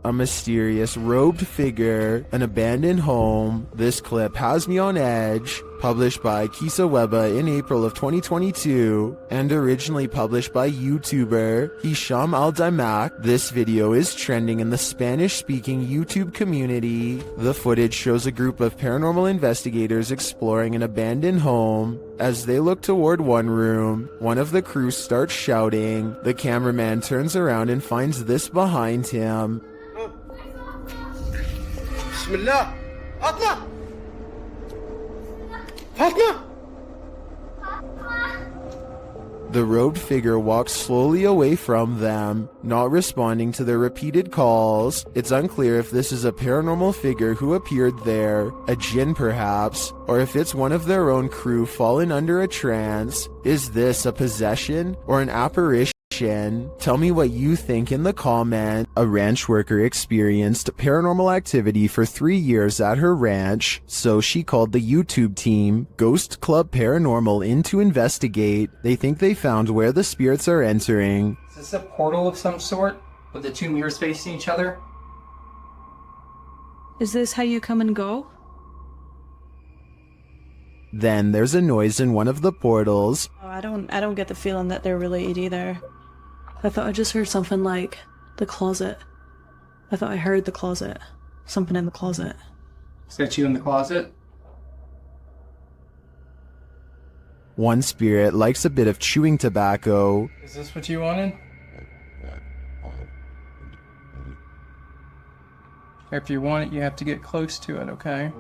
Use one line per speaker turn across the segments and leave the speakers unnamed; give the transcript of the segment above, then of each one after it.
A mysterious robed figure, an abandoned home. This clip has me on edge. Published by Kisa Weba in April of 2022 and originally published by YouTuber Hisham Al-Daimak. This video is trending in the Spanish-speaking YouTube community. The footage shows a group of paranormal investigators exploring an abandoned home. As they look toward one room, one of the crew starts shouting. The cameraman turns around and finds this behind him.
Bismillah. Atla. Fatma.
The robed figure walks slowly away from them, not responding to their repeated calls. It's unclear if this is a paranormal figure who appeared there, a jinn perhaps, or if it's one of their own crew fallen under a trance. Is this a possession or an apparition? Tell me what you think in the comment. A ranch worker experienced paranormal activity for 3 years at her ranch, so she called the YouTube team Ghost Club Paranormal in to investigate. They think they found where the spirits are entering.
Is this a portal of some sort with the two mirrors facing each other?
Is this how you come and go?
Then there's a noise in one of the portals.
Oh, I don't get the feeling that they're related either. I thought I just heard something like the closet. I thought I heard the closet. Something in the closet.
Is that you in the closet?
One spirit likes a bit of chewing tobacco.
Is this what you wanted? If you want it, you have to get close to it, okay?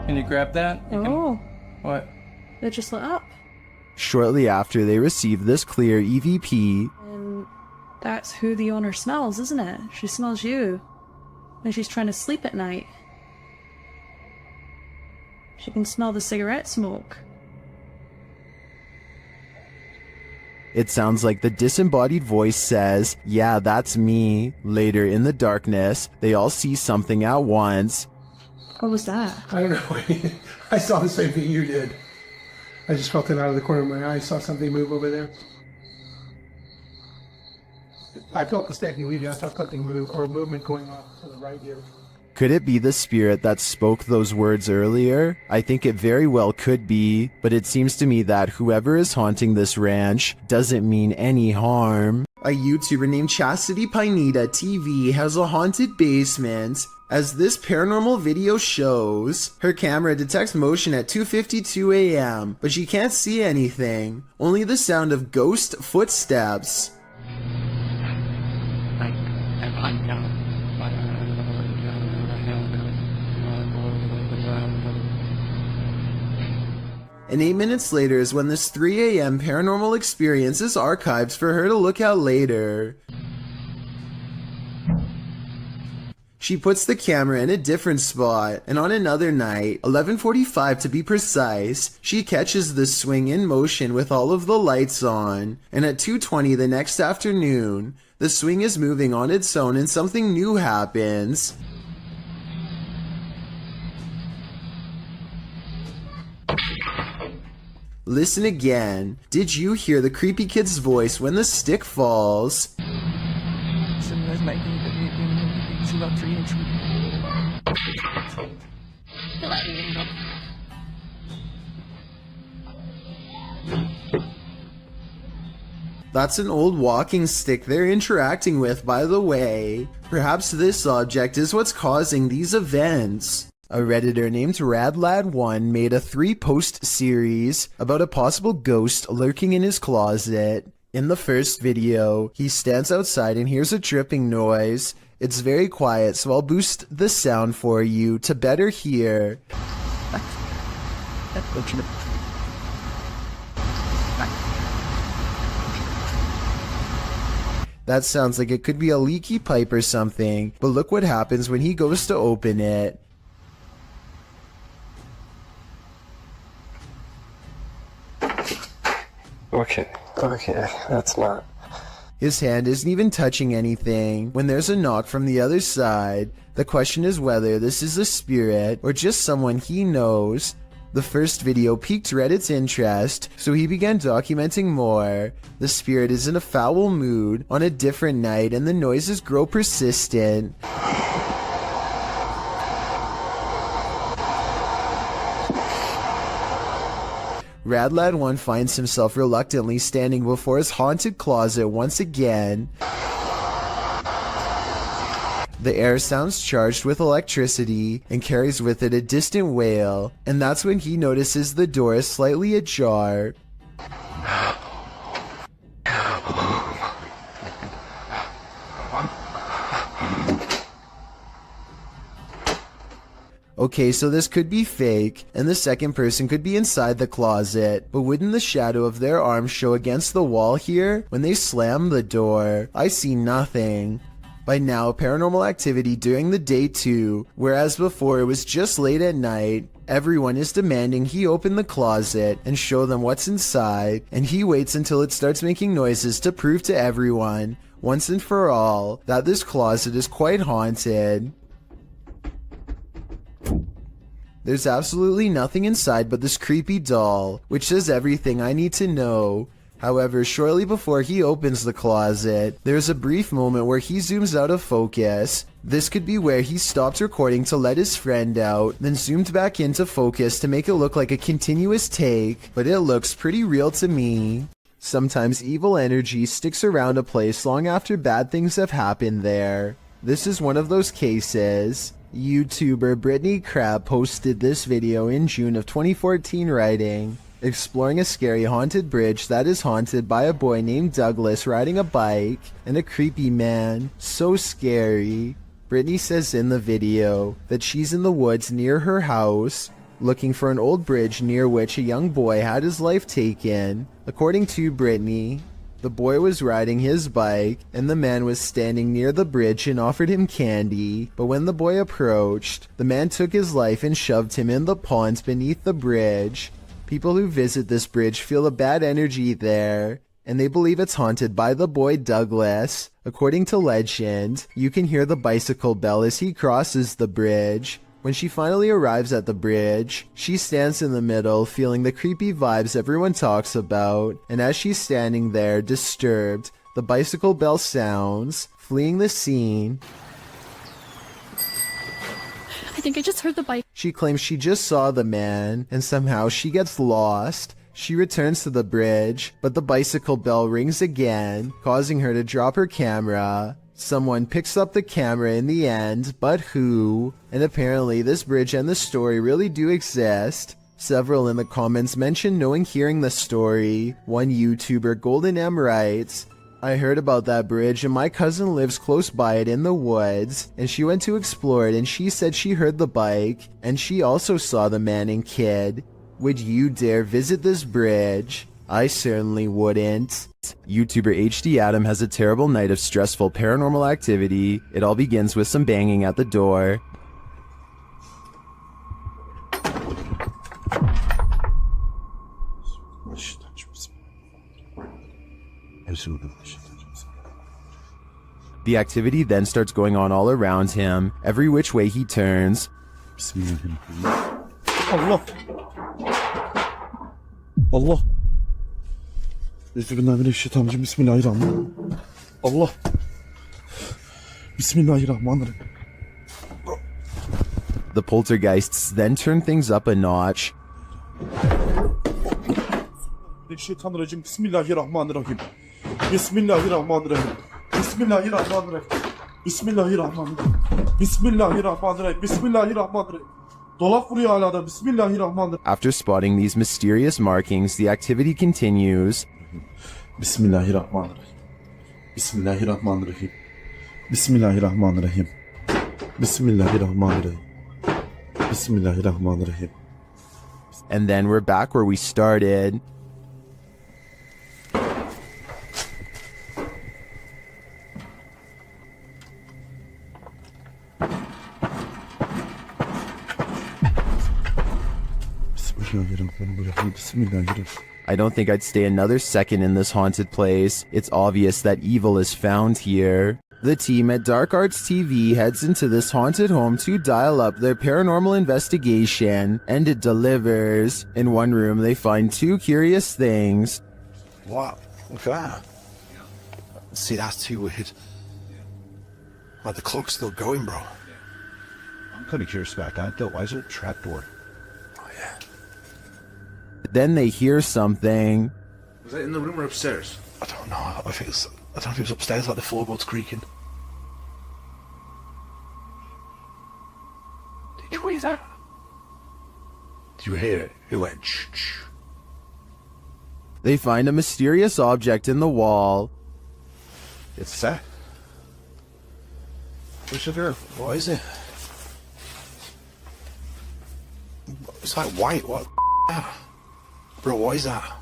Can you grab that?
Oh.
What?
It just lit up.
Shortly after they receive this clear EVP,
And that's who the owner smells, isn't it? She smells you. When she's trying to sleep at night. She can smell the cigarette smoke.
it sounds like the disembodied voice says, "Yeah, that's me." Later in the darkness, they all see something at once.
What was that?
I don't know. I saw the same thing you did. I just felt it out of the corner of my eye. I saw something move over there. I felt the stacking leaving. I saw something move, or a movement going off to the right here.
Could it be the spirit that spoke those words earlier? I think it very well could be, but it seems to me that whoever is haunting this ranch doesn't mean any harm. A YouTuber named Chastity Pineda TV has a haunted basement. As this paranormal video shows, her camera detects motion at 2:52 a.m., but she can't see anything, only the sound of ghost footsteps. And 8 minutes later is when this 3 a.m. paranormal experience is archived for her to look at later. She puts the camera in a different spot, and on another night, 11:45 to be precise, she catches the swing in motion with all of the lights on, and at 2:20 the next afternoon, the swing is moving on its own and something new happens. Listen again. Did you hear the creepy kid's voice when the stick falls? That's an old walking stick they're interacting with, by the way. Perhaps this object is what's causing these events. A Redditor named RadLad1 made a 3-post series about a possible ghost lurking in his closet. In the first video, he stands outside and hears a dripping noise. It's very quiet, so I'll boost the sound for you to better hear. That sounds like it could be a leaky pipe or something, but look what happens when he goes to open it.
Okay, that's not...
His hand isn't even touching anything when there's a knock from the other side. The question is whether this is a spirit or just someone he knows. The first video piqued Reddit's interest, so he began documenting more. The spirit is in a foul mood on a different night and the noises grow persistent. Radlad1 finds himself reluctantly standing before his haunted closet once again. The air sounds charged with electricity and carries with it a distant wail, and that's when he notices the door is slightly ajar. Okay, so this could be fake, and the second person could be inside the closet, but wouldn't the shadow of their arm show against the wall here when they slam the door? I see nothing. By now, paranormal activity during the day too, whereas before it was just late at night. Everyone is demanding he open the closet and show them what's inside, and he waits until it starts making noises to prove to everyone, once and for all, that this closet is quite haunted. There's absolutely nothing inside but this creepy doll, which says everything I need to know. However, shortly before he opens the closet, there's a brief moment where he zooms out of focus. This could be where he stopped recording to let his friend out, then zoomed back into focus to make it look like a continuous take, but it looks pretty real to me. Sometimes evil energy sticks around a place long after bad things have happened there. This is one of those cases. YouTuber Brittany Crab posted this video in June of 2014 writing, exploring a scary haunted bridge that is haunted by a boy named Douglas riding a bike and a creepy man. So scary. Brittany says in the video that she's in the woods near her house, looking for an old bridge near which a young boy had his life taken. According to Brittany, the boy was riding his bike, and the man was standing near the bridge and offered him candy, but when the boy approached, the man took his life and shoved him in the pond beneath the bridge. People who visit this bridge feel a bad energy there, and they believe it's haunted by the boy Douglas. According to legend, you can hear the bicycle bell as he crosses the bridge. When she finally arrives at the bridge, she stands in the middle, feeling the creepy vibes everyone talks about, and as she's standing there, disturbed, the bicycle bell sounds. Fleeing the scene,
I think I just heard the bike.
She claims she just saw the man, and somehow she gets lost. She returns to the bridge, but the bicycle bell rings again, causing her to drop her camera. Someone picks up the camera in the end, but who? And apparently this bridge and the story really do exist. Several in the comments mention knowing hearing the story. One YouTuber, Golden M, writes, I heard about that bridge and my cousin lives close by it in the woods, and she went to explore it and she said she heard the bike, and she also saw the man and kid. Would you dare visit this bridge? I certainly wouldn't. YouTuber HD Adam has a terrible night of stressful paranormal activity. It all begins with some banging at the door. The activity then starts going on all around him, every which way he turns.
Allah. Allah. Bismillahirrahmanirrahim. Bismillahirrahmanirrahim. Allah. Bismillahirrahmanirrahim.
The poltergeists then turn things up a notch.
Şeytanirracim. Bismillahirrahmanirrahim. Bismillahirrahmanirrahim. Bismillahirrahmanirrahim. Bismillahirrahmanirrahim. Bismillahirrahmanirrahim. Bismillahirrahmanirrahim. Dolap vuruyor hala da. Bismillahirrahmanirrahim.
After spotting these mysterious markings, the activity continues.
Bismillahirrahmanirrahim. Bismillahirrahmanirrahim. Bismillahirrahmanirrahim. Bismillahirrahmanirrahim. Bismillahirrahmanirrahim.
And then we're back where we started.
Bismillahirrahmanirrahim. Bismillahirrahmanirrahim.
I don't think I'd stay another second in this haunted place. It's obvious that evil is found here. The team at Dark Arts TV heads into this haunted home to dial up their paranormal investigation, and it delivers. In one room, they find two curious things.
What? Look at that. See, that's too weird. Like, the clock's still going, bro.
I'm kind of curious about that, though. Why is it a trapdoor?
Oh, yeah.
Then they hear something.
Was that in the room or upstairs?
I don't know. I don't know if it was upstairs, like the floorboards creaking. Did you hear that? Did you hear it? It went shh.
They find a mysterious object in the wall.
It's that. What's it there?
What is it? It's like white. What? Bro, what is that?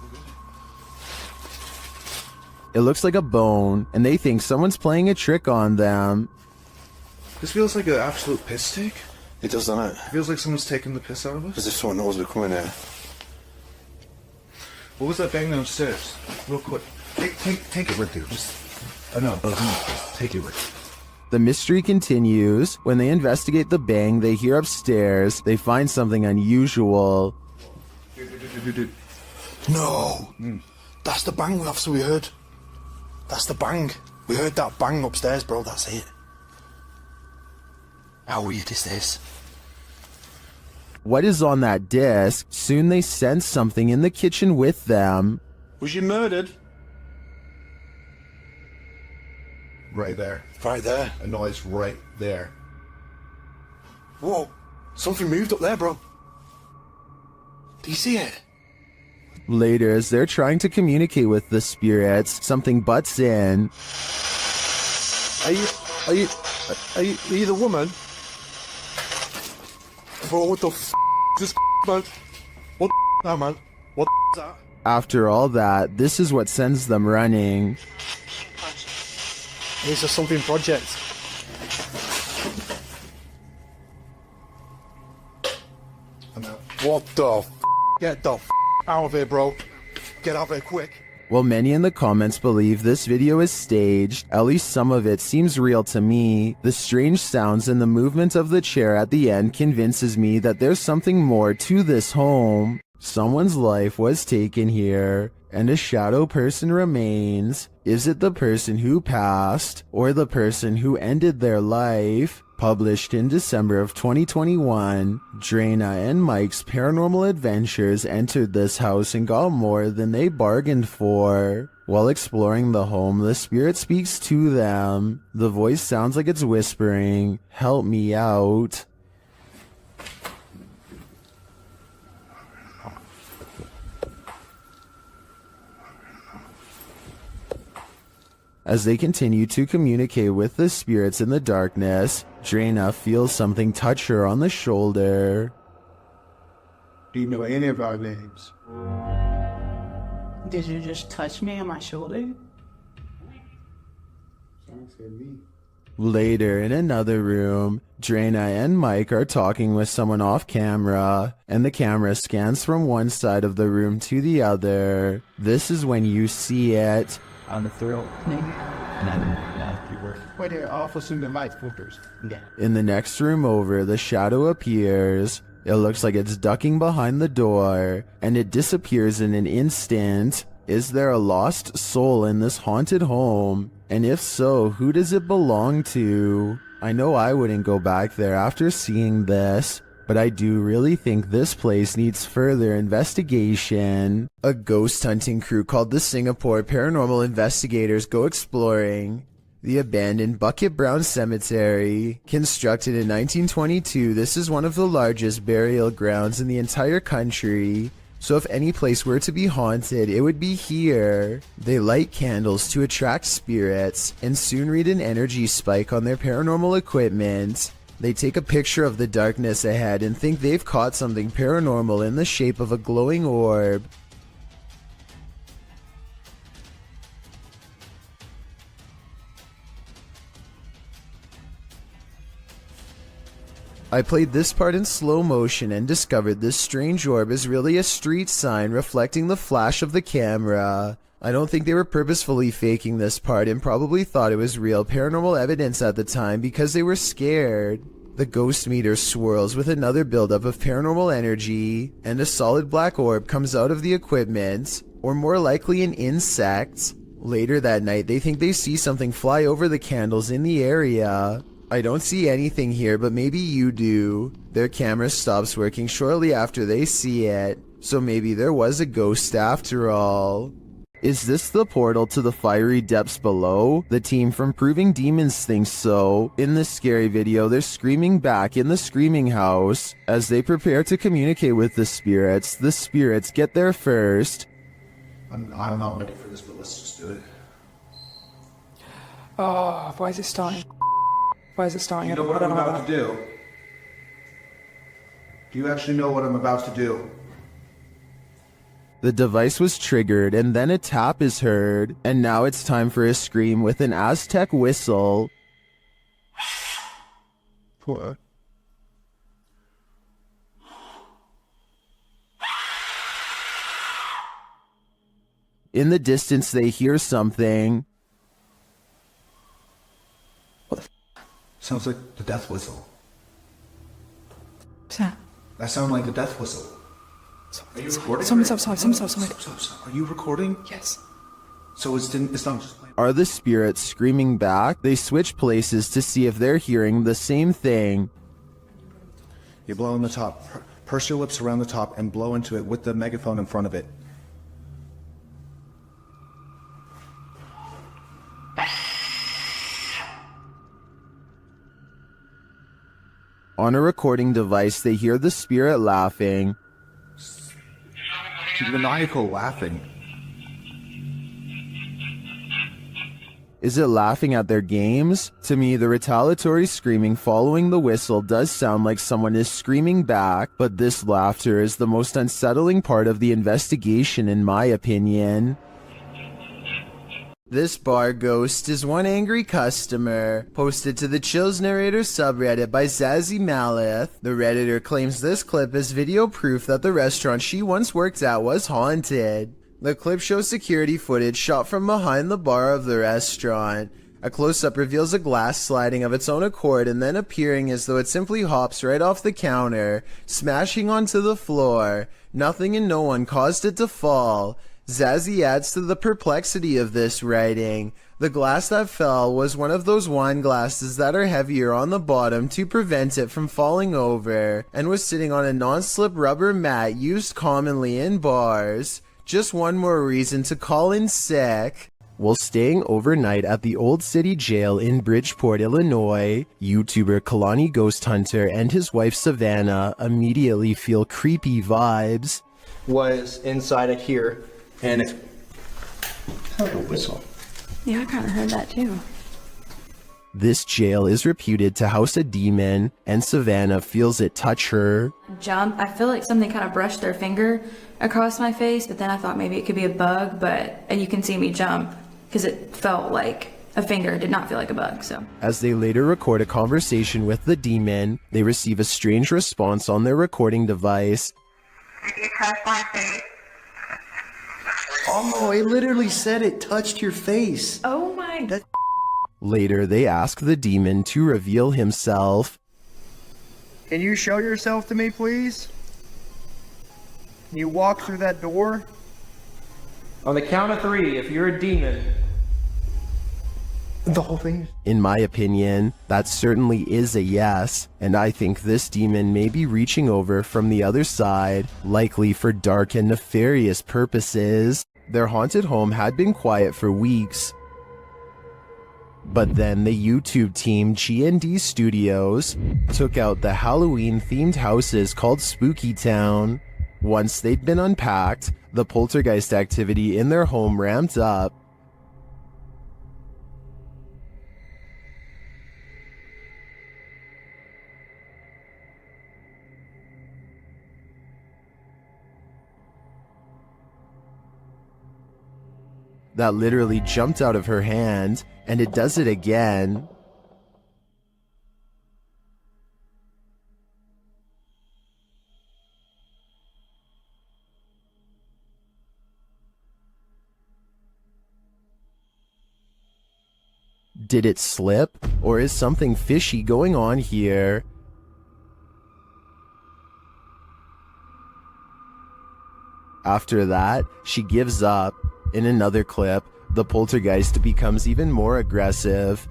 It looks like a bone, and they think someone's playing a trick on them.
This feels like an absolute piss take.
It does, doesn't it?
It feels like someone's taking the piss out of us.
As if someone knows we're coming here.
What was that bang downstairs? Real quick. Take it with you. Just, I know. Take it with you.
The mystery continues. When they investigate the bang they hear upstairs, they find something unusual.
Dude.
No! That's the bang, officer, we heard. That's the bang. We heard that bang upstairs, bro. That's it. How weird is this?
What is on that disc? Soon they sense something in the kitchen with them.
Was you murdered? Right there.
Right there.
A noise right there.
Whoa. Something moved up there, bro. Do you see it?
Later, as they're trying to communicate with the spirits, something butts in.
Are you the woman? Bro, what the f*** is this man? What the f*** man? What the f*** is that?
After all that, this is what sends them running.
It's a something project. What the f***? Get the f*** out of here, bro. Get out of here quick.
While many in the comments believe this video is staged, at least some of it seems real to me. The strange sounds and the movement of the chair at the end convinces me that there's something more to this home. Someone's life was taken here, and a shadow person remains. Is it the person who passed, or the person who ended their life? Published in December of 2021, Drana and Mike's paranormal adventures entered this house and got more than they bargained for. While exploring the home, the spirit speaks to them. The voice sounds like it's whispering, "Help me out." As they continue to communicate with the spirits in the darkness, Drana feels something touch her on the shoulder.
Do you know any of our names?
Did you just touch me on my shoulder?
Later, in another room, Drana and Mike are talking with someone off camera, and the camera scans from one side of the room to the other. This is when you see it.
On the throat.
Wait there, officer, the mic filters.
In the next room over, the shadow appears. It looks like it's ducking behind the door, and it disappears in an instant. Is there a lost soul in this haunted home? And if so, who does it belong to? I know I wouldn't go back there after seeing this, but I do really think this place needs further investigation. A ghost hunting crew called the Singapore Paranormal Investigators go exploring the abandoned Bucket Brown Cemetery. Constructed in 1922, this is one of the largest burial grounds in the entire country. So if any place were to be haunted, it would be here. They light candles to attract spirits and soon read an energy spike on their paranormal equipment. They take a picture of the darkness ahead and think they've caught something paranormal in the shape of a glowing orb. I played this part in slow motion and discovered this strange orb is really a street sign reflecting the flash of the camera. I don't think they were purposefully faking this part and probably thought it was real paranormal evidence at the time because they were scared. The ghost meter swirls with another buildup of paranormal energy, and a solid black orb comes out of the equipment, or more likely an insect. Later that night, they think they see something fly over the candles in the area. I don't see anything here, but maybe you do. Their camera stops working shortly after they see it, so maybe there was a ghost after all. Is this the portal to the fiery depths below? The team from Proving Demons thinks so. In this scary video, they're screaming back in the screaming house. As they prepare to communicate with the spirits get there first.
I'm not ready for this, but let's just do it.
Oh, why is it starting? Why is it starting?
You know what I'm about to do? Do you actually know what I'm about to do?
The device was triggered, and then a tap is heard, and now it's time for a scream with an Aztec whistle.
What?
In the distance, they hear something.
Sounds like the death whistle.
What's that?
That sounds like the death whistle. Are you recording?
Someone's outside. Someone's outside.
Are you recording?
Yes.
So it's not just playing.
Are the spirits screaming back? They switch places to see if they're hearing the same thing.
You blow on the top. Purse your lips around the top and blow into it with the megaphone in front of it.
On a recording device, they hear the spirit laughing.
Maniacal laughing.
Is it laughing at their games? To me, the retaliatory screaming following the whistle does sound like someone is screaming back, but this laughter is the most unsettling part of the investigation in my opinion. This bar ghost is one angry customer, posted to the Chills Narrator subreddit by Zazie Malith. The Redditor claims this clip is video proof that the restaurant she once worked at was haunted. The clip shows security footage shot from behind the bar of the restaurant. A close-up reveals a glass sliding of its own accord and then appearing as though it simply hops right off the counter, smashing onto the floor. Nothing and no one caused it to fall. Zazie adds to the perplexity of this writing. The glass that fell was one of those wine glasses that are heavier on the bottom to prevent it from falling over, and was sitting on a non-slip rubber mat used commonly in bars. Just one more reason to call in sick. While staying overnight at the Old City Jail in Bridgeport, Illinois, YouTuber Kalani Ghost Hunter and his wife Savannah immediately feel creepy vibes.
Was inside of here. And it's a whistle.
Yeah, I kind of heard that too.
This jail is reputed to house a demon, and Savannah feels it touch her.
Jump. I feel like something kind of brushed their finger across my face, but then I thought maybe it could be a bug, and you can see me jump because it felt like a finger. It did not feel like a bug, so.
As they later record a conversation with the demon, they receive a strange response on their recording device.
You touched my face.
Oh, it literally said it touched your face.
Oh my.
Later, they ask the demon to reveal himself.
Can you show yourself to me, please? Can you walk through that door?
On the count of 3, if you're a demon.
The whole thing?
In my opinion, that certainly is a yes, and I think this demon may be reaching over from the other side, likely for dark and nefarious purposes. Their haunted home had been quiet for weeks. But then the YouTube team G&D Studios took out the Halloween-themed houses called Spooky Town. Once they'd been unpacked, the poltergeist activity in their home ramped up. That literally jumped out of her hand, and it does it again. Did it slip? Or is something fishy going on here? After that, she gives up. In another clip, the poltergeist becomes even more aggressive.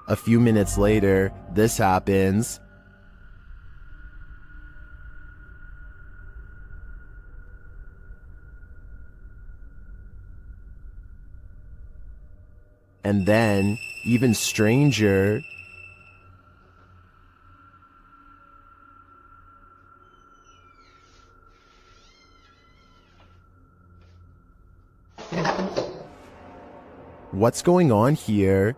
A few minutes later, this happens. And then, even stranger, what's going on here?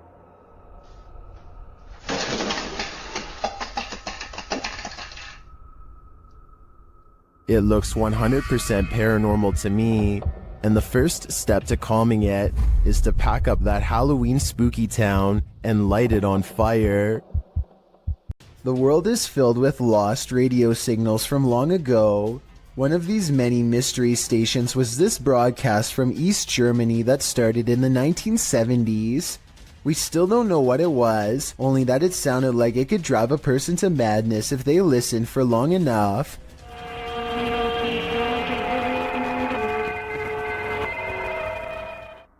It looks 100% paranormal to me, and the first step to calming it is to pack up that Halloween spooky town and light it on fire. The world is filled with lost radio signals from long ago. One of these many mystery stations was this broadcast from East Germany that started in the 1970s. We still don't know what it was, only that it sounded like it could drive a person to madness if they listened for long enough.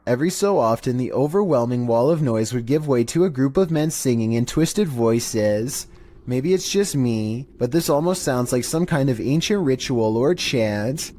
Every so often, the overwhelming wall of noise would give way to a group of men singing in twisted voices. Maybe it's just me, but this almost sounds like some kind of ancient ritual or chant.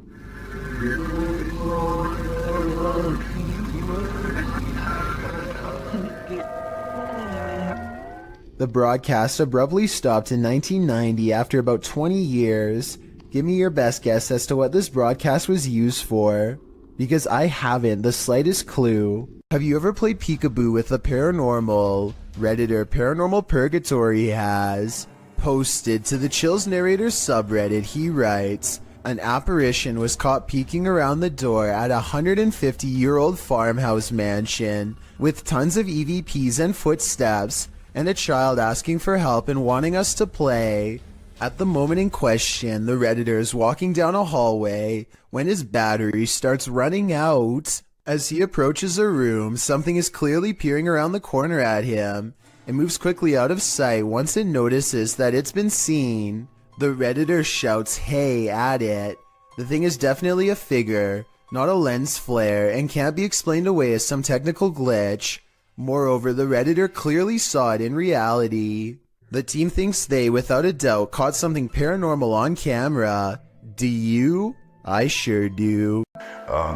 The broadcast abruptly stopped in 1990 after about 20 years. Give me your best guess as to what this broadcast was used for, because I haven't the slightest clue. Have you ever played peekaboo with the paranormal? Redditor Paranormal Purgatory has. Posted to the Chills Narrator subreddit, he writes, an apparition was caught peeking around the door at a 150-year-old farmhouse mansion with tons of EVPs and footsteps, and a child asking for help and wanting us to play. At the moment in question, the Redditor is walking down a hallway when his battery starts running out. As he approaches a room, something is clearly peering around the corner at him. It moves quickly out of sight once it notices that it's been seen. The Redditor shouts "hey" at it. The thing is definitely a figure, not a lens flare, and can't be explained away as some technical glitch. Moreover, the Redditor clearly saw it in reality. The team thinks they, without a doubt, caught something paranormal on camera. Do you? I sure do.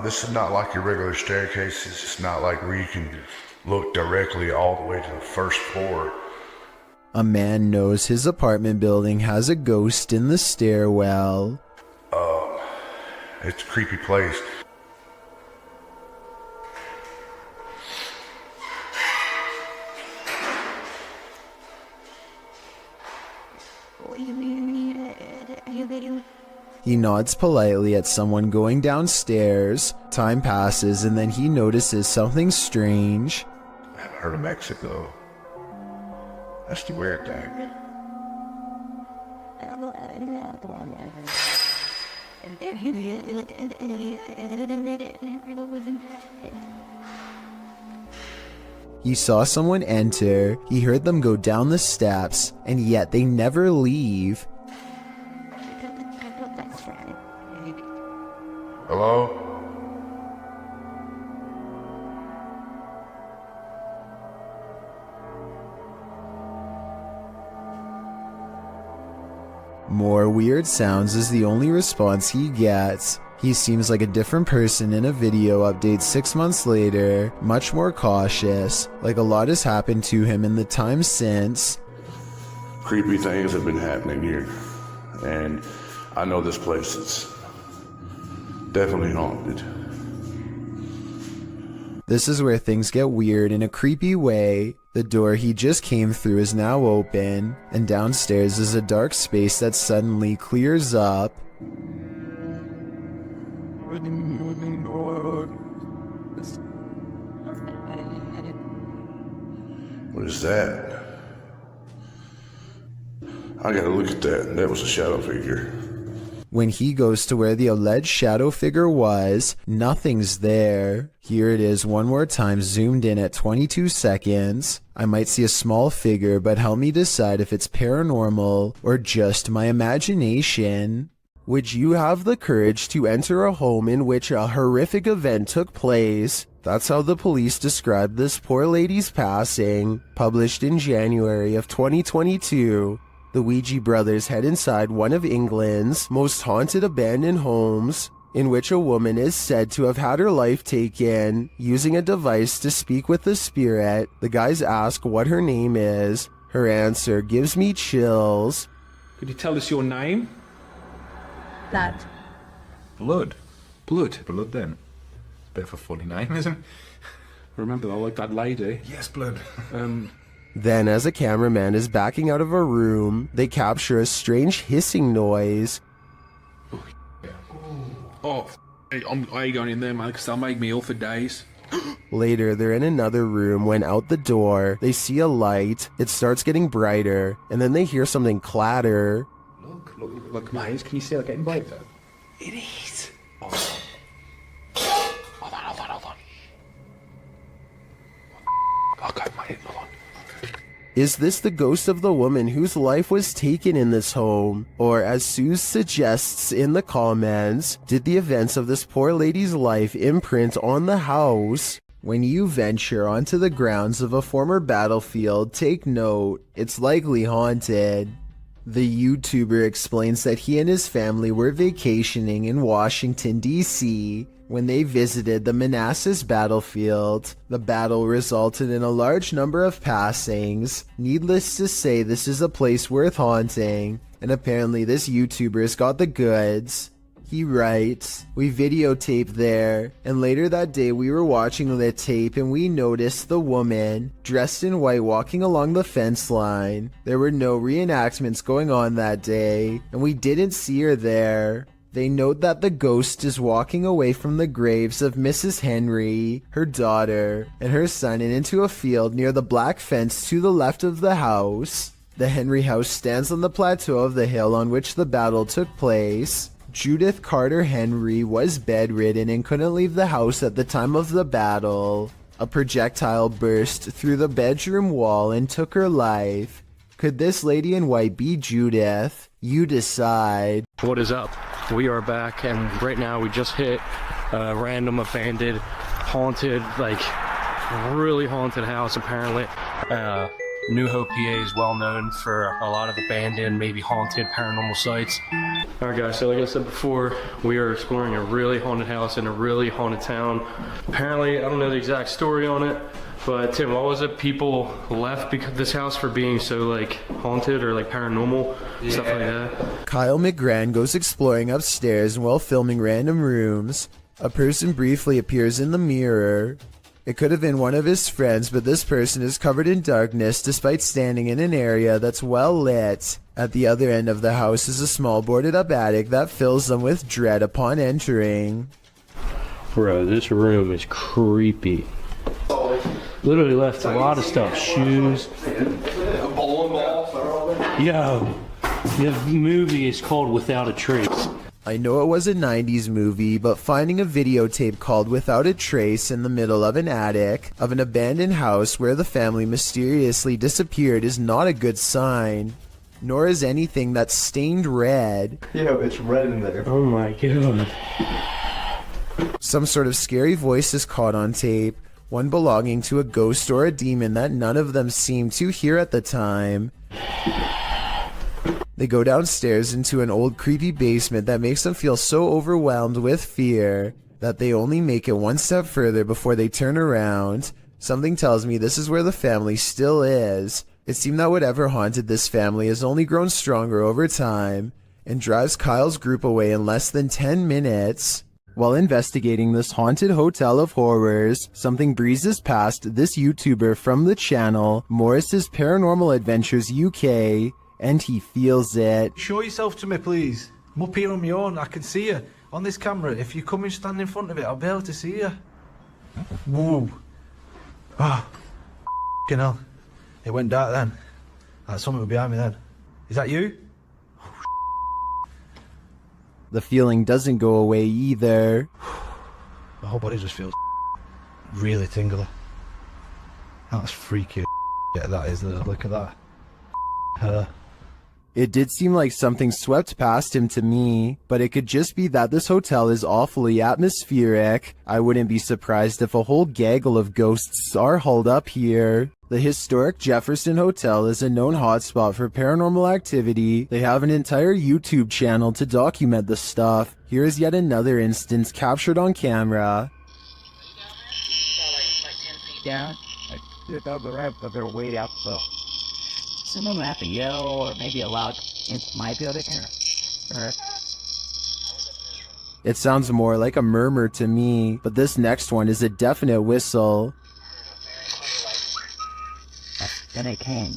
This is not like your regular staircase. It's not like where you can look directly all the way to the first floor.
A man knows his apartment building has a ghost in the stairwell.
It's a creepy place.
He nods politely at someone going downstairs. Time passes and then he notices something strange.
I haven't heard of Mexico. That's the weird thing.
He saw someone enter, he heard them go down the steps, and yet they never leave.
Hello?
More weird sounds is the only response he gets. He seems like a different person in a video update 6 months later, much more cautious, like a lot has happened to him in the time since.
Creepy things have been happening here, and I know this place is definitely haunted.
This is where things get weird in a creepy way. The door he just came through is now open, and downstairs is a dark space that suddenly clears up.
What is that? I gotta look at that. That was a shadow figure.
When he goes to where the alleged shadow figure was, nothing's there. Here it is one more time, zoomed in at 22 seconds. I might see a small figure, but help me decide if it's paranormal or just my imagination. Would you have the courage to enter a home in which a horrific event took place? That's how the police described this poor lady's passing, published in January of 2022. The Ouija brothers head inside one of England's most haunted abandoned homes, in which a woman is said to have had her life taken using a device to speak with the spirit. The guys ask what her name is. Her answer gives me chills.
Could you tell us your name?
Blood.
Blood? Blood then. Bit of a funny name, isn't it? Remember, I like that lady. Yes, Blood.
Then, as a cameraman is backing out of a room, they capture a strange hissing noise.
Oh, I ain't going in there, mate, because they'll make me ill for days.
Later, they're in another room when out the door, they see a light. It starts getting brighter, and then they hear something clatter.
Look, mate, can you see it getting brighter? It is. Oh. Hold on. Okay, mate, hold on.
Is this the ghost of the woman whose life was taken in this home? Or, as Sue suggests in the comments, did the events of this poor lady's life imprint on the house? When you venture onto the grounds of a former battlefield, take note, it's likely haunted. The YouTuber explains that he and his family were vacationing in Washington, D.C. when they visited the Manassas battlefield. The battle resulted in a large number of passings. Needless to say, this is a place worth haunting, and apparently this YouTuber's got the goods. He writes, "We videotaped there, and later that day we were watching the tape and we noticed the woman, dressed in white, walking along the fence line. There were no reenactments going on that day, and we didn't see her there." They note that the ghost is walking away from the graves of Mrs. Henry, her daughter, and her son and into a field near the black fence to the left of the house. The Henry house stands on the plateau of the hill on which the battle took place. Judith Carter Henry was bedridden and couldn't leave the house at the time of the battle. A projectile burst through the bedroom wall and took her life. Could this lady in white be Judith? You decide.
What is up? We are back, and right now we just hit a random abandoned, haunted, like really haunted house apparently. New Hope, PA is well known for a lot of abandoned, maybe haunted paranormal sites. Alright guys, so like I said before, we are exploring a really haunted house in a really haunted town. Apparently, I don't know the exact story on it, but Tim, what was it? People left because this house for being so like haunted or like paranormal, stuff like that.
Kyle McGran goes exploring upstairs, and while filming random rooms, a person briefly appears in the mirror. It could have been one of his friends, but this person is covered in darkness despite standing in an area that's well lit. At the other end of the house is a small boarded up attic that fills them with dread upon entering.
Bro, this room is creepy. Literally left a lot of stuff, shoes. Yo, the movie is called Without a Trace.
I know it was a 90s movie, but finding a videotape called Without a Trace in the middle of an attic of an abandoned house where the family mysteriously disappeared is not a good sign. Nor is anything that's stained red.
Yo, it's red in there.
Oh my god.
Some sort of scary voice is caught on tape, one belonging to a ghost or a demon that none of them seemed to hear at the time. They go downstairs into an old creepy basement that makes them feel so overwhelmed with fear that they only make it one step further before they turn around. Something tells me this is where the family still is. It seemed that whatever haunted this family has only grown stronger over time and drives Kyle's group away in less than 10 minutes. While investigating this haunted hotel of horrors, something breezes past this YouTuber from the channel, Morris's Paranormal Adventures UK, and he feels it.
Show yourself to me, please. I'm up here on my own. I can see you on this camera. If you come and stand in front of it, I'll be able to see you. Whoa. Ah. F***ing hell. It went dark then. Like something was behind me then. Is that you?
The feeling doesn't go away either.
My whole body just feels really tingly. That's freaky. Yeah, that is. Look at that. Her.
It did seem like something swept past him to me, but it could just be that this hotel is awfully atmospheric. I wouldn't be surprised if a whole gaggle of ghosts are holed up here. The historic Jefferson Hotel is a known hotspot for paranormal activity. They have an entire YouTube channel to document the stuff. Here is yet another instance captured on camera.
Down, the ramp, but they're way out low. Someone will have to yell or maybe a loud in my building.
It sounds more like a murmur to me, but this next one is a definite whistle.
Then it came.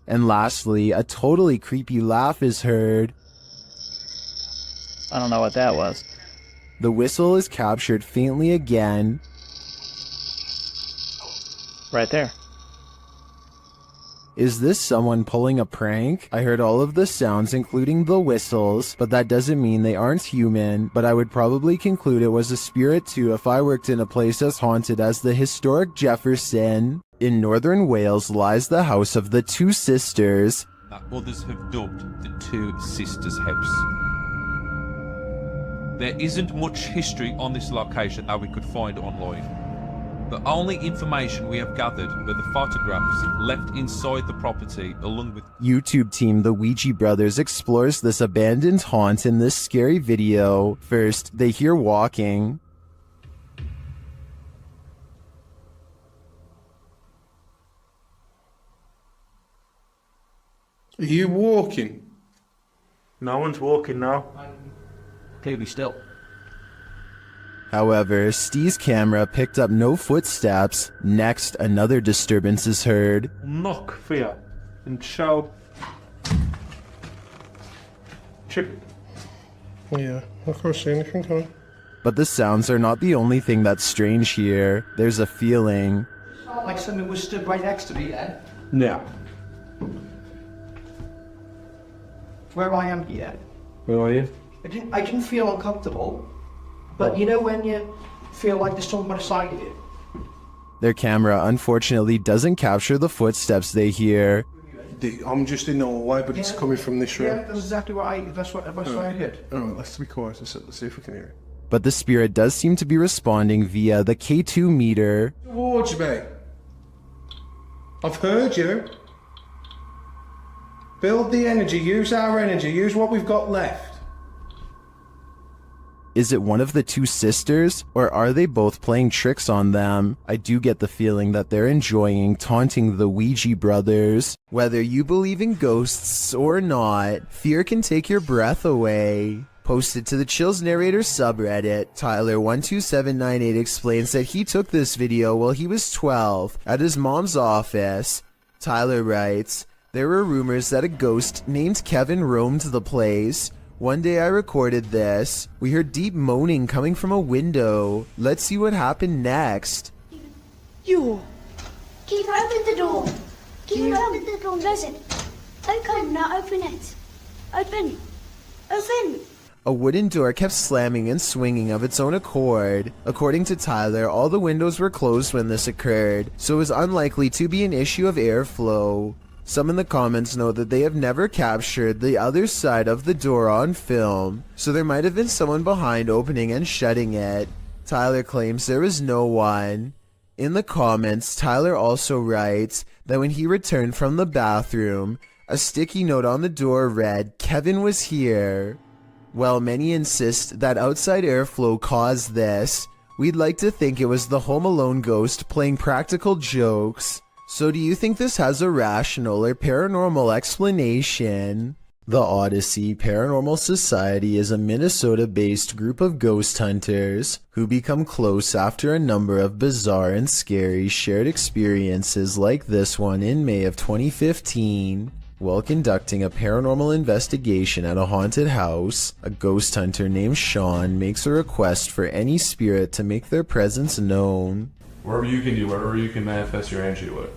And lastly, a totally creepy laugh is heard.
I don't know what that was.
The whistle is captured faintly again.
Right there.
Is this someone pulling a prank? I heard all of the sounds, including the whistles, but that doesn't mean they aren't human, but I would probably conclude it was a spirit too if I worked in a place as haunted as the historic Jefferson. In northern Wales lies the house of the Two Sisters.
That others have dubbed the Two Sisters House. There isn't much history on this location that we could find online. The only information we have gathered were the photographs left inside the property along with
YouTube team The Ouija Brothers explores this abandoned haunt in this scary video. First, they hear walking.
Are you walking?
No one's walking now.
Clearly still.
However, Steve's camera picked up no footsteps. Next, another disturbance is heard.
Knock for you and show. Chip.
Yeah, I can't see anything, can I?
But the sounds are not the only thing that's strange here. There's a feeling.
Like something was stood right next to me then.
Yeah.
Where I am yet.
Where are you?
I didn't feel uncomfortable. But you know when you feel like there's someone beside you?
Their camera unfortunately doesn't capture the footsteps they hear.
I'm just in the hallway, but it's coming from this room.
Yeah, that's exactly what I heard.
Alright, let's be quiet and see if we can hear it.
But the spirit does seem to be responding via the K2 meter.
Towards me. I've heard you. Build the energy, use our energy, use what we've got left.
Is it one of the two sisters, or are they both playing tricks on them? I do get the feeling that they're enjoying taunting the Ouija brothers. Whether you believe in ghosts or not, fear can take your breath away. Posted to the Chills Narrator subreddit, Tyler12798 explains that he took this video while he was 12 at his mom's office. Tyler writes, "There were rumors that a ghost named Kevin roamed the place. One day I recorded this. We heard deep moaning coming from a window. Let's see what happened next."
You! Keep open the door! Keep open the door, close it! Okay, now open it! Open! Open!
A wooden door kept slamming and swinging of its own accord. According to Tyler, all the windows were closed when this occurred, so it was unlikely to be an issue of airflow. Some in the comments note that they have never captured the other side of the door on film, so there might have been someone behind opening and shutting it. Tyler claims there was no one. In the comments, Tyler also writes that when he returned from the bathroom, a sticky note on the door read, "Kevin was here." While many insist that outside airflow caused this, we'd like to think it was the Home Alone ghost playing practical jokes. So do you think this has a rational or paranormal explanation? The Odyssey Paranormal Society is a Minnesota-based group of ghost hunters who become close after a number of bizarre and scary shared experiences like this one in May of 2015. While conducting a paranormal investigation at a haunted house, a ghost hunter named Sean makes a request for any spirit to make their presence known.
Wherever you can do, wherever you can manifest your energy with.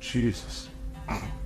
Jesus.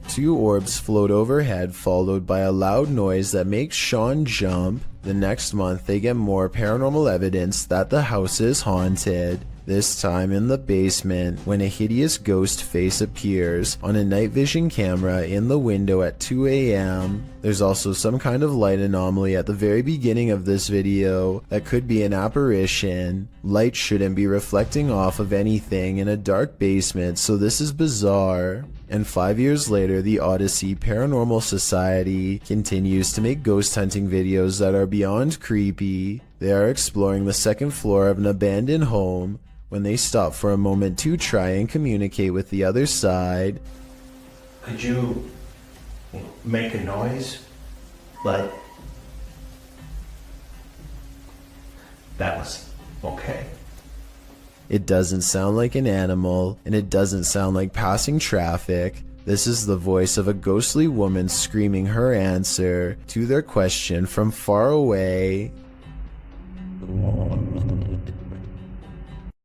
Two orbs float overhead, followed by a loud noise that makes Sean jump. The next month, they get more paranormal evidence that the house is haunted. This time in the basement, when a hideous ghost face appears on a night vision camera in the window at 2 a.m. There's also some kind of light anomaly at the very beginning of this video that could be an apparition. Light shouldn't be reflecting off of anything in a dark basement, so this is bizarre. And 5 years later, the Odyssey Paranormal Society continues to make ghost hunting videos that are beyond creepy. They are exploring the second floor of an abandoned home when they stop for a moment to try and communicate with the other side.
Could you make a noise? Like, that was okay.
It doesn't sound like an animal, and it doesn't sound like passing traffic. This is the voice of a ghostly woman screaming her answer to their question from far away.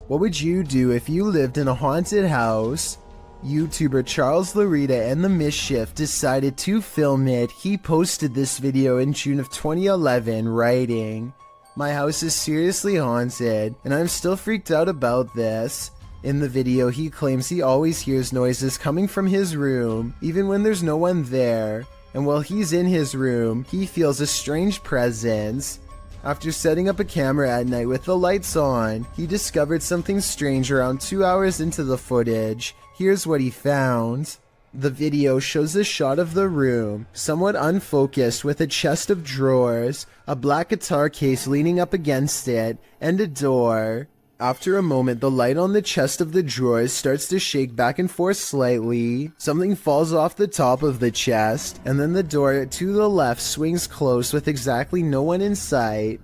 What would you do if you lived in a haunted house? YouTuber Charles Larita and the Mischief decided to film it. He posted this video in June of 2011, writing, "My house is seriously haunted, and I'm still freaked out about this." In the video, he claims he always hears noises coming from his room, even when there's no one there, and while he's in his room, he feels a strange presence. After setting up a camera at night with the lights on, he discovered something strange around 2 hours into the footage. Here's what he found. The video shows a shot of the room, somewhat unfocused, with a chest of drawers, a black guitar case leaning up against it, and a door. After a moment, the light on the chest of the drawers starts to shake back and forth slightly. Something falls off the top of the chest, and then the door to the left swings close with exactly no one in sight.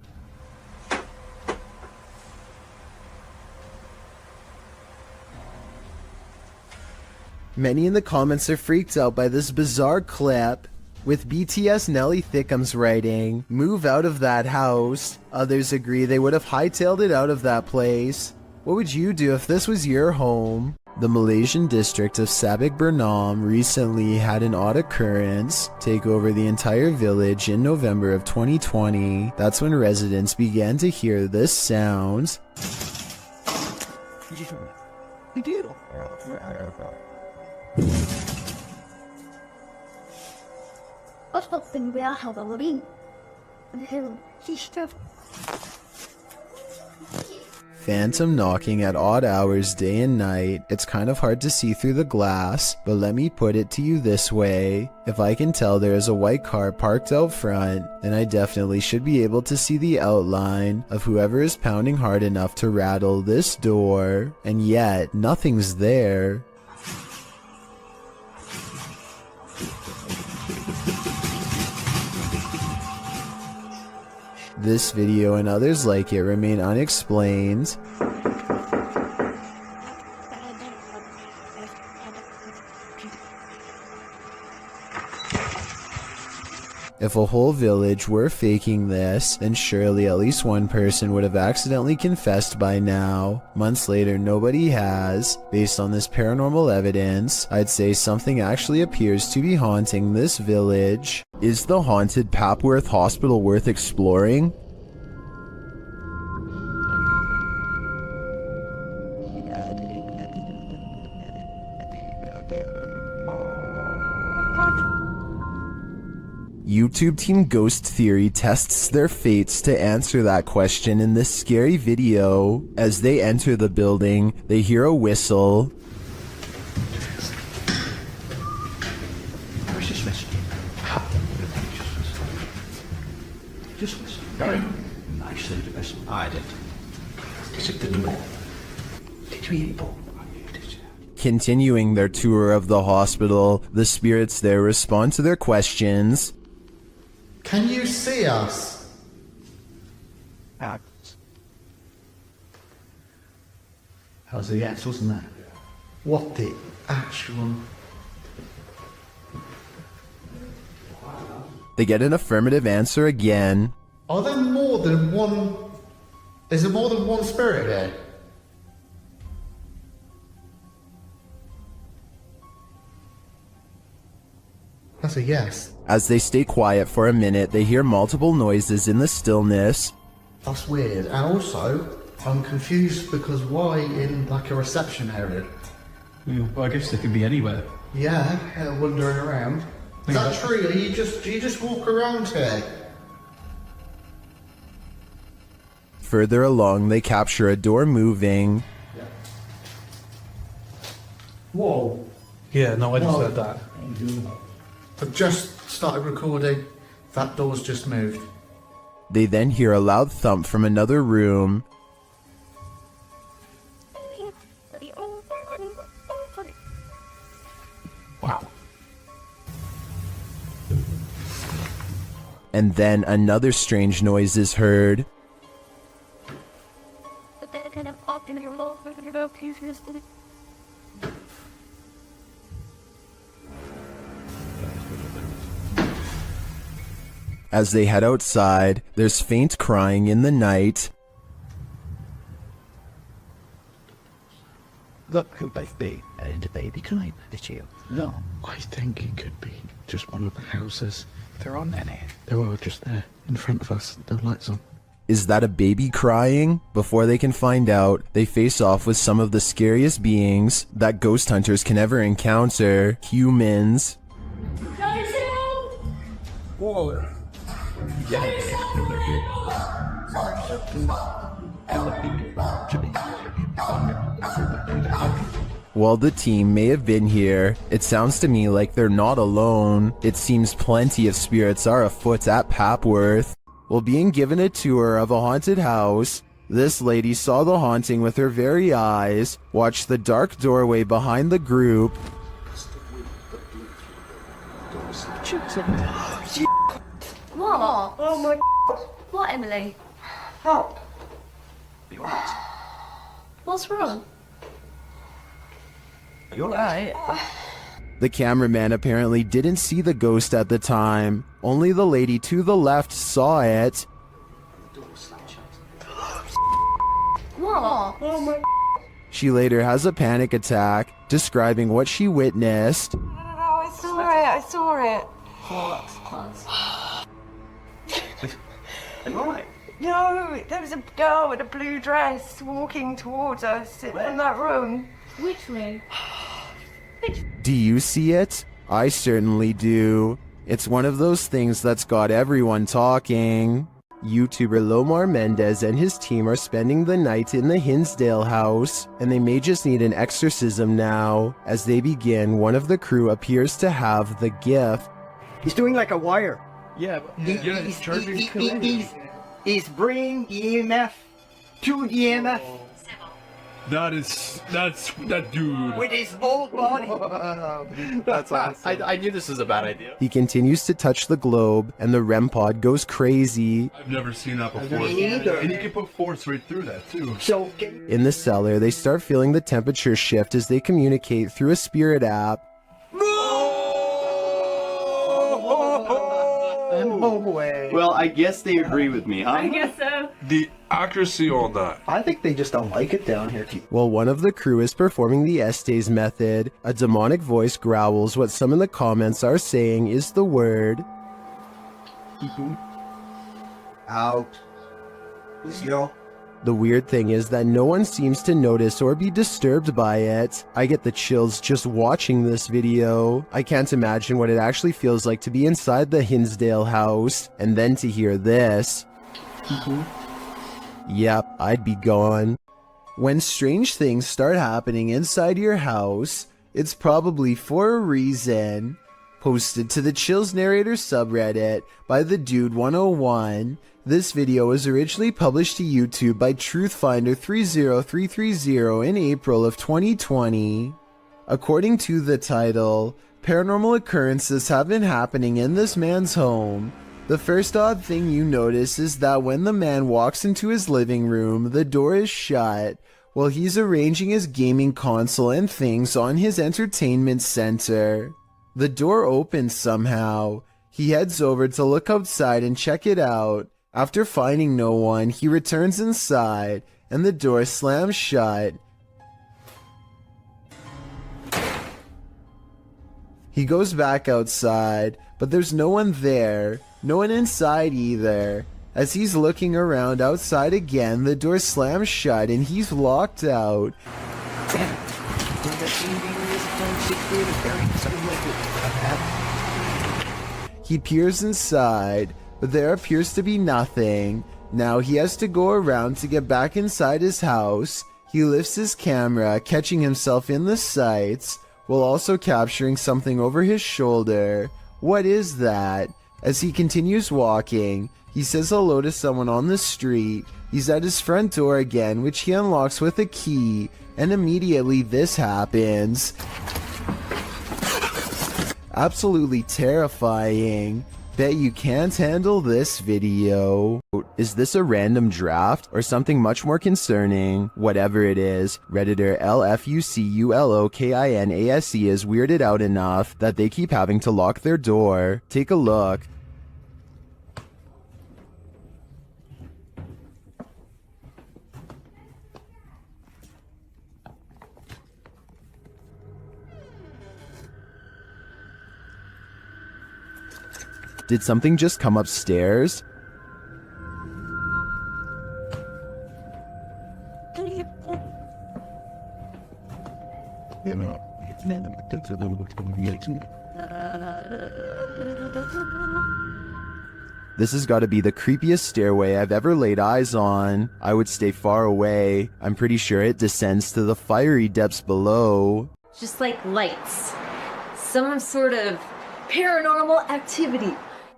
Many in the comments are freaked out by this bizarre clip, with BTS Nelly Thickums writing, "Move out of that house." Others agree they would have hightailed it out of that place. What would you do if this was your home? The Malaysian district of Sabak Bernam recently had an odd occurrence take over the entire village in November of 2020. That's when residents began to hear this sound. Phantom knocking at odd hours day and night. It's kind of hard to see through the glass, but let me put it to you this way. If I can tell there is a white car parked out front, then I definitely should be able to see the outline of whoever is pounding hard enough to rattle this door. And yet, nothing's there. This video and others like it remain unexplained. If a whole village were faking this, then surely at least one person would have accidentally confessed by now. Months later, nobody has. Based on this paranormal evidence, I'd say something actually appears to be haunting this village. Is the haunted Papworth Hospital worth exploring? YouTube Team Ghost Theory tests their fates to answer that question in this scary video. As they enter the building, they hear a whistle.
Just listen. Just listen. No. I said to listen. I did. Is it the door? Did you hear it?
Continuing their tour of the hospital, the spirits there respond to their questions.
Can you see us?
How's the axles and that?
What the actual...
They get an affirmative answer again.
Are there more than one... Is there more than one spirit here? That's a yes.
As they stay quiet for a minute, they hear multiple noises in the stillness.
That's weird. And also, I'm confused because why in like a reception area?
Well, I guess they could be anywhere.
Yeah, wandering around. Is that true? Do you just walk around here?
Further along, they capture a door moving.
Whoa.
Yeah, no, I just heard that.
I've just started recording. That door's just moved.
They then hear a loud thump from another room.
Wow.
And then another strange noise is heard. As they head outside, there's faint crying in the night.
Look who both be. And the baby crying, did you? No.
I think it could be just one of the houses. There aren't any. They're all just there, in front of us. No lights on.
Is that a baby crying? Before they can find out, they face off with some of the scariest beings that ghost hunters can ever encounter: humans.
Whoa.
While the team may have been here, it sounds to me like they're not alone. It seems plenty of spirits are afoot at Papworth. While being given a tour of a haunted house, this lady saw the haunting with her very eyes, watched the dark doorway behind the group,
What? Oh my What, Emily? Help. What's wrong?
You're right.
The cameraman apparently didn't see the ghost at the time. Only the lady to the left saw it.
What? Oh my
She later has a panic attack, describing what she witnessed.
I saw it. Oh, that's close.
Right.
No, there was a girl with a blue dress walking towards us from that room. Which room?
Do you see it? I certainly do. It's one of those things that's got everyone talking. YouTuber Lomar Mendez and his team are spending the night in the Hinsdale house, and they may just need an exorcism now. As they begin, one of the crew appears to have the gift.
He's doing like a wire.
Yeah,
He's bringing EMF to the EMF
That's that dude.
with his whole body.
That's awesome. I knew this was a bad idea.
He continues to touch the globe, and the REM pod goes crazy.
I've never seen that before.
Me neither.
And you can put force right through that too.
So,
In the cellar, they start feeling the temperature shift as they communicate through a spirit app.
no way.
Well, I guess they agree with me, huh?
I guess so.
The accuracy on that.
I think they just don't like it down here.
While one of the crew is performing the Estes method, a demonic voice growls what some in the comments are saying is the word
Out. Yo.
The weird thing is that no one seems to notice or be disturbed by it. I get the chills just watching this video. I can't imagine what it actually feels like to be inside the Hinsdale house, and then to hear this. Yep, I'd be gone. When strange things start happening inside your house, it's probably for a reason. Posted to the Chills Narrator subreddit by the Dude 101. This video was originally published to YouTube by Truthfinder 30330 in April of 2020. According to the title, paranormal occurrences have been happening in this man's home. The first odd thing you notice is that when the man walks into his living room, the door is shut while he's arranging his gaming console and things on his entertainment center. The door opens somehow. He heads over to look outside and check it out. After finding no one, he returns inside, and the door slams shut. He goes back outside, but there's no one there, no one inside either. As he's looking around outside again, the door slams shut and he's locked out. He peers inside, but there appears to be nothing. Now he has to go around to get back inside his house. He lifts his camera, catching himself in the sights, while also capturing something over his shoulder. What is that? As he continues walking, he says hello to someone on the street. He's at his front door again, which he unlocks with a key, and immediately this happens. Absolutely terrifying. Bet you can't handle this video. Is this a random draft or something much more concerning? Whatever it is, Redditor LFUCULOKINASE is weirded out enough that they keep having to lock their door. Take a look. Did something just come upstairs? This has got to be the creepiest stairway I've ever laid eyes on. I would stay far away. I'm pretty sure it descends to the fiery depths below.
Just like lights. Some sort of paranormal activity.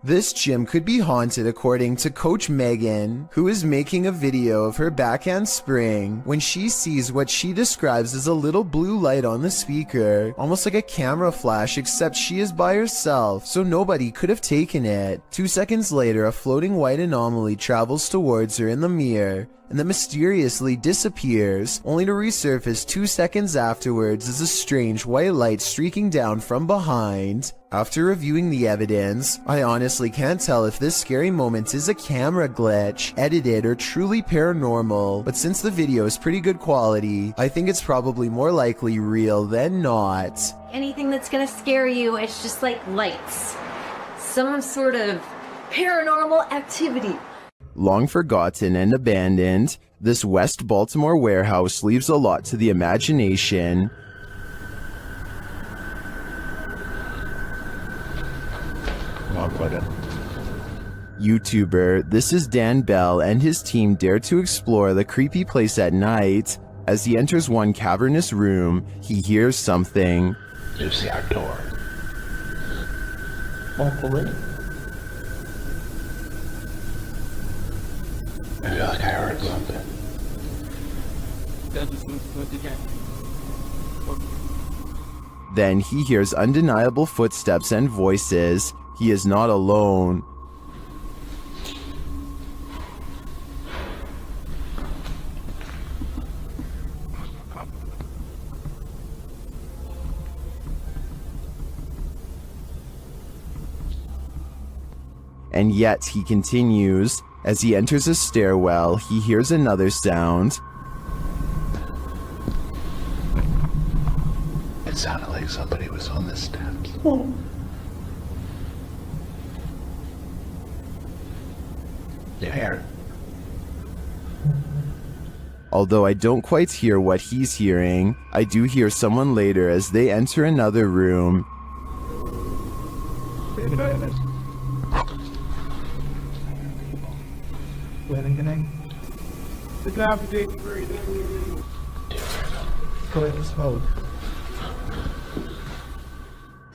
This gym could be haunted according to Coach Megan, who is making a video of her backhand spring when she sees what she describes as a little blue light on the speaker, almost like a camera flash, except she is by herself, so nobody could have taken it. 2 seconds later, a floating white anomaly travels towards her in the mirror, and then mysteriously disappears, only to resurface 2 seconds afterwards as a strange white light streaking down from behind. After reviewing the evidence, I honestly can't tell if this scary moment is a camera glitch, edited, or truly paranormal, but since the video is pretty good quality, I think it's probably more likely real than not.
Anything that's gonna scare you, it's just like lights. Some sort of paranormal activity.
Long forgotten and abandoned, this West Baltimore warehouse leaves a lot to the imagination. YouTuber, this is Dan Bell and his team dare to explore the creepy place at night. As he enters one cavernous room, he hears something.
You see our door. I feel like I heard something.
Then he hears undeniable footsteps and voices. He is not alone. And yet he continues. As he enters a stairwell, he hears another sound.
It sounded like somebody was on the steps. You hear it?
Although I don't quite hear what he's hearing, I do hear someone later as they enter another room.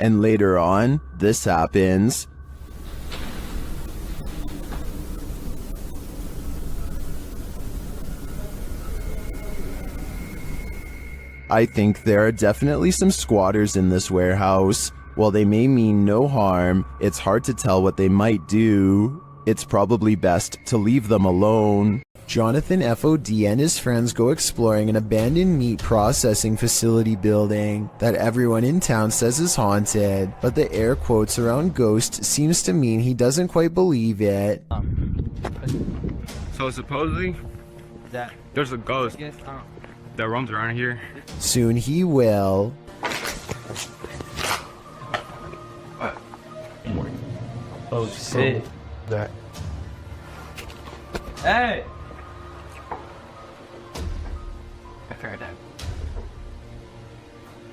And later on, this happens. I think there are definitely some squatters in this warehouse. While they may mean no harm, it's hard to tell what they might do. It's probably best to leave them alone. Jonathan FOD and his friends go exploring an abandoned meat processing facility building that everyone in town says is haunted, but the air quotes around ghost seems to mean he doesn't quite believe it.
So supposedly, there's a ghost that roams around here.
Soon he will.
Oh shit.
That.
Hey! I figured out.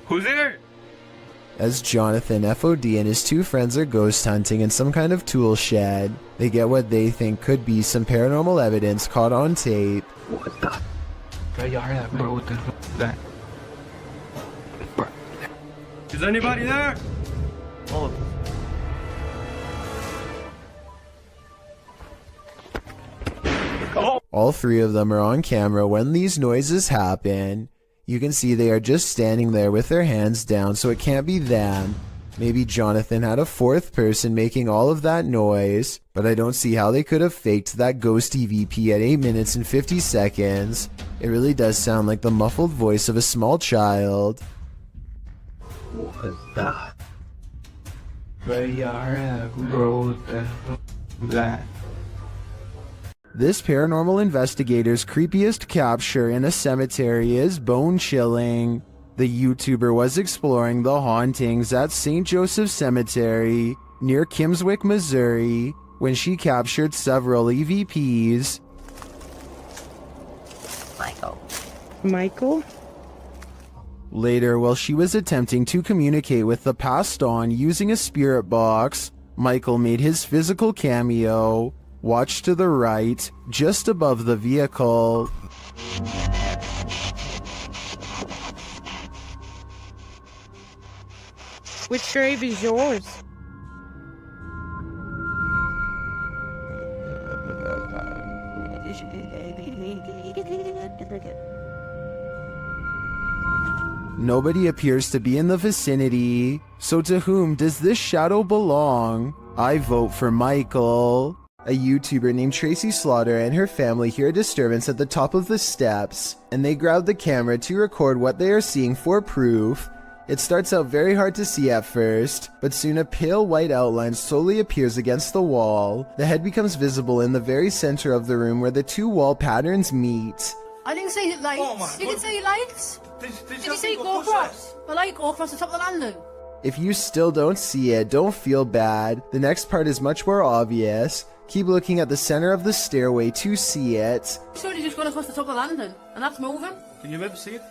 Who's there?
As Jonathan, FOD, and his two friends are ghost hunting in some kind of tool shed, they get what they think could be some paranormal evidence caught on tape.
What the? Bro, you heard that, bro? What the f is that? Bro.
Is anybody there? Oh.
All three of them are on camera when these noises happen. You can see they are just standing there with their hands down, so it can't be them. Maybe Jonathan had a fourth person making all of that noise, but I don't see how they could have faked that ghost EVP at 8 minutes and 50 seconds. It really does sound like the muffled voice of a small child.
What is that? Bro, you heard that, bro? What the f is that?
This paranormal investigator's creepiest capture in a cemetery is bone-chilling. The YouTuber was exploring the hauntings at St. Joseph Cemetery near Kimswick, Missouri, when she captured several EVPs.
Michael?
Later, while she was attempting to communicate with the passed on using a spirit box, Michael made his physical cameo. Watch to the right, just above the vehicle.
Which grave is yours?
Nobody appears to be in the vicinity, so to whom does this shadow belong? I vote for Michael. A YouTuber named Tracy Slaughter and her family hear a disturbance at the top of the steps, and they grab the camera to record what they are seeing for proof. It starts out very hard to see at first, but soon a pale white outline slowly appears against the wall. The head becomes visible in the very center of the room where the two wall patterns meet.
I didn't see the lights.
Oh
You can see lights. Did you see it go across? The light go across the top of the landing.
If you still don't see it, don't feel bad. The next part is much more obvious. Keep looking at the center of the stairway to see it.
Surely just gone across the top of the landing, and that's moving.
Can you maybe see it?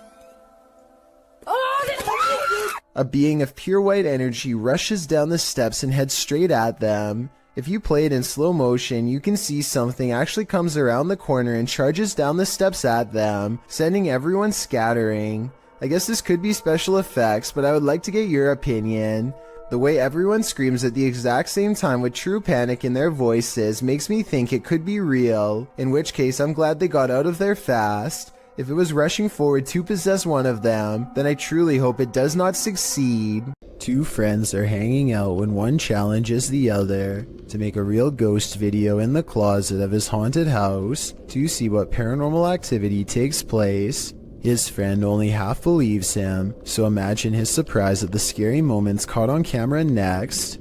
Oh,
A being of pure white energy rushes down the steps and heads straight at them. If you play it in slow motion, you can see something actually comes around the corner and charges down the steps at them, sending everyone scattering. I guess this could be special effects, but I would like to get your opinion. The way everyone screams at the exact same time with true panic in their voices makes me think it could be real, in which case I'm glad they got out of there fast. If it was rushing forward to possess one of them, then I truly hope it does not succeed. Two friends are hanging out when one challenges the other to make a real ghost video in the closet of his haunted house to see what paranormal activity takes place. His friend only half believes him, so imagine his surprise at the scary moments caught on camera next.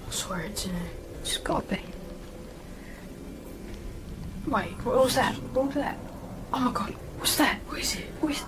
I swear it's in it. It's gotta be. Wait, what was that? What was that? Oh my god, what's that? What is it?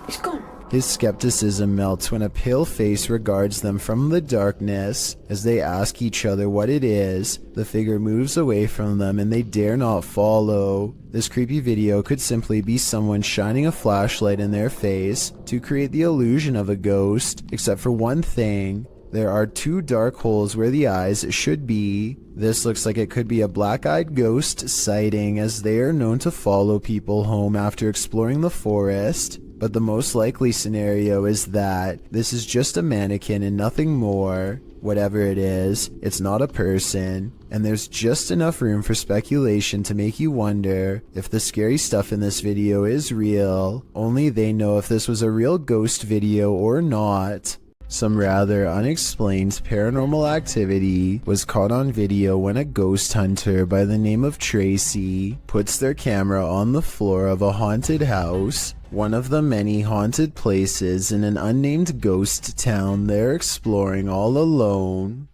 It's gone.
His skepticism melts when a pale face regards them from the darkness. As they ask each other what it is, the figure moves away from them and they dare not follow. This creepy video could simply be someone shining a flashlight in their face to create the illusion of a ghost, except for one thing. There are two dark holes where the eyes should be. This looks like it could be a black-eyed ghost sighting, as they are known to follow people home after exploring the forest. But the most likely scenario is that this is just a mannequin and nothing more. Whatever it is, it's not a person, and there's just enough room for speculation to make you wonder if the scary stuff in this video is real. Only they know if this was a real ghost video or not. Some rather unexplained paranormal activity was caught on video when a ghost hunter by the name of Tracy puts their camera on the floor of a haunted house, one of the many haunted places in an unnamed ghost town they're exploring all alone.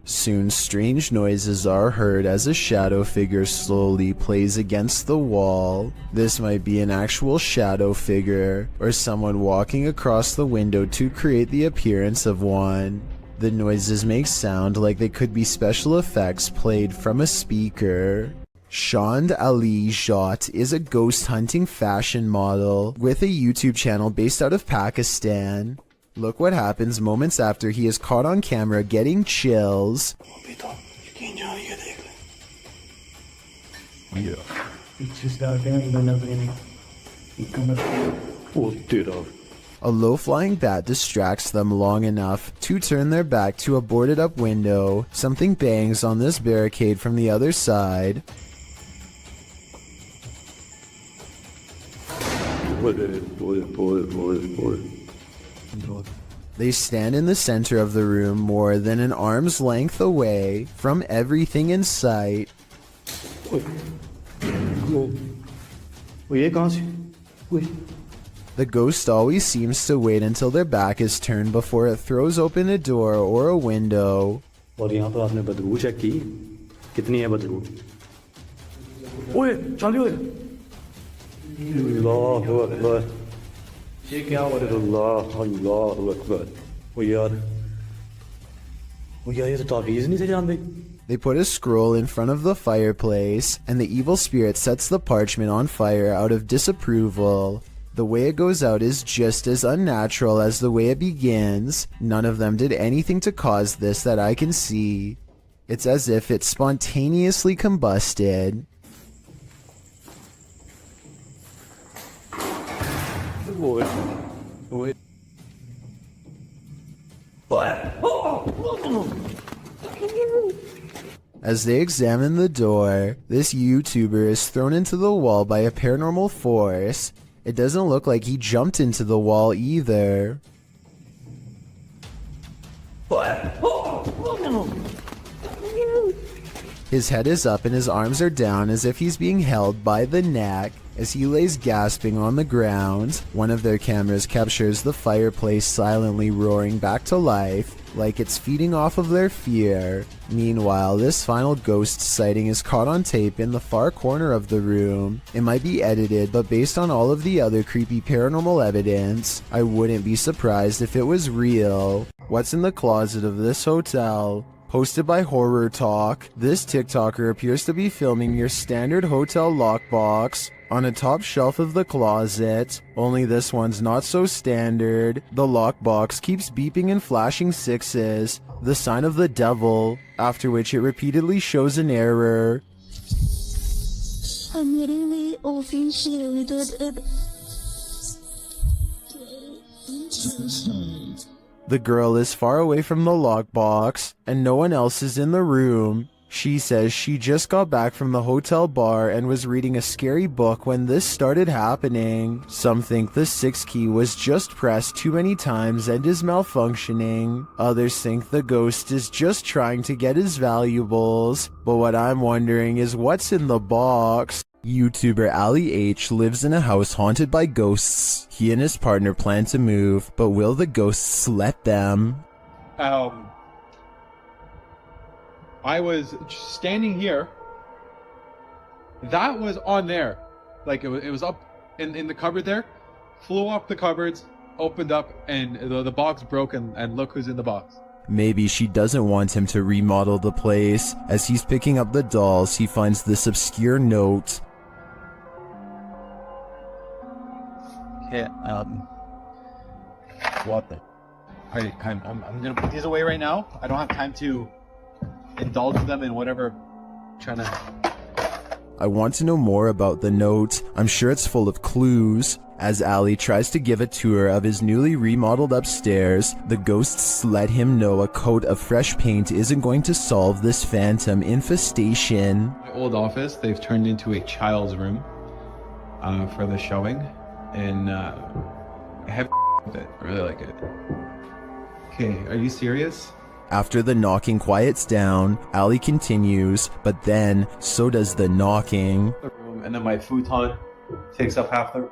Soon strange noises are heard as a shadow figure slowly plays against the wall. This might be an actual shadow figure, or someone walking across the window to create the appearance of one. The noises make sound like they could be special effects played from a speaker. Shand Ali Jat is a ghost hunting fashion model with a YouTube channel based out of Pakistan. Look what happens moments after he is caught on camera getting chills. A low-flying bat distracts them long enough to turn their back to a boarded-up window. Something bangs on this barricade from the other side. They stand in the center of the room more than an arm's length away from everything in sight. The ghost always seems to wait until their back is turned before it throws open a door or a window. They put a scroll in front of the fireplace, and the evil spirit sets the parchment on fire out of disapproval. The way it goes out is just as unnatural as the way it begins. None of them did anything to cause this that I can see. It's as if it spontaneously combusted. As they examine the door, this YouTuber is thrown into the wall by a paranormal force. It doesn't look like he jumped into the wall either. His head is up and his arms are down as if he's being held by the neck. As he lays gasping on the ground, one of their cameras captures the fireplace silently roaring back to life, like it's feeding off of their fear. Meanwhile, this final ghost sighting is caught on tape in the far corner of the room. It might be edited, but based on all of the other creepy paranormal evidence, I wouldn't be surprised if it was real. What's in the closet of this hotel? Posted by Horror Talk, this TikToker appears to be filming your standard hotel lockbox on a top shelf of the closet, only this one's not so standard. The lockbox keeps beeping and flashing sixes, the sign of the devil, after which it repeatedly shows an error. The girl is far away from the lockbox, and no one else is in the room. She says she just got back from the hotel bar and was reading a scary book when this started happening. Some think the 6 key was just pressed too many times and is malfunctioning. Others think the ghost is just trying to get his valuables. But what I'm wondering is what's in the box? YouTuber Ali H lives in a house haunted by ghosts. He and his partner plan to move, but will the ghosts let them?
I was standing here. That was on there. Like it was up in the cupboard there. Flew up the cupboards, opened up, and the box broke, and look who's in the box.
Maybe she doesn't want him to remodel the place. As he's picking up the dolls, he finds this obscure note.
Okay, what the? Alright, I'm gonna put these away right now. I don't have time to indulge them in whatever trying to...
I want to know more about the note. I'm sure it's full of clues. As Ali tries to give a tour of his newly remodeled upstairs, the ghosts let him know a coat of fresh paint isn't going to solve this phantom infestation.
My old office, they've turned into a child's room for the showing, and I have with it. I really like it. Okay, are you serious?
After the knocking quiets down, Ali continues, but then so does the knocking.
The room, and then my futon takes up half the...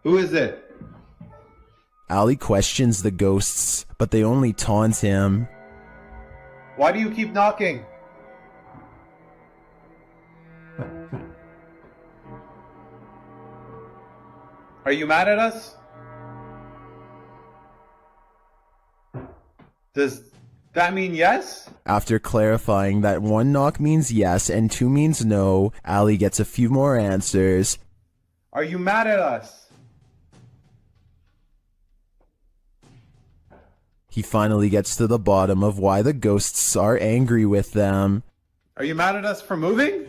Who is it?
Allie questions the ghosts, but they only taunt him.
Why do you keep knocking? Are you mad at us? Does that mean yes?
After clarifying that 1 knock means yes and 2 means no, Allie gets a few more answers.
Are you mad at us?
He finally gets to the bottom of why the ghosts are angry with them.
Are you mad at us for moving?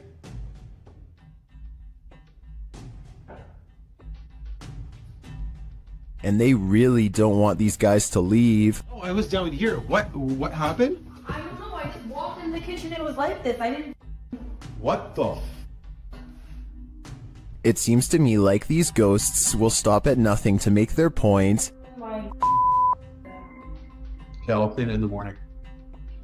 And they really don't want these guys to leave.
Oh, I was down here. What happened?
I don't know. I just walked in the kitchen and it was like this. I didn't.
What the?
It seems to me like these ghosts will stop at nothing to make their point.
Okay, I'll clean it in the morning.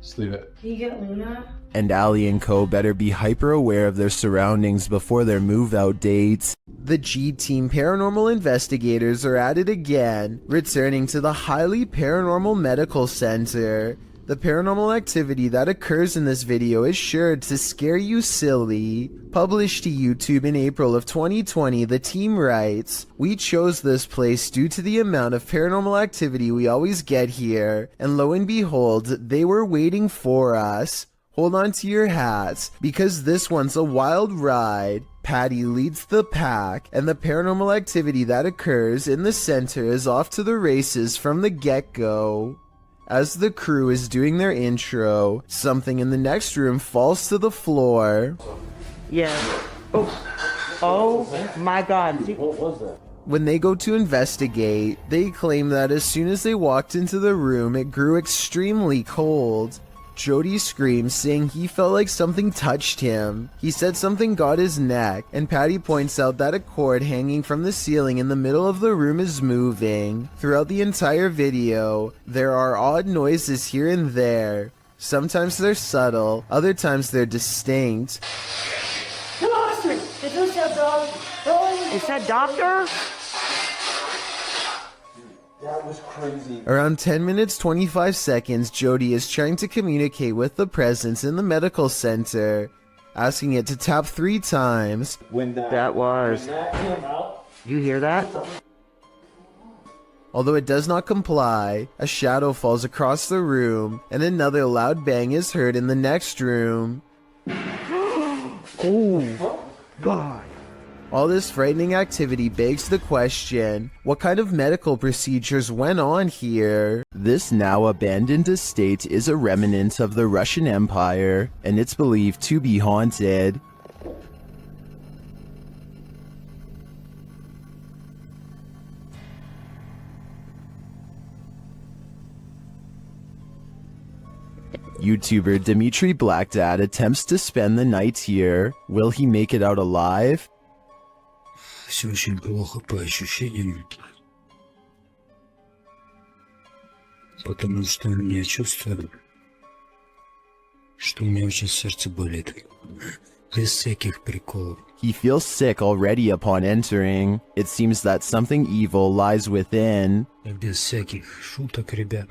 Just leave it.
Can you get Luna?
And Allie and co better be hyper aware of their surroundings before their move out dates. The G-Team paranormal investigators are at it again, returning to the highly paranormal medical center. The paranormal activity that occurs in this video is sure to scare you silly. Published to YouTube in April of 2020, the team writes, "We chose this place due to the amount of paranormal activity we always get here, and lo and behold, they were waiting for us. Hold on to your hats, because this one's a wild ride. Patty leads the pack, and the paranormal activity that occurs in the center is off to the races from the get-go." As the crew is doing their intro, something in the next room falls to the floor.
Yeah. Oh my God. What was that?
When they go to investigate, they claim that as soon as they walked into the room, it grew extremely cold. Jody screams, saying he felt like something touched him. He said something got his neck, and Patty points out that a cord hanging from the ceiling in the middle of the room is moving. Throughout the entire video, there are odd noises here and there. Sometimes they're subtle, other times they're distinct.
Is that doctor?
That was crazy.
Around 10 minutes 25 seconds, Jody is trying to communicate with the presence in the medical center, asking it to tap 3 times.
When that came out,
You hear that?
Although it does not comply, a shadow falls across the room, and another loud bang is heard in the next room.
Oh, God.
All this frightening activity begs the question, what kind of medical procedures went on here? This now abandoned estate is a remnant of the Russian Empire, and it's believed to be haunted. YouTuber Dimitri Blackdad attempts to spend the night here. Will he make it out alive?
Все очень плохо по ощущениям, потому что у меня чувство, что у меня очень сердце болит, без всяких приколов.
He feels sick already upon entering. It seems that something evil lies within.
Без всяких шуток, ребят,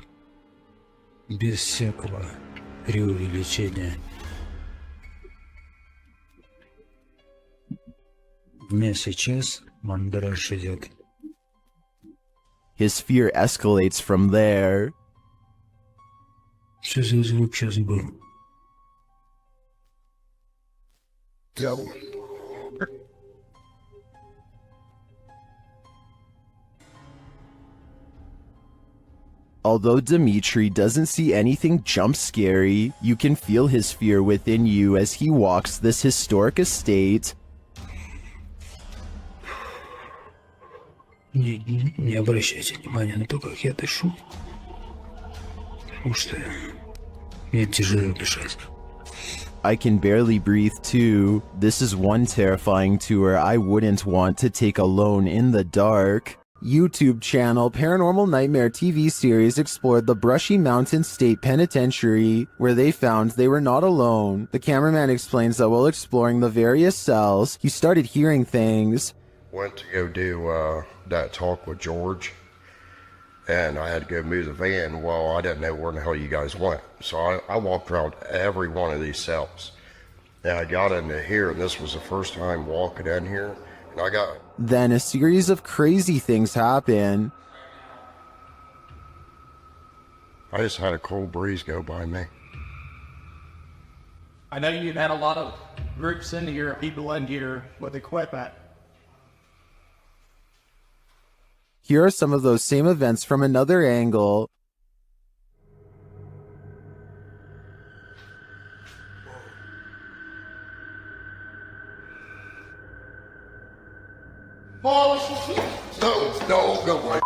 без всякого преувеличения. Мне сейчас мандраж идет.
His fear escalates from there.
Что за звук сейчас был?
Although Dimitri doesn't see anything jump scary, you can feel his fear within you as he walks this historic estate.
Не обращайте внимания на то, как я дышу, потому что мне тяжело дышать.
I can barely breathe too. This is one terrifying tour I wouldn't want to take alone in the dark. YouTube channel Paranormal Nightmare TV series explored the Brushy Mountain State Penitentiary, where they found they were not alone. The cameraman explains that while exploring the various cells, he started hearing things.
went to go do that talk with George, and I had to go move the van. Well, I didn't know where in the hell you guys went, so I walked around every one of these cells. And I got into here, and this was the first time walking in here, and I got...
Then a series of crazy things happen.
I just had a cold breeze go by me.
I know you've had a lot of groups into here, people into here with equipment.
Here are some of those same events from another angle.
No, go away.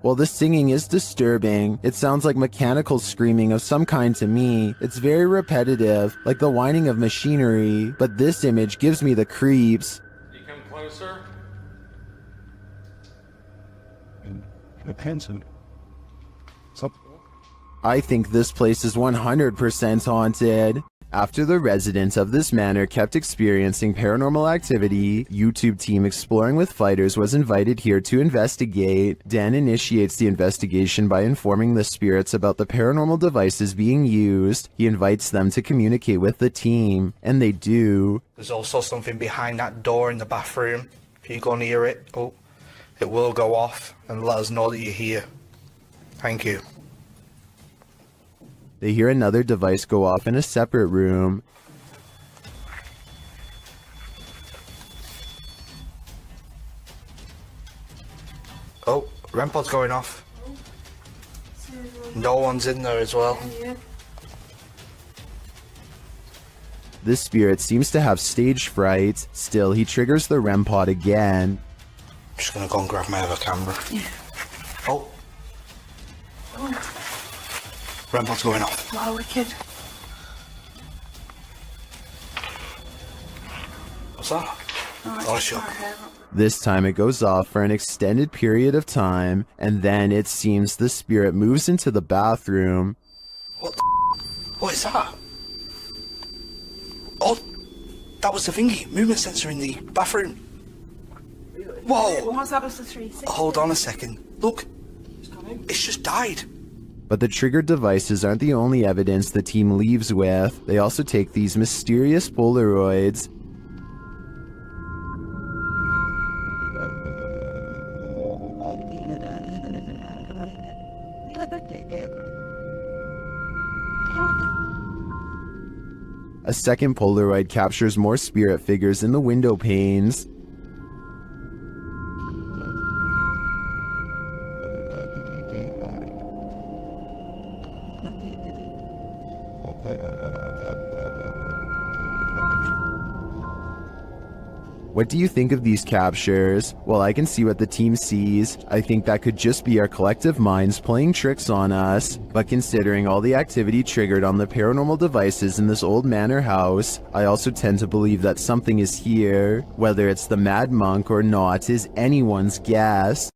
While the singing is disturbing, it sounds like mechanical screaming of some kind to me. It's very repetitive, like the whining of machinery, but this image gives me the creeps.
You come closer.
Attention.
I think this place is 100% haunted. After the residents of this manor kept experiencing paranormal activity, YouTube team Exploring with Fighters was invited here to investigate. Dan initiates the investigation by informing the spirits about the paranormal devices being used. He invites them to communicate with the team, and they do.
There's also something behind that door in the bathroom. If you go near it, it will go off and let us know that you're here. Thank you.
They hear another device go off in a separate room.
Oh, REM pod's going off. No one's in there as well.
This spirit seems to have stage fright. Still, he triggers the REM pod again.
I'm just gonna go and grab my other camera. Oh. REM pod's going off.
Wow, wicked.
What's that? Oh, sure.
This time it goes off for an extended period of time, and then it seems the spirit moves into the bathroom.
What the What is that? Oh, that was the thingy, movement sensor in the bathroom. Whoa!
What's that was the 360?
Hold on a second. Look, it's just died.
But the triggered devices aren't the only evidence the team leaves with. They also take these mysterious Polaroids. A second Polaroid captures more spirit figures in the window panes. What do you think of these captures? Well, I can see what the team sees. I think that could just be our collective minds playing tricks on us. But considering all the activity triggered on the paranormal devices in this old manor house, I also tend to believe that something is here. Whether it's the Mad Monk or not is anyone's guess.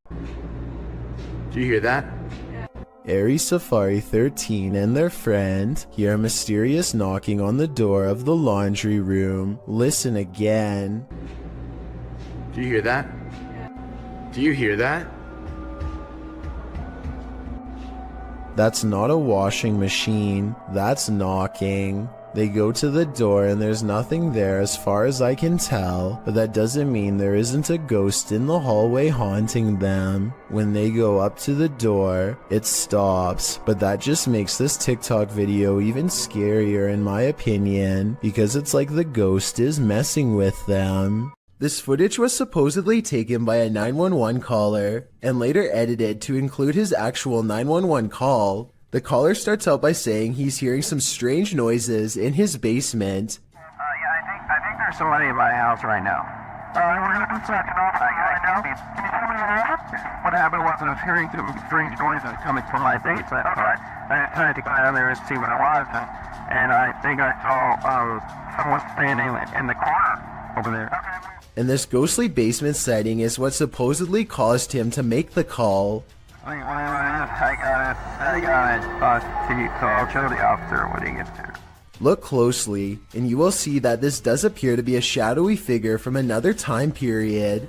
Do you hear that?
Aries Safari 13 and their friend hear a mysterious knocking on the door of the laundry room. Listen again.
Do you hear that? Do you hear that?
That's not a washing machine. That's knocking. They go to the door and there's nothing there as far as I can tell, but that doesn't mean there isn't a ghost in the hallway haunting them. When they go up to the door, it stops, but that just makes this TikTok video even scarier in my opinion, because it's like the ghost is messing with them. This footage was supposedly taken by a 911 caller and later edited to include his actual 911 call. The caller starts out by saying he's hearing some strange noises in his basement.
I think there's somebody in my house right now. What happened was I was hearing some strange noises coming from my basement. I tried to go down there and see what it was, and I think I saw someone standing in the corner over there.
And this ghostly basement sighting is what supposedly caused him to make the call.
I got it. So I'll show the officer when he gets there.
Look closely, and you will see that this does appear to be a shadowy figure from another time period.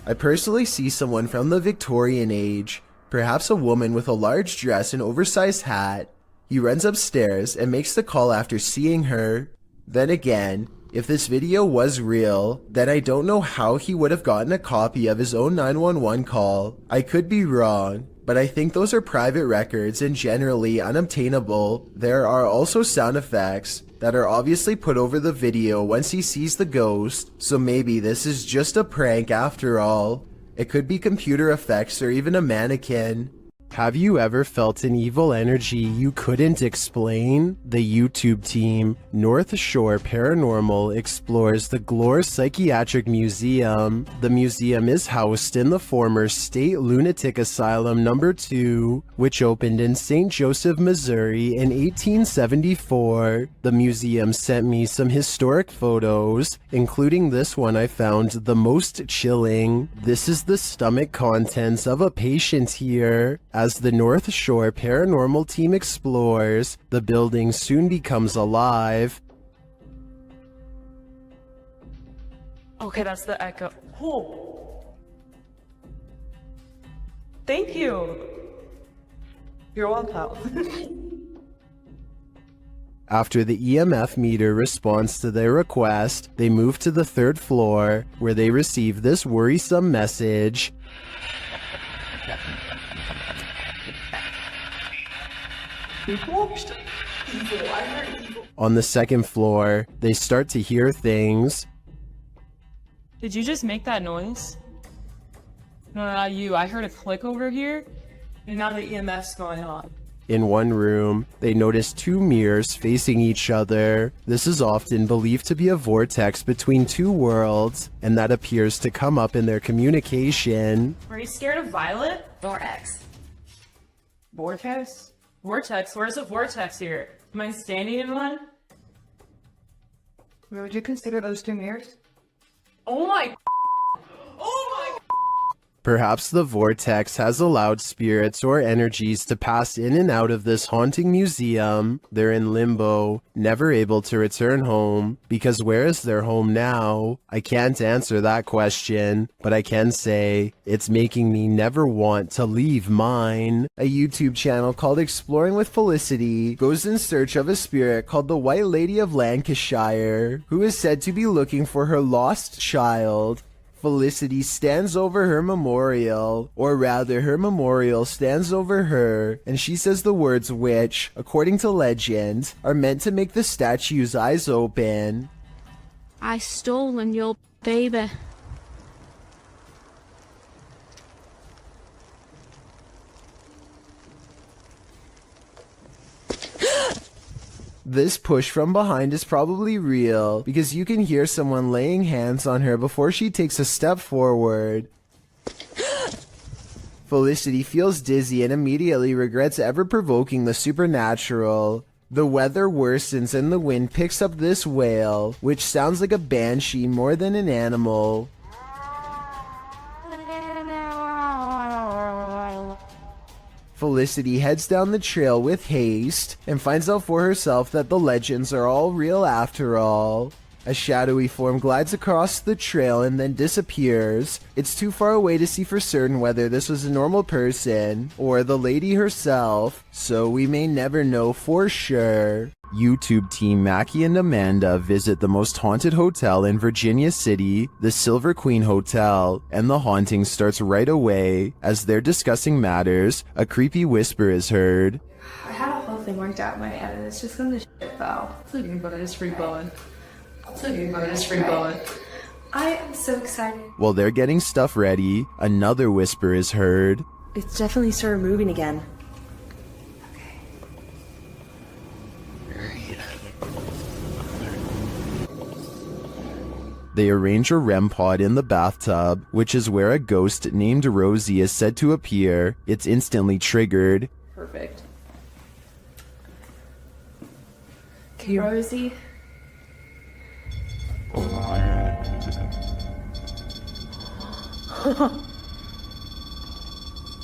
I personally see someone from the Victorian age, perhaps a woman with a large dress and oversized hat. He runs upstairs and makes the call after seeing her. Then again, if this video was real, then I don't know how he would have gotten a copy of his own 911 call. I could be wrong, but I think those are private records and generally unobtainable. There are also sound effects that are obviously put over the video once he sees the ghost, so maybe this is just a prank after all. It could be computer effects or even a mannequin. Have you ever felt an evil energy you couldn't explain? The YouTube team, North Shore Paranormal, explores the Glore Psychiatric Museum. The museum is housed in the former State Lunatic Asylum No. 2, which opened in St. Joseph, Missouri in 1874. The museum sent me some historic photos, including this one I found the most chilling. This is the stomach contents of a patient here. As the North Shore Paranormal team explores, the building soon becomes alive.
Okay, that's the echo. Oh! Thank you! You're welcome.
After the EMF meter responds to their request, they move to the 3rd floor, where they receive this worrisome message. On the 2nd floor, they start to hear things.
Did you just make that noise? No, not you. I heard a click over here, and now the EMF's going on.
In one room, they notice 2 mirrors facing each other. This is often believed to be a vortex between 2 worlds, and that appears to come up in their communication.
Are you scared of Violet? Vortex. Vortex? Vortex? Where's the vortex here? Am I standing in one?
Would you consider those 2 mirrors?
Oh my... Oh my...
Perhaps the vortex has allowed spirits or energies to pass in and out of this haunting museum. They're in limbo, never able to return home, because where is their home now? I can't answer that question, but I can say it's making me never want to leave mine. A YouTube channel called Exploring with Felicity goes in search of a spirit called the White Lady of Lancashire, who is said to be looking for her lost child. Felicity stands over her memorial, or rather her memorial stands over her, and she says the words which, according to legend, are meant to make the statue's eyes open.
I stolen your baby.
This push from behind is probably real, because you can hear someone laying hands on her before she takes a step forward. Felicity feels dizzy and immediately regrets ever provoking the supernatural. The weather worsens and the wind picks up this wail, which sounds like a banshee more than an animal. Felicity heads down the trail with haste and finds out for herself that the legends are all real after all. A shadowy form glides across the trail and then disappears. It's too far away to see for certain whether this was a normal person or the lady herself, so we may never know for sure. YouTube team Mackie and Amanda visit the most haunted hotel in Virginia City, the Silver Queen Hotel, and the haunting starts right away. As they're discussing matters, a creepy whisper is heard.
I had a whole thing worked out in my head and it's just gonna shit fell.
It's okay, but it's free blowing. It's okay, but it's free blowing.
I am so excited.
While they're getting stuff ready, another whisper is heard.
It's definitely started moving again.
They arrange a REM pod in the bathtub, which is where a ghost named Rosie is said to appear. It's instantly triggered.
Perfect. Okay, Rosie.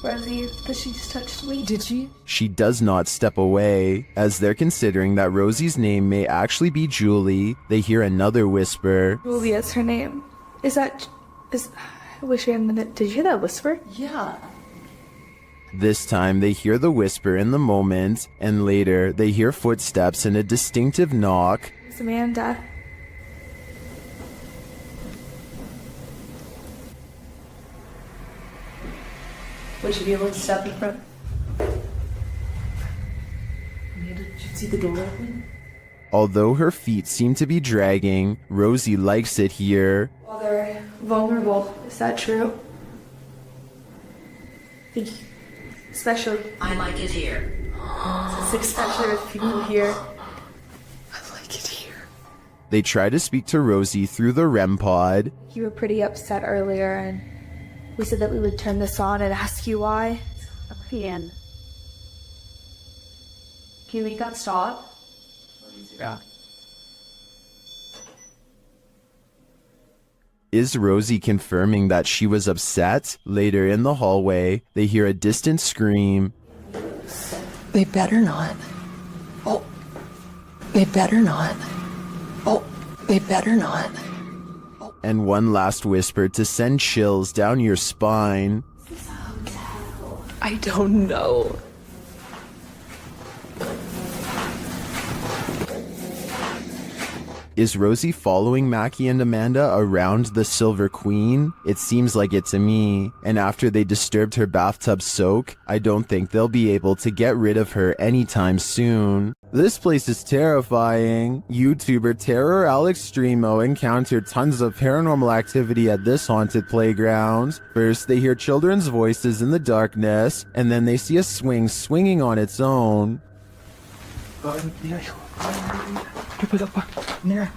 Rosie, but she just touched me.
Did she?
She does not step away. As they're considering that Rosie's name may actually be Julie, they hear another whisper.
Julia's her name. I wish we had a minute. Did you hear that whisper?
Yeah.
This time they hear the whisper in the moment, and later they hear footsteps and a distinctive knock.
It's Amanda.
Would you be able to step in front? Amanda, did you see the door open?
Although her feet seem to be dragging, Rosie likes it here.
Well, they're vulnerable. Is that true? Especially.
I like it here.
Especially with people here. I like it here.
They try to speak to Rosie through the REM pod.
You were pretty upset earlier, and we said that we would turn this on and ask you why.
Ian. Can you make that stop?
Yeah.
Is Rosie confirming that she was upset? Later in the hallway, they hear a distant scream.
They better not. Oh, they better not. Oh, they better not.
And one last whisper to send chills down your spine.
I don't know.
Is Rosie following Mackie and Amanda around the Silver Queen? It seems like it to me. And after they disturbed her bathtub soak, I don't think they'll be able to get rid of her anytime soon. This place is terrifying. YouTuber Terror Alex Streamo encountered tons of paranormal activity at this haunted playground. First, they hear children's voices in the darkness, and then they see a swing swinging on its own.
¿Qué pasa, pa? Mira.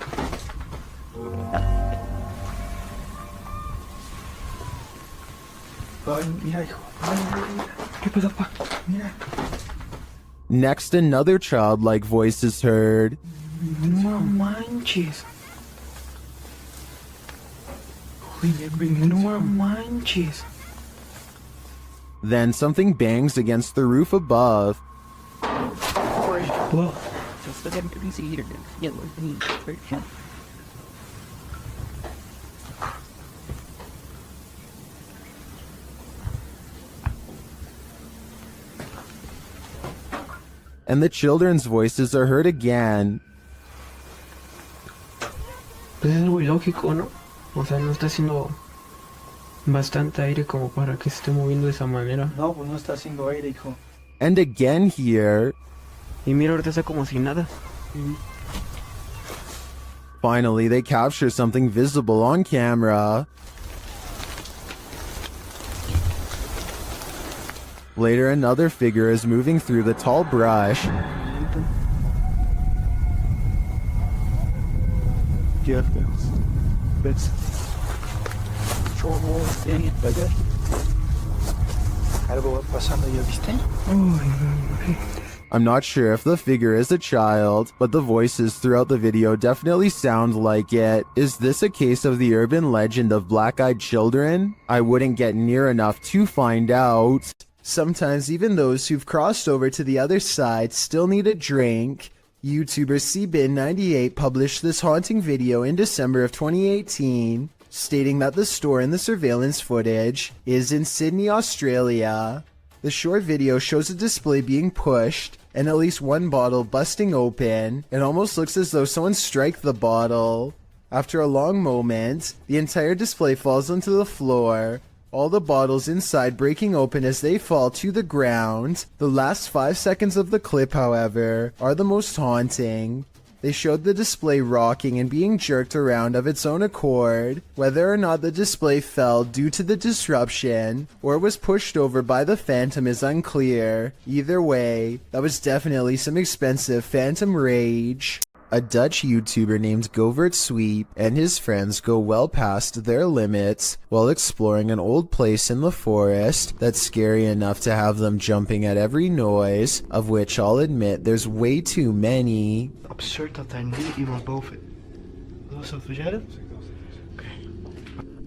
Ay, mira, hijo. ¿Qué pasa, pa? Mira.
Next, another childlike voice is heard.
No manches. No manches.
Then something bangs against the roof above.
Whoa.
And the children's voices are heard again.
Pues es muy lógico, ¿no? O sea, no está haciendo bastante aire como para que se esté moviendo de esa manera.
No, pues no está haciendo aire, hijo.
And again here.
Y mira, ahorita está como si nada.
Finally, they capture something visible on camera. Later, another figure is moving through the tall brush.
Algo va pasando, ¿ya viste?
I'm not sure if the figure is a child, but the voices throughout the video definitely sound like it. Is this a case of the urban legend of black-eyed children? I wouldn't get near enough to find out. Sometimes even those who've crossed over to the other side still need a drink. YouTuber CBin98 published this haunting video in December of 2018, stating that the store in the surveillance footage is in Sydney, Australia. The short video shows a display being pushed and at least one bottle busting open. It almost looks as though someone struck the bottle. After a long moment, the entire display falls onto the floor, all the bottles inside breaking open as they fall to the ground. The last 5 seconds of the clip, however, are the most haunting. They showed the display rocking and being jerked around of its own accord. Whether or not the display fell due to the disruption or was pushed over by the phantom is unclear. Either way, that was definitely some expensive phantom rage. A Dutch YouTuber named Govert Sweep and his friends go well past their limits while exploring an old place in the forest that's scary enough to have them jumping at every noise, of which I'll admit there's way too many.
Absurd dat daar nu iemand boven... Was dat voor jij?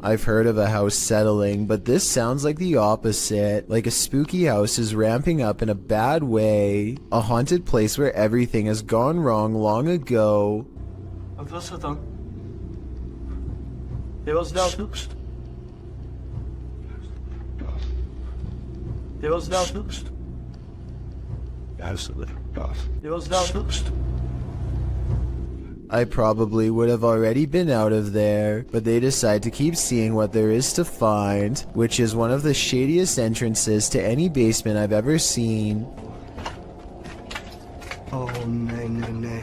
I've heard of a house settling, but this sounds like the opposite. Like a spooky house is ramping up in a bad way. A haunted place where everything has gone wrong long ago.
Wat was dat dan? Je was nou. Je was nou. Je was nou.
I probably would have already been out of there, but they decide to keep seeing what there is to find, which is one of the shadiest entrances to any basement I've ever seen.
Oh, no.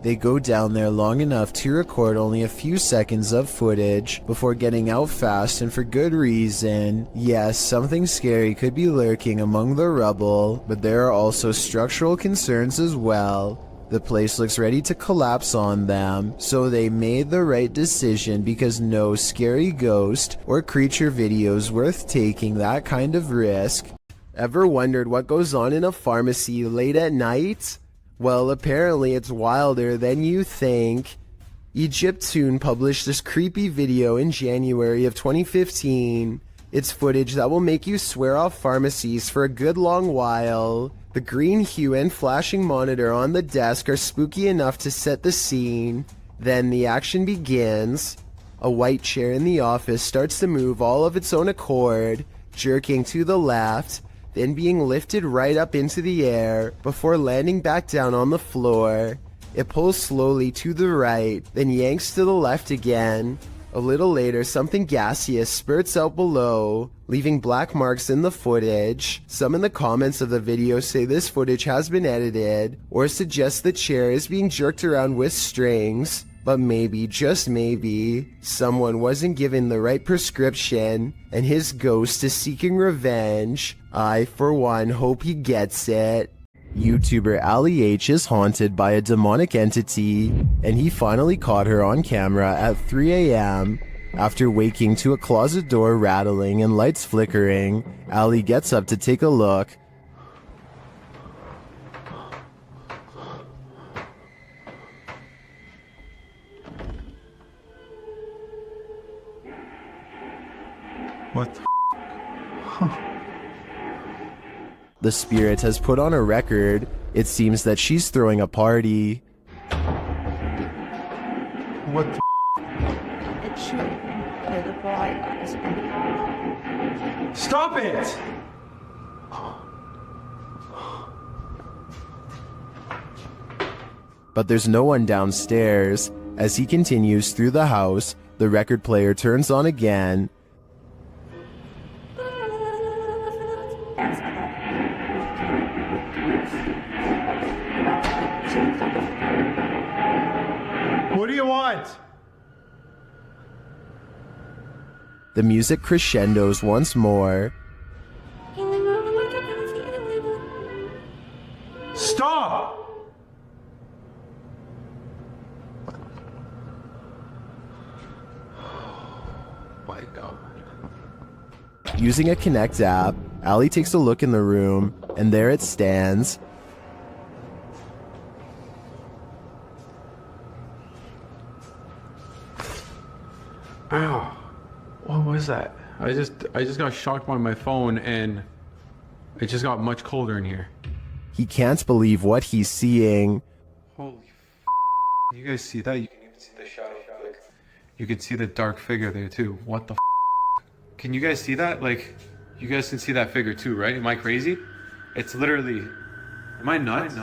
They go down there long enough to record only a few seconds of footage before getting out fast, and for good reason. Yes, something scary could be lurking among the rubble, but there are also structural concerns as well. The place looks ready to collapse on them, so they made the right decision because no scary ghost or creature videos worth taking that kind of risk. Ever wondered what goes on in a pharmacy late at night? Well, apparently it's wilder than you think. Egyptoon published this creepy video in January of 2015. It's footage that will make you swear off pharmacies for a good long while. The green hue and flashing monitor on the desk are spooky enough to set the scene. Then the action begins. A white chair in the office starts to move all of its own accord, jerking to the left, then being lifted right up into the air before landing back down on the floor. It pulls slowly to the right, then yanks to the left again. A little later, something gaseous spurts out below, leaving black marks in the footage. Some in the comments of the video say this footage has been edited, or suggest the chair is being jerked around with strings. But maybe, just maybe, someone wasn't given the right prescription, and his ghost is seeking revenge. I, for one, hope he gets it. YouTuber Ali H is haunted by a demonic entity, and he finally caught her on camera at 3 a.m. After waking to a closet door rattling and lights flickering, Ali gets up to take a look.
What the
The spirit has put on a record. It seems that she's throwing a party.
What the Stop it!
But there's no one downstairs. As he continues through the house, the record player turns on again.
What do you want?
The music crescendos once more.
Stop!
My God. Using a Connect app, Ali takes a look in the room, and there it stands.
Ow. What was that? I just got shocked by my phone, and it just got much colder in here.
He can't believe what he's seeing.
Holy You guys see that? You can even see the shadow. Like, you can see the dark figure there too. What the Can you guys see that? Like, you guys can see that figure too, right? Am I crazy? It's literally... Am I nuts?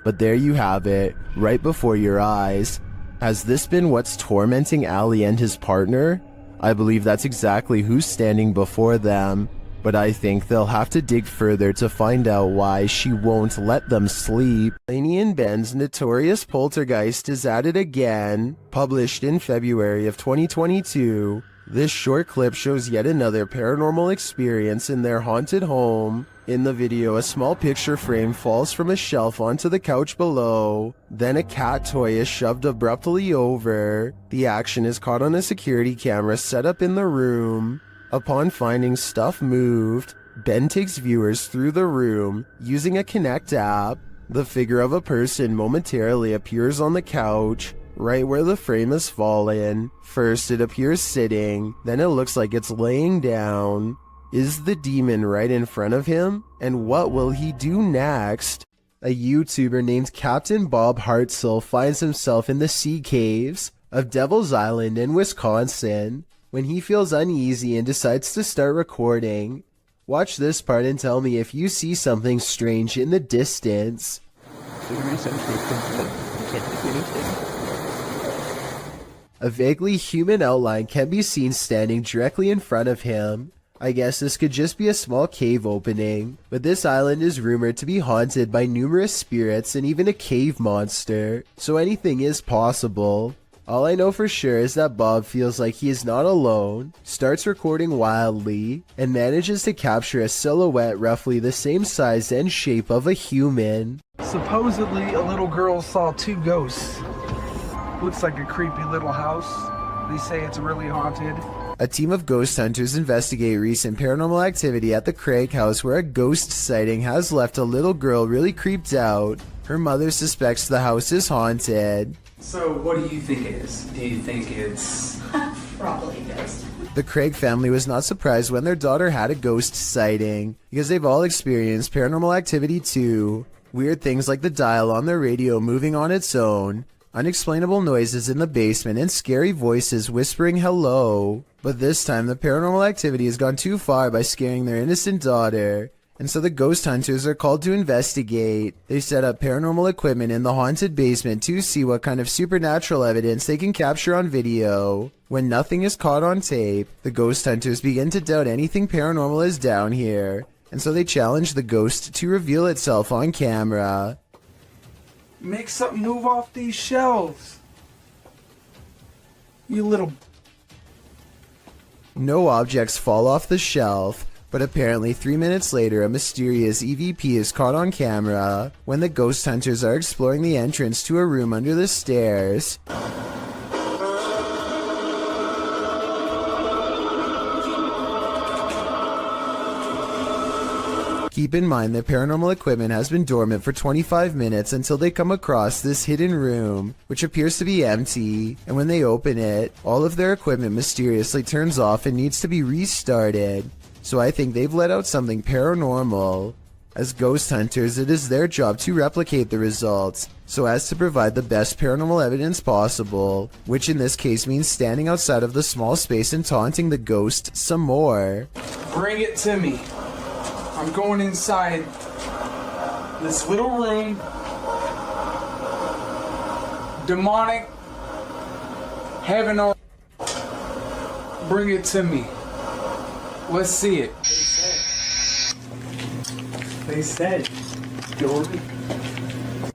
But there you have it, right before your eyes. Has this been what's tormenting Ali and his partner? I believe that's exactly who's standing before them, but I think they'll have to dig further to find out why she won't let them sleep. Laney and Ben's Notorious Poltergeist is at it again. Published in February of 2022, this short clip shows yet another paranormal experience in their haunted home. In the video, a small picture frame falls from a shelf onto the couch below. Then a cat toy is shoved abruptly over. The action is caught on a security camera set up in the room. Upon finding stuff moved, Ben takes viewers through the room using a Connect app. The figure of a person momentarily appears on the couch, right where the frame has fallen. First it appears sitting, then it looks like it's laying down. Is the demon right in front of him? And what will he do next? A YouTuber named Captain Bob Hartzell finds himself in the sea caves of Devil's Island in Wisconsin when he feels uneasy and decides to start recording. Watch this part and tell me if you see something strange in the distance. A vaguely human outline can be seen standing directly in front of him. I guess this could just be a small cave opening, but this island is rumored to be haunted by numerous spirits and even a cave monster, so anything is possible. All I know for sure is that Bob feels like he is not alone, starts recording wildly, and manages to capture a silhouette roughly the same size and shape of a human.
Supposedly, a little girl saw 2 ghosts. Looks like a creepy little house. They say it's really haunted.
A team of ghost hunters investigate recent paranormal activity at the Craig house where a ghost sighting has left a little girl really creeped out. Her mother suspects the house is haunted.
So what do you think it is? Do you think it's...
Probably a ghost.
The Craig family was not surprised when their daughter had a ghost sighting, because they've all experienced paranormal activity too. Weird things like the dial on their radio moving on its own, unexplainable noises in the basement, and scary voices whispering hello. But this time the paranormal activity has gone too far by scaring their innocent daughter, and so the ghost hunters are called to investigate. They set up paranormal equipment in the haunted basement to see what kind of supernatural evidence they can capture on video. When nothing is caught on tape, the ghost hunters begin to doubt anything paranormal is down here, and so they challenge the ghost to reveal itself on camera.
Make something move off these shelves. You little...
No objects fall off the shelf, but apparently 3 minutes later a mysterious EVP is caught on camera when the ghost hunters are exploring the entrance to a room under the stairs. Keep in mind that paranormal equipment has been dormant for 25 minutes until they come across this hidden room, which appears to be empty, and when they open it, all of their equipment mysteriously turns off and needs to be restarted. So I think they've let out something paranormal. As ghost hunters, it is their job to replicate the results, so as to provide the best paranormal evidence possible, which in this case means standing outside of the small space and taunting the ghost some more.
Bring it to me. I'm going inside this little room. Demonic. Heaven or... Bring it to me. Let's see it. They said, Jordan.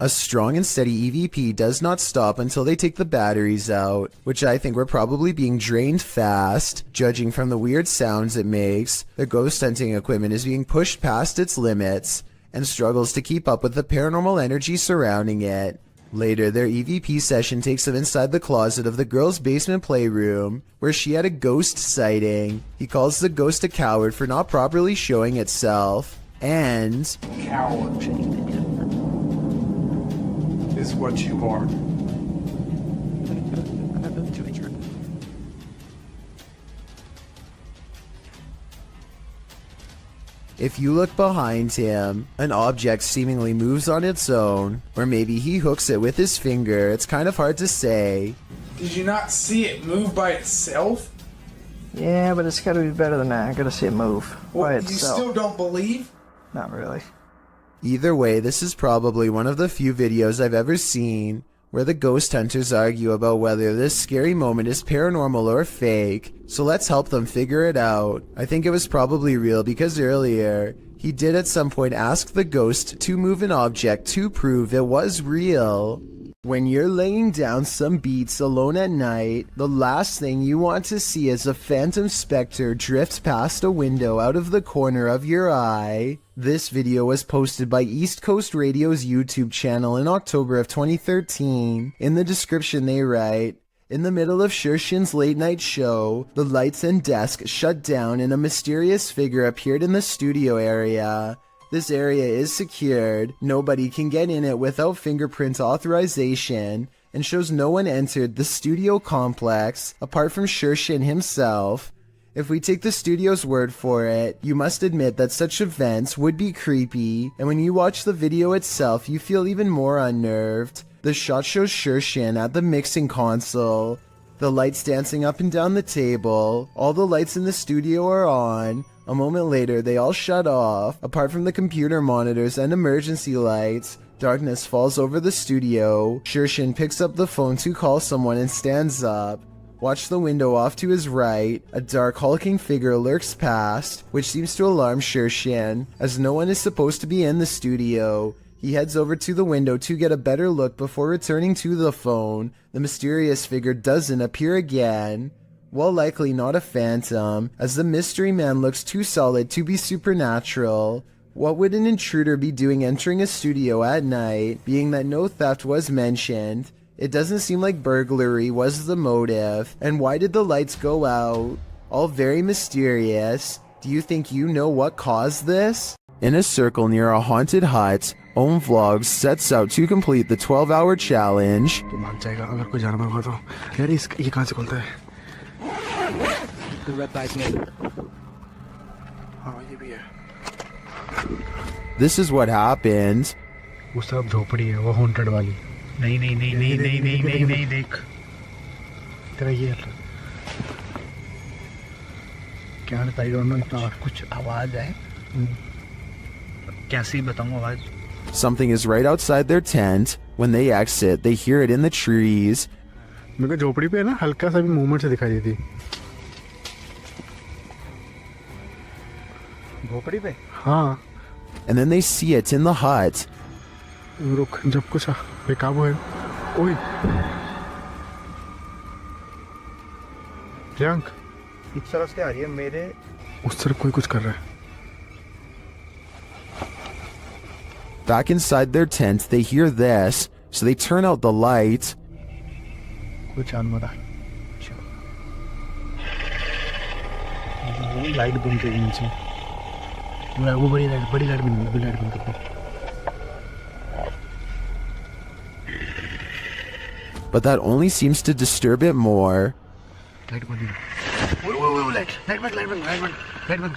A strong and steady EVP does not stop until they take the batteries out, which I think were probably being drained fast. Judging from the weird sounds it makes, the ghost hunting equipment is being pushed past its limits and struggles to keep up with the paranormal energy surrounding it. Later, their EVP session takes them inside the closet of the girl's basement playroom, where she had a ghost sighting. He calls the ghost a coward for not properly showing itself, and...
Coward is what you are.
If you look behind him, an object seemingly moves on its own, or maybe he hooks it with his finger. It's kind of hard to say.
Did you not see it move by itself?
Yeah, but it's gotta be better than that. I gotta see it move by itself.
You still don't believe?
Not really.
Either way, this is probably one of the few videos I've ever seen where the ghost hunters argue about whether this scary moment is paranormal or fake, so let's help them figure it out. I think it was probably real because earlier, he did at some point ask the ghost to move an object to prove it was real. When you're laying down some beats alone at night, the last thing you want to see is a phantom specter drift past a window out of the corner of your eye. This video was posted by East Coast Radio's YouTube channel in October of 2013. In the description they write, "In the middle of Shershin's late night show, the lights and desk shut down and a mysterious figure appeared in the studio area. This area is secured, nobody can get in it without fingerprint authorization, and shows no one entered the studio complex apart from Shershin himself. If we take the studio's word for it, you must admit that such events would be creepy, and when you watch the video itself, you feel even more unnerved. The shot shows Shershin at the mixing console, the lights dancing up and down the table. All the lights in the studio are on. A moment later, they all shut off, apart from the computer monitors and emergency lights. Darkness falls over the studio. Shershin picks up the phone to call someone and stands up. Watch the window off to his right. A dark, hulking figure lurks past, which seems to alarm Shershin, as no one is supposed to be in the studio. He heads over to the window to get a better look before returning to the phone. The mysterious figure doesn't appear again. Well, likely not a phantom, as the mystery man looks too solid to be supernatural. What would an intruder be doing entering a studio at night, being that no theft was mentioned? It doesn't seem like burglary was the motive, and why did the lights go out? All very mysterious. Do you think you know what caused this? In a circle near a haunted hut, Om Vlogs sets out to complete the 12-hour challenge. This is what happened.
वो सब झोपड़ी है, वो haunted वाली. नहीं नहीं नहीं नहीं नहीं नहीं नहीं नहीं देख. तेरा ये क्या है? I don't know. कुछ आवाज है. कैसी बताऊँ आवाज?
Something is right outside their tent. When they exit, they hear it in the trees.
मेरे को झोपड़ी पे ना हल्का सा भी मूवमेंट से दिखाई देती. झोपड़ी पे? हाँ.
And then they see it in the hut.
रुक, जब कुछ बेकाबू है. ओए. प्रियंक. इस तरफ से आ रही है मेरे. उस तरफ कोई कुछ कर रहा है.
Back inside their tent, they hear this, so they turn out the light.
कुछ जानवर है. लाइट बंद कर नीचे. वो बड़ी लाइट बंद कर.
But that only seems to disturb it more.
Light बंद. वो लाइट बंद.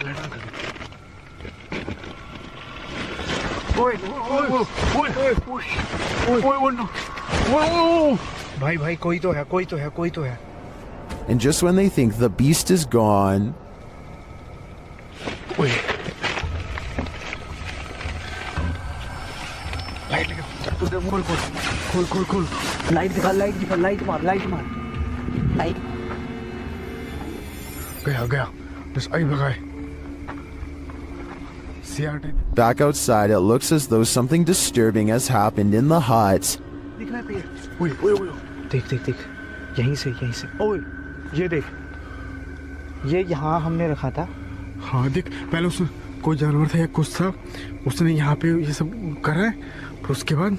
भाई कोई तो है.
And just when they think the beast is gone,
खोल. लाइट मार. गया. बस आई भगाए.
back outside, it looks as though something disturbing has happened in the hut.
दिख रहा है पेड़. देख. यहीं से. ओए, ये देख. ये यहाँ हमने रखा था. हाँ देख, पहले उसने कोई जानवर था या कुछ था, उसने यहाँ पे ये सब करा है, फिर उसके बाद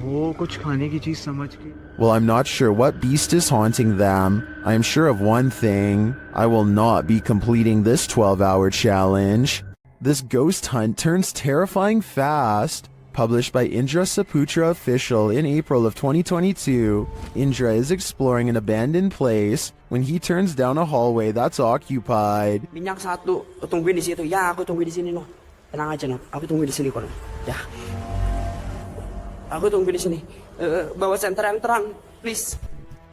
वो कुछ खाने की चीज समझ के.
Well, I'm not sure what beast is haunting them. I am sure of one thing. I will not be completing this 12-hour challenge. This ghost hunt turns terrifying fast. Published by Indra Saputra Official in April of 2022, Indra is exploring an abandoned place when he turns down a hallway that's occupied.
Minyak satu, tungguin di situ. Ya, aku tungguin di sini, no. Tenang aja, no. Aku tungguin di sini, kono. Ya. Aku tungguin di sini. Bawa senter yang terang, please.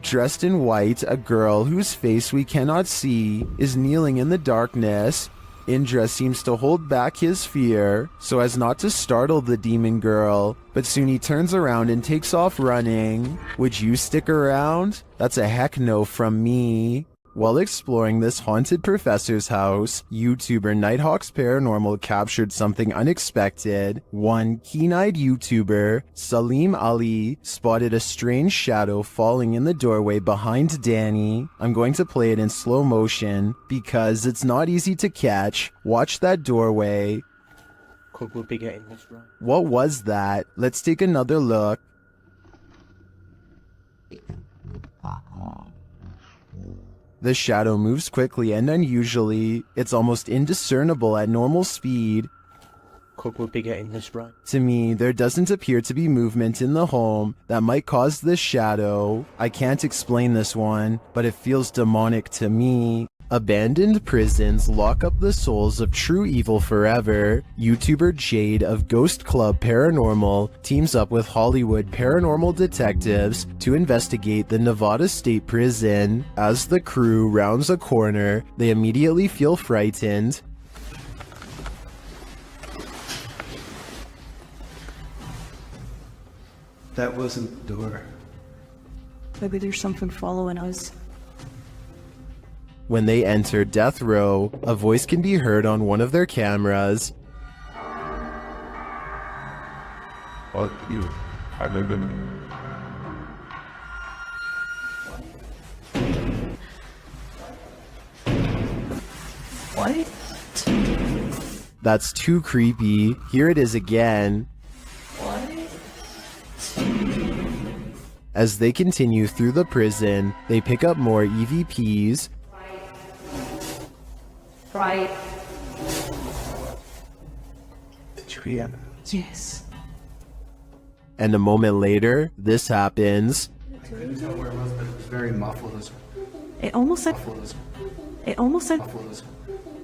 Dressed in white, a girl whose face we cannot see is kneeling in the darkness. Indra seems to hold back his fear so as not to startle the demon girl, but soon he turns around and takes off running. Would you stick around? That's a heck no from me. While exploring this haunted professor's house, YouTuber Nighthawk's Paranormal captured something unexpected. One keen-eyed YouTuber, Salim Ali, spotted a strange shadow falling in the doorway behind Danny. I'm going to play it in slow motion because it's not easy to catch. Watch that doorway. What was that? Let's take another look. The shadow moves quickly and unusually. It's almost indiscernible at normal speed.
cook would be getting this right.
To me, there doesn't appear to be movement in the home that might cause this shadow. I can't explain this one, but it feels demonic to me. Abandoned prisons lock up the souls of true evil forever. YouTuber Jade of Ghost Club Paranormal teams up with Hollywood paranormal detectives to investigate the Nevada State Prison. As the crew rounds a corner, they immediately feel frightened.
That wasn't the door.
Maybe there's something following us.
When they enter death row, a voice can be heard on one of their cameras.
Fuck you. I live in.
What?
That's too creepy. Here it is again. As they continue through the prison, they pick up more EVPs.
Right.
Did you hear?
Yes.
And a moment later, this happens.
I couldn't tell where it was, but it was very muffled.
It almost said. It almost said.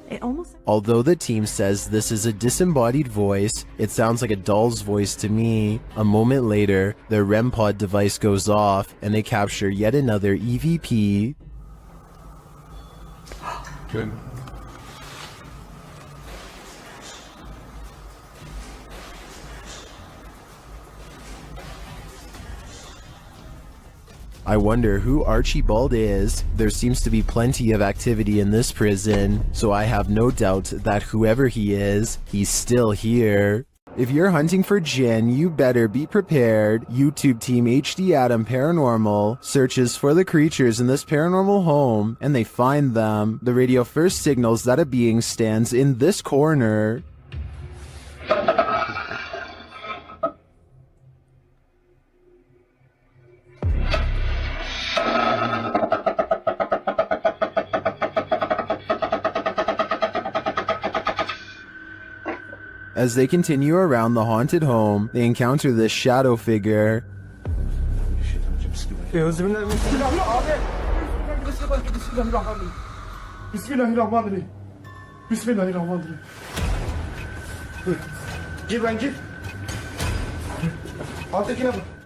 It almost.
Although the team says this is a disembodied voice, it sounds like a doll's voice to me. A moment later, their REM pod device goes off and they capture yet another EVP.
Good.
I wonder who Archibald is. There seems to be plenty of activity in this prison, so I have no doubt that whoever he is, he's still here. If you're hunting for Jinn, you better be prepared. YouTube team HD Adam Paranormal searches for the creatures in this paranormal home, and they find them. The radio first signals that a being stands in this corner. As they continue around the haunted home, they encounter this shadow figure.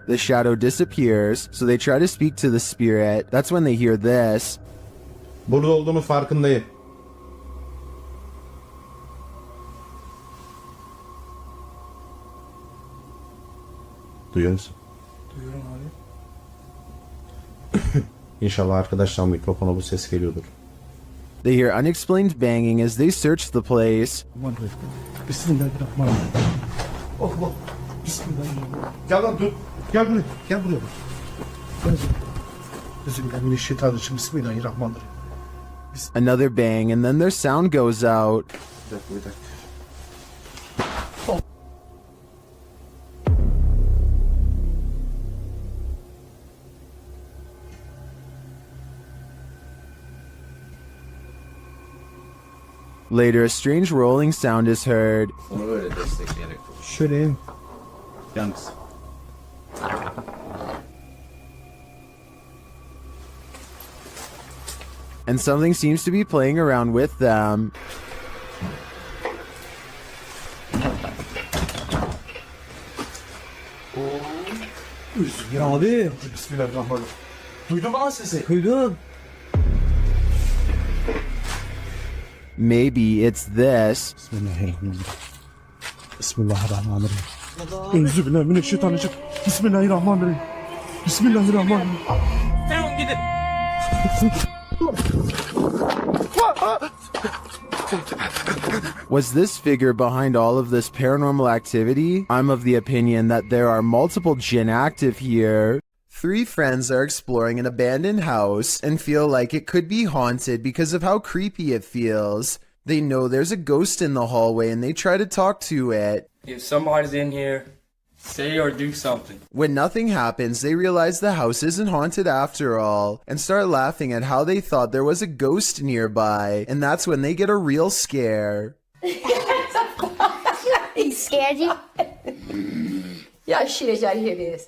The shadow disappears, so they try to speak to the spirit. That's when they hear this.
Burada olduğunu farkındayım. Duyuyor musun?
Duyuyorum abi.
İnşallah arkadaşlar mikrofona bu ses geliyordur.
They hear unexplained banging as they search the place.
Bismillahirrahmanirrahim. Allah. Bismillahirrahmanirrahim. Gel lan dur. Gel buraya. Gel buraya. Bismillahirrahmanirrahim. Bismillahirrahmanirrahim.
Another bang, and then their sound goes out.
Bir dakika.
Later, a strange rolling sound is heard.
Onu böyle destekleyerek. Şöyle. Yalnız.
And something seems to be playing around with them.
Ya abi. Bismillahirrahmanirrahim. Duydun mu lan sesi? Duydum.
Maybe it's this.
Bismillahirrahmanirrahim. Bismillahirrahmanirrahim. Euzubillahimineşşeytanirracim. Bismillahirrahmanirrahim. Bismillahirrahmanirrahim.
Tamam gidin.
Was this figure behind all of this paranormal activity? I'm of the opinion that there are multiple jinn active here. Three friends are exploring an abandoned house and feel like it could be haunted because of how creepy it feels. They know there's a ghost in the hallway and they try to talk to it.
If somebody's in here, say or do something.
When nothing happens, they realize the house isn't haunted after all and start laughing at how they thought there was a ghost nearby, and that's when they get a real scare.
Nice. scared you?
Yeah, shit, I hear this.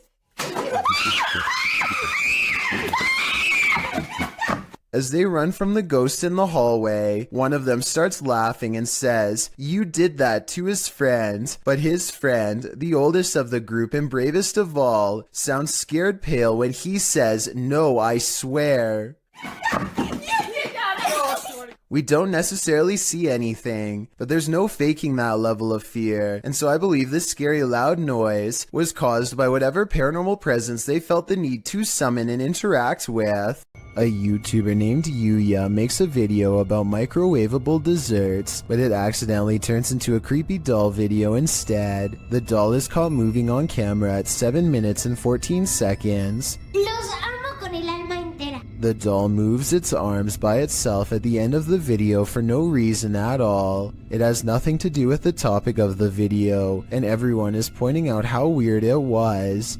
As they run from the ghost in the hallway, one of them starts laughing and says, "You did that," to his friend. But his friend, the oldest of the group and bravest of all, sounds scared pale when he says, "No, I swear." We don't necessarily see anything, but there's no faking that level of fear, and so I believe this scary loud noise was caused by whatever paranormal presence they felt the need to summon and interact with. A YouTuber named Yuya makes a video about microwavable desserts, but it accidentally turns into a creepy doll video instead. The doll is caught moving on camera at 7 minutes and 14 seconds.
Los amo con el alma entera.
The doll moves its arms by itself at the end of the video for no reason at all. It has nothing to do with the topic of the video, and everyone is pointing out how weird it was.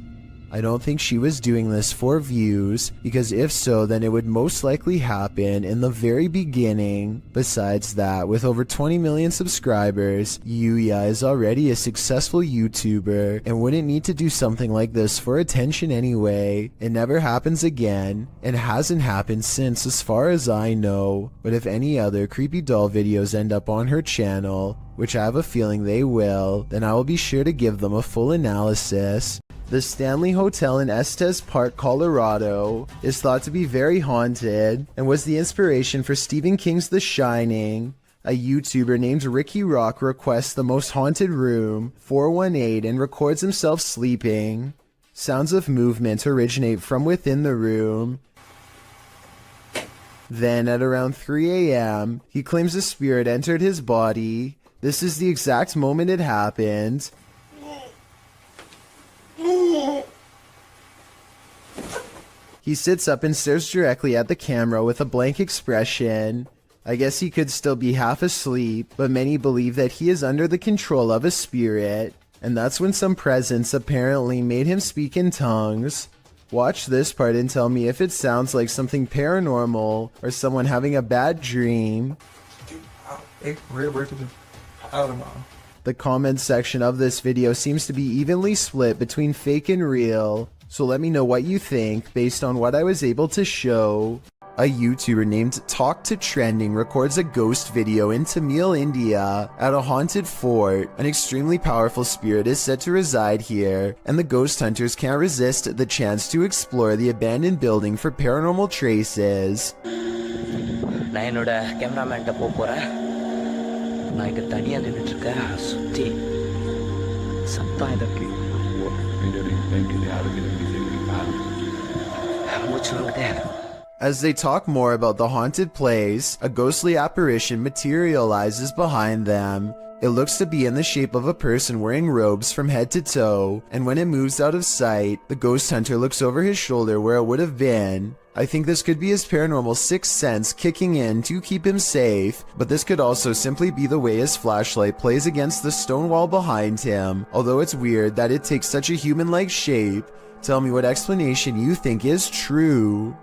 I don't think she was doing this for views, because if so, then it would most likely happen in the very beginning. Besides that, with over 20 million subscribers, Yuya is already a successful YouTuber and wouldn't need to do something like this for attention anyway. It never happens again, and hasn't happened since as far as I know. But if any other creepy doll videos end up on her channel, which I have a feeling they will, then I will be sure to give them a full analysis. The Stanley Hotel in Estes Park, Colorado, is thought to be very haunted and was the inspiration for Stephen King's The Shining. A YouTuber named Ricky Rock requests the most haunted room, 418, and records himself sleeping. Sounds of movement originate from within the room. Then, at around 3 a.m., he claims a spirit entered his body. This is the exact moment it happened. He sits up and stares directly at the camera with a blank expression. I guess he could still be half asleep, but many believe that he is under the control of a spirit, and that's when some presence apparently made him speak in tongues. Watch this part and tell me if it sounds like something paranormal or someone having a bad dream. The comment section of this video seems to be evenly split between fake and real, so let me know what you think based on what I was able to show. A YouTuber named Talk to Trending records a ghost video in Tamil, India, at a haunted fort. An extremely powerful spirit is said to reside here, and the ghost hunters can't resist the chance to explore the abandoned building for paranormal traces.
நான் என்னோட கேமராமேன்ட்ட போறேன். நான் இங்க தனியா நின்னுட்டு இருக்கேன். சுத்தி சத்தம் இதற்கு மூச்சு வாங்குதே.
As they talk more about the haunted place, a ghostly apparition materializes behind them. It looks to be in the shape of a person wearing robes from head to toe, and when it moves out of sight, the ghost hunter looks over his shoulder where it would have been. I think this could be his paranormal sixth sense kicking in to keep him safe, but this could also simply be the way his flashlight plays against the stone wall behind him, although it's weird that it takes such a human-like shape. Tell me what explanation you think is true.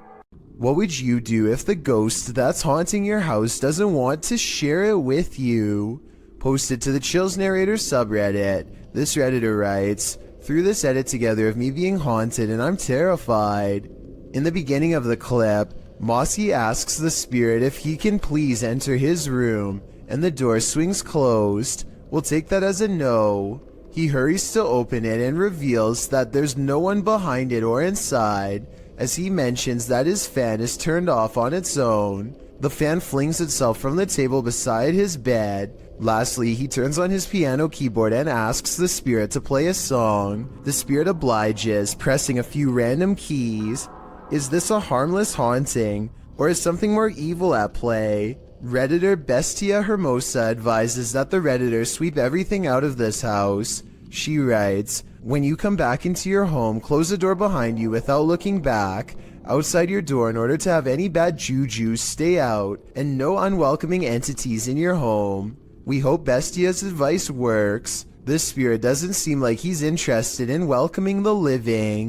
What would you do if the ghost that's haunting your house doesn't want to share it with you? Post it to the Chills Narrator subreddit. This Redditor writes, "Threw this edit together of me being haunted and I'm terrified." In the beginning of the clip, Mossy asks the spirit if he can please enter his room, and the door swings closed. We'll take that as a no. He hurries to open it and reveals that there's no one behind it or inside, as he mentions that his fan is turned off on its own. The fan flings itself from the table beside his bed. Lastly, he turns on his piano keyboard and asks the spirit to play a song. The spirit obliges, pressing a few random keys. Is this a harmless haunting, or is something more evil at play? Redditor Bestia Hermosa advises that the Redditor sweep everything out of this house. She writes, "When you come back into your home, close the door behind you without looking back, outside your door in order to have any bad juju stay out, and no unwelcoming entities in your home." We hope Bestia's advice works. This spirit doesn't seem like he's interested in welcoming the living.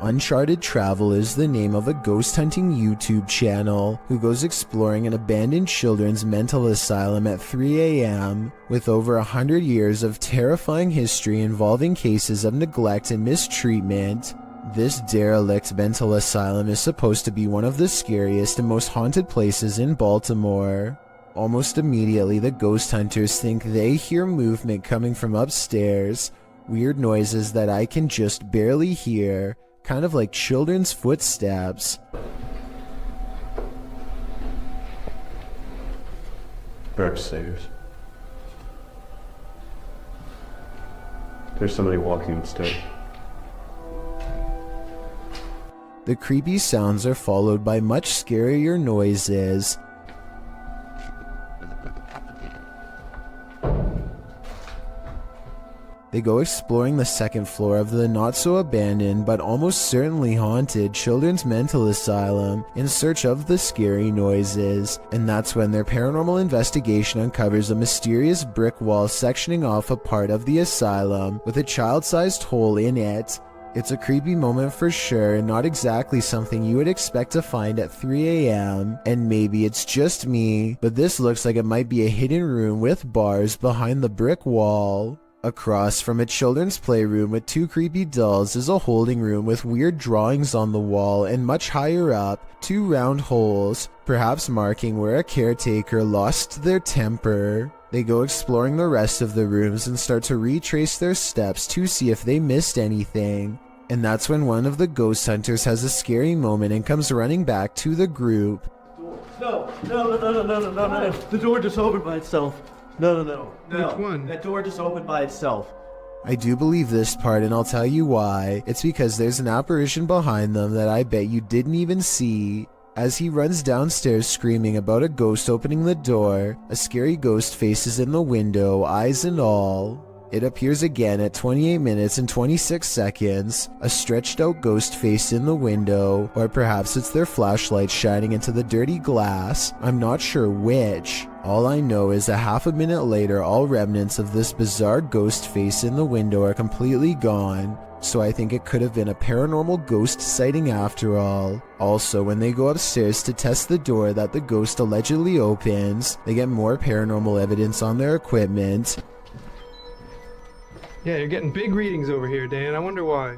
Uncharted Travel is the name of a ghost hunting YouTube channel who goes exploring an abandoned children's mental asylum at 3 a.m. With over 100 years of terrifying history involving cases of neglect and mistreatment, this derelict mental asylum is supposed to be one of the scariest and most haunted places in Baltimore. Almost immediately, the ghost hunters think they hear movement coming from upstairs, weird noises that I can just barely hear, kind of like children's footsteps.
We're upstairs. There's somebody walking upstairs.
The creepy sounds are followed by much scarier noises. They go exploring the second floor of the not-so-abandoned but almost certainly haunted children's mental asylum in search of the scary noises, and that's when their paranormal investigation uncovers a mysterious brick wall sectioning off a part of the asylum with a child-sized hole in it. It's a creepy moment for sure, and not exactly something you would expect to find at 3 a.m. And maybe it's just me, but this looks like it might be a hidden room with bars behind the brick wall. Across from a children's playroom with two creepy dolls is a holding room with weird drawings on the wall, and much higher up, two round holes, perhaps marking where a caretaker lost their temper. They go exploring the rest of the rooms and start to retrace their steps to see if they missed anything. And that's when one of the ghost hunters has a scary moment and comes running back to the group.
No. The door just opened by itself. No.
Which one?
That door just opened by itself.
I do believe this part, and I'll tell you why. It's because there's an apparition behind them that I bet you didn't even see. As he runs downstairs screaming about a ghost opening the door, a scary ghost faces in the window, eyes and all. It appears again at 28 minutes and 26 seconds, a stretched out ghost face in the window, or perhaps it's their flashlight shining into the dirty glass. I'm not sure which. All I know is a half a minute later, all remnants of this bizarre ghost face in the window are completely gone. So I think it could have been a paranormal ghost sighting after all. Also, when they go upstairs to test the door that the ghost allegedly opens, they get more paranormal evidence on their equipment.
Yeah, you're getting big readings over here, Dan. I wonder why.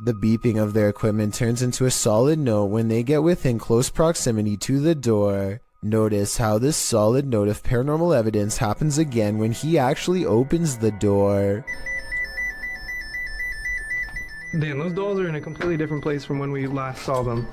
The beeping of their equipment turns into a solid note when they get within close proximity to the door. Notice how this solid note of paranormal evidence happens again when he actually opens the door.
Dan, those dolls are in a completely different place from when we last saw them.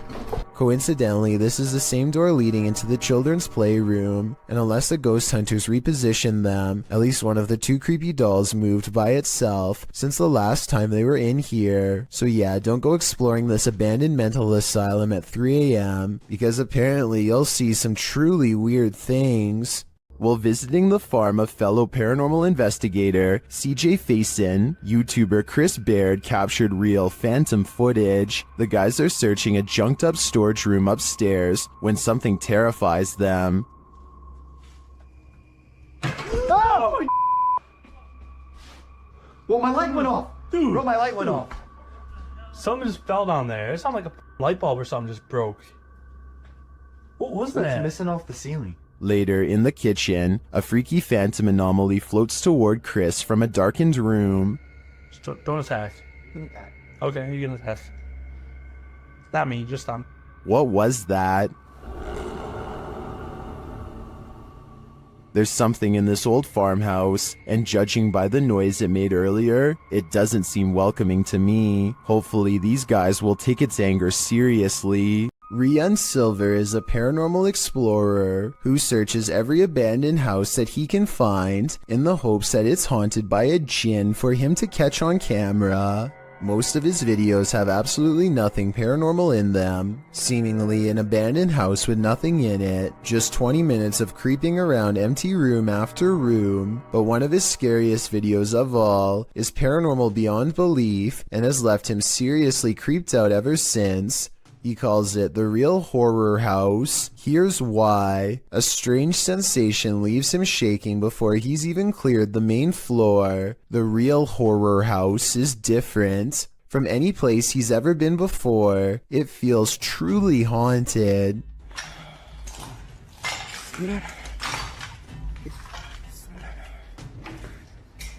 Coincidentally, this is the same door leading into the children's playroom, and unless the ghost hunters reposition them, at least one of the two creepy dolls moved by itself since the last time they were in here. So yeah, don't go exploring this abandoned mental asylum at 3 a.m. because apparently you'll see some truly weird things. While visiting the farm of fellow paranormal investigator CJ Faison, YouTuber Chris Baird captured real phantom footage. The guys are searching a junked up storage room upstairs when something terrifies them.
Oh! Well, my light went off. Dude, bro, my light went off.
Something just fell down there. It sounded like a light bulb or something just broke. What was that?
What's missing off the ceiling?
Later, in the kitchen, a freaky phantom anomaly floats toward Chris from a darkened room.
Don't attack. Okay, you can attack. Not me, just them.
What was that? There's something in this old farmhouse, and judging by the noise it made earlier, it doesn't seem welcoming to me. Hopefully these guys will take its anger seriously. Rian Silver is a paranormal explorer who searches every abandoned house that he can find in the hopes that it's haunted by a djinn for him to catch on camera. Most of his videos have absolutely nothing paranormal in them, seemingly an abandoned house with nothing in it, just 20 minutes of creeping around empty room after room. But one of his scariest videos of all is paranormal beyond belief and has left him seriously creeped out ever since. He calls it the real horror house. Here's why. A strange sensation leaves him shaking before he's even cleared the main floor. The real horror house is different from any place he's ever been before. It feels truly haunted.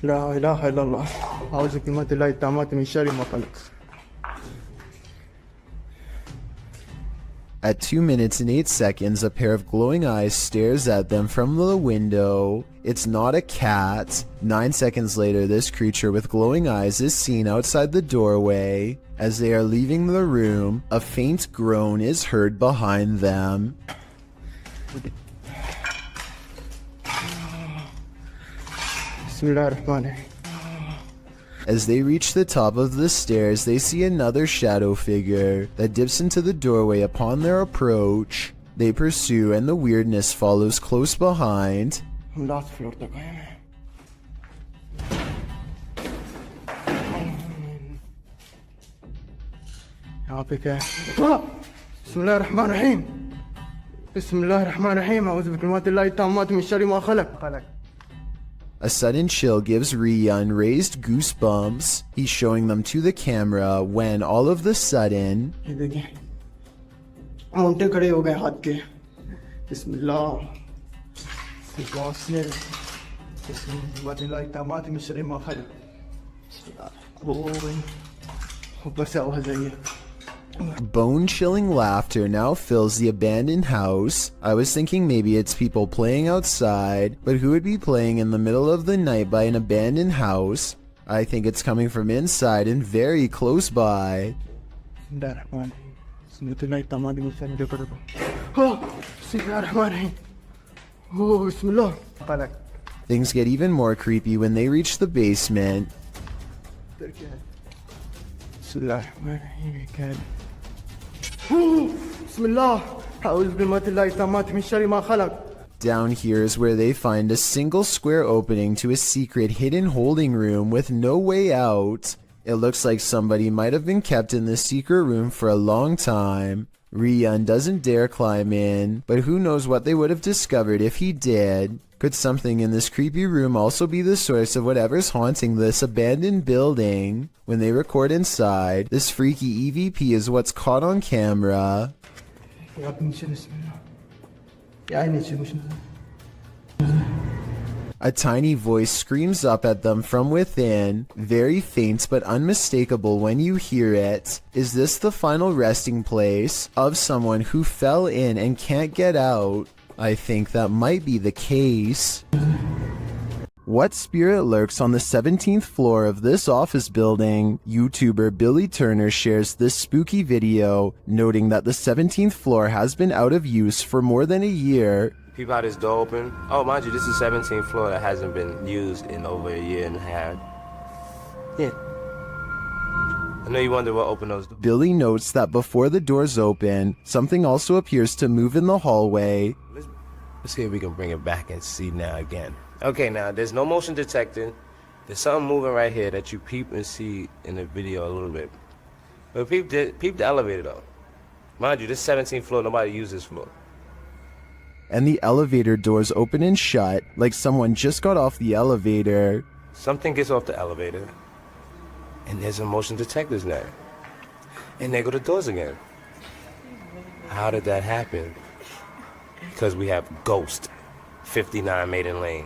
لا إله إلا الله أعوذ بكلمات الله التامات من شر ما خلق.
At 2 minutes and 8 seconds, a pair of glowing eyes stares at them from the window. It's not a cat. 9 seconds later, this creature with glowing eyes is seen outside the doorway. As they are leaving the room, a faint groan is heard behind them. As they reach the top of the stairs, they see another shadow figure that dips into the doorway upon their approach. They pursue and the weirdness follows close behind.
بسم الله الرحمن الرحيم بسم الله الرحمن الرحيم أعوذ بكلمات الله التامات من شر ما خلق.
A sudden chill gives Rian raised goosebumps. He's showing them to the camera when all of the sudden bone-chilling laughter now fills the abandoned house. I was thinking maybe it's people playing outside, but who would be playing in the middle of the night by an abandoned house? I think it's coming from inside and very close by. Things get even more creepy when they reach the basement. Down here is where they find a single square opening to a secret hidden holding room with no way out. It looks like somebody might have been kept in this secret room for a long time. Rian doesn't dare climb in, but who knows what they would have discovered if he did. Could something in this creepy room also be the source of whatever's haunting this abandoned building? When they record inside, this freaky EVP is what's caught on camera. A tiny voice screams up at them from within, very faint but unmistakable when you hear it. Is this the final resting place of someone who fell in and can't get out? I think that might be the case. What spirit lurks on the 17th floor of this office building? YouTuber Billy Turner shares this spooky video, noting that the 17th floor has been out of use for more than a year.
People out this door open. Oh, mind you, this is 17th floor that hasn't been used in over a year and a half. Yeah. I know you wonder what opened those doors.
Billy notes that before the doors open, something also appears to move in the hallway.
Let's see if we can bring it back and see now again. Okay, now there's no motion detecting. There's something moving right here that you peep and see in the video a little bit. But peep the elevator though. Mind you, this 17th floor, nobody uses this floor.
And the elevator doors open and shut, like someone just got off the elevator.
Something gets off the elevator, and there's a motion detectors there. And there go the doors again. How did that happen? Because we have Ghost, 59 Maiden Lane.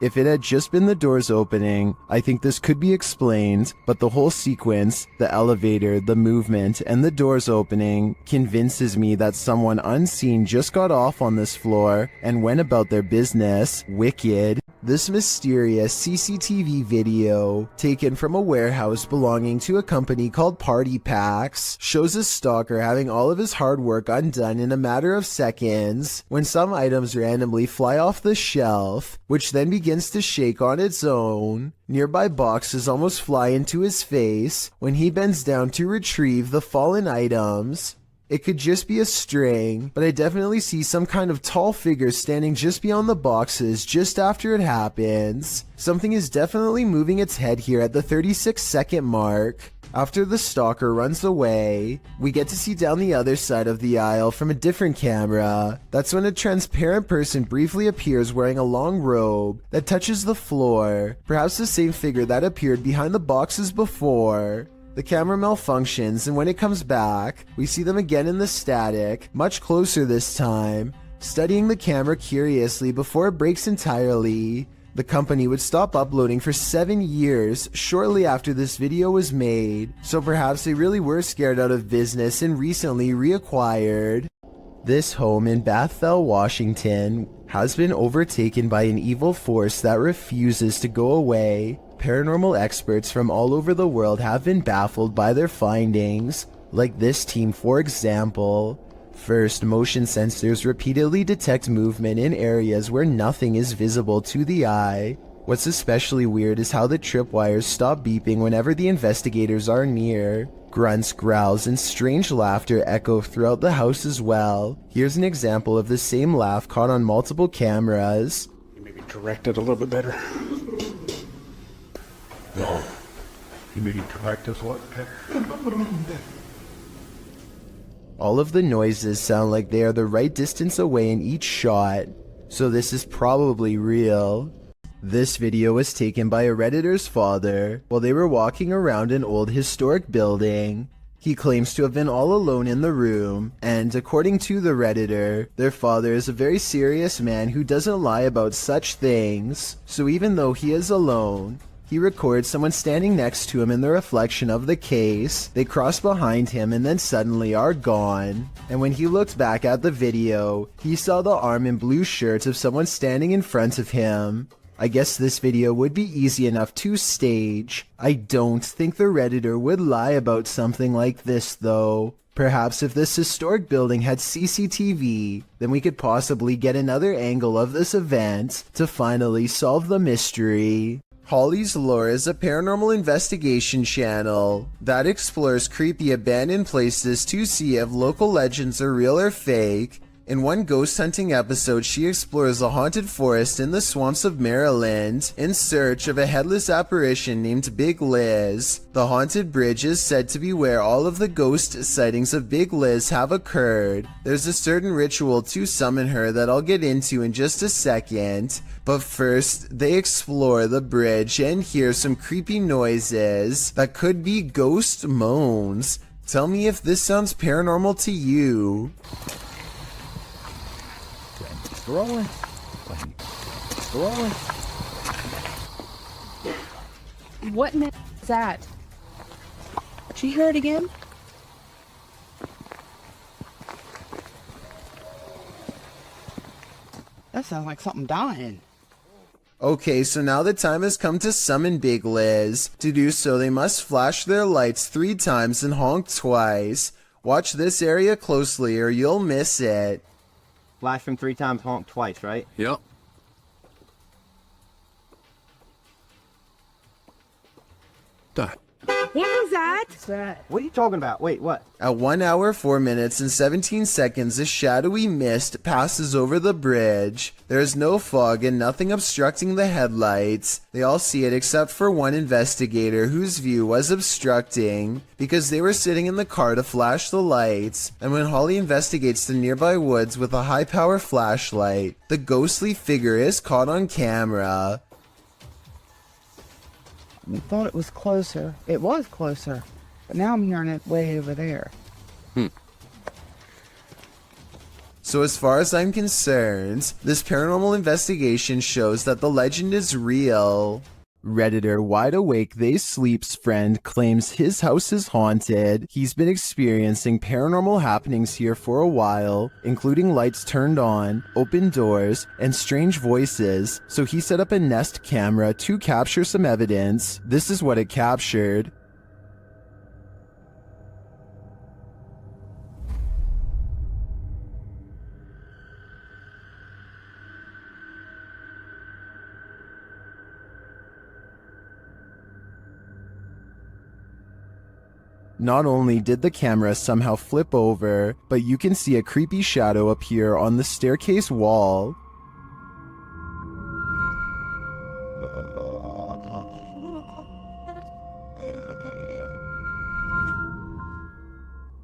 If it had just been the doors opening, I think this could be explained, but the whole sequence, the elevator, the movement, and the doors opening, convinces me that someone unseen just got off on this floor and went about their business wicked. This mysterious CCTV video, taken from a warehouse belonging to a company called Party Packs, shows a stalker having all of his hard work undone in a matter of seconds, when some items randomly fly off the shelf, which then begins to shake on its own. Nearby boxes almost fly into his face when he bends down to retrieve the fallen items. It could just be a string, but I definitely see some kind of tall figure standing just beyond the boxes just after it happens. Something is definitely moving its head here at the 36-second mark. After the stalker runs away, we get to see down the other side of the aisle from a different camera. That's when a transparent person briefly appears wearing a long robe that touches the floor, perhaps the same figure that appeared behind the boxes before. The camera malfunctions, and when it comes back, we see them again in the static, much closer this time, studying the camera curiously before it breaks entirely. The company would stop uploading for 7 years shortly after this video was made, so perhaps they really were scared out of business and recently reacquired. This home in Bethel, Washington has been overtaken by an evil force that refuses to go away. Paranormal experts from all over the world have been baffled by their findings, like this team for example. First, motion sensors repeatedly detect movement in areas where nothing is visible to the eye. What's especially weird is how the tripwires stop beeping whenever the investigators are near. Grunts, growls, and strange laughter echo throughout the house as well. Here's an example of the same laugh caught on multiple cameras.
You maybe direct it a little bit better. No. You maybe direct us what?
All of the noises sound like they are the right distance away in each shot, so this is probably real. This video was taken by a Redditor's father while they were walking around an old historic building. He claims to have been all alone in the room, and according to the Redditor, their father is a very serious man who doesn't lie about such things. So even though he is alone, he records someone standing next to him in the reflection of the case. They cross behind him and then suddenly are gone. And when he looked back at the video, he saw the arm and blue shirt of someone standing in front of him. I guess this video would be easy enough to stage. I don't think the Redditor would lie about something like this though. Perhaps if this historic building had CCTV, then we could possibly get another angle of this event to finally solve the mystery. Holly's Lore is a paranormal investigation channel that explores creepy abandoned places to see if local legends are real or fake. In one ghost hunting episode, she explores a haunted forest in the swamps of Maryland in search of a headless apparition named Big Liz. The haunted bridge is said to be where all of the ghost sightings of Big Liz have occurred. There's a certain ritual to summon her that I'll get into in just a second, but first they explore the bridge and hear some creepy noises that could be ghost moans. Tell me if this sounds paranormal to you.
Rolling. Rolling.
What in the is that? Did you hear it again? That sounds like something dying.
Okay, so now the time has come to summon Big Liz. To do so, they must flash their lights 3 times and honk twice. Watch this area closely or you'll miss it.
Flash them 3 times, honk twice, right?
Yep. Done.
What was that? What's that?
What are you talking about? Wait, what?
At 1 hour, 4 minutes, and 17 seconds, a shadowy mist passes over the bridge. There is no fog and nothing obstructing the headlights. They all see it except for one investigator whose view was obstructing because they were sitting in the car to flash the lights. And when Holly investigates the nearby woods with a high-power flashlight, the ghostly figure is caught on camera.
I thought it was closer. It was closer. But now I'm hearing it way over there.
So as far as I'm concerned, this paranormal investigation shows that the legend is real. Redditor Wide Awake They Sleep's friend claims his house is haunted. He's been experiencing paranormal happenings here for a while, including lights turned on, open doors, and strange voices, so he set up a Nest camera to capture some evidence. This is what it captured. Not only did the camera somehow flip over, but you can see a creepy shadow appear on the staircase wall.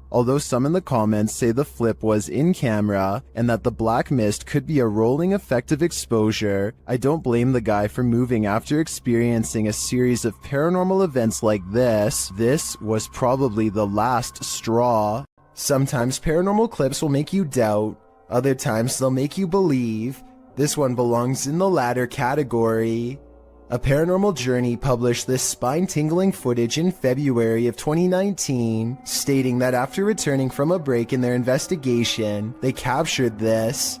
Although some in the comments say the flip was in camera and that the black mist could be a rolling effect of exposure, I don't blame the guy for moving after experiencing a series of paranormal events like this. This was probably the last straw. Sometimes paranormal clips will make you doubt, other times they'll make you believe. This one belongs in the latter category. A Paranormal Journey published this spine-tingling footage in February of 2019, stating that after returning from a break in their investigation, they captured this.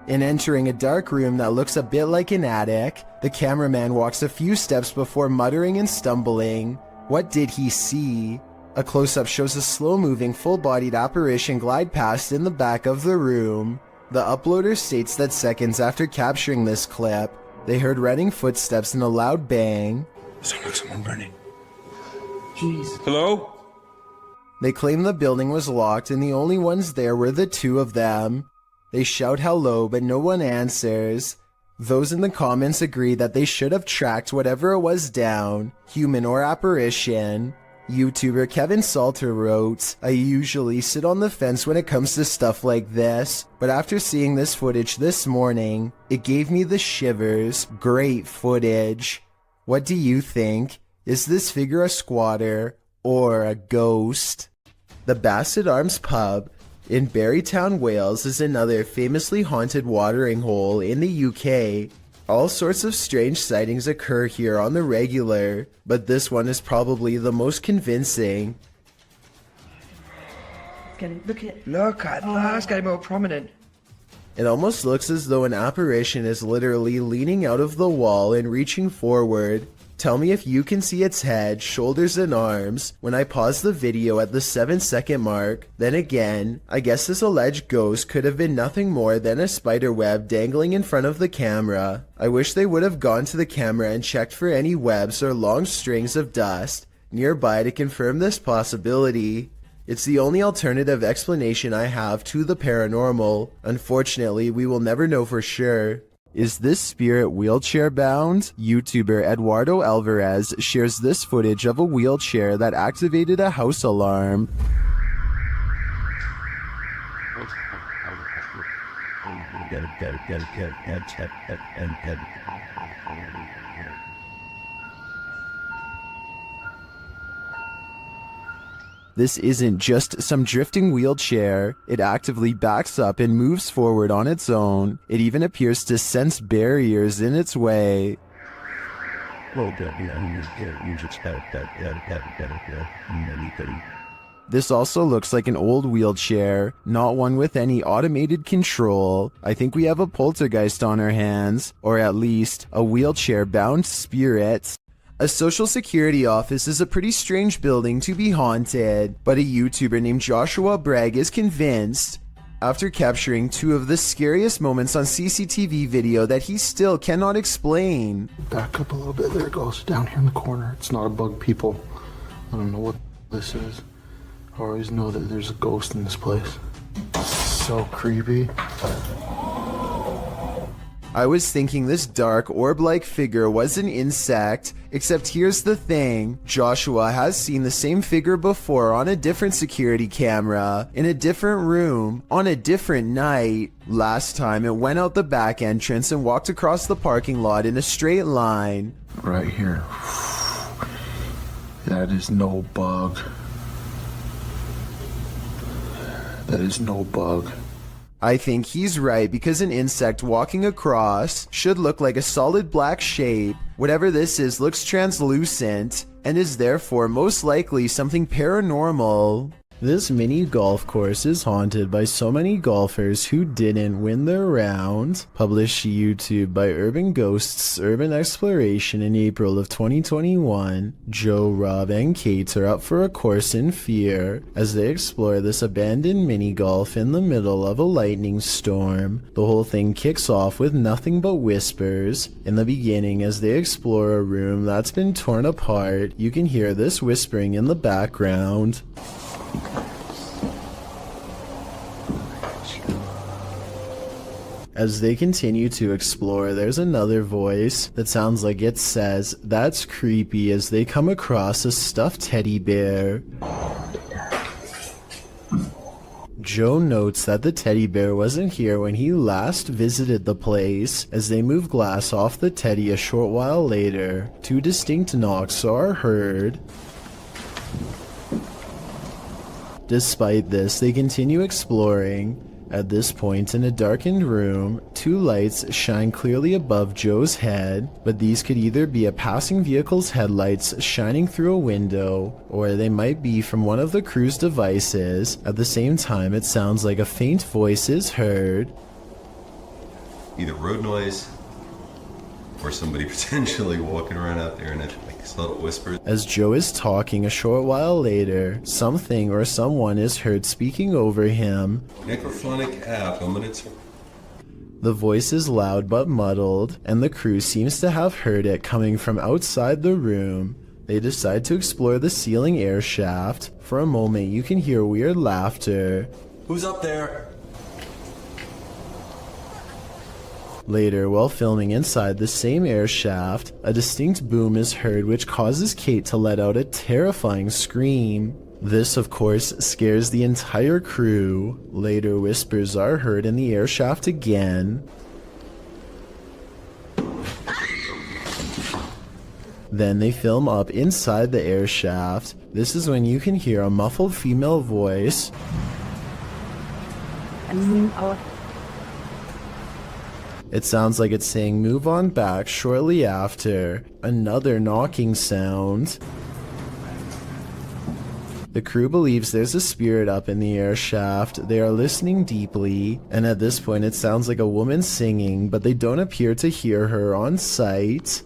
In entering a dark room that looks a bit like an attic, the cameraman walks a few steps before muttering and stumbling. What did he see? A close-up shows a slow-moving, full-bodied apparition glide past in the back of the room. The uploader states that seconds after capturing this clip, they heard running footsteps and a loud bang.
Sounds like someone running.
Jeez.
Hello?
They claim the building was locked and the only ones there were the two of them. They shout hello, but no one answers. Those in the comments agree that they should have tracked whatever it was down, human or apparition. YouTuber Kevin Salter wrote, "I usually sit on the fence when it comes to stuff like this, but after seeing this footage this morning, it gave me the shivers. Great footage. What do you think? Is this figure a squatter or a ghost?" The Bassett Arms Pub in Barrytown, Wales is another famously haunted watering hole in the UK. All sorts of strange sightings occur here on the regular, but this one is probably the most convincing.
Look at that, it's getting more prominent.
It almost looks as though an apparition is literally leaning out of the wall and reaching forward. Tell me if you can see its head, shoulders, and arms when I pause the video at the 7-second mark. Then again, I guess this alleged ghost could have been nothing more than a spider web dangling in front of the camera. I wish they would have gone to the camera and checked for any webs or long strings of dust nearby to confirm this possibility. It's the only alternative explanation I have to the paranormal. Unfortunately, we will never know for sure. Is this spirit wheelchair bound? YouTuber Eduardo Alvarez shares this footage of a wheelchair that activated a house alarm. This isn't just some drifting wheelchair. It actively backs up and moves forward on its own. It even appears to sense barriers in its way. This also looks like an old wheelchair, not one with any automated control. I think we have a poltergeist on our hands, or at least a wheelchair-bound spirit. A social security office is a pretty strange building to be haunted, but a YouTuber named Joshua Bragg is convinced, after capturing two of the scariest moments on CCTV video that he still cannot explain.
Back up a little bit. There it goes. Down here in the corner. It's not a bug, people. I don't know what this is. I always know that there's a ghost in this place. So creepy.
I was thinking this dark orb-like figure was an insect, except here's the thing. Joshua has seen the same figure before on a different security camera, in a different room, on a different night. Last time it went out the back entrance and walked across the parking lot in a straight line.
Right here. That is no bug. That is no bug.
I think he's right because an insect walking across should look like a solid black shape. Whatever this is looks translucent and is therefore most likely something paranormal. This mini golf course is haunted by so many golfers who didn't win their round. Published to YouTube by Urban Ghosts Urban Exploration in April of 2021, Joe, Rob, and Kate are up for a course in fear as they explore this abandoned mini golf in the middle of a lightning storm. The whole thing kicks off with nothing but whispers. In the beginning, as they explore a room that's been torn apart, you can hear this whispering in the background. As they continue to explore, there's another voice that sounds like it says, "That's creepy," as they come across a stuffed teddy bear. Joe notes that the teddy bear wasn't here when he last visited the place. As they move glass off the teddy a short while later, two distinct knocks are heard. Despite this, they continue exploring. At this point, in a darkened room, two lights shine clearly above Joe's head, but these could either be a passing vehicle's headlights shining through a window, or they might be from one of the crew's devices. At the same time, it sounds like a faint voice is heard.
Either road noise, or somebody potentially walking around out there and subtle whispers.
As Joe is talking a short while later, something or someone is heard speaking over him.
Necrophonic app,
The voice is loud but muddled, and the crew seems to have heard it coming from outside the room. They decide to explore the ceiling air shaft. For a moment, you can hear weird laughter.
Who's up there?
Later, while filming inside the same air shaft, a distinct boom is heard which causes Kate to let out a terrifying scream. This, of course, scares the entire crew. Later, whispers are heard in the air shaft again. Then they film up inside the air shaft. This is when you can hear a muffled female voice. It sounds like it's saying "move on back" shortly after. Another knocking sound. The crew believes there's a spirit up in the air shaft. They are listening deeply, and at this point it sounds like a woman singing, but they don't appear to hear her on site.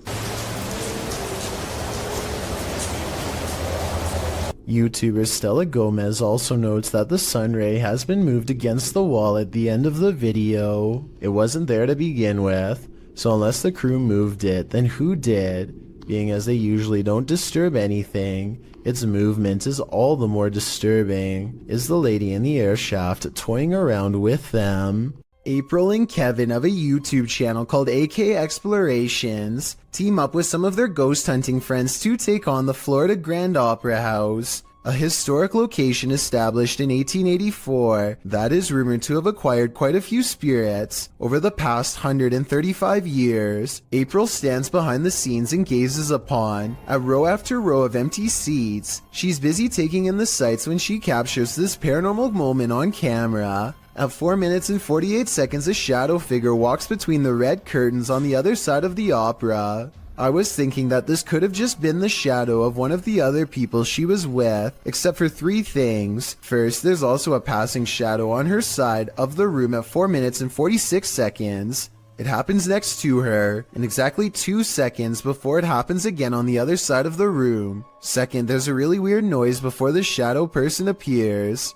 YouTuber Stella Gomez also notes that the sunray has been moved against the wall at the end of the video. It wasn't there to begin with, so unless the crew moved it, then who did? Being as they usually don't disturb anything, its movement is all the more disturbing. Is the lady in the air shaft toying around with them? April and Kevin of a YouTube channel called AK Explorations team up with some of their ghost hunting friends to take on the Florida Grand Opera House, a historic location established in 1884 that is rumored to have acquired quite a few spirits over the past 135 years. April stands behind the scenes and gazes upon a row after row of empty seats. She's busy taking in the sights when she captures this paranormal moment on camera. At 4 minutes and 48 seconds, a shadow figure walks between the red curtains on the other side of the opera. I was thinking that this could have just been the shadow of one of the other people she was with, except for 3 things. First, there's also a passing shadow on her side of the room at 4 minutes and 46 seconds. It happens next to her, and exactly 2 seconds before it happens again on the other side of the room. Second, there's a really weird noise before the shadow person appears.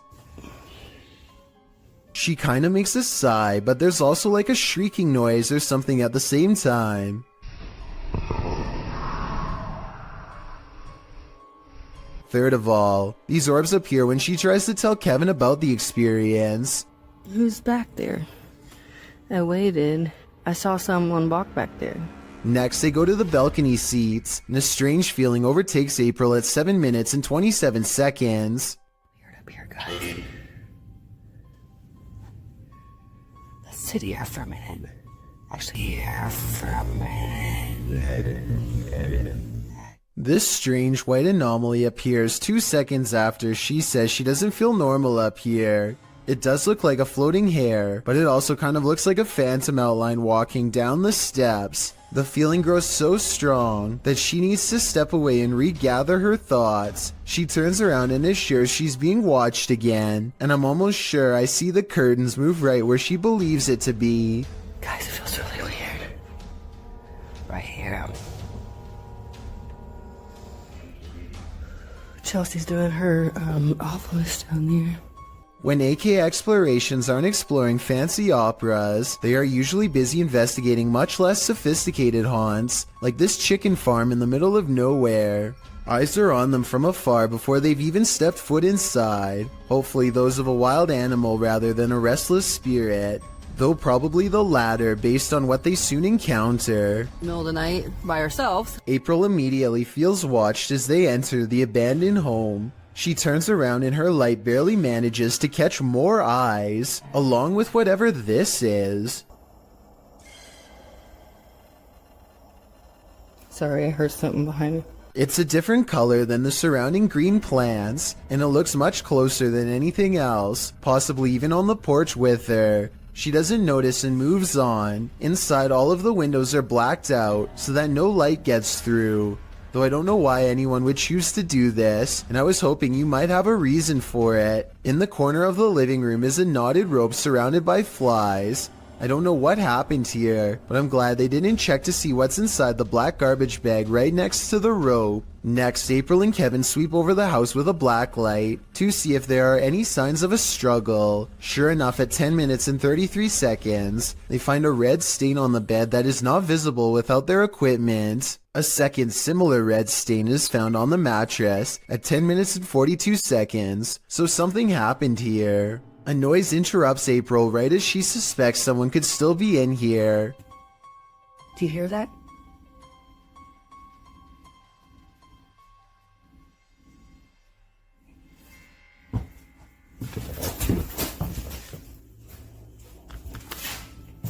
She kinda makes a sigh, but there's also like a shrieking noise or something at the same time. Third of all, these orbs appear when she tries to tell Kevin about the experience.
Who's back there? I waited. I saw someone walk back there.
Next, they go to the balcony seats, and a strange feeling overtakes April at 7 minutes and 27 seconds.
Sit here for a minute. Actually, here for a minute.
This strange white anomaly appears 2 seconds after she says she doesn't feel normal up here. It does look like a floating hair, but it also kind of looks like a phantom outline walking down the steps. The feeling grows so strong that she needs to step away and regather her thoughts. She turns around and is sure she's being watched again, and I'm almost sure I see the curtains move right where she believes it to be.
Guys, it feels really weird. Right here. Chelsea's doing her office down there.
When AK Explorations aren't exploring fancy operas, they are usually busy investigating much less sophisticated haunts, like this chicken farm in the middle of nowhere. Eyes are on them from afar before they've even stepped foot inside, hopefully those of a wild animal rather than a restless spirit, though probably the latter based on what they soon encounter.
Middle of the night, by ourselves.
April immediately feels watched as they enter the abandoned home. She turns around and her light barely manages to catch more eyes, along with whatever this is.
Sorry, I heard something behind me.
It's a different color than the surrounding green plants, and it looks much closer than anything else, possibly even on the porch with her. She doesn't notice and moves on. Inside, all of the windows are blacked out so that no light gets through. Though I don't know why anyone would choose to do this, and I was hoping you might have a reason for it. In the corner of the living room is a knotted rope surrounded by flies. I don't know what happened here, but I'm glad they didn't check to see what's inside the black garbage bag right next to the rope. Next, April and Kevin sweep over the house with a black light to see if there are any signs of a struggle. Sure enough, at 10 minutes and 33 seconds, they find a red stain on the bed that is not visible without their equipment. A second similar red stain is found on the mattress at 10 minutes and 42 seconds, so something happened here. A noise interrupts April right as she suspects someone could still be in here.
Do you hear that?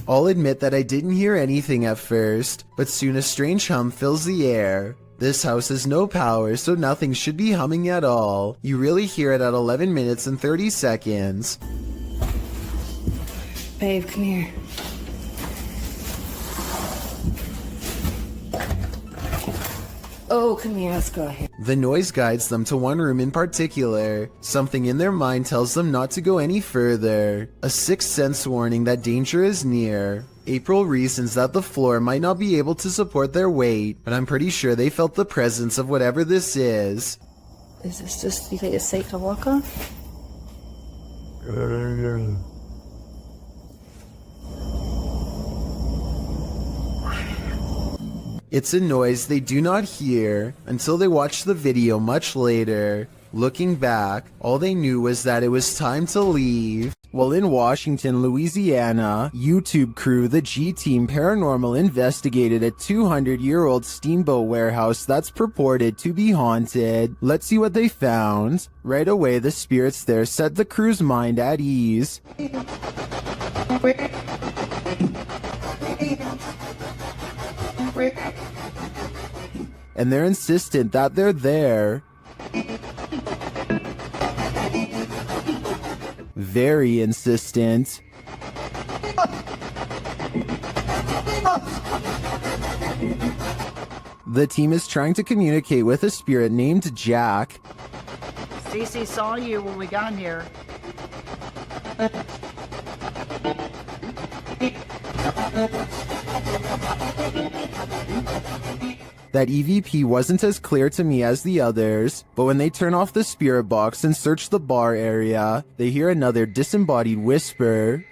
I'll admit that I didn't hear anything at first, but soon a strange hum fills the air. This house has no power, so nothing should be humming at all. You really hear it at 11 minutes and 30 seconds.
Babe, come here. Oh, come here, let's go ahead.
The noise guides them to one room in particular. Something in their mind tells them not to go any further. A sixth sense warning that danger is near. April reasons that the floor might not be able to support their weight, but I'm pretty sure they felt the presence of whatever this is.
Is this just, you think it's safe to walk on?
It's a noise they do not hear until they watch the video much later. Looking back, all they knew was that it was time to leave. While in Washington, Louisiana, YouTube crew The G-Team Paranormal investigated a 200-year-old steamboat warehouse that's purported to be haunted. Let's see what they found. Right away, the spirits there set the crew's mind at ease. And they're insistent that they're there. Very insistent. The team is trying to communicate with a spirit named Jack.
Cece saw you when we got here.
That EVP wasn't as clear to me as the others, but when they turn off the spirit box and search the bar area, they hear another disembodied whisper.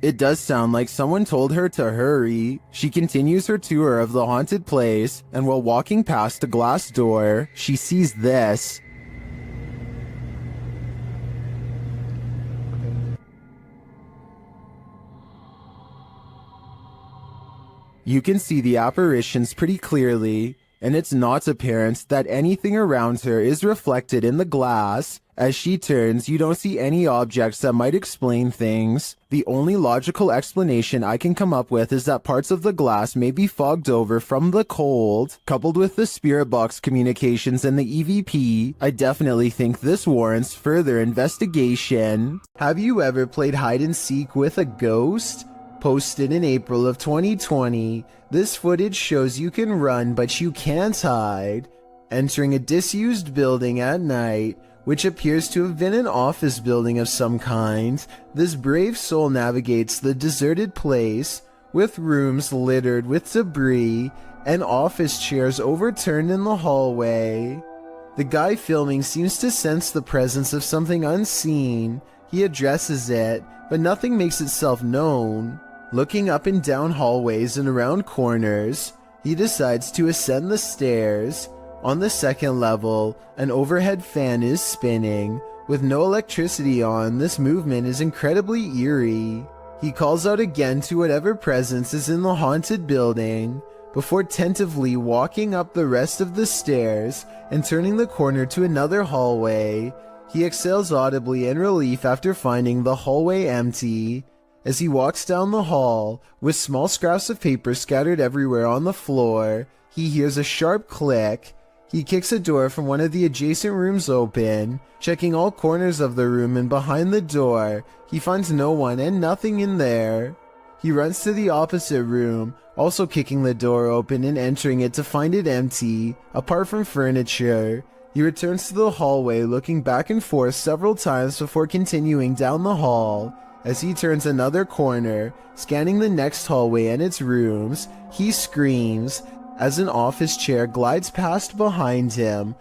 It does sound like someone told her to hurry. She continues her tour of the haunted place, and while walking past a glass door, she sees this. You can see the apparitions pretty clearly, and it's not apparent that anything around her is reflected in the glass. As she turns, you don't see any objects that might explain things. The only logical explanation I can come up with is that parts of the glass may be fogged over from the cold. Coupled with the spirit box communications and the EVP, I definitely think this warrants further investigation. Have you ever played hide and seek with a ghost? Posted in April of 2020, this footage shows you can run but you can't hide, entering a disused building at night, which appears to have been an office building of some kind. This brave soul navigates the deserted place, with rooms littered with debris and office chairs overturned in the hallway. The guy filming seems to sense the presence of something unseen. He addresses it, but nothing makes itself known. Looking up and down hallways and around corners, he decides to ascend the stairs. On the second level, an overhead fan is spinning. With no electricity on, this movement is incredibly eerie. He calls out again to whatever presence is in the haunted building, before tentatively walking up the rest of the stairs and turning the corner to another hallway. He exhales audibly in relief after finding the hallway empty. As he walks down the hall, with small scraps of paper scattered everywhere on the floor, he hears a sharp click. He kicks a door from one of the adjacent rooms open. Checking all corners of the room and behind the door, he finds no one and nothing in there. He runs to the opposite room, also kicking the door open and entering it to find it empty, apart from furniture. He returns to the hallway, looking back and forth several times before continuing down the hall. As he turns another corner, scanning the next hallway and its rooms, he screams as an office chair glides past behind him.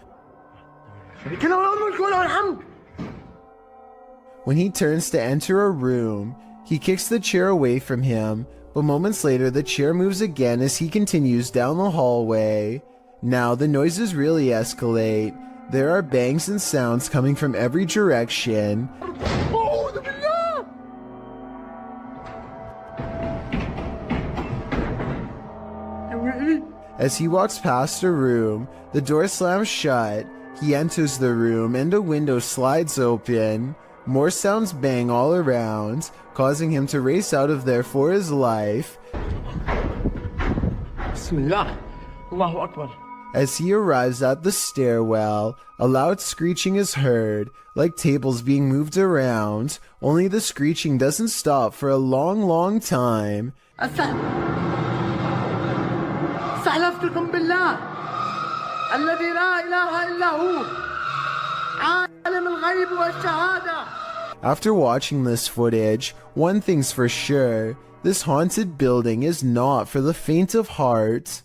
When he turns to enter a room, he kicks the chair away from him, but moments later the chair moves again as he continues down the hallway. Now the noises really escalate. There are bangs and sounds coming from every direction. As he walks past a room, the door slams shut. He enters the room and a window slides open. More sounds bang all around, causing him to race out of there for his life.
Bismillah. Allahu Akbar.
As he arrives at the stairwell, a loud screeching is heard, like tables being moved around, only the screeching doesn't stop for a long time.
استحلفتكم بالله الذي لا إله إلا هو عالم الغيب والشهادة.
After watching this footage, one thing's for sure, this haunted building is not for the faint of heart.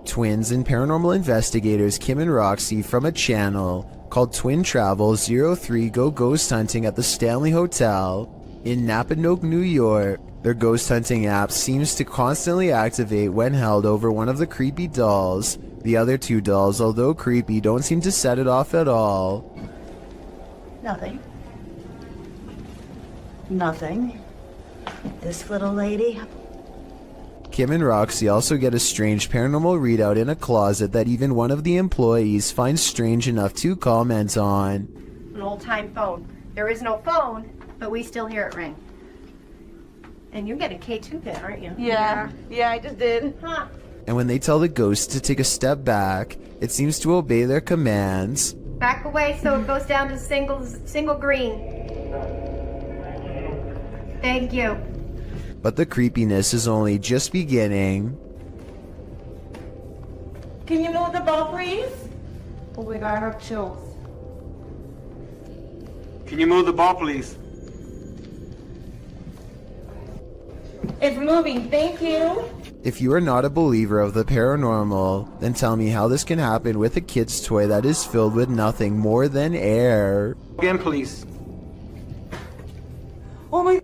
Twins and paranormal investigators Kim and Roxy from a channel called Twin Travel 03 go ghost hunting at the Stanley Hotel in Napanoke, New York. Their ghost hunting app seems to constantly activate when held over one of the creepy dolls. The other two dolls, although creepy, don't seem to set it off at all.
Nothing. Nothing. This little lady.
Kim and Roxy also get a strange paranormal readout in a closet that even one of the employees finds strange enough to comment on.
An old-time phone. There is no phone, but we still hear it ring. And you get a K2 pin, aren't you?
Yeah, I just did.
Huh.
And when they tell the ghost to take a step back, it seems to obey their commands.
Back away so it goes down to single green. Thank you.
But the creepiness is only just beginning.
Can you move the ball, please?
Oh, we got her chills.
Can you move the ball, please?
It's moving, thank you.
If you are not a believer of the paranormal, then tell me how this can happen with a kid's toy that is filled with nothing more than air.
Again, please.
Oh my.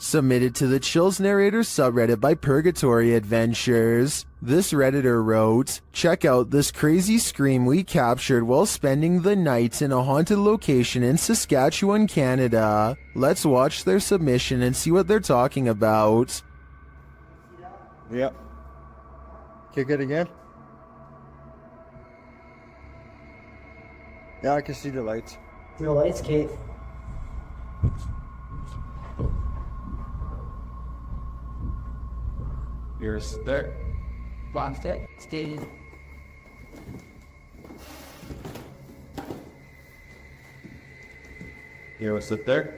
Submitted to the Chills Narrator subreddit by Purgatory Adventures. This Redditor wrote, "Check out this crazy scream we captured while spending the night in a haunted location in Saskatchewan, Canada. Let's watch their submission and see what they're talking about."
Yep. Kick it again. Yeah, I can see the lights.
No lights, Kate.
You're there. Lost it. Stay.
You want to sit there?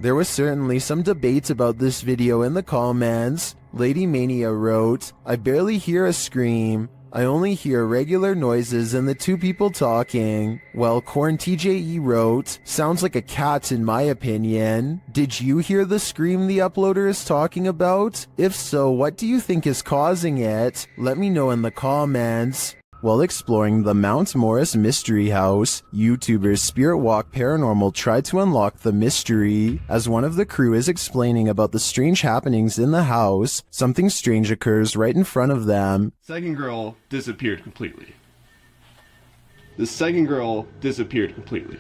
There was certainly some debate about this video in the comments. Lady Mania wrote, I barely hear a scream. I only hear regular noises and the two people talking. Well, Corn TJE wrote, sounds like a cat in my opinion. Did you hear the scream the uploader is talking about? If so, what do you think is causing it? Let me know in the comments. While exploring the Mount Morris Mystery House, YouTubers Spirit Walk Paranormal tried to unlock the mystery. As one of the crew is explaining about the strange happenings in the house, something strange occurs right in front of them.
Second girl disappeared completely. The second girl disappeared completely.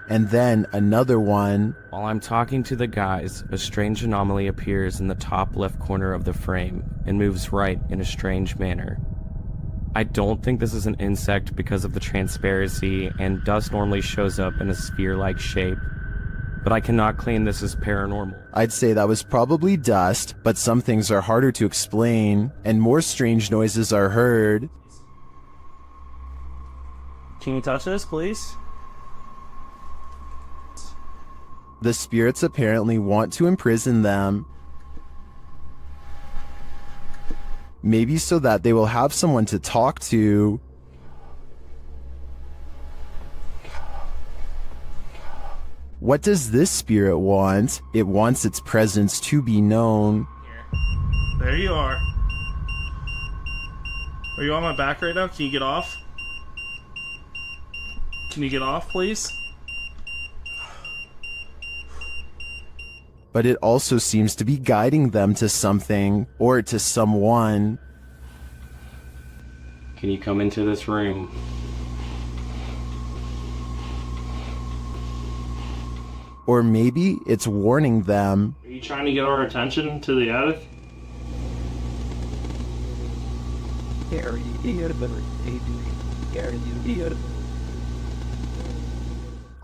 And then another one.
While I'm talking to the guys, a strange anomaly appears in the top left corner of the frame and moves right in a strange manner. I don't think this is an insect because of the transparency, and dust normally shows up in a sphere-like shape, but I cannot claim this is paranormal.
I'd say that was probably dust, but some things are harder to explain, and more strange noises are heard.
Can you touch this, please?
The spirits apparently want to imprison them. Maybe so that they will have someone to talk to. What does this spirit want? It wants its presence to be known.
There you are. Are you on my back right now? Can you get off? Can you get off, please?
But it also seems to be guiding them to something, or to someone.
Can you come into this room?
Or maybe it's warning them.
Are you trying to get our attention to the attic?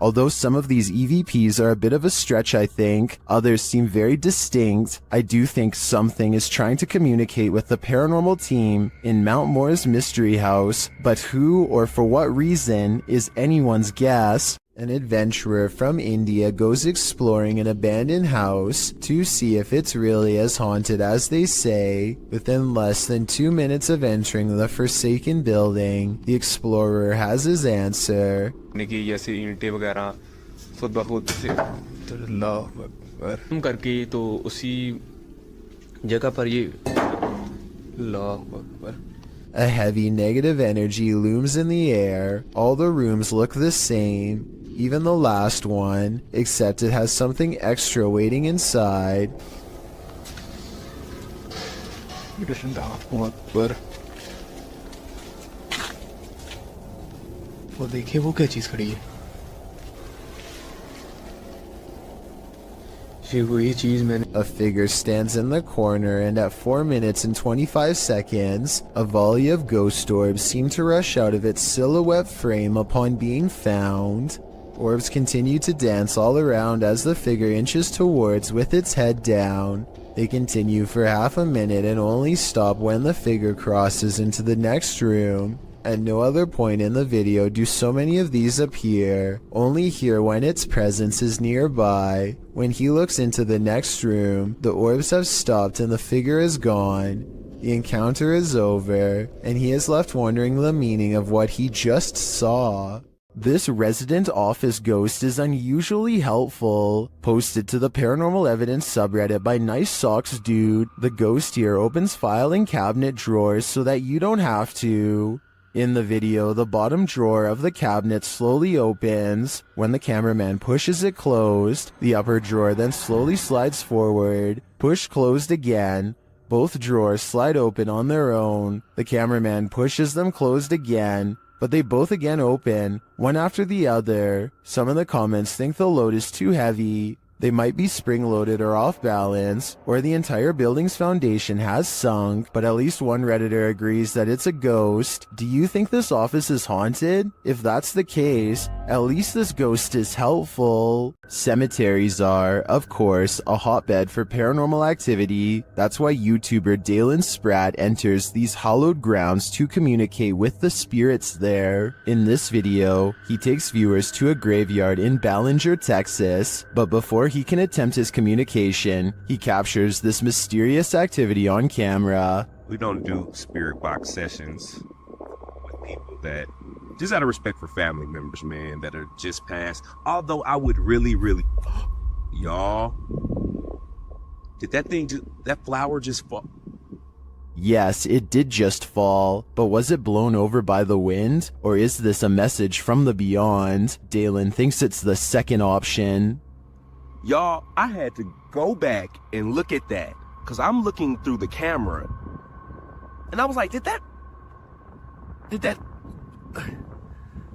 Although some of these EVPs are a bit of a stretch, I think, others seem very distinct, I do think something is trying to communicate with the paranormal team in Mount Morris Mystery House, but who or for what reason is anyone's guess. An adventurer from India goes exploring an abandoned house to see if it's really as haunted as they say. Within less than 2 minutes of entering the forsaken building, the explorer has his answer.
करके तो उसी जगह पर ये
A heavy negative energy looms in the air. All the rooms look the same, even the last one, except it has something extra waiting inside.
वो देखिए वो क्या चीज खड़ी है
A figure stands in the corner, and at 4 minutes and 25 seconds, a volley of ghost orbs seem to rush out of its silhouette frame upon being found. Orbs continue to dance all around as the figure inches towards with its head down. They continue for half a minute and only stop when the figure crosses into the next room. At no other point in the video do so many of these appear, only here when its presence is nearby. When he looks into the next room, the orbs have stopped and the figure is gone. The encounter is over, and he is left wondering the meaning of what he just saw. This resident office ghost is unusually helpful. Posted to the Paranormal Evidence subreddit by Nice Socks Dude, the ghost here opens filing cabinet drawers so that you don't have to. In the video, the bottom drawer of the cabinet slowly opens. When the cameraman pushes it closed, the upper drawer then slowly slides forward. Push closed again. Both drawers slide open on their own. The cameraman pushes them closed again, but they both again open, one after the other. Some in the comments think the load is too heavy. They might be spring-loaded or off balance, or the entire building's foundation has sunk, but at least one Redditor agrees that it's a ghost. Do you think this office is haunted? If that's the case, At least this ghost is helpful. Cemeteries are, of course, a hotbed for paranormal activity. That's why YouTuber Dalen Spratt enters these hallowed grounds to communicate with the spirits there. In this video, he takes viewers to a graveyard in Ballinger, Texas, but before he can attempt his communication, he captures this mysterious activity on camera.
We don't do spirit box sessions with people that, just out of respect for family members, man, that are just passed. Although I would really, y'all, did that flower just fall?
Yes, it did just fall, but was it blown over by the wind? Or is this a message from the beyond? Dalen thinks it's the second option.
Y'all, I had to go back and look at that, because I'm looking through the camera. And I was like, did that?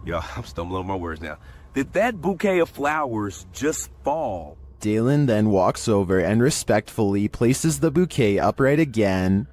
Yo, I'm stumbling on my words now. Did that bouquet of flowers just fall?
Dalen then walks over and respectfully places the bouquet upright again.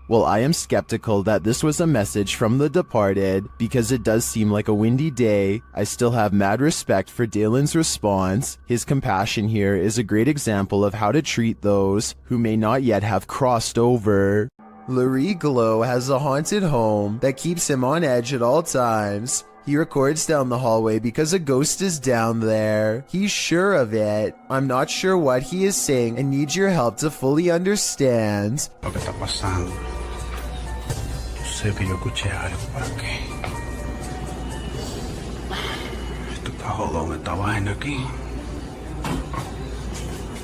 Well, I am skeptical that this was a message from the departed, because it does seem like a windy day. I still have mad respect for Dalen's response. His compassion here is a great example of how to treat those who may not yet have crossed over. Larry Glow has a haunted home that keeps him on edge at all times. He records down the hallway because a ghost is down there. He's sure of it. I'm not sure what he is saying and need your help to fully understand.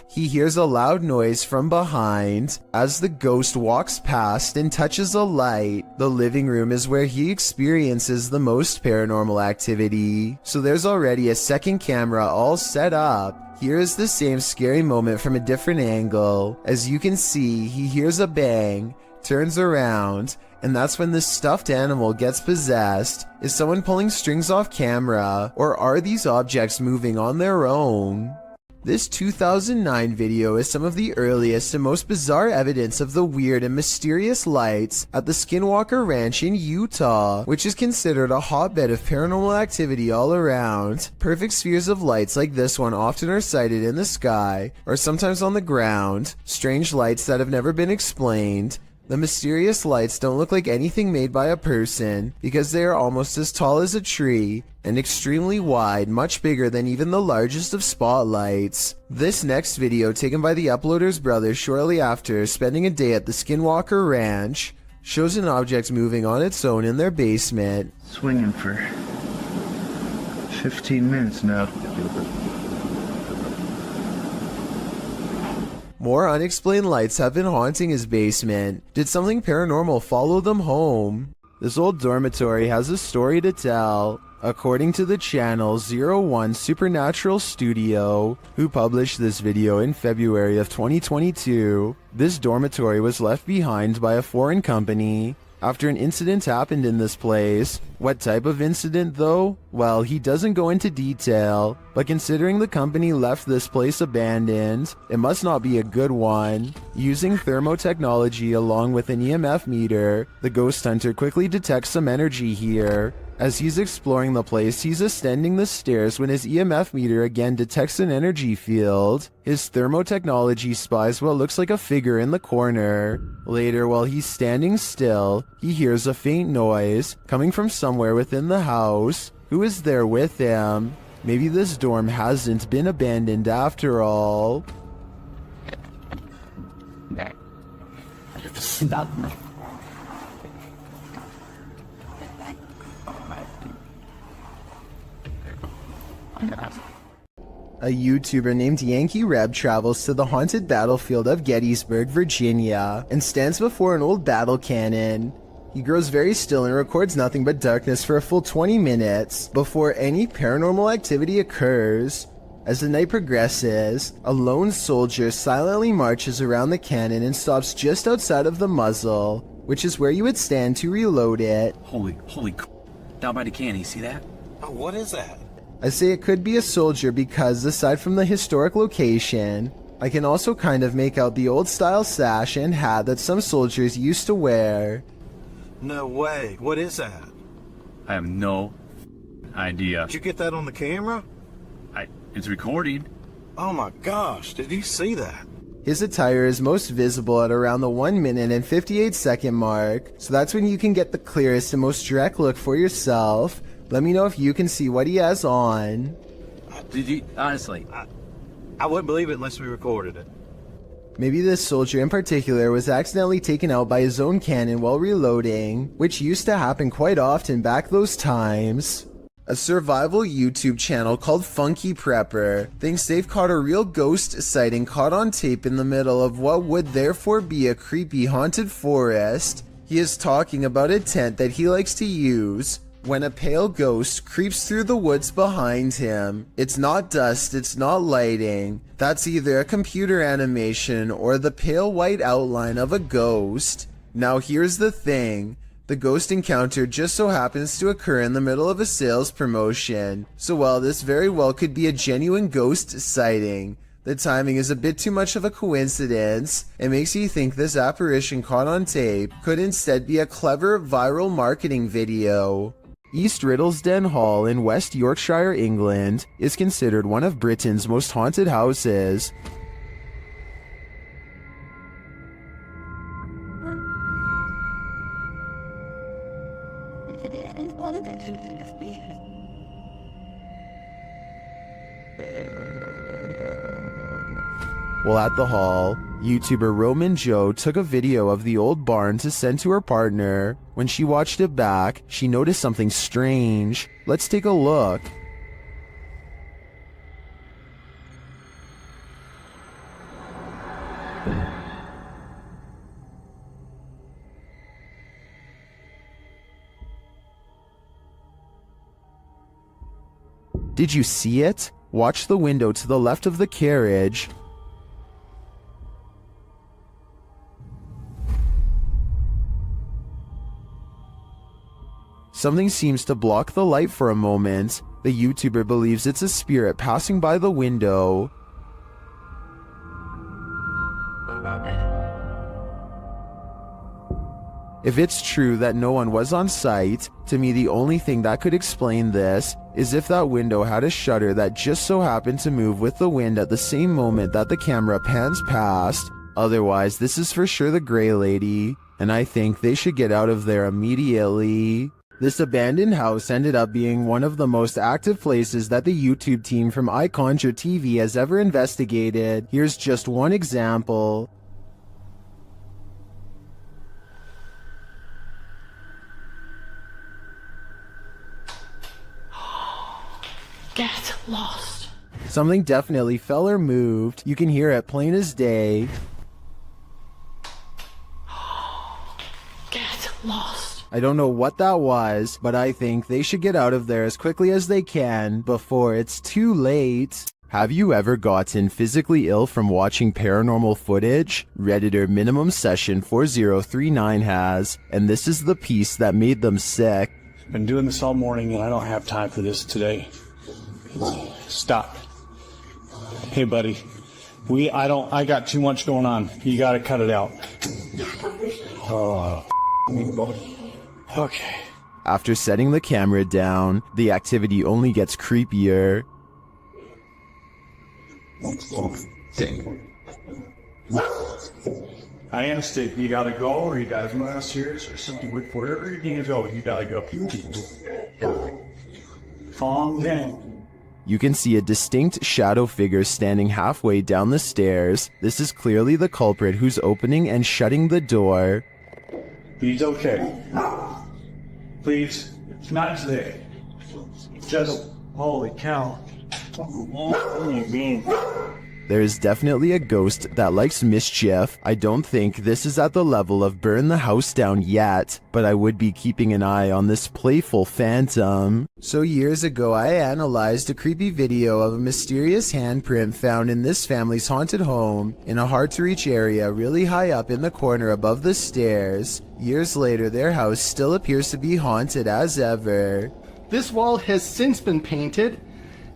He hears a loud noise from behind as the ghost walks past and touches a light. The living room is where he experiences the most paranormal activity. So there's already a second camera all set up. Here is the same scary moment from a different angle. As you can see, he hears a bang, turns around, and that's when this stuffed animal gets possessed. Is someone pulling strings off camera, or are these objects moving on their own? This 2009 video is some of the earliest and most bizarre evidence of the weird and mysterious lights at the Skinwalker Ranch in Utah, which is considered a hotbed of paranormal activity all around. Perfect spheres of lights like this one often are sighted in the sky, or sometimes on the ground. Strange lights that have never been explained. The mysterious lights don't look like anything made by a person because they are almost as tall as a tree and extremely wide, much bigger than even the largest of spotlights. This next video, taken by the uploader's brother shortly after spending a day at the Skinwalker Ranch, shows an object moving on its own in their basement.
Swinging for 15 minutes now.
More unexplained lights have been haunting his basement. Did something paranormal follow them home? This old dormitory has a story to tell. According to the channel 01 Supernatural Studio, who published this video in February of 2022, this dormitory was left behind by a foreign company after an incident happened in this place. What type of incident though? Well, he doesn't go into detail, but considering the company left this place abandoned, it must not be a good one. Using thermotechnology along with an EMF meter, the ghost hunter quickly detects some energy here. As he's exploring the place, he's ascending the stairs when his EMF meter again detects an energy field. His thermotechnology spies what looks like a figure in the corner. Later, while he's standing still, he hears a faint noise coming from somewhere within the house. Who is there with him? Maybe this dorm hasn't been abandoned after all. A YouTuber named Yankee Reb travels to the haunted battlefield of Gettysburg, Virginia, and stands before an old battle cannon. He grows very still and records nothing but darkness for a full 20 minutes before any paranormal activity occurs. As the night progresses, a lone soldier silently marches around the cannon and stops just outside of the muzzle, which is where you would stand to reload it.
Holy, down by the cannon, you see that?
Oh, what is that?
I say it could be a soldier because, aside from the historic location, I can also kind of make out the old style sash and hat that some soldiers used to wear.
No way. What is that?
I have no idea.
Did you get that on the camera?
It's recording.
Oh my gosh, did you see that?
His attire is most visible at around the 1 minute and 58 second mark, so that's when you can get the clearest and most direct look for yourself. Let me know if you can see what he has on.
Did you, honestly?
I wouldn't believe it unless we recorded it.
Maybe this soldier in particular was accidentally taken out by his own cannon while reloading, which used to happen quite often back those times. A survival YouTube channel called Funky Prepper thinks they've caught a real ghost sighting caught on tape in the middle of what would therefore be a creepy haunted forest. He is talking about a tent that he likes to use when a pale ghost creeps through the woods behind him. It's not dust, it's not lighting. That's either a computer animation or the pale white outline of a ghost. Now here's the thing. The ghost encounter just so happens to occur in the middle of a sales promotion. So while this very well could be a genuine ghost sighting, the timing is a bit too much of a coincidence. It makes you think this apparition caught on tape could instead be a clever viral marketing video. East Riddlesden Hall in West Yorkshire, England, is considered one of Britain's most haunted houses. While at the hall, YouTuber Roman Joe took a video of the old barn to send to her partner. When she watched it back, she noticed something strange. Let's take a look. Did you see it? Watch the window to the left of the carriage. Something seems to block the light for a moment. The YouTuber believes it's a spirit passing by the window. If it's true that no one was on site, to me the only thing that could explain this is if that window had a shutter that just so happened to move with the wind at the same moment that the camera pans past. Otherwise, this is for sure the Grey Lady, and I think they should get out of there immediately. This abandoned house ended up being one of the most active places that the YouTube team from iConjure TV has ever investigated. Here's just one example.
Get lost.
Something definitely fell or moved. You can hear it plain as day.
Get lost.
I don't know what that was, but I think they should get out of there as quickly as they can before it's too late. Have you ever gotten physically ill from watching paranormal footage? Redditor Minimum Session 4039 has, and this is the piece that made them sick.
Been doing this all morning and I don't have time for this today. Stop. Hey buddy, I got too much going on. You gotta cut it out. Oh, okay.
After setting the camera down, the activity only gets creepier.
I understand. You gotta go, or you gotta come downstairs, or something. Wherever you need to go, you gotta go. Calm down.
You can see a distinct shadow figure standing halfway down the stairs. This is clearly the culprit who's opening and shutting the door.
He's okay. Please, it's not today. Just, holy cow.
There is definitely a ghost that likes mischief. I don't think this is at the level of burn the house down yet, but I would be keeping an eye on this playful phantom. So years ago, I analyzed a creepy video of a mysterious handprint found in this family's haunted home in a hard-to-reach area really high up in the corner above the stairs. Years later, their house still appears to be haunted as ever.
This wall has since been painted,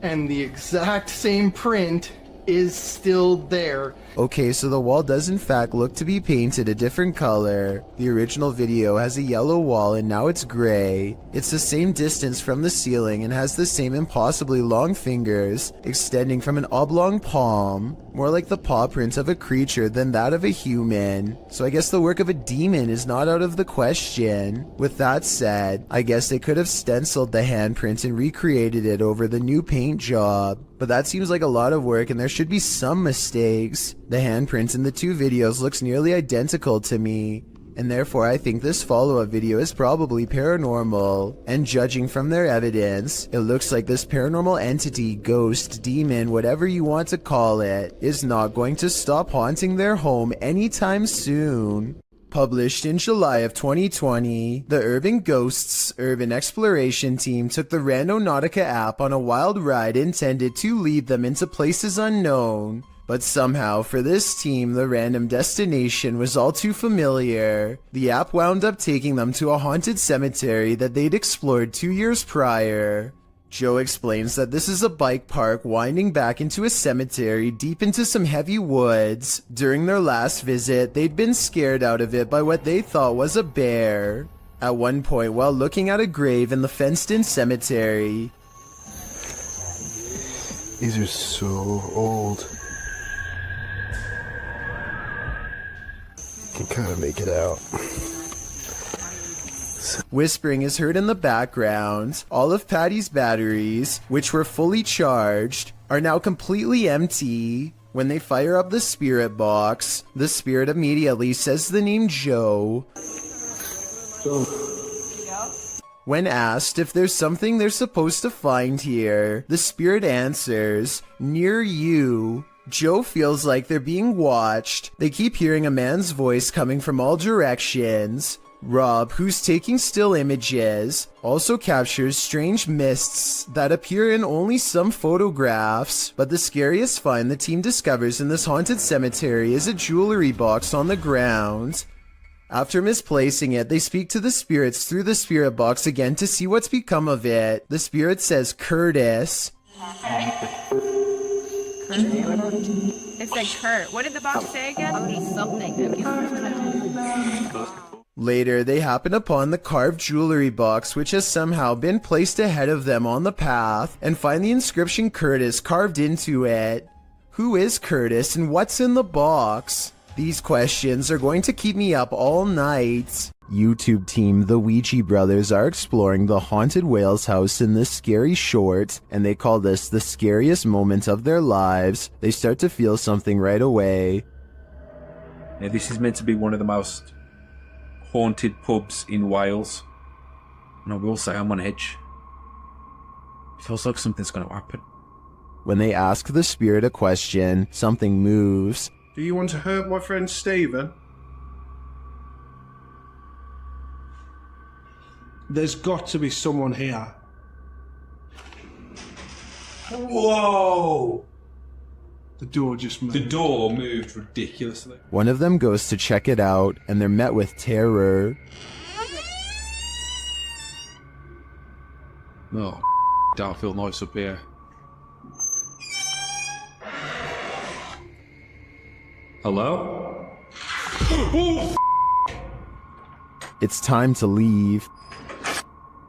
and the exact same print is still there.
Okay, so the wall does in fact look to be painted a different color. The original video has a yellow wall and now it's gray. It's the same distance from the ceiling and has the same impossibly long fingers extending from an oblong palm, more like the paw print of a creature than that of a human. So I guess the work of a demon is not out of the question. With that said, I guess they could have stenciled the handprint and recreated it over the new paint job. But that seems like a lot of work and there should be some mistakes. The handprints in the two videos looks nearly identical to me, and therefore I think this follow-up video is probably paranormal. And judging from their evidence, it looks like this paranormal entity, ghost, demon, whatever you want to call it, is not going to stop haunting their home anytime soon. Published in July of 2020, the Urban Ghosts Urban Exploration Team took the Randonautica app on a wild ride intended to lead them into places unknown. But somehow, for this team, the random destination was all too familiar. The app wound up taking them to a haunted cemetery that they'd explored 2 years prior. Joe explains that this is a bike park winding back into a cemetery deep into some heavy woods. During their last visit, they'd been scared out of it by what they thought was a bear. At one point, while looking at a grave in the fenced-in cemetery,
These are so old. Can kind of make it out.
whispering is heard in the background. All of Patty's batteries, which were fully charged, are now completely empty. When they fire up the spirit box, the spirit immediately says the name Joe. When asked if there's something they're supposed to find here, the spirit answers, "Near you." Joe feels like they're being watched. They keep hearing a man's voice coming from all directions. Rob, who's taking still images, also captures strange mists that appear in only some photographs. But the scariest find the team discovers in this haunted cemetery is a jewelry box on the ground. After misplacing it, they speak to the spirits through the spirit box again to see what's become of it. The spirit says Curtis.
It said Kurt. What did the box say again? Something.
Later, they happen upon the carved jewelry box, which has somehow been placed ahead of them on the path, and find the inscription Curtis carved into it. Who is Curtis and what's in the box? These questions are going to keep me up all night. YouTube team The Ouija Brothers are exploring the haunted Wales house in this scary short, and they call this the scariest moment of their lives. They start to feel something right away.
Now, this is meant to be one of the most haunted pubs in Wales, and I will say I'm on edge. It feels like something's going to happen.
When they ask the spirit a question, something moves.
Do you want to hurt my friend Stephen? There's got to be someone here.
Whoa!
The door just moved.
The door moved ridiculously.
One of them goes to check it out, and they're met with terror.
Oh, don't feel nice up here. Hello?
It's time to leave.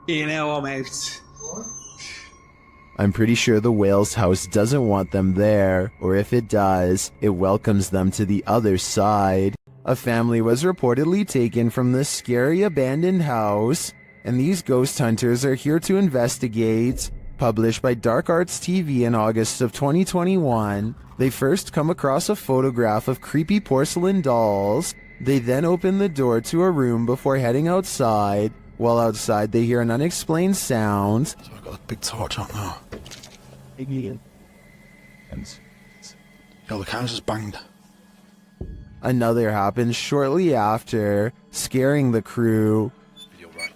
You know, I'm out.
I'm pretty sure the Wales house doesn't want them there, or if it does, it welcomes them to the other side. A family was reportedly taken from this scary abandoned house, and these ghost hunters are here to investigate. Published by Dark Arts TV in August of 2021, they first come across a photograph of creepy porcelain dolls. They then open the door to a room before heading outside. While outside, they hear an unexplained sound.
So I got a big torch on now. Yo, the camera's just banged.
Another happens shortly after, scaring the crew.
Video right.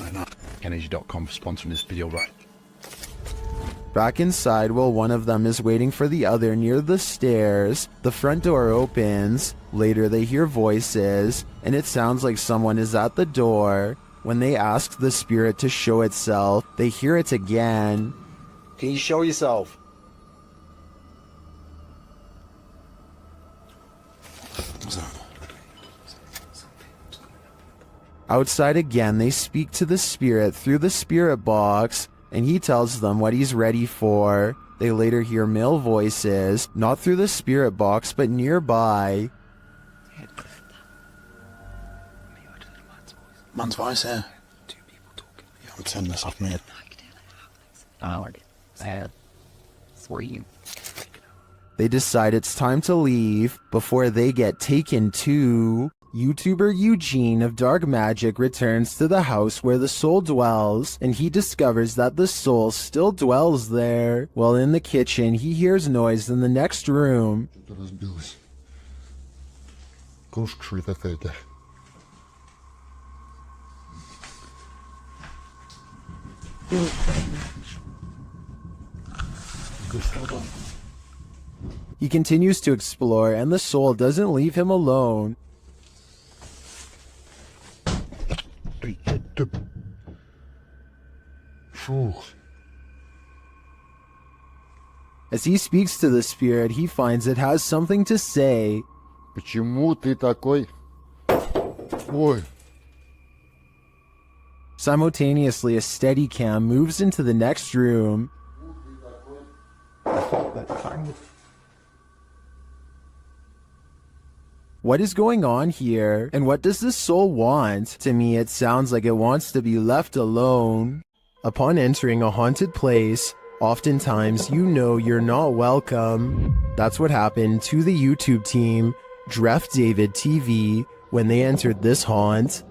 I know. Energy.com for sponsoring this video right.
Back inside, while one of them is waiting for the other near the stairs, the front door opens. Later they hear voices, and it sounds like someone is at the door. When they ask the spirit to show itself, they hear it again.
Can you show yourself?
Outside again, they speak to the spirit through the spirit box, and he tells them what he's ready for. They later hear male voices, not through the spirit box, but nearby.
Man's voice, yeah. Two people talking. Yeah, I'm turning this off, mate.
I like it. Bad. For you.
They decide it's time to leave before they get taken to. YouTuber Eugene of Dark Magic returns to the house where the soul dwells, and he discovers that the soul still dwells there. While in the kitchen, he hears noise in the next room. He continues to explore, and the soul doesn't leave him alone. As he speaks to the spirit, he finds it has something to say.
Почему ты такой? Ой.
Simultaneously, a Steadicam moves into the next room. What is going on here? And what does this soul want? To me, it sounds like it wants to be left alone. Upon entering a haunted place, oftentimes you know you're not welcome. That's what happened to the YouTube team, Dref David TV, when they entered this haunt.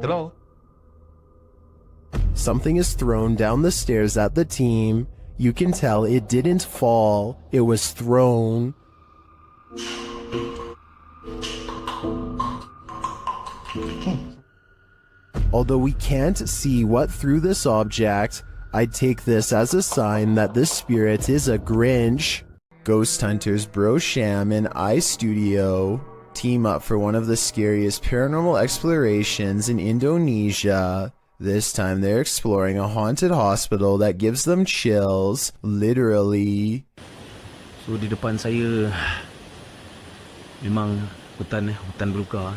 Hello?
Something is thrown down the stairs at the team. You can tell it didn't fall, it was thrown. Although we can't see what threw this object, I'd take this as a sign that this spirit is a Grinch. Ghost hunters Bro Sham and iStudio team up for one of the scariest paranormal explorations in Indonesia. This time they're exploring a haunted hospital that gives them chills, literally.
So di depan saya memang hutan belukar.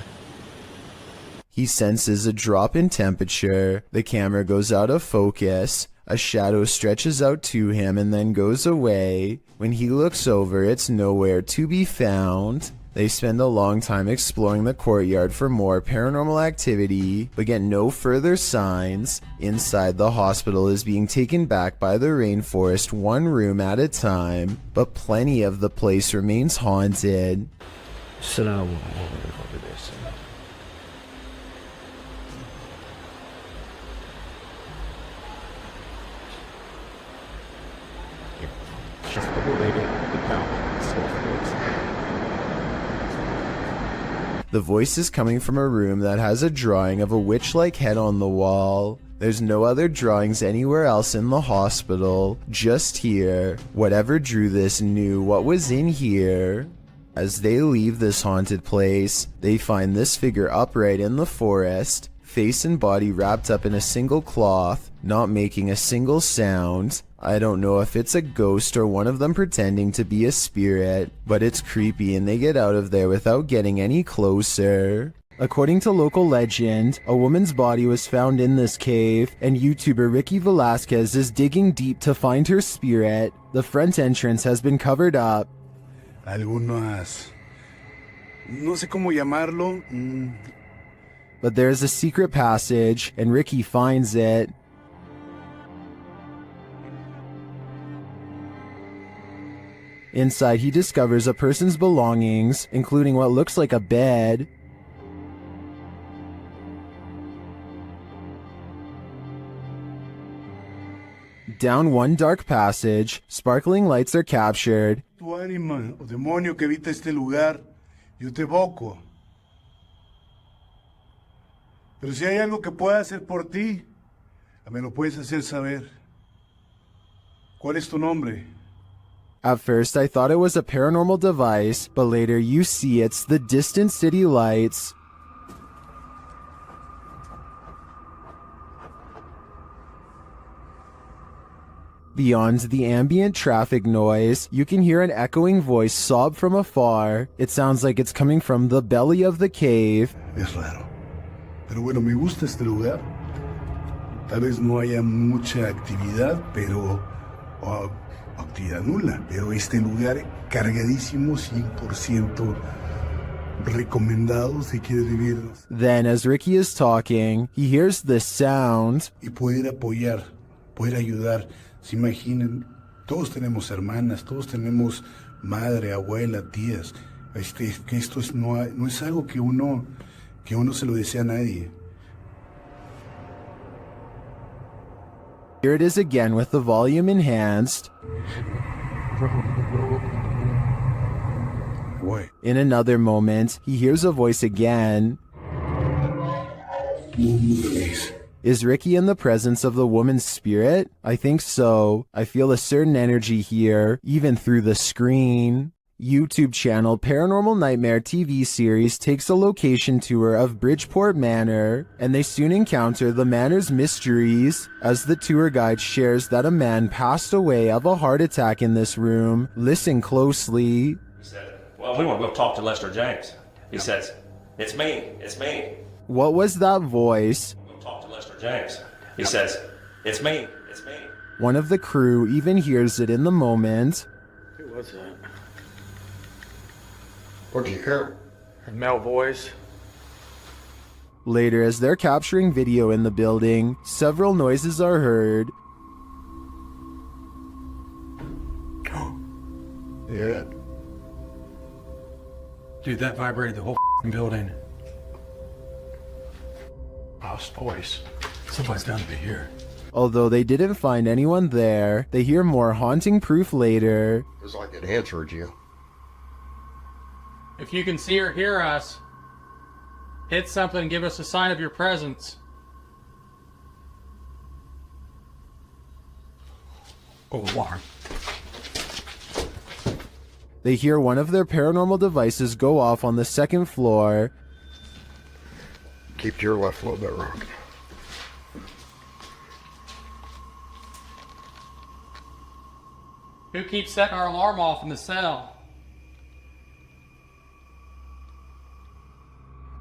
He senses a drop in temperature. The camera goes out of focus. A shadow stretches out to him and then goes away. When he looks over, it's nowhere to be found. They spend a long time exploring the courtyard for more paranormal activity, but get no further signs. Inside, the hospital is being taken back by the rainforest one room at a time, but plenty of the place remains haunted. The voice is coming from a room that has a drawing of a witch-like head on the wall. There's no other drawings anywhere else in the hospital, just here. Whatever drew this knew what was in here. As they leave this haunted place, they find this figure upright in the forest, face and body wrapped up in a single cloth, not making a single sound. I don't know if it's a ghost or one of them pretending to be a spirit, but it's creepy and they get out of there without getting any closer. According to local legend, a woman's body was found in this cave, and YouTuber Ricky Velasquez is digging deep to find her spirit. The front entrance has been covered up.
Algunas... no sé cómo llamarlo.
But there is a secret passage, and Ricky finds it. Inside, he discovers a person's belongings, including what looks like a bed. Down one dark passage, sparkling lights are captured.
Tu ánima o demonio que habita este lugar, yo te evoco. Pero si hay algo que pueda hacer por ti, me lo puedes hacer saber. ¿Cuál es tu nombre?
At first, I thought it was a paranormal device, but later you see it's the distant city lights. Beyond the ambient traffic noise, you can hear an echoing voice sob from afar. It sounds like it's coming from the belly of the cave.
Es raro. Pero bueno, me gusta este lugar. Tal vez no haya mucha actividad, pero actividad nula. Pero este lugar cargadísimo, 100% recomendado si quieres vivir.
Then, as Ricky is talking, he hears this sound.
Y poder apoyar, poder ayudar. Se imaginen, todos tenemos hermanas, todos tenemos madre, abuela, tías. Que esto no es algo que uno se lo desea a nadie.
Here it is again with the volume enhanced.
What?
In another moment, he hears a voice again. Is Ricky in the presence of the woman's spirit? I think so. I feel a certain energy here, even through the screen. YouTube channel Paranormal Nightmare TV series takes a location tour of Bridgeport Manor, and they soon encounter the manor's mysteries as the tour guide shares that a man passed away of a heart attack in this room. Listen closely.
He said, well, we want to go talk to Lester James. He says, it's me.
What was that voice?
Go talk to Lester James. He says, it's me.
One of the crew even hears it in the moment.
Who was that?
What did you hear?
A male voice.
Later, as they're capturing video in the building, several noises are heard.
You hear it?
Dude, that vibrated the whole building. Lost voice. Somebody's down to be here.
Although they didn't find anyone there, they hear more haunting proof later.
It was like it answered you.
If you can see or hear us, hit something and give us a sign of your presence.
Oh, alarm.
They hear one of their paranormal devices go off on the second floor.
Keep to your left a little bit, Rock.
Who keeps setting our alarm off in the cell?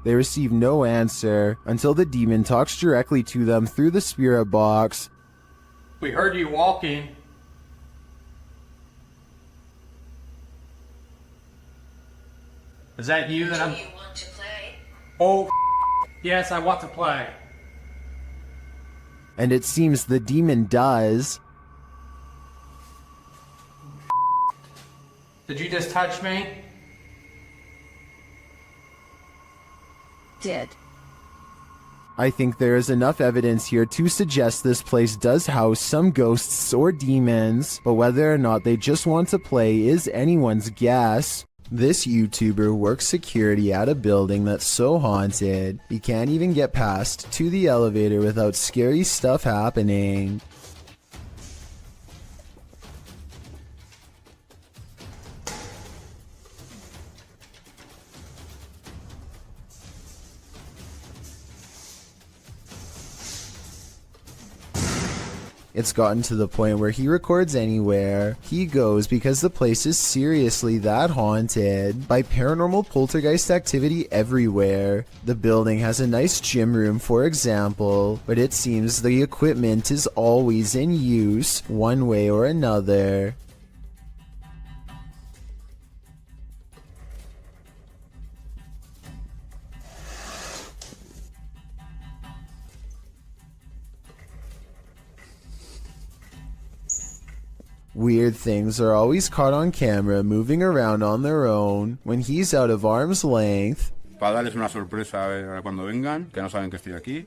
They receive no answer until the demon talks directly to them through the spirit box.
We heard you walking. Is that you that I'm...
Do you want to play?
Oh, yes, I want to play.
And it seems the demon does.
Did you just touch me?
Did.
I think there is enough evidence here to suggest this place does house some ghosts or demons, but whether or not they just want to play is anyone's guess. This YouTuber works security at a building that's so haunted, he can't even get past to the elevator without scary stuff happening. It's gotten to the point where he records anywhere he goes because the place is seriously that haunted by paranormal poltergeist activity everywhere. The building has a nice gym room, for example, but it seems the equipment is always in use one way or another. Weird things are always caught on camera moving around on their own when he's out of arm's length.
Para darles una sorpresa cuando vengan, que no saben que estoy aquí.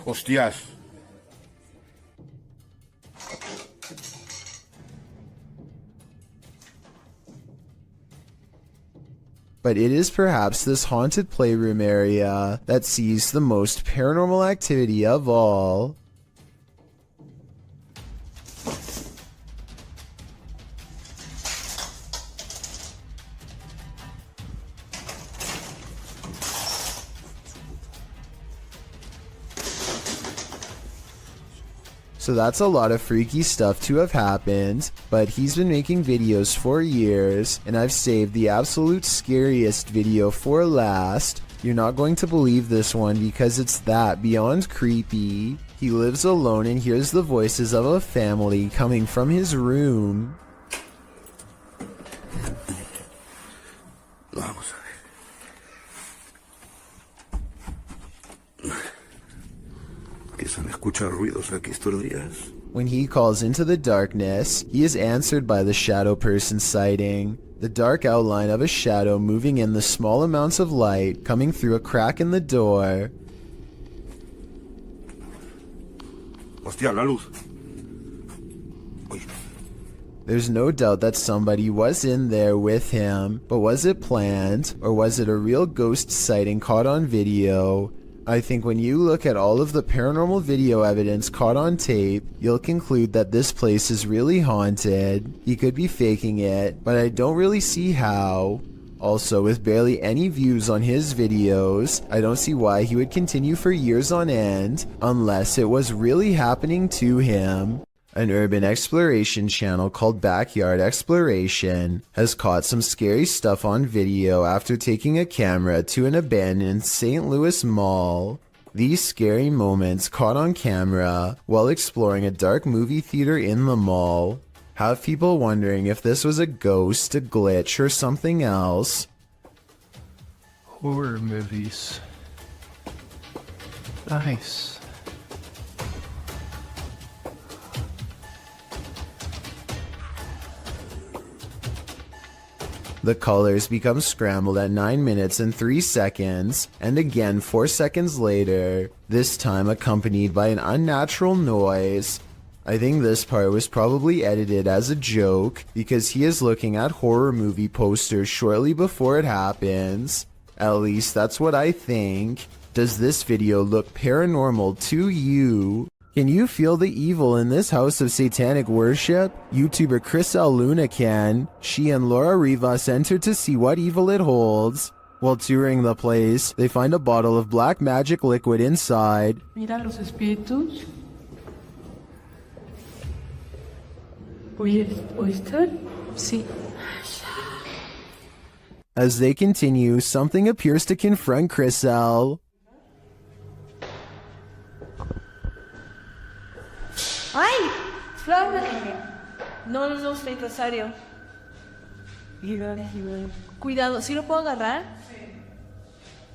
¡Hostias!
But it is perhaps this haunted playroom area that sees the most paranormal activity of all. So that's a lot of freaky stuff to have happened, but he's been making videos for years, and I've saved the absolute scariest video for last. You're not going to believe this one because it's that beyond creepy. He lives alone and hears the voices of a family coming from his room.
Vamos a ver. Que se me escuchan ruidos aquí estos días.
When he calls into the darkness, he is answered by the shadow person sighting. The dark outline of a shadow moving in the small amounts of light coming through a crack in the door.
Hostia, la luz.
There's no doubt that somebody was in there with him, but was it planned, or was it a real ghost sighting caught on video? I think when you look at all of the paranormal video evidence caught on tape, you'll conclude that this place is really haunted. He could be faking it, but I don't really see how. Also, with barely any views on his videos, I don't see why he would continue for years on end, unless it was really happening to him. An urban exploration channel called Backyard Exploration has caught some scary stuff on video after taking a camera to an abandoned St. Louis mall. These scary moments caught on camera while exploring a dark movie theater in the mall have people wondering if this was a ghost, a glitch, or something else.
Horror movies. Nice.
The colors become scrambled at 9 minutes and 3 seconds, and again 4 seconds later, this time accompanied by an unnatural noise. I think this part was probably edited as a joke, because he is looking at horror movie posters shortly before it happens. At least that's what I think. Does this video look paranormal to you? Can you feel the evil in this house of satanic worship? YouTuber Chriselle Luna can. She and Laura Rivas enter to see what evil it holds. While touring the place, they find a bottle of black magic liquid inside.
Mira los espíritus. ¿Oíste? Sí.
As they continue, something appears to confront Chriselle.
¡Ay! ¡Flama! No, estoy Rosario. Cuidado, ¿sí lo puedo agarrar?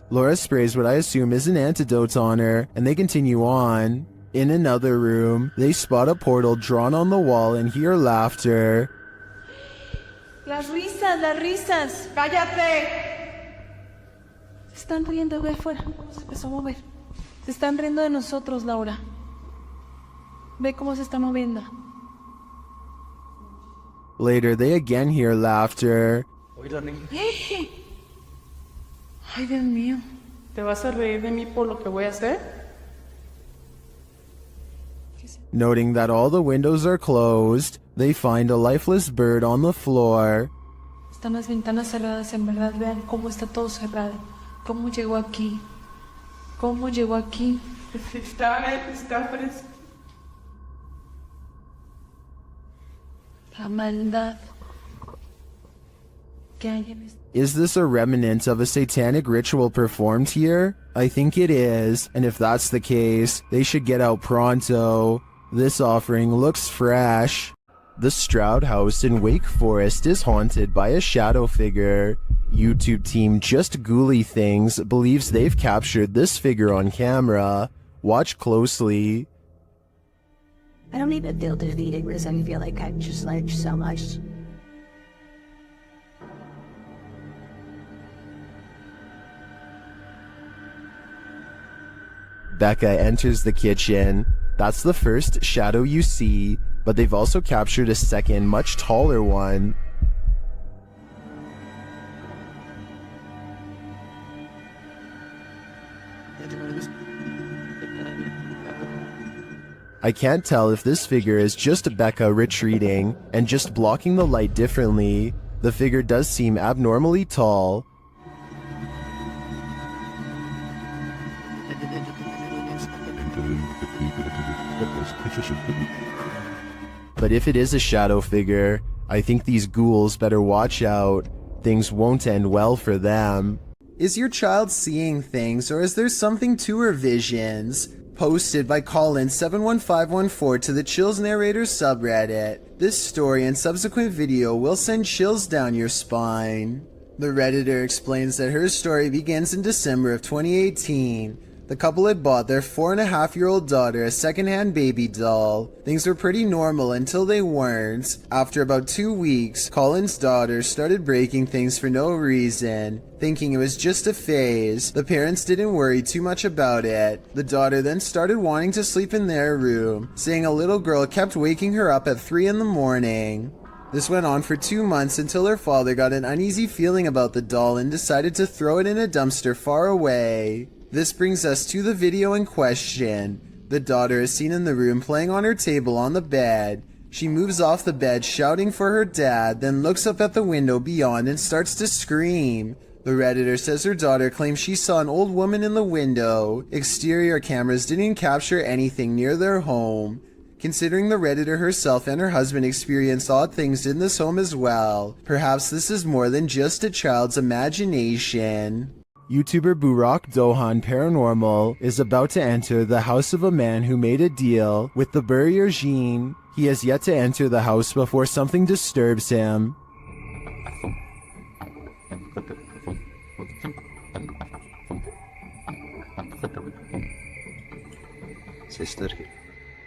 Laura sprays what I assume is an antidote on her, and they continue on. In another room, they spot a portal drawn on the wall and hear laughter.
Las risas. ¡Cállate! Se están riendo, ve afuera. Se empezó a mover. Se están riendo de nosotros, Laura. Ve cómo se está moviendo.
Later, they again hear laughter.
Ay, Dios mío. ¿Te vas a reír de mí por lo que voy a hacer?
Noting that all the windows are closed, they find a lifeless bird on the floor.
Están las ventanas cerradas, en verdad. Vean cómo está todo cerrado. ¿Cómo llegó aquí? ¿Cómo llegó aquí? Está fresco. La maldad que hay en esto.
Is this a remnant of a satanic ritual performed here? I think it is, and if that's the case, they should get out pronto. This offering looks fresh. The Stroud House in Wake Forest is haunted by a shadow figure. YouTube team Just Ghouly Things believes they've captured this figure on camera. Watch closely.
I don't even feel defeated because I feel like I've just learned so much.
Becca enters the kitchen. That's the first shadow you see, but they've also captured a second, much taller one. I can't tell if this figure is just Becca retreating and just blocking the light differently. The figure does seem abnormally tall. But if it is a shadow figure, I think these ghouls better watch out. Things won't end well for them. Is your child seeing things, or is there something to her visions? Posted by Colin71514 to the Chills Narrator subreddit. This story and subsequent video will send chills down your spine. The Redditor explains that her story begins in December of 2018. The couple had bought their 4.5-year-old daughter a secondhand baby doll. Things were pretty normal until they weren't. After about 2 weeks, Colin's daughter started breaking things for no reason. Thinking it was just a phase, the parents didn't worry too much about it. The daughter then started wanting to sleep in their room, saying a little girl kept waking her up at 3 in the morning. This went on for 2 months until her father got an uneasy feeling about the doll and decided to throw it in a dumpster far away. This brings us to the video in question. The daughter is seen in the room playing on her table on the bed. She moves off the bed shouting for her dad, then looks up at the window beyond and starts to scream. The Redditor says her daughter claims she saw an old woman in the window. Exterior cameras didn't capture anything near their home. Considering the Redditor herself and her husband experienced odd things in this home as well, perhaps this is more than just a child's imagination. YouTuber Burak Dohan Paranormal is about to enter the house of a man who made a deal with the Burrier Jean. He has yet to enter the house before something disturbs him.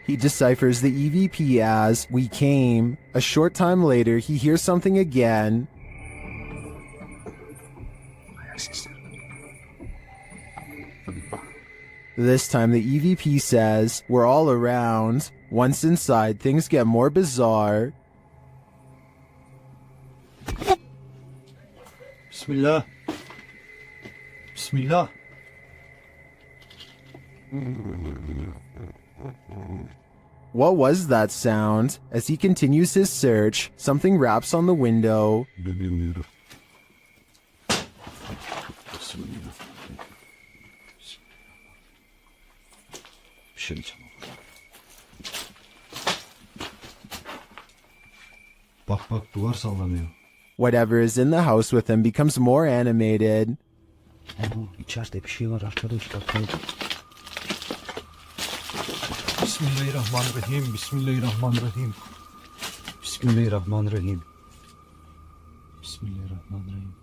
He deciphers the EVP as "we came." A short time later, he hears something again. This time the EVP says, "we're all around." Once inside, things get more bizarre.
Bismillah. Bismillah.
What was that sound? As he continues his search, something raps on the window.
Bak bak duvar sallanıyor.
Whatever is in the house with him becomes more animated.
İçeride bir şey var arkadaşlar.
Bismillahirrahmanirrahim. Bismillahirrahmanirrahim. Bismillahirrahmanirrahim. Bismillahirrahmanirrahim.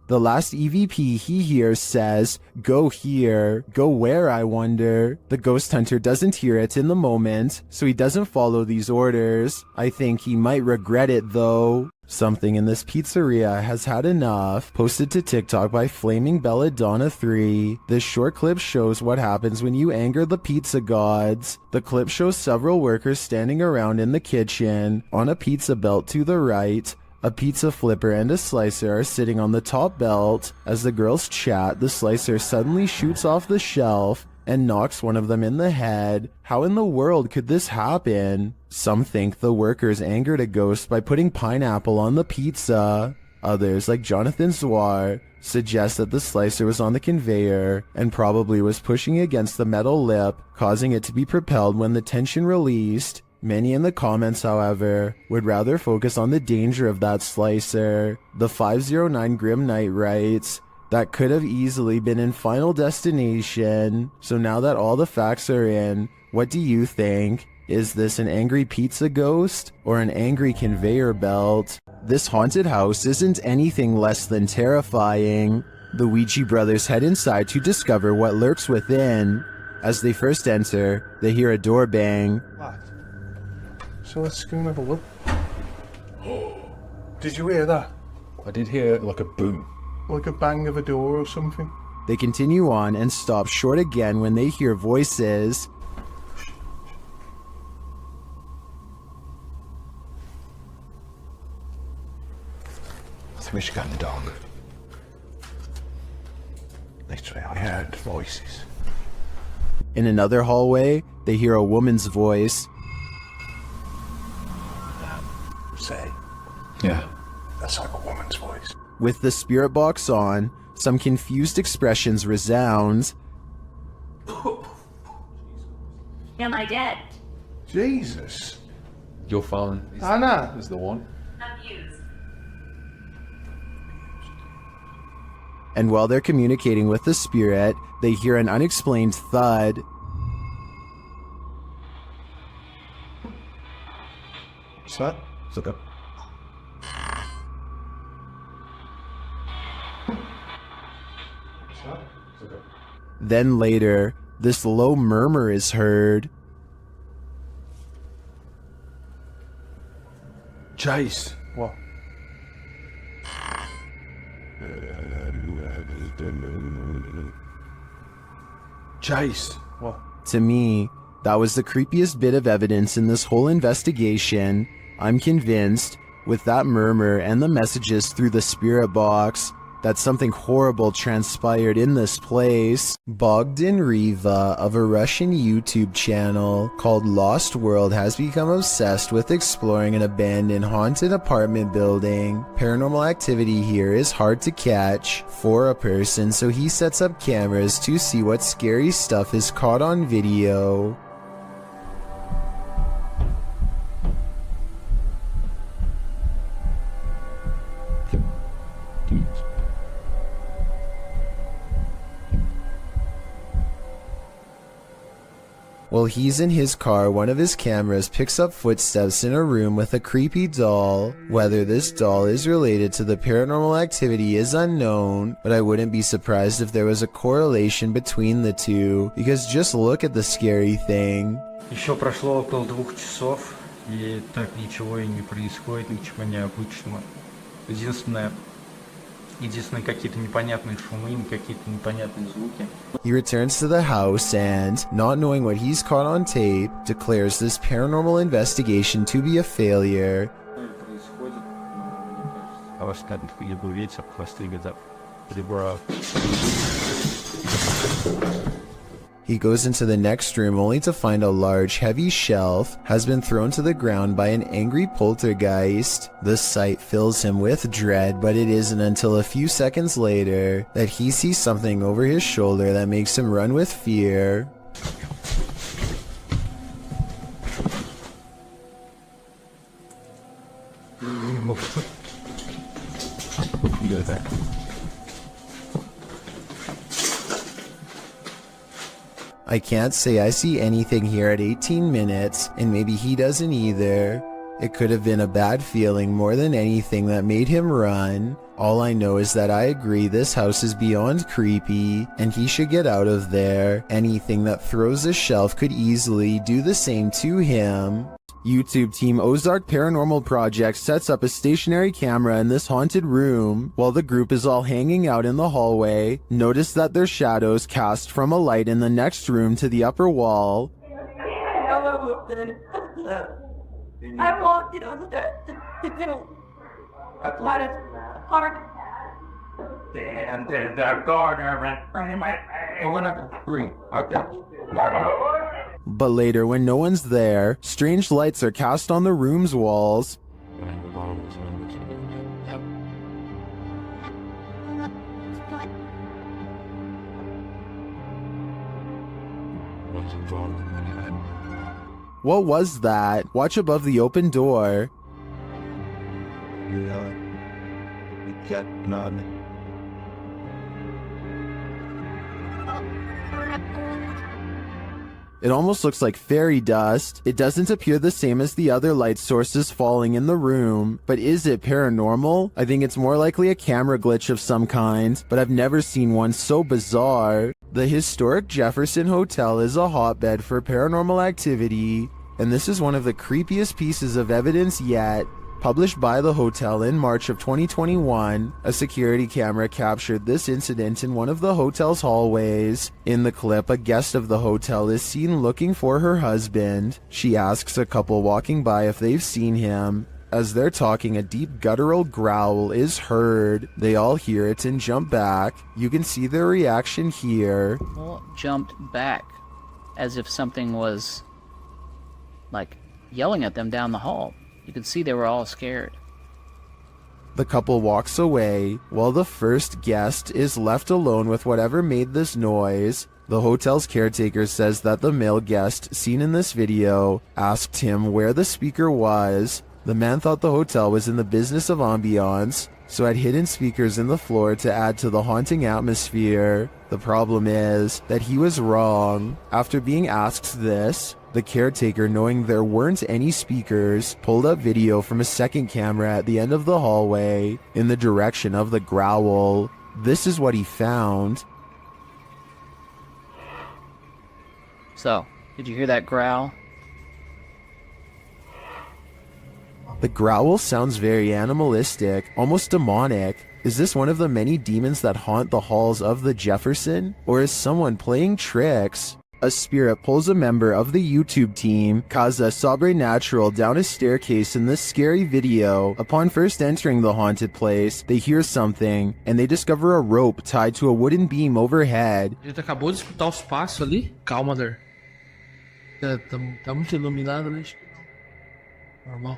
The last EVP he hears says, "Go here." Go where, I wonder? The ghost hunter doesn't hear it in the moment, so he doesn't follow these orders. I think he might regret it though. Something in this pizzeria has had enough. Posted to TikTok by Flaming Belladonna 3. This short clip shows what happens when you anger the pizza gods. The clip shows several workers standing around in the kitchen. On a pizza belt to the right, a pizza flipper and a slicer are sitting on the top belt. As the girls chat, the slicer suddenly shoots off the shelf and knocks one of them in the head. How in the world could this happen? Some think the workers angered a ghost by putting pineapple on the pizza. Others, like Jonathan Zwar, suggest that the slicer was on the conveyor and probably was pushing against the metal lip, causing it to be propelled when the tension released. Many in the comments, however, would rather focus on the danger of that slicer. The 509 Grim Knight writes, "That could have easily been in Final Destination." So now that all the facts are in, what do you think? Is this an angry pizza ghost or an angry conveyor belt? This haunted house isn't anything less than terrifying. The Ouija brothers head inside to discover what lurks within. As they first enter, they hear a door bang.
So let's go and have a look. Did you hear that?
I did hear like a boom.
Like a bang of a door or something?
They continue on and stop short again when they hear voices.
I think we should go in the dark. Literally, I heard voices.
In another hallway, they hear a woman's voice.
Say.
Yeah.
That's like a woman's voice.
With the spirit box on, some confused expressions resound.
Am I dead?
Jesus.
Your phone
Anna.
is the one.
And while they're communicating with the spirit, they hear an unexplained thud.
What's that?
It's okay.
Then later, this low murmur is heard.
Jace. What? Jace. What?
To me, that was the creepiest bit of evidence in this whole investigation. I'm convinced, with that murmur and the messages through the spirit box, that something horrible transpired in this place. Bogdan Riva of a Russian YouTube channel called Lost World has become obsessed with exploring an abandoned haunted apartment building. Paranormal activity here is hard to catch for a person, so he sets up cameras to see what scary stuff is caught on video. While he's in his car, one of his cameras picks up footsteps in a room with a creepy doll. Whether this doll is related to the paranormal activity is unknown, but I wouldn't be surprised if there was a correlation between the two, because just look at the scary thing.
Еще прошло около 2 часов, и так ничего и не происходит, ничего необычного. Единственное, какие-то непонятные шумы, какие-то непонятные звуки.
He returns to the house and, not knowing what he's caught on tape, declares this paranormal investigation to be a failure.
А ваш был ветер, хвосты где-то ребра.
He goes into the next room only to find a large, heavy shelf has been thrown to the ground by an angry poltergeist. The sight fills him with dread, but it isn't until a few seconds later that he sees something over his shoulder that makes him run with fear.
You go there.
I can't say I see anything here at 18 minutes, and maybe he doesn't either. It could have been a bad feeling more than anything that made him run. All I know is that I agree this house is beyond creepy, and he should get out of there. Anything that throws a shelf could easily do the same to him. YouTube team Ozark Paranormal Project sets up a stationary camera in this haunted room. While the group is all hanging out in the hallway, notice that their shadows cast from a light in the next room to the upper wall.
I walked it on the park.
And the corner
But later, when no one's there, strange lights are cast on the room's walls. What was that? Watch above the open door. It almost looks like fairy dust. It doesn't appear the same as the other light sources falling in the room. But is it paranormal? I think it's more likely a camera glitch of some kind, but I've never seen one so bizarre. The historic Jefferson Hotel is a hotbed for paranormal activity, and this is one of the creepiest pieces of evidence yet. Published by the hotel in March of 2021, a security camera captured this incident in one of the hotel's hallways. In the clip, a guest of the hotel is seen looking for her husband. She asks a couple walking by if they've seen him. As they're talking, a deep guttural growl is heard. They all hear it and jump back. You can see their reaction here.
Well, jumped back as if something was like yelling at them down the hall. You could see they were all scared.
The couple walks away, while the first guest is left alone with whatever made this noise. The hotel's caretaker says that the male guest seen in this video asked him where the speaker was. The man thought the hotel was in the business of ambiance, so had hidden speakers in the floor to add to the haunting atmosphere. The problem is that he was wrong. After being asked this, the caretaker, knowing there weren't any speakers, pulled up video from a second camera at the end of the hallway in the direction of the growl. This is what he found.
So, did you hear that growl?
The growl sounds very animalistic, almost demonic. Is this one of the many demons that haunt the halls of the Jefferson? Or is someone playing tricks? A spirit pulls a member of the YouTube team, Casa Sobrenatural, down a staircase in this scary video. Upon first entering the haunted place, they hear something, and they discover a rope tied to a wooden beam overhead.
A gente acabou de escutar os passos ali. Calma, Der. Tá muito iluminado, né? Normal.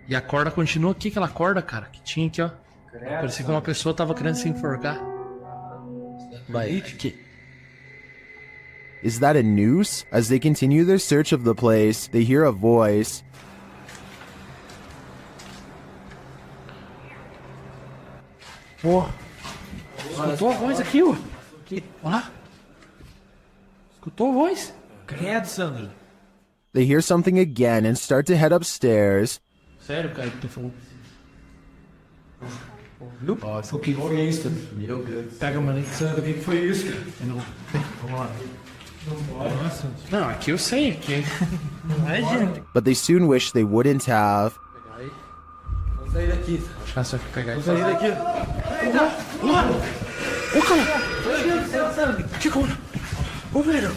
E a corda continua aqui, aquela corda, cara, que tinha aqui, ó. Parecia que uma pessoa tava querendo se enforcar. Vai.
Is that a noose? As they continue their search of the place, they hear a voice.
Pô. Escutou a voz aqui, ó. Aqui. Olha lá. Escutou a voz? Credo, Sandro.
They hear something again and start to head upstairs.
Sério, cara, que tu falou? Ó, o que foi isso, cara? Meu Deus. Pega a maneira, Sandro, o que foi isso, cara? Vamos lá. Nossa. Não, aqui eu sei, aqui não é gente.
But they soon wish they wouldn't have.
Vamos sair daqui. Deixa eu só pegar isso. Vamos sair daqui. Ô, cara! Que coisa? Ô, velho!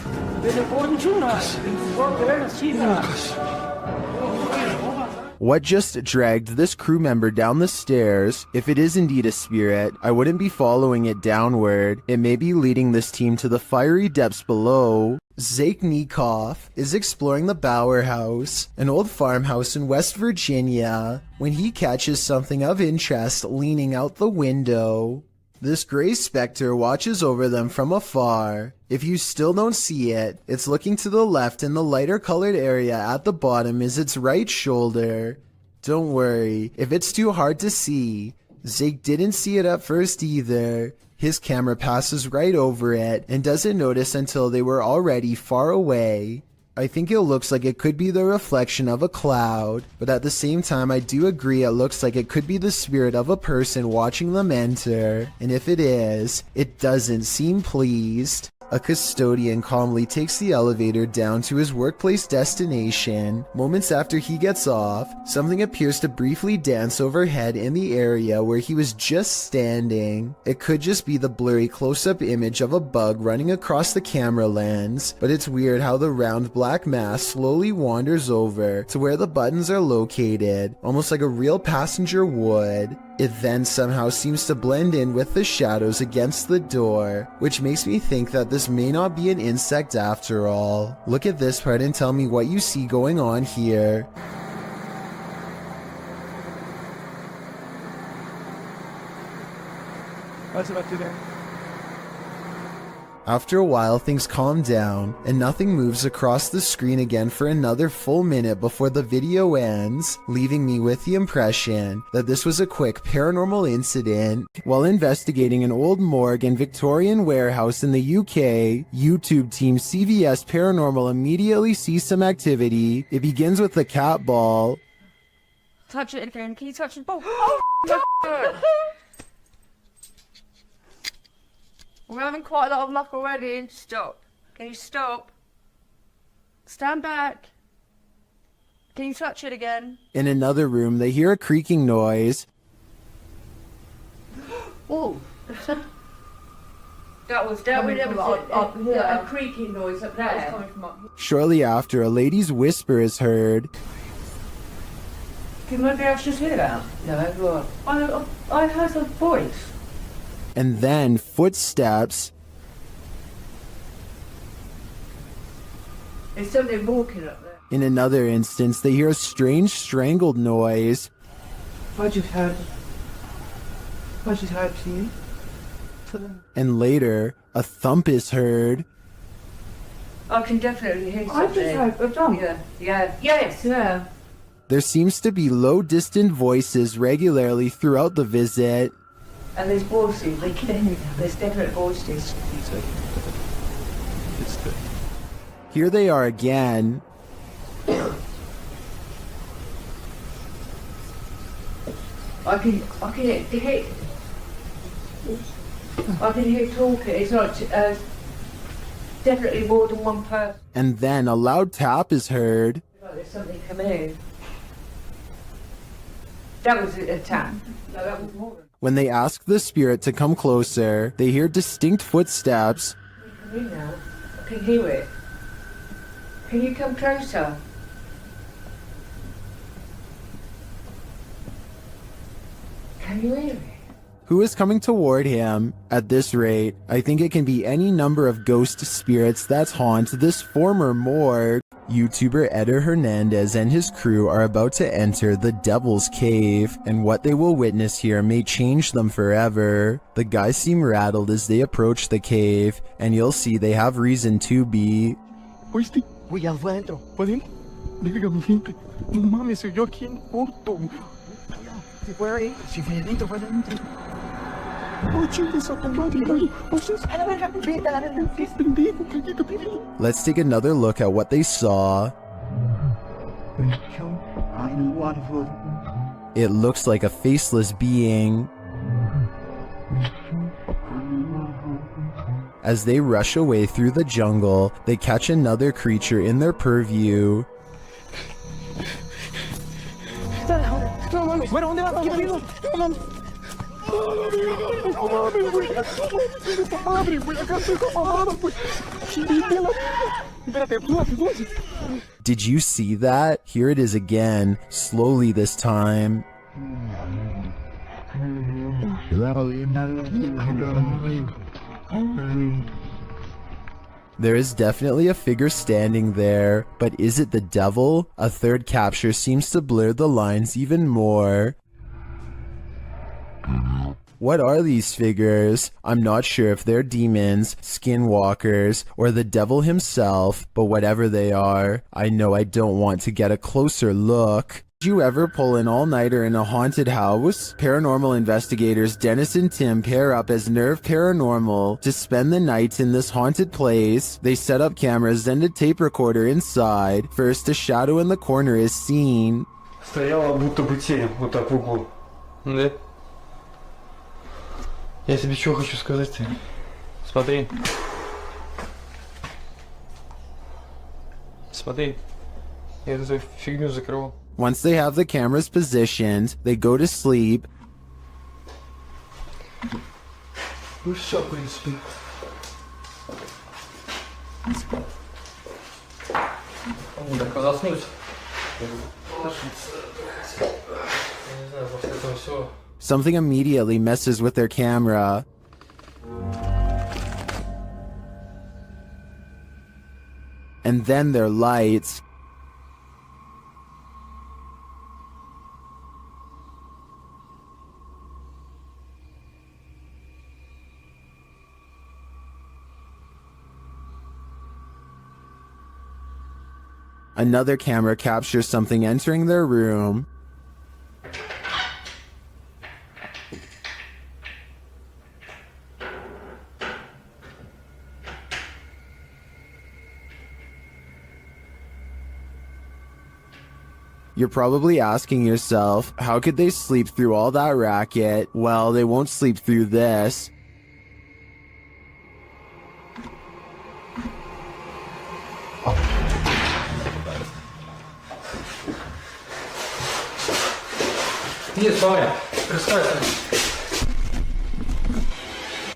What just dragged this crew member down the stairs? If it is indeed a spirit, I wouldn't be following it downward. It may be leading this team to the fiery depths below. Zaiknikov is exploring the Bower House, an old farmhouse in West Virginia, when he catches something of interest leaning out the window. This gray specter watches over them from afar. If you still don't see it, it's looking to the left and the lighter colored area at the bottom is its right shoulder. Don't worry, if it's too hard to see, Zake didn't see it at first either. His camera passes right over it and doesn't notice until they were already far away. I think it looks like it could be the reflection of a cloud, but at the same time I do agree it looks like it could be the spirit of a person watching them enter, and if it is, it doesn't seem pleased. A custodian calmly takes the elevator down to his workplace destination. Moments after he gets off, something appears to briefly dance overhead in the area where he was just standing. It could just be the blurry close-up image of a bug running across the camera lens, but it's weird how the round black mass slowly wanders over to where the buttons are located, almost like a real passenger would. It then somehow seems to blend in with the shadows against the door, which makes me think that this may not be an insect after all. Look at this part and tell me what you see going on here.
What's about to there?
After a while, things calm down, and nothing moves across the screen again for another full minute before the video ends, leaving me with the impression that this was a quick paranormal incident. While investigating an old morgue and Victorian warehouse in the UK, YouTube team CVS Paranormal immediately sees some activity. It begins with the cat ball.
Touch it again. Can you touch the ball? Oh, God. We're having quite a lot of luck already. Stop. Can you stop? Stand back. Can you touch it again?
In another room, they hear a creaking noise.
Oh. That was coming from up here. A creaking noise up there. That was coming from up here.
Shortly after, a lady's whisper is heard.
Can maybe I just hear that? No, what? I heard a voice.
And then footsteps.
There's something walking up there.
In another instance, they hear a strange strangled noise.
I just heard to you.
And later, a thump is heard.
I can definitely hear
I
something.
just heard a drum.
Yes.
Yeah.
There seems to be low distant voices regularly throughout the visit.
And there's voices. There's definite voices.
Here they are again.
I can hear talking. It's not definitely more than one person.
And then a loud tap is heard.
Like there's something coming in. That was a tap. No, that was more.
When they ask the spirit to come closer, they hear distinct footsteps.
Come in now. I can hear it. Can you come closer? Can you hear it?
Who is coming toward him? At this rate, I think it can be any number of ghost spirits that haunt this former morgue. YouTuber Eder Hernandez and his crew are about to enter the Devil's Cave, and what they will witness here may change them forever. The guys seem rattled as they approach the cave, and you'll see they have reason to be.
¿Oíste? Güey, ya fue adentro. ¿Podemos? Verga, mi gente. No mames, soy yo aquí en corto. ¿Se fue ahí? Sí, fue adentro, fue adentro. Oh, chingues a tu madre, güey. O sea, a la verga, vete a la verga. ¿Qué pendejo? Cállate, pendejo.
Let's take another look at what they saw. It looks like a faceless being. As they rush away through the jungle, they catch another creature in their purview.
No mames, bueno, ¿dónde vas? ¿Qué pedo? No mames. No mames, güey. Madre, güey, acá estoy mamada, güey. Espérate, tú.
Did you see that? Here it is again, slowly this time. There is definitely a figure standing there, but is it the devil? A third capture seems to blur the lines even more. What are these figures? I'm not sure if they're demons, skinwalkers, or the devil himself, but whatever they are, I know I don't want to get a closer look. Did you ever pull an all-nighter in a haunted house? Paranormal investigators Dennis and Tim pair up as Nerve Paranormal to spend the night in this haunted place. They set up cameras and a tape recorder inside. First, a shadow in the corner is seen.
Стояла будто бы тень, вот так в углу. Да? Я тебе что хочу сказать-то? Смотри. Смотри. Я эту фигню закрывал.
Once they have the cameras positioned, they go to sleep.
Ну все, в принципе. Так, заснуть. Я не знаю, после этого все.
Something immediately messes with their camera. And then their lights. Another camera captures something entering their room. You're probably asking yourself, how could they sleep through all that racket? Well, they won't sleep through this.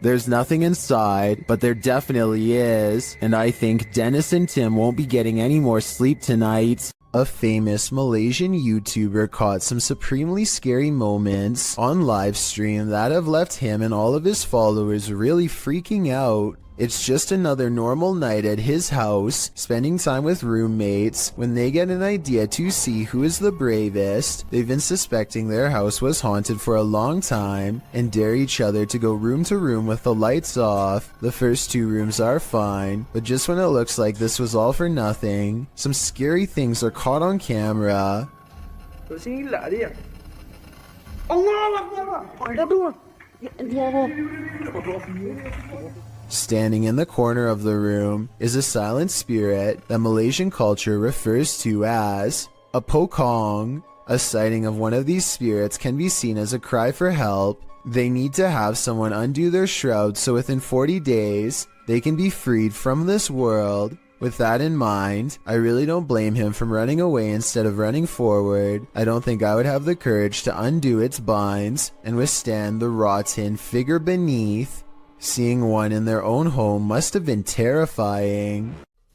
There's nothing inside, but there definitely is, and I think Dennis and Tim won't be getting any more sleep tonight. A famous Malaysian YouTuber caught some supremely scary moments on live stream that have left him and all of his followers really freaking out. It's just another normal night at his house, spending time with roommates, when they get an idea to see who is the bravest. They've been suspecting their house was haunted for a long time, and dare each other to go room to room with the lights off. The first 2 rooms are fine, but just when it looks like this was all for nothing, some scary things are caught on camera. Standing in the corner of the room is a silent spirit that Malaysian culture refers to as a pokong. A sighting of one of these spirits can be seen as a cry for help. They need to have someone undo their shroud so within 40 days they can be freed from this world. With that in mind, I really don't blame him from running away instead of running forward. I don't think I would have the courage to undo its binds and withstand the rotten figure beneath. Seeing one in their own home must have been terrifying.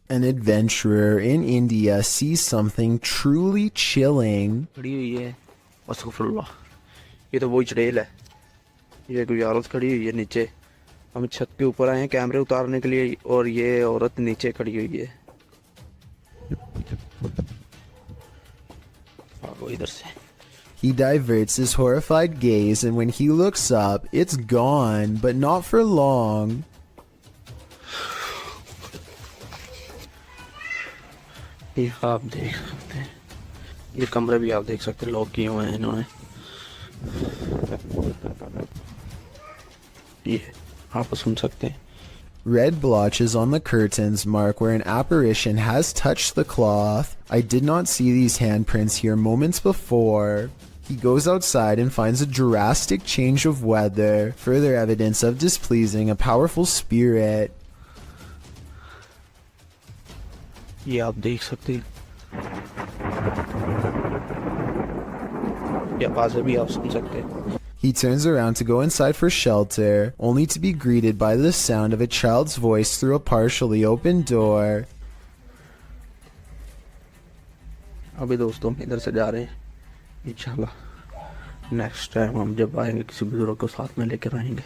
An adventurer in India sees something truly chilling.
खड़ी हुई है अस्तगफुरुल्लाह ये तो वही चुड़ैल है ये कोई औरत खड़ी हुई है नीचे हम छत के ऊपर आए हैं कैमरे उतारने के लिए और ये औरत नीचे खड़ी हुई है भागो इधर से
He diverts his horrified gaze, and when he looks up, it's gone, but not for long.
ये आप देख सकते हैं ये कमरे भी आप देख सकते हैं लॉक किए हुए हैं इन्होंने ये आप सुन सकते हैं
Red blotches on the curtains mark where an apparition has touched the cloth. I did not see these handprints here moments before. He goes outside and finds a drastic change of weather, further evidence of displeasing a powerful spirit.
ये आप देख सकते हैं ये आवाज़ें भी आप सुन सकते हैं
He turns around to go inside for shelter, only to be greeted by the sound of a child's voice through a partially open door.
अभी दोस्तों हम इधर से जा रहे हैं इंशाल्लाह नेक्स्ट टाइम हम जब आएंगे किसी बुजुर्ग को साथ में लेकर आएंगे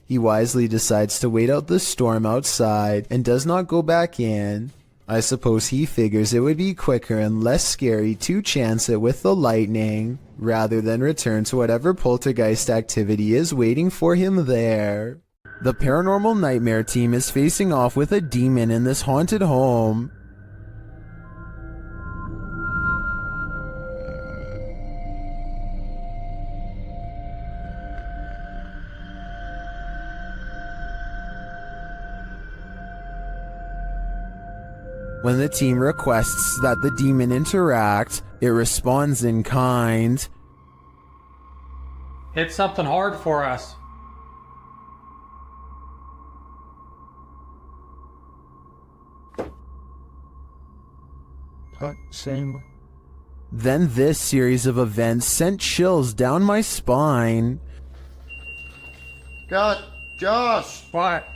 He wisely decides to wait out the storm outside and does not go back in. I suppose he figures it would be quicker and less scary to chance it with the lightning, rather than return to whatever poltergeist activity is waiting for him there. The paranormal nightmare team is facing off with a demon in this haunted home. When the team requests that the demon interact, it responds in kind.
Hit something hard for us.
Same.
Then this series of events sent chills down my spine.
God, Josh!
What?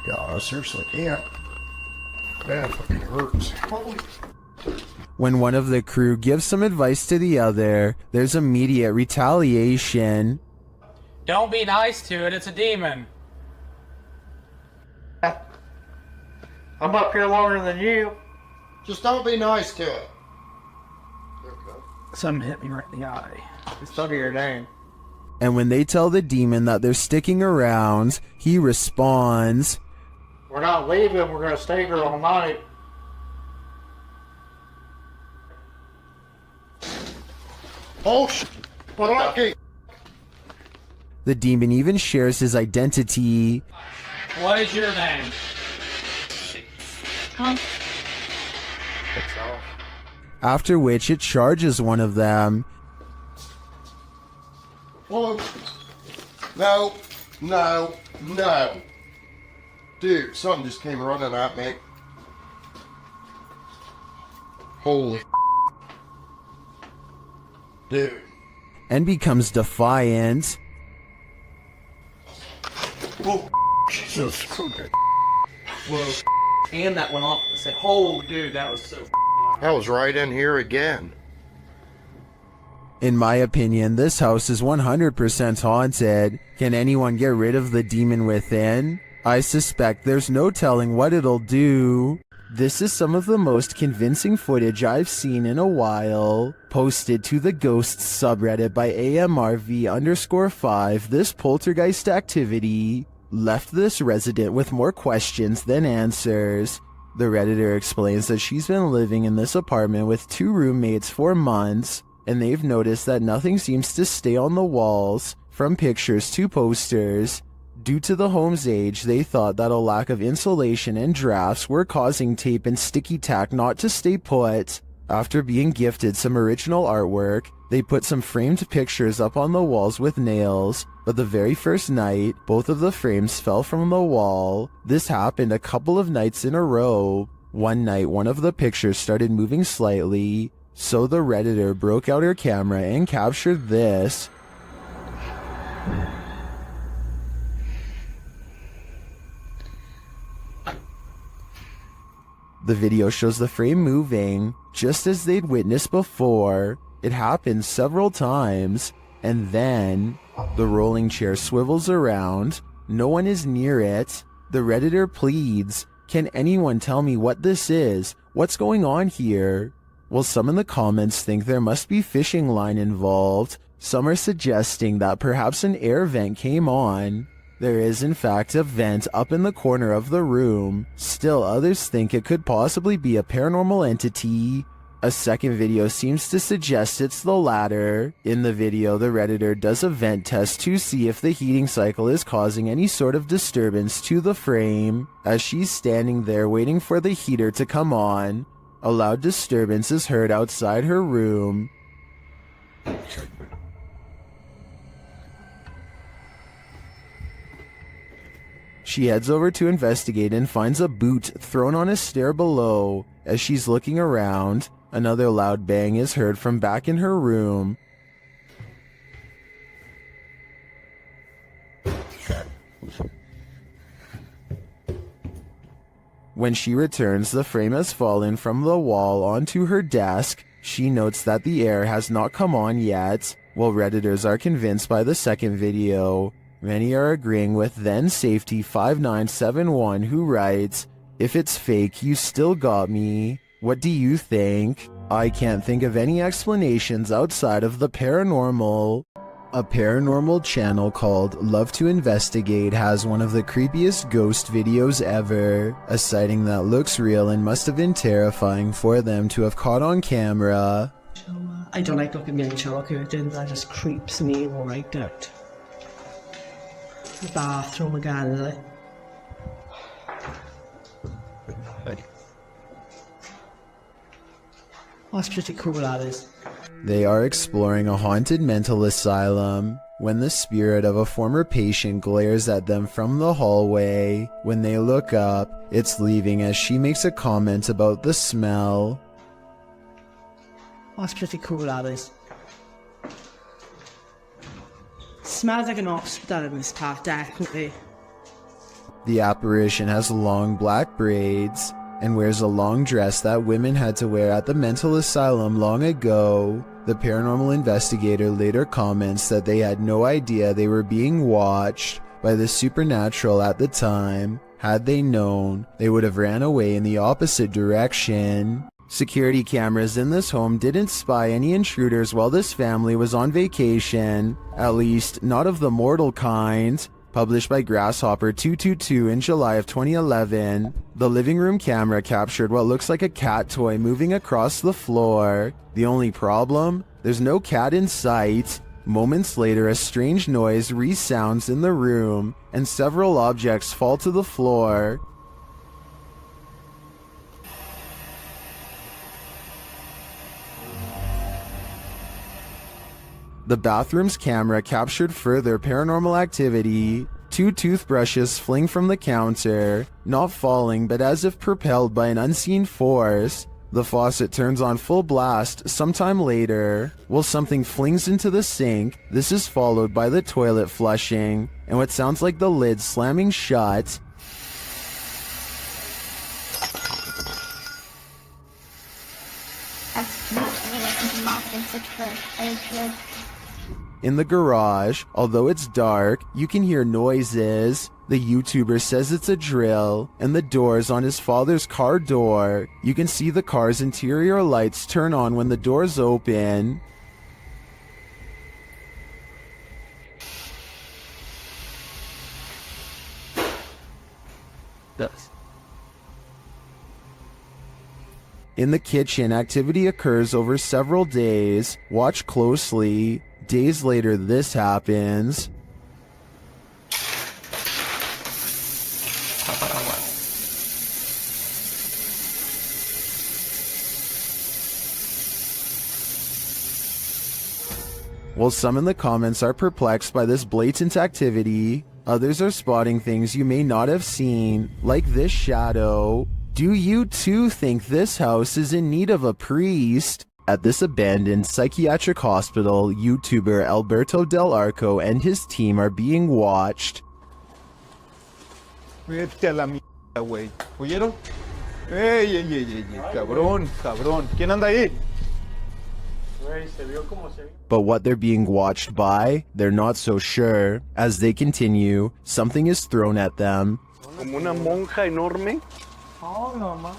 God, seriously, can't. That fucking hurts. Holy.
When one of the crew gives some advice to the other, there's immediate retaliation.
Don't be nice to it, it's a demon.
I'm up here longer than you.
Just don't be nice to it.
Something hit me right in the eye. It's under your name.
And when they tell the demon that they're sticking around, he responds,
We're not leaving, we're gonna stay here all night.
Oh, lucky.
The demon even shares his identity.
What is your name?
Huh?
After which it charges one of them.
Whoa. No, no, no. Dude, something just came running at me. Holy dude.
And becomes defiant.
Whoa, Jesus.
Whoa. And that went off and said, holy dude, that was so
That was right in here again.
In my opinion, this house is 100% haunted. Can anyone get rid of the demon within? I suspect there's no telling what it'll do. This is some of the most convincing footage I've seen in a while. Posted to the Ghosts subreddit by AMRV_5, this poltergeist activity left this resident with more questions than answers. The Redditor explains that she's been living in this apartment with 2 roommates for months, and they've noticed that nothing seems to stay on the walls, from pictures to posters. Due to the home's age, they thought that a lack of insulation and drafts were causing tape and sticky tack not to stay put. After being gifted some original artwork, they put some framed pictures up on the walls with nails, but the very first night, both of the frames fell from the wall. This happened a couple of nights in a row. One night, one of the pictures started moving slightly, so the Redditor broke out her camera and captured this. The video shows the frame moving, just as they'd witnessed before. It happens several times, and then the rolling chair swivels around. No one is near it. The Redditor pleads, "Can anyone tell me what this is? What's going on here?" Well, some in the comments think there must be fishing line involved. Some are suggesting that perhaps an air vent came on. There is in fact a vent up in the corner of the room. Still, others think it could possibly be a paranormal entity. A second video seems to suggest it's the latter. In the video, the Redditor does a vent test to see if the heating cycle is causing any sort of disturbance to the frame. As she's standing there waiting for the heater to come on, a loud disturbance is heard outside her room. She heads over to investigate and finds a boot thrown on a stair below. As she's looking around, another loud bang is heard from back in her room. When she returns, the frame has fallen from the wall onto her desk. She notes that the air has not come on yet, while Redditors are convinced by the second video. Many are agreeing with then Safety 5971, who writes, "If it's fake, you still got me. What do you think? I can't think of any explanations outside of the paranormal." A paranormal channel called Love to Investigate has one of the creepiest ghost videos ever, a sighting that looks real and must have been terrifying for them to have caught on camera.
I don't like looking at shower curtains, that just creeps me right out. The bathroom again, is it? That's pretty cool, that is.
They are exploring a haunted mental asylum when the spirit of a former patient glares at them from the hallway. When they look up, it's leaving as she makes a comment about the smell.
That's pretty cool, that is. Smells like an hospital in this top, definitely.
The apparition has long black braids and wears a long dress that women had to wear at the mental asylum long ago. The paranormal investigator later comments that they had no idea they were being watched by the supernatural at the time. Had they known, they would have ran away in the opposite direction. Security cameras in this home didn't spy any intruders while this family was on vacation, at least not of the mortal kind. Published by Grasshopper 222 in July of 2011, the living room camera captured what looks like a cat toy moving across the floor. The only problem? There's no cat in sight. Moments later, a strange noise resounds in the room, and several objects fall to the floor. The bathroom's camera captured further paranormal activity. 2 toothbrushes fling from the counter, not falling but as if propelled by an unseen force. The faucet turns on full blast sometime later, while something flings into the sink. This is followed by the toilet flushing, and what sounds like the lid slamming shut.
That's
In the garage, although it's dark, you can hear noises. The YouTuber says it's a drill, and the doors on his father's car door. You can see the car's interior lights turn on when the doors open. In the kitchen, activity occurs over several days. Watch closely. Days later, this happens. While some in the comments are perplexed by this blatant activity, others are spotting things you may not have seen, like this shadow. Do you too think this house is in need of a priest? At this abandoned psychiatric hospital, YouTuber Alberto Del Arco and his team are being watched.
Vete a la mierda, güey. ¿Oyeron? ¡Ey, ey, ey, ey! ¡Cabrón, cabrón! ¿Quién anda ahí? Güey, se vio como se vio.
But what they're being watched by, they're not so sure. As they continue, something is thrown at them.
Como una monja enorme.
Oh, no madre.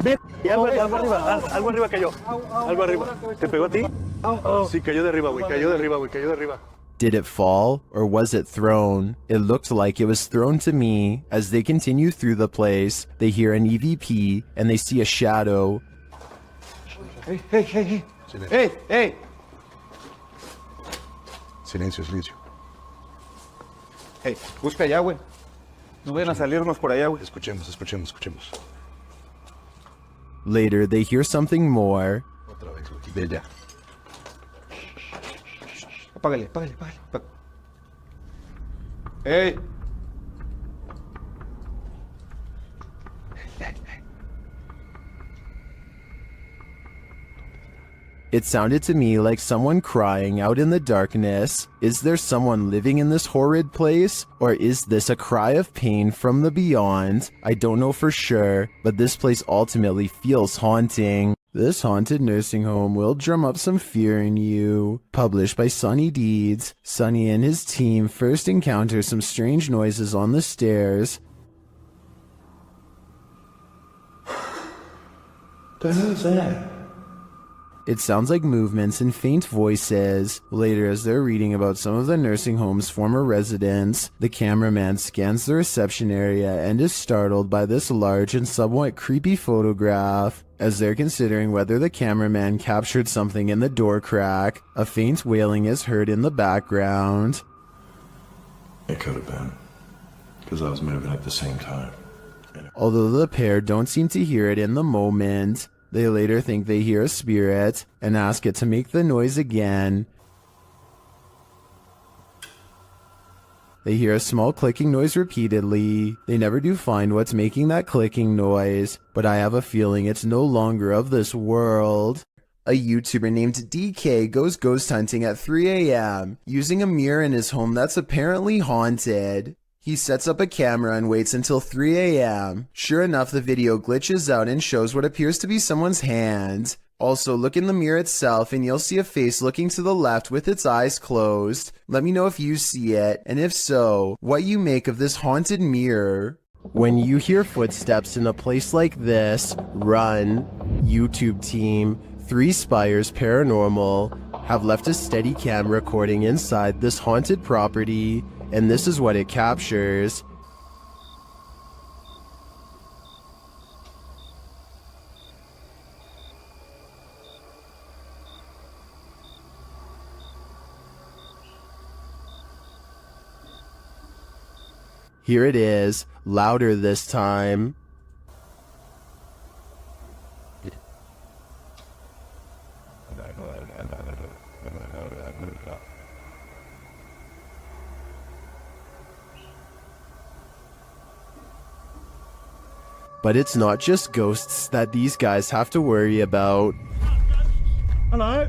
Ve, algo arriba, algo arriba cayó. Algo arriba. ¿Te pegó a ti? Sí, cayó de arriba, güey. Cayó de arriba, güey. Cayó de arriba.
Did it fall, or was it thrown? It looked like it was thrown to me. As they continue through the place, they hear an EVP, and they see a shadow.
Hey, hey, hey, hey. Hey, hey.
Silencio, silencio.
Hey, busca allá, güey. No vayan a salirnos por allá, güey.
Escuchemos, escuchemos, escuchemos.
Later, they hear something more.
Otra vez, güey. Ve ya.
Apágale, apágale, apágale. Hey.
It sounded to me like someone crying out in the darkness. Is there someone living in this horrid place? Or is this a cry of pain from the beyond? I don't know for sure, but this place ultimately feels haunting. This haunted nursing home will drum up some fear in you. Published by Sunny Deeds. Sunny and his team first encounter some strange noises on the stairs.
The hell's that?
It sounds like movements and faint voices. Later, as they're reading about some of the nursing home's former residents, the cameraman scans the reception area and is startled by this large and somewhat creepy photograph. As they're considering whether the cameraman captured something in the door crack, a faint wailing is heard in the background.
It could have been, because I was moving at the same time.
Although the pair don't seem to hear it in the moment, they later think they hear a spirit and ask it to make the noise again. They hear a small clicking noise repeatedly. They never do find what's making that clicking noise, but I have a feeling it's no longer of this world. A YouTuber named DK goes ghost hunting at 3 a.m. using a mirror in his home that's apparently haunted. He sets up a camera and waits until 3 a.m. Sure enough, the video glitches out and shows what appears to be someone's hand. Also, look in the mirror itself and you'll see a face looking to the left with its eyes closed. Let me know if you see it, and if so, what you make of this haunted mirror. When you hear footsteps in a place like this, run. YouTube team, 3 Spires Paranormal, have left a steady cam recording inside this haunted property, and this is what it captures. Here it is, louder this time. But it's not just ghosts that these guys have to worry about.
Hello?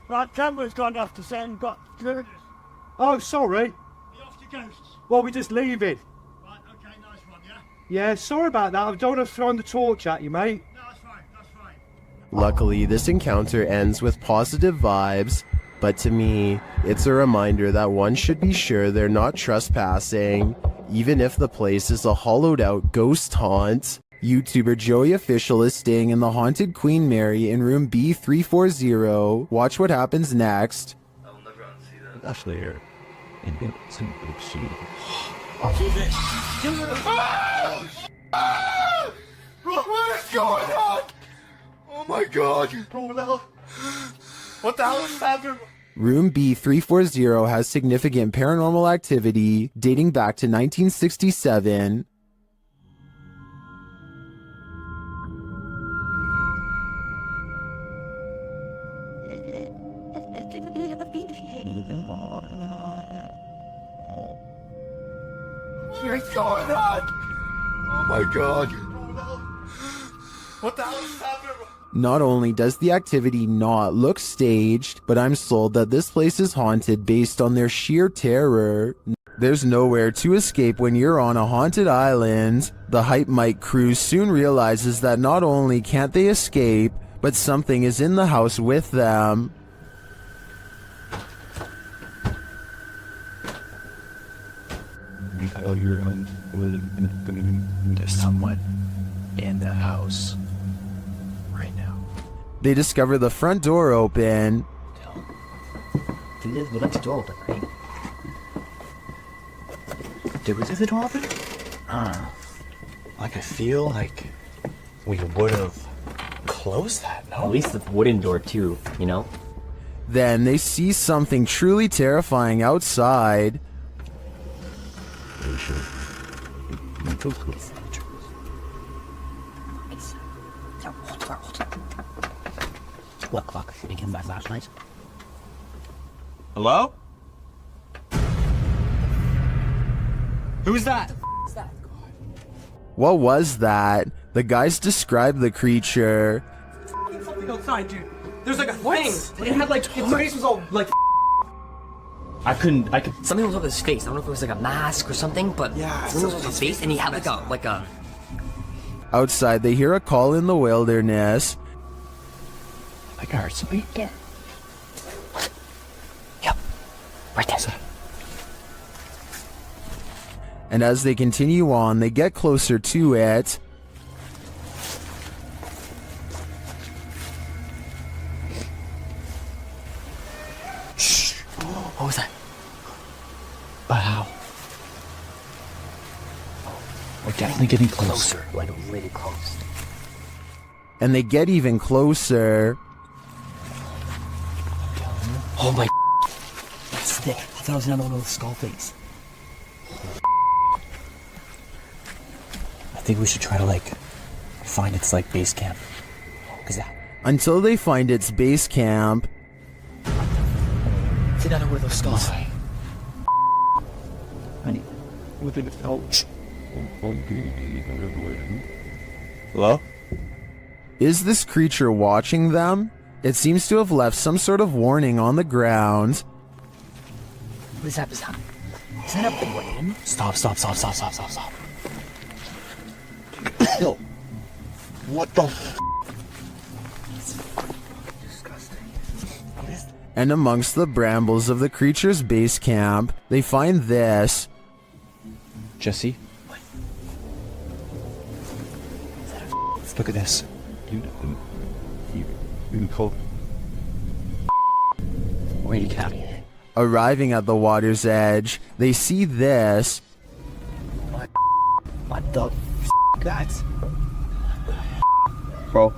Right, camera's gone off the set. Oh, sorry. Well, we just leave it. Right, okay, nice one, yeah? Yeah, sorry about that. I don't want to throw the torch at you, mate. No, that's fine, that's fine.
Luckily, this encounter ends with positive vibes, but to me, it's a reminder that one should be sure they're not trespassing, even if the place is a hollowed out ghost haunt. YouTuber Joey Official is staying in the haunted Queen Mary in room B340. Watch what happens next.
Actually, here.
What is going on? Oh my god. What the hell is happening?
Room B340 has significant paranormal activity dating back to 1967.
What's going on? Oh my god. What the hell is happening?
Not only does the activity not look staged, but I'm sold that this place is haunted based on their sheer terror. There's nowhere to escape when you're on a haunted island. The Hype Mike crew soon realizes that not only can't they escape, but something is in the house with them.
There's someone in the house right now.
They discover the front door open.
We left the door open, right? Did we leave the door open? Like I feel like we would have closed that, no?
At least the wooden door too, you know?
Then they see something truly terrifying outside.
Look, we can buy flashlights.
Hello? Who's that?
What was that? The guys described the creature.
Something outside, dude. There's like a thing. It had like, its face was all like. Something
was over his face. I don't know if it was like a mask or something, but
yeah,
something was over his face, and he had like a.
Outside, they hear a call in the wilderness.
Like I heard something.
Yeah. Yep. Right there.
And as they continue on, they get closer to it.
Shh. What was that?
Wow. We're definitely getting closer.
Like really close.
And they get even closer.
Oh my. That's thick. I thought it was another one of those skull face.
I think we should try to like find its like base camp. Cause that.
Until they find its base camp.
It's another one of those skulls.
Honey.
Within its help.
Hello?
Is this creature watching them? It seems to have left some sort of warning on the ground.
What is that? Is that a brain?
Stop. Yo. What the f?
Disgusting.
And amongst the brambles of the creature's base camp, they find this.
Jesse? Look at this. You call. Where you cat?
Arriving at the water's edge, they see this.
What the f? That's. Bro,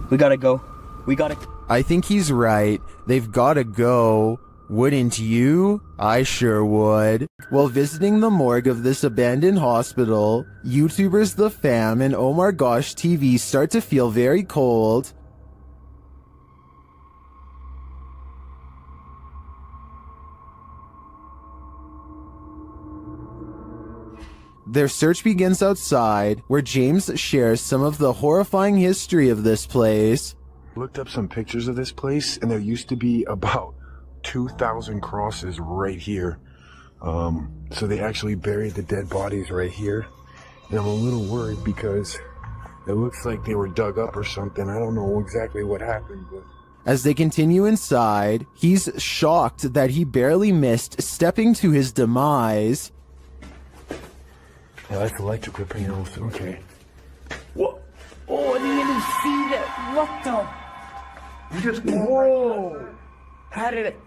we gotta go.
I think he's right. They've gotta go. Wouldn't you? I sure would. While visiting the morgue of this abandoned hospital, YouTubers The Fam and Omar Gosh TV start to feel very cold. Their search begins outside, where James shares some of the horrifying history of this place.
Looked up some pictures of this place, and there used to be about 2,000 crosses right here. So they actually buried the dead bodies right here. And I'm a little worried because It looks like they were dug up or something. I don't know exactly what happened, but...
As they continue inside, he's shocked that he barely missed stepping to his demise.
Yeah, that's electrical panels. Okay.
What? Oh, I didn't even see that. What the? You just... Whoa! How did it...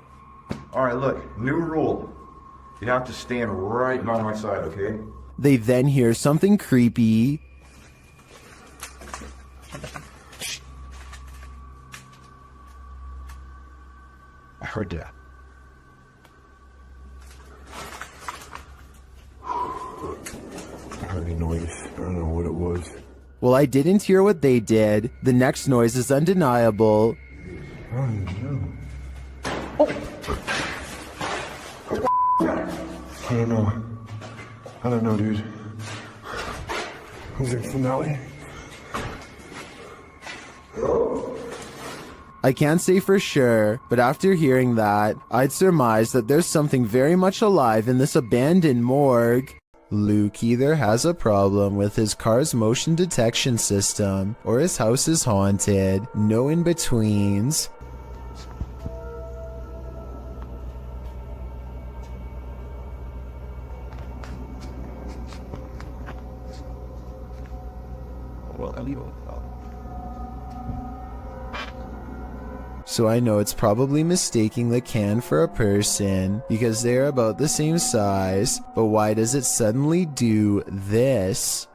Alright, look. New rule. You have to stand right by my side, okay?
They then hear something creepy.
I heard that.
I heard a noise. I don't know what it was.
Well, I didn't hear what they did. The next noise is undeniable.
I don't know. I don't know, dude. Was it finale?
I can't say for sure, but after hearing that, I'd surmise that there's something very much alive in this abandoned morgue. Luke either has a problem with his car's motion detection system, or his house is haunted. No in-betweens. So I know it's probably mistaking the can for a person because they're about the same size, but why does it suddenly do this?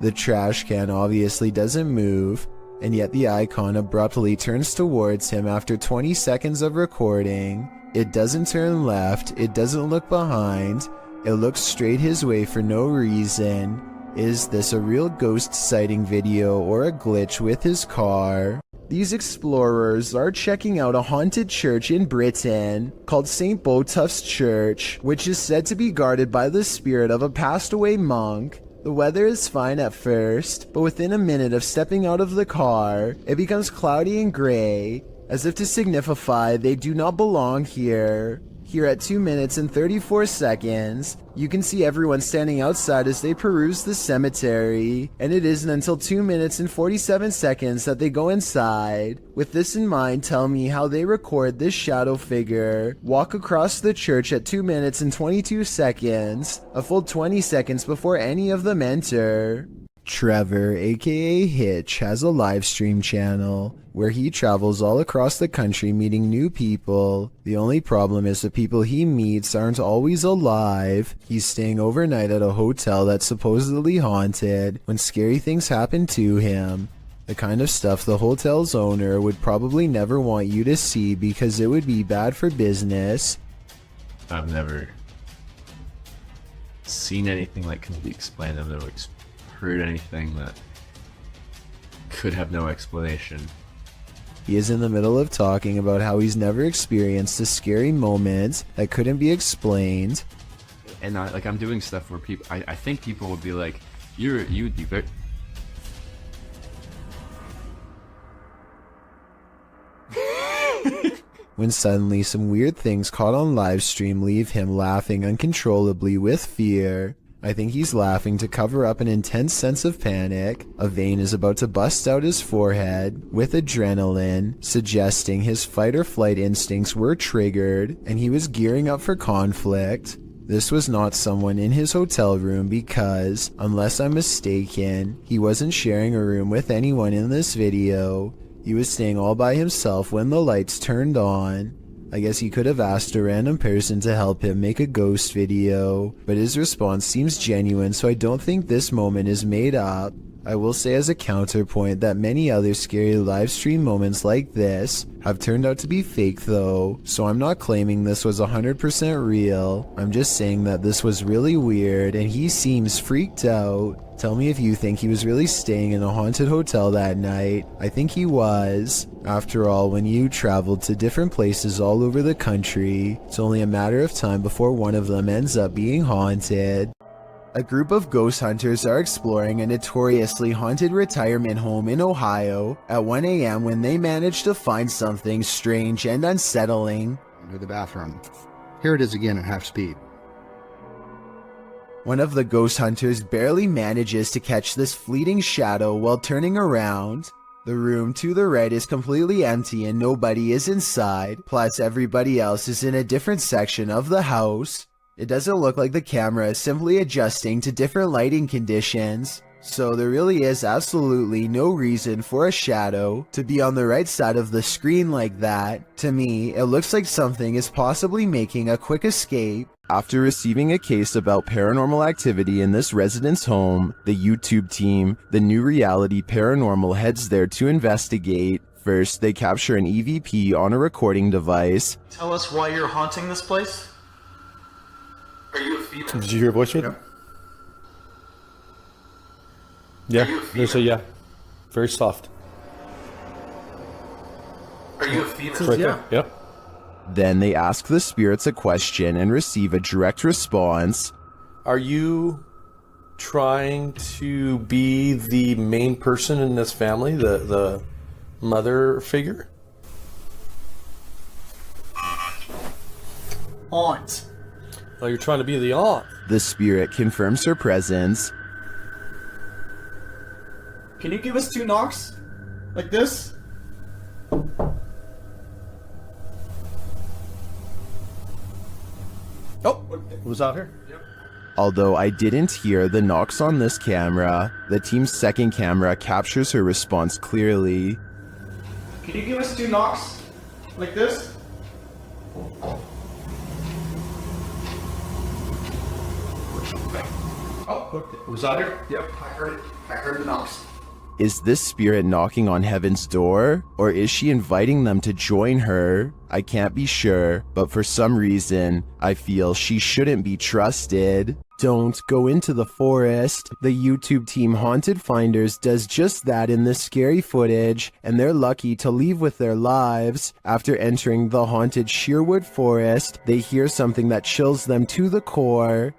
The trash can obviously doesn't move, and yet the icon abruptly turns towards him after 20 seconds of recording. It doesn't turn left, it doesn't look behind, it looks straight his way for no reason. Is this a real ghost sighting video or a glitch with his car? These explorers are checking out a haunted church in Britain called St. Botolph's Church, which is said to be guarded by the spirit of a passed away monk. The weather is fine at first, but within a minute of stepping out of the car, it becomes cloudy and gray, as if to signify they do not belong here. Here at 2 minutes and 34 seconds, you can see everyone standing outside as they peruse the cemetery, and it isn't until 2 minutes and 47 seconds that they go inside. With this in mind, tell me how they record this shadow figure walk across the church at 2 minutes and 22 seconds, a full 20 seconds before any of them enter. Trevor, aka Hitch, has a live stream channel where he travels all across the country meeting new people. The only problem is the people he meets aren't always alive. He's staying overnight at a hotel that's supposedly haunted when scary things happen to him. The kind of stuff the hotel's owner would probably never want you to see because it would be bad for business.
I've never seen anything that can be explained. I've never heard anything that could have no explanation.
He is in the middle of talking about how he's never experienced a scary moment that couldn't be explained.
And I'm doing stuff where people, I think people would be like, you'd be very...
When suddenly some weird things caught on live stream leave him laughing uncontrollably with fear. I think he's laughing to cover up an intense sense of panic. A vein is about to bust out his forehead with adrenaline, suggesting his fight or flight instincts were triggered and he was gearing up for conflict. This was not someone in his hotel room because, unless I'm mistaken, he wasn't sharing a room with anyone in this video. He was staying all by himself when the lights turned on. I guess he could have asked a random person to help him make a ghost video, but his response seems genuine, so I don't think this moment is made up. I will say as a counterpoint that many other scary livestream moments like this have turned out to be fake though, so I'm not claiming this was 100% real. I'm just saying that this was really weird and he seems freaked out. Tell me if you think he was really staying in a haunted hotel that night. I think he was. After all, when you traveled to different places all over the country, it's only a matter of time before one of them ends up being haunted. A group of ghost hunters are exploring a notoriously haunted retirement home in Ohio at 1 a.m. when they manage to find something strange and unsettling.
Into the bathroom. Here it is again at half speed.
One of the ghost hunters barely manages to catch this fleeting shadow while turning around. The room to the right is completely empty and nobody is inside, plus everybody else is in a different section of the house. It doesn't look like the camera is simply adjusting to different lighting conditions, so there really is absolutely no reason for a shadow to be on the right side of the screen like that. To me, it looks like something is possibly making a quick escape. After receiving a case about paranormal activity in this resident's home, the YouTube team, the New Reality Paranormal, heads there to investigate. First, they capture an EVP on a recording device.
Tell us why you're haunting this place? Are you a female?
Did you hear a voice read? Yeah, there's a yeah. Very soft.
Are you a female?
It's right there. Yep.
Then they ask the spirits a question and receive a direct response.
Are you trying to be the main person in this family, the mother figure?
Aunt.
Oh, you're trying to be the aunt.
The spirit confirms her presence.
Can you give us 2 knocks? Like this?
Oh, was out here? Yep.
Although I didn't hear the knocks on this camera, the team's second camera captures her response clearly.
Can you give us 2 knocks? Like this?
Oh, was out here?
Yep, I heard it. I heard the knocks.
Is this spirit knocking on heaven's door, or is she inviting them to join her? I can't be sure, but for some reason, I feel she shouldn't be trusted. Don't go into the forest. The YouTube team Haunted Finders does just that in this scary footage, and they're lucky to leave with their lives. After entering the haunted Sherwood Forest, they hear something that chills them to the core.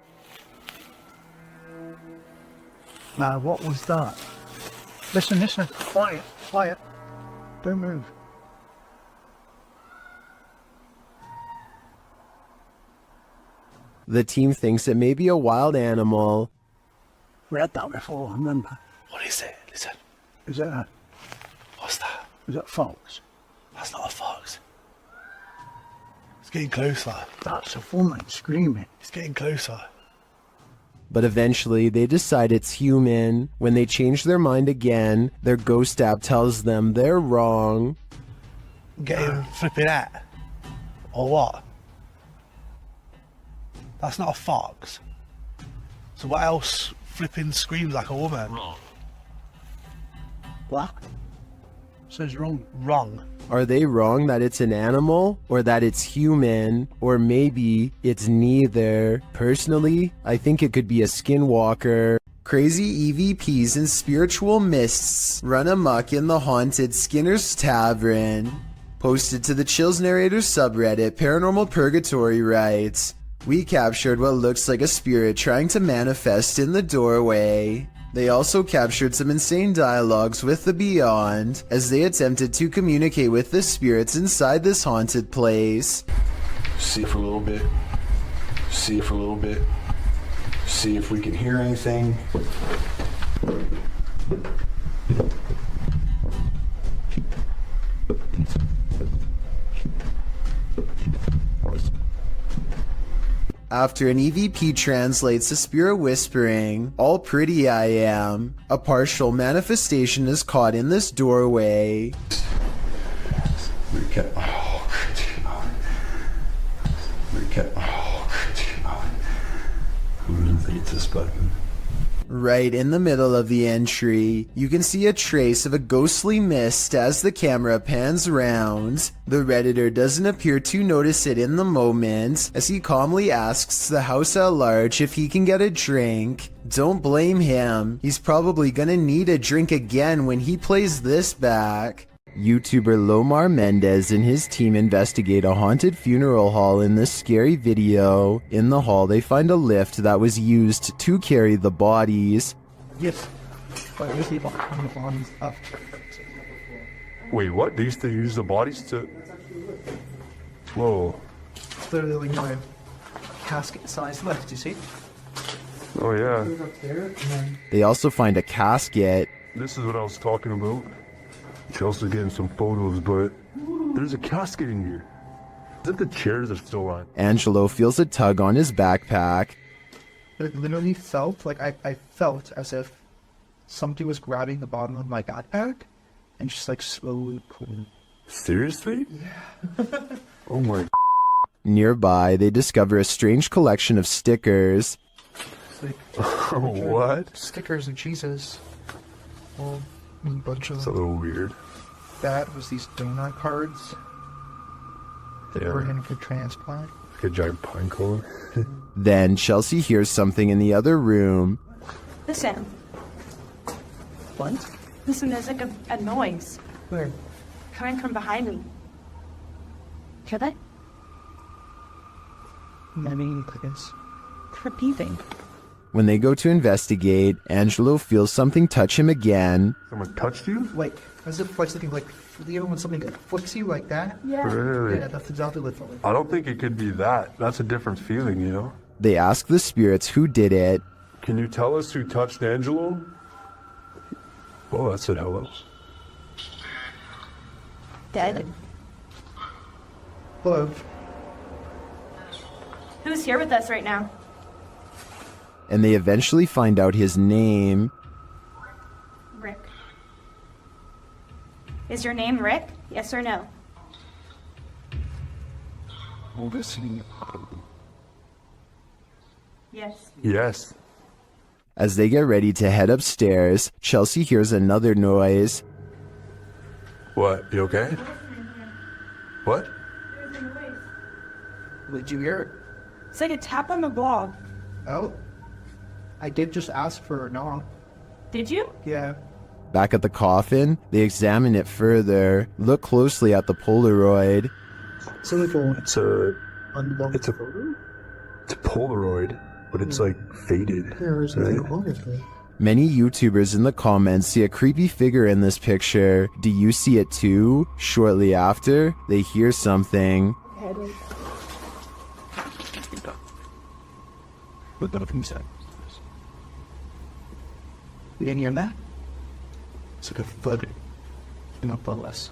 Now, what was that? Listen, listen. Quiet, quiet. Don't move.
The team thinks it may be a wild animal.
We had that before, remember?
What is it? Listen.
Is that a...
What's that?
Is that fox?
That's not a fox. It's getting closer.
That's a woman screaming.
It's getting closer.
But eventually they decide it's human. When they change their mind again, their ghost app tells them they're wrong.
Getting flipping out. Or what? That's not a fox. So what else flipping screams like a woman? Wrong.
What? Says wrong.
Wrong.
Are they wrong that it's an animal, or that it's human, or maybe it's neither? Personally, I think it could be a skinwalker. Crazy EVPs and spiritual mists run amok in the haunted Skinner's Tavern. Posted to the Chills Narrator subreddit, Paranormal Purgatory writes, "We captured what looks like a spirit trying to manifest in the doorway." They also captured some insane dialogues with the Beyond as they attempted to communicate with the spirits inside this haunted place.
See it for a little bit. See it for a little bit. See if we can hear anything.
After an EVP translates the spirit whispering, "All pretty I am," a partial manifestation is caught in this doorway.
Recap. Oh, recap. Oh, I'm gonna hit this button.
Right in the middle of the entry, you can see a trace of a ghostly mist as the camera pans around. The Redditor doesn't appear to notice it in the moment, as he calmly asks the house at large if he can get a drink. Don't blame him, he's probably gonna need a drink again when he plays this back. YouTuber Lomar Mendez and his team investigate a haunted funeral hall in this scary video. In the hall, they find a lift that was used to carry the bodies.
Yes. But we see behind the bodies up.
Wait, what? They used to use the bodies to... Whoa.
Clearly, you know, casket-sized lift, you see?
Oh, yeah.
They also find a casket.
This is what I was talking about. Chelsea's getting some photos, but there's a casket in here. Is it the chairs are still on?
Angelo feels a tug on his backpack.
It literally felt like I felt as if somebody was grabbing the bottom of my backpack and just like slowly pulling.
Seriously?
Yeah.
Oh my.
Nearby, they discover a strange collection of stickers.
What?
Stickers of Jesus. Well, a bunch of
It's a little weird.
that was these donut cards that
Yeah.
were in for transplant.
Like a giant pine cone.
Then Chelsea hears something in the other room.
Listen.
What?
Listen, there's like a noise
Where?
coming from behind me. Hear that?
I mean, crickets.
Repeating.
When they go to investigate, Angelo feels something touch him again.
Someone touched you?
Like, as if like something like, you know when something flicks you like that?
Really?
Yeah, that's exactly what it felt like.
I don't think it could be that. That's a different feeling, you know?
They ask the spirits who did it.
Can you tell us who touched Angelo? Well, that said hello.
Dead.
Hello.
Who's here with us right now?
And they eventually find out his name.
Rick. Is your name Rick? Yes or no?
Listening.
Yes.
Yes.
As they get ready to head upstairs, Chelsea hears another noise.
What? You okay? What?
Did you hear it?
It's like a tap on the blog.
Oh. I did just ask for a knock.
Did you?
Yeah.
Back at the coffin, they examine it further, look closely at the Polaroid.
So if
It's a Polaroid, but it's like faded. Right?
Many YouTubers in the comments see a creepy figure in this picture. Do you see it too? Shortly after, they hear something.
You didn't hear that? It's like a thud. Not but less.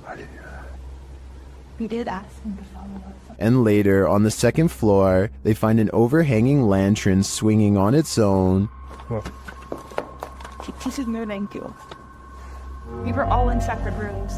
We did ask him to follow us.
And later, on the second floor, they find an overhanging lantern swinging on its own.
This is no thank you. We were all in separate rooms.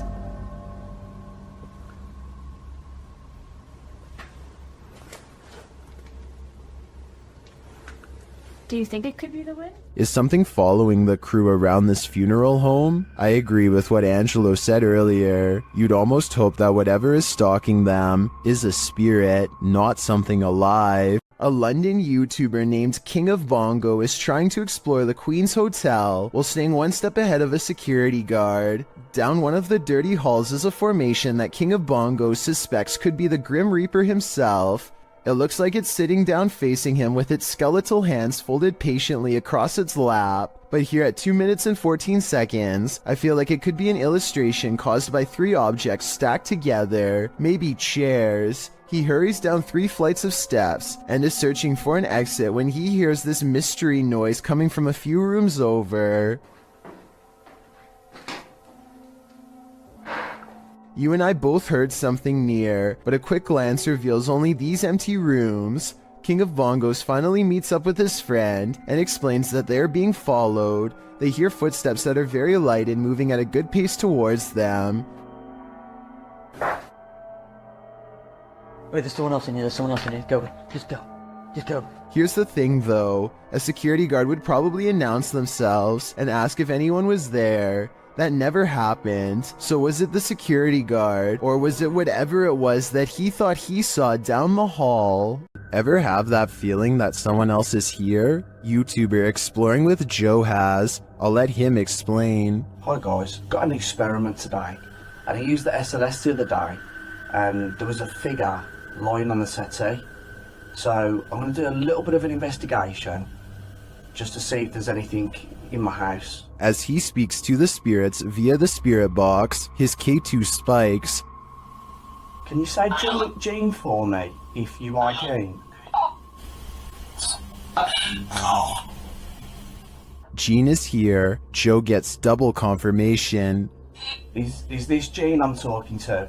Do you think it could be the wind?
Is something following the crew around this funeral home? I agree with what Angelo said earlier. You'd almost hope that whatever is stalking them is a spirit, not something alive. A London YouTuber named King of Bongo is trying to explore the Queen's Hotel while staying one step ahead of a security guard. Down one of the dirty halls is a formation that King of Bongo suspects could be the Grim Reaper himself. It looks like it's sitting down facing him with its skeletal hands folded patiently across its lap. But here at 2 minutes and 14 seconds, I feel like it could be an illustration caused by 3 objects stacked together, maybe chairs. He hurries down 3 flights of steps and is searching for an exit when he hears this mystery noise coming from a few rooms over. You and I both heard something near, but a quick glance reveals only these empty rooms. King of Bongos finally meets up with his friend and explains that they are being followed. They hear footsteps that are very light and moving at a good pace towards them.
Wait, there's someone else in here. There's someone else in here. Go. Just go. Just go.
Here's the thing though, a security guard would probably announce themselves and ask if anyone was there. That never happened. So was it the security guard, or was it whatever it was that he thought he saw down the hall? Ever have that feeling that someone else is here? YouTuber Exploring with Joe has. I'll let him explain.
Hi guys, got an experiment today, and I used the SLS the other day, and there was a figure lying on the settee. So I'm going to do a little bit of an investigation, just to see if there's anything in my house.
As he speaks to the spirits via the spirit box, his K2 spikes.
Can you say Jean for me, if you are Jean?
Jean is here. Joe gets double confirmation.
Is this Jean I'm talking to?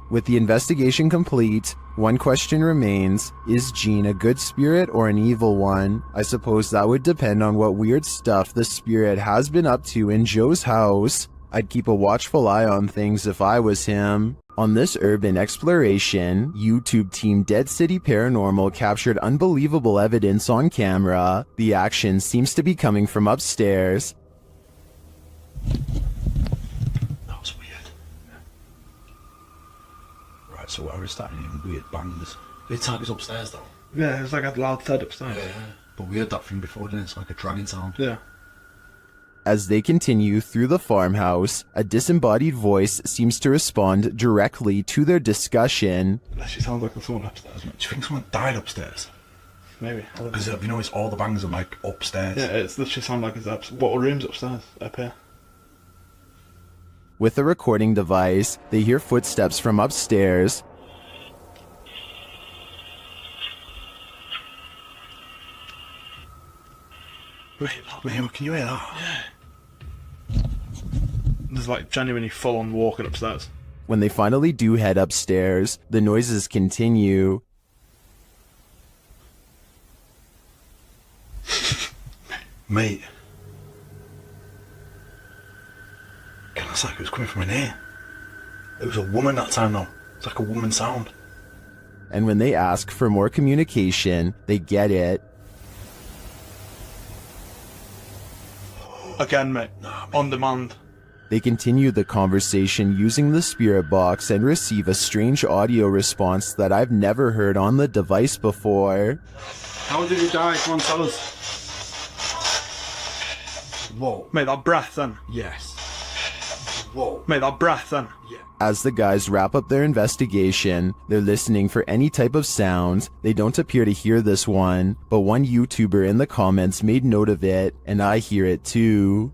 With the investigation complete, one question remains: is Jean a good spirit or an evil one? I suppose that would depend on what weird stuff the spirit has been up to in Joe's house. I'd keep a watchful eye on things if I was him. On this urban exploration, YouTube team Dead City Paranormal captured unbelievable evidence on camera. The action seems to be coming from upstairs.
That was weird. Right, so we're starting hearing weird bangs. Weird type upstairs though.
Yeah, it's like a loud thud upstairs.
Yeah, but we heard that thing before, didn't it? It's like a dragging sound.
Yeah.
As they continue through the farmhouse, a disembodied voice seems to respond directly to their discussion.
That actually sounds like someone upstairs.
Do you think someone died upstairs?
Maybe.
Because have you noticed all the bangs are like upstairs?
Yeah, it's literally sound like it's what room's upstairs? Up here.
With a recording device, they hear footsteps from upstairs.
Wait, can you hear that?
Yeah. There's like genuinely full on walking upstairs.
When they finally do head upstairs, the noises continue.
Mate. It's like it was coming from in here. It was a woman that time though. It's like a woman sound.
And when they ask for more communication, they get it.
Again, mate. On demand.
They continue the conversation using the spirit box and receive a strange audio response that I've never heard on the device before.
How did he die? Come on, tell us.
Whoa.
Mate, that breath then.
Yes. Whoa.
Mate, that breath then.
Yeah.
As the guys wrap up their investigation, they're listening for any type of sound. They don't appear to hear this one, but one YouTuber in the comments made note of it, and I hear it too.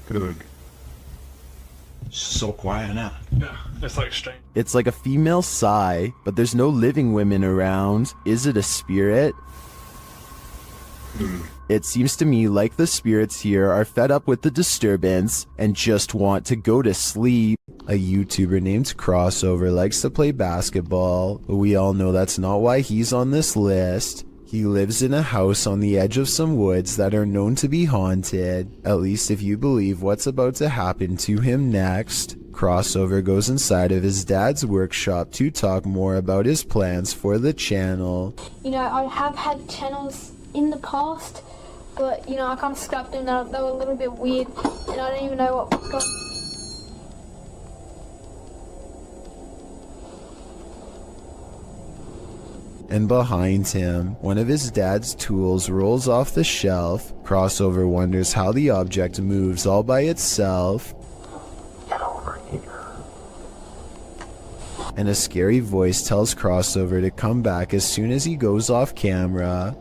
Good. So quiet now.
Yeah, it's like strange.
It's like a female sigh, but there's no living women around. Is it a spirit? It seems to me like the spirits here are fed up with the disturbance and just want to go to sleep. A YouTuber named Crossover likes to play basketball, but we all know that's not why he's on this list. He lives in a house on the edge of some woods that are known to be haunted, at least if you believe what's about to happen to him next. Crossover goes inside of his dad's workshop to talk more about his plans for the channel.
You know, I have had channels in the past, but you know, I kind of scrapped them. They were a little bit weird, and I don't even know what.
And behind him, one of his dad's tools rolls off the shelf. Crossover wonders how the object moves all by itself.
Get over here.
And a scary voice tells Crossover to come back as soon as he goes off camera.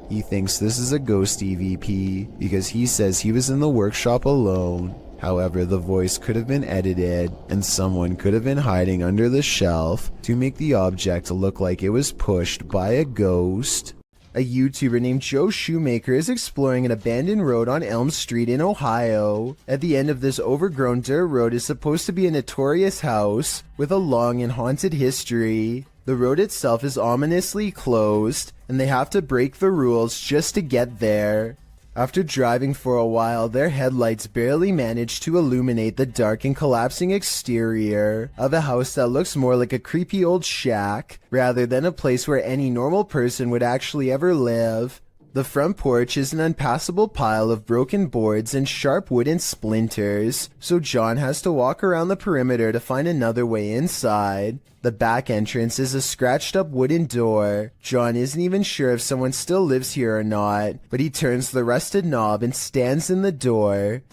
He thinks this is a ghost EVP because he says he was in the workshop alone. However, the voice could have been edited, and someone could have been hiding under the shelf to make the object look like it was pushed by a ghost. A YouTuber named Joe Shoemaker is exploring an abandoned road on Elm Street in Ohio. At the end of this overgrown dirt road is supposed to be a notorious house with a long and haunted history. The road itself is ominously closed, and they have to break the rules just to get there. After driving for a while, their headlights barely manage to illuminate the dark and collapsing exterior of a house that looks more like a creepy old shack, rather than a place where any normal person would actually ever live. The front porch is an unpassable pile of broken boards and sharp wooden splinters, so John has to walk around the perimeter to find another way inside. The back entrance is a scratched up wooden door. John isn't even sure if someone still lives here or not, but he turns the rusted knob and stands in the door.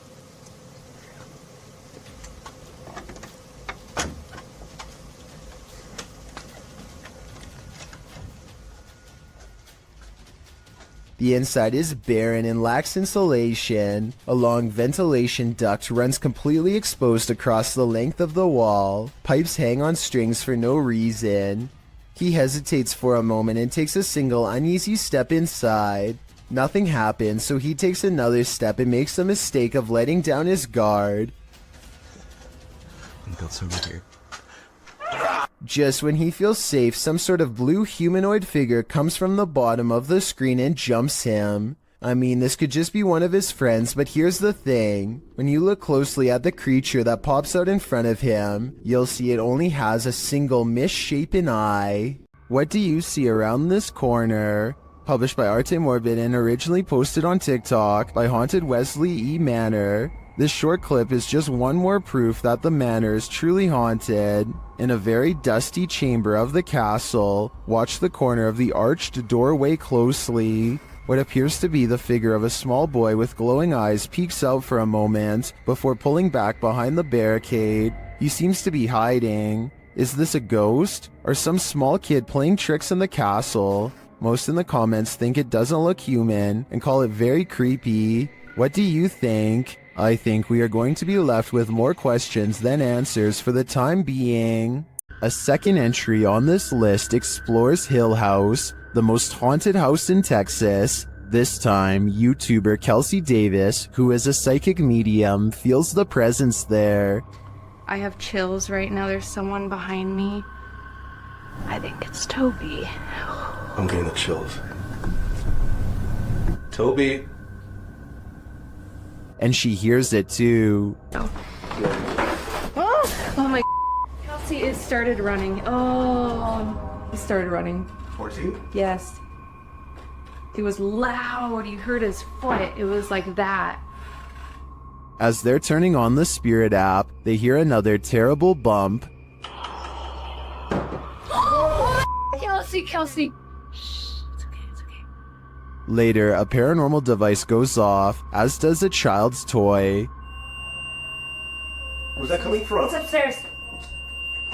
The inside is barren and lacks insulation. A long ventilation duct runs completely exposed across the length of the wall. Pipes hang on strings for no reason. He hesitates for a moment and takes a single uneasy step inside. Nothing happens, so he takes another step and makes the mistake of letting down his guard.
I think that's over here.
Just when he feels safe, some sort of blue humanoid figure comes from the bottom of the screen and jumps him. I mean, this could just be one of his friends, but here's the thing. When you look closely at the creature that pops out in front of him, you'll see it only has a single misshapen eye. What do you see around this corner? Published by Arte Morbid and originally posted on TikTok by Haunted Wesley E. Manor. This short clip is just one more proof that the manor is truly haunted. In a very dusty chamber of the castle, watch the corner of the arched doorway closely. What appears to be the figure of a small boy with glowing eyes peeks out for a moment before pulling back behind the barricade. He seems to be hiding. Is this a ghost? Or some small kid playing tricks in the castle? Most in the comments think it doesn't look human and call it very creepy. What do you think? I think we are going to be left with more questions than answers for the time being. A second entry on this list explores Hill House, the most haunted house in Texas. This time, YouTuber Kelsey Davis, who is a psychic medium, feels the presence there.
I have chills right now. There's someone behind me. I think it's Toby.
I'm getting the chills. Toby.
And she hears it too.
Oh my. Kelsey, it started running. Oh, he started running.
14?
Yes. It was loud. You heard his foot. It was like that.
As they're turning on the Spirit app, they hear another terrible bump.
Kelsey.
Later, a paranormal device goes off, as does a child's toy.
Where's that coming from?
It's upstairs.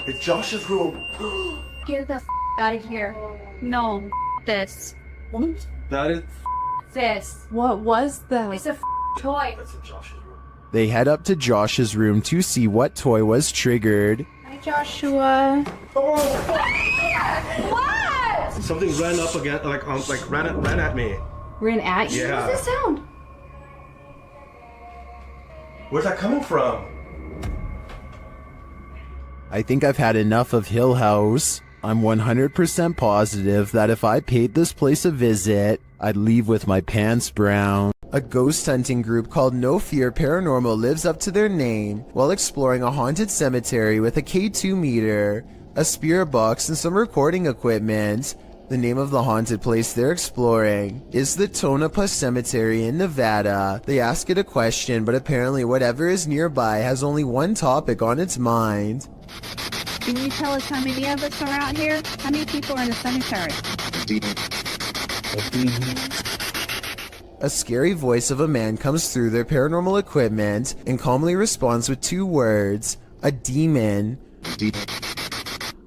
It's Josh's room.
Get the out of here. No, this.
That is.
This.
What was that?
It's a toy.
That's in Josh's room.
They head up to Josh's room to see what toy was triggered.
Hi, Joshua. What?
Something ran up again, ran at me.
Ran at you?
Yeah.
What's this sound?
Where's that coming from?
I think I've had enough of Hill House. I'm 100% positive that if I paid this place a visit, I'd leave with my pants brown. A ghost hunting group called No Fear Paranormal lives up to their name while exploring a haunted cemetery with a K2 meter, a spirit box, and some recording equipment. The name of the haunted place they're exploring is the Tonopah Cemetery in Nevada. They ask it a question, but apparently whatever is nearby has only one topic on its mind.
Can you tell us how many of us are out here? How many people are in the cemetery?
A scary voice of a man comes through their paranormal equipment and calmly responds with 2 words, a demon.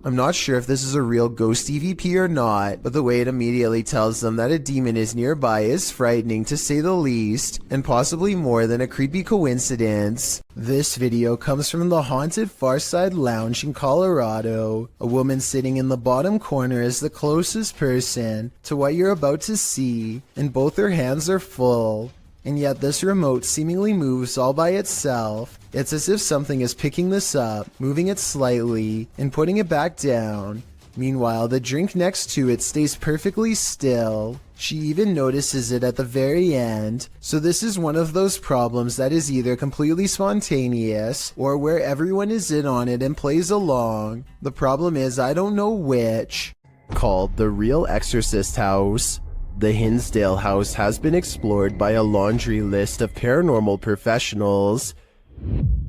I'm not sure if this is a real ghost EVP or not, but the way it immediately tells them that a demon is nearby is frightening to say the least, and possibly more than a creepy coincidence. This video comes from the haunted Farside Lounge in Colorado. A woman sitting in the bottom corner is the closest person to what you're about to see, and both her hands are full. And yet this remote seemingly moves all by itself. It's as if something is picking this up, moving it slightly, and putting it back down. Meanwhile, the drink next to it stays perfectly still. She even notices it at the very end. So this is one of those problems that is either completely spontaneous, or where everyone is in on it and plays along. The problem is I don't know which. Called the Real Exorcist House. The Hinsdale house has been explored by a laundry list of paranormal professionals.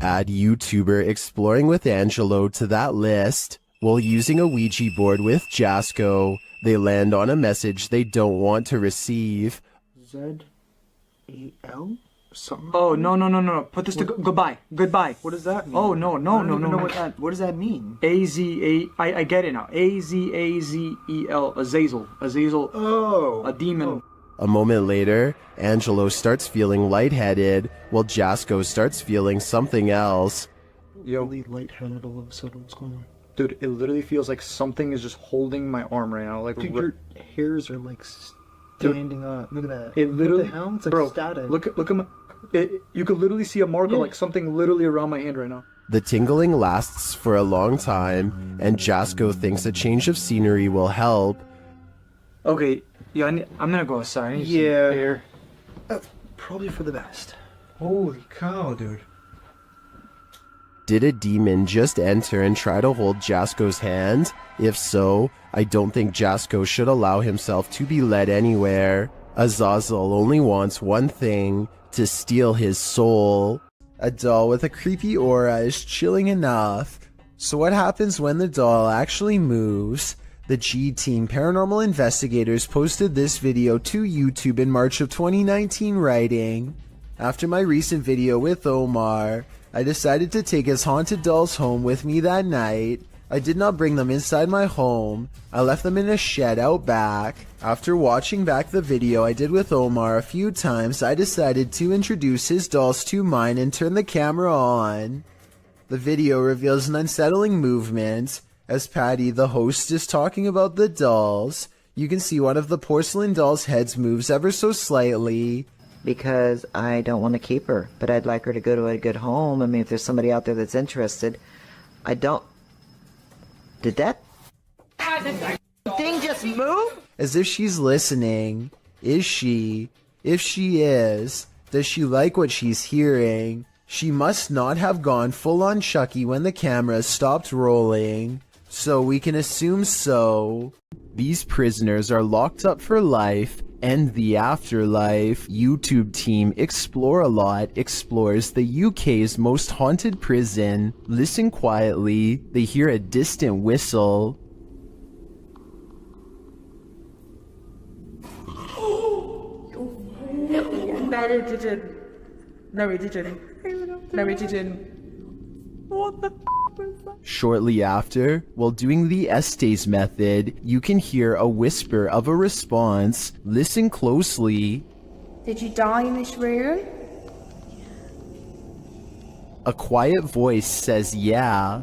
Add YouTuber Exploring with Angelo to that list. While using a Ouija board with Jasco, they land on a message they don't want to receive.
Z-E-L? Something? Oh, no. Put this to goodbye. Goodbye. What does that mean? Oh, no. I don't even know what does that mean? A-Z-A... I get it now. A-Z-A-Z-E-L. Azazel. Oh. A demon.
A moment later, Angelo starts feeling lightheaded, while Jasco starts feeling something else.
Yo. Lightheaded all of a sudden. What's going on? Dude, it literally feels like something is just holding my arm right now. Like,
Dude, your hairs are like standing up. Look at that.
It literally,
what the hell? It's like
bro,
static.
look at my. You could literally see a mark of like something literally around my hand right now.
The tingling lasts for a long time, and Jasko thinks a change of scenery will help.
Okay, yeah, I'm gonna go outside. I need some air.
Probably for the best. Holy cow, dude.
Did a demon just enter and try to hold Jasko's hand? If so, I don't think Jasko should allow himself to be led anywhere. Azazel only wants one thing, to steal his soul. A doll with a creepy aura is chilling enough. So what happens when the doll actually moves? The G-Team Paranormal Investigators posted this video to YouTube in March of 2019 writing, "After my recent video with Omar, I decided to take his haunted dolls home with me that night. I did not bring them inside my home. I left them in a shed out back. After watching back the video I did with Omar a few times, I decided to introduce his dolls to mine and turn the camera on. The video reveals an unsettling movement. As Patty, the host, is talking about the dolls, you can see one of the porcelain dolls' heads moves ever so slightly.
Because I don't want to keep her, but I'd like her to go to a good home. I mean, if there's somebody out there that's interested, I don't... Did that thing just move?
As if she's listening. Is she? If she is, does she like what she's hearing? She must not have gone full on Chucky when the camera stopped rolling. So we can assume so. These prisoners are locked up for life and the afterlife. YouTube team Explore a Lot explores the UK's most haunted prison. Listen quietly, they hear a distant whistle.
What the
Shortly after, while doing the Estes method, you can hear a whisper of a response. Listen closely.
Did you die in this room?
A quiet voice says yeah.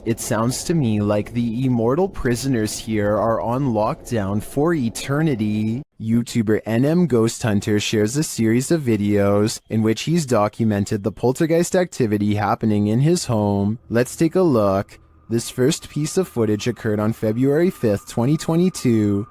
It sounds to me like the immortal prisoners here are on lockdown for eternity. YouTuber NM Ghost Hunter shares a series of videos in which he's documented the poltergeist activity happening in his home. Let's take a look. This first piece of footage occurred on February 5th, 2022.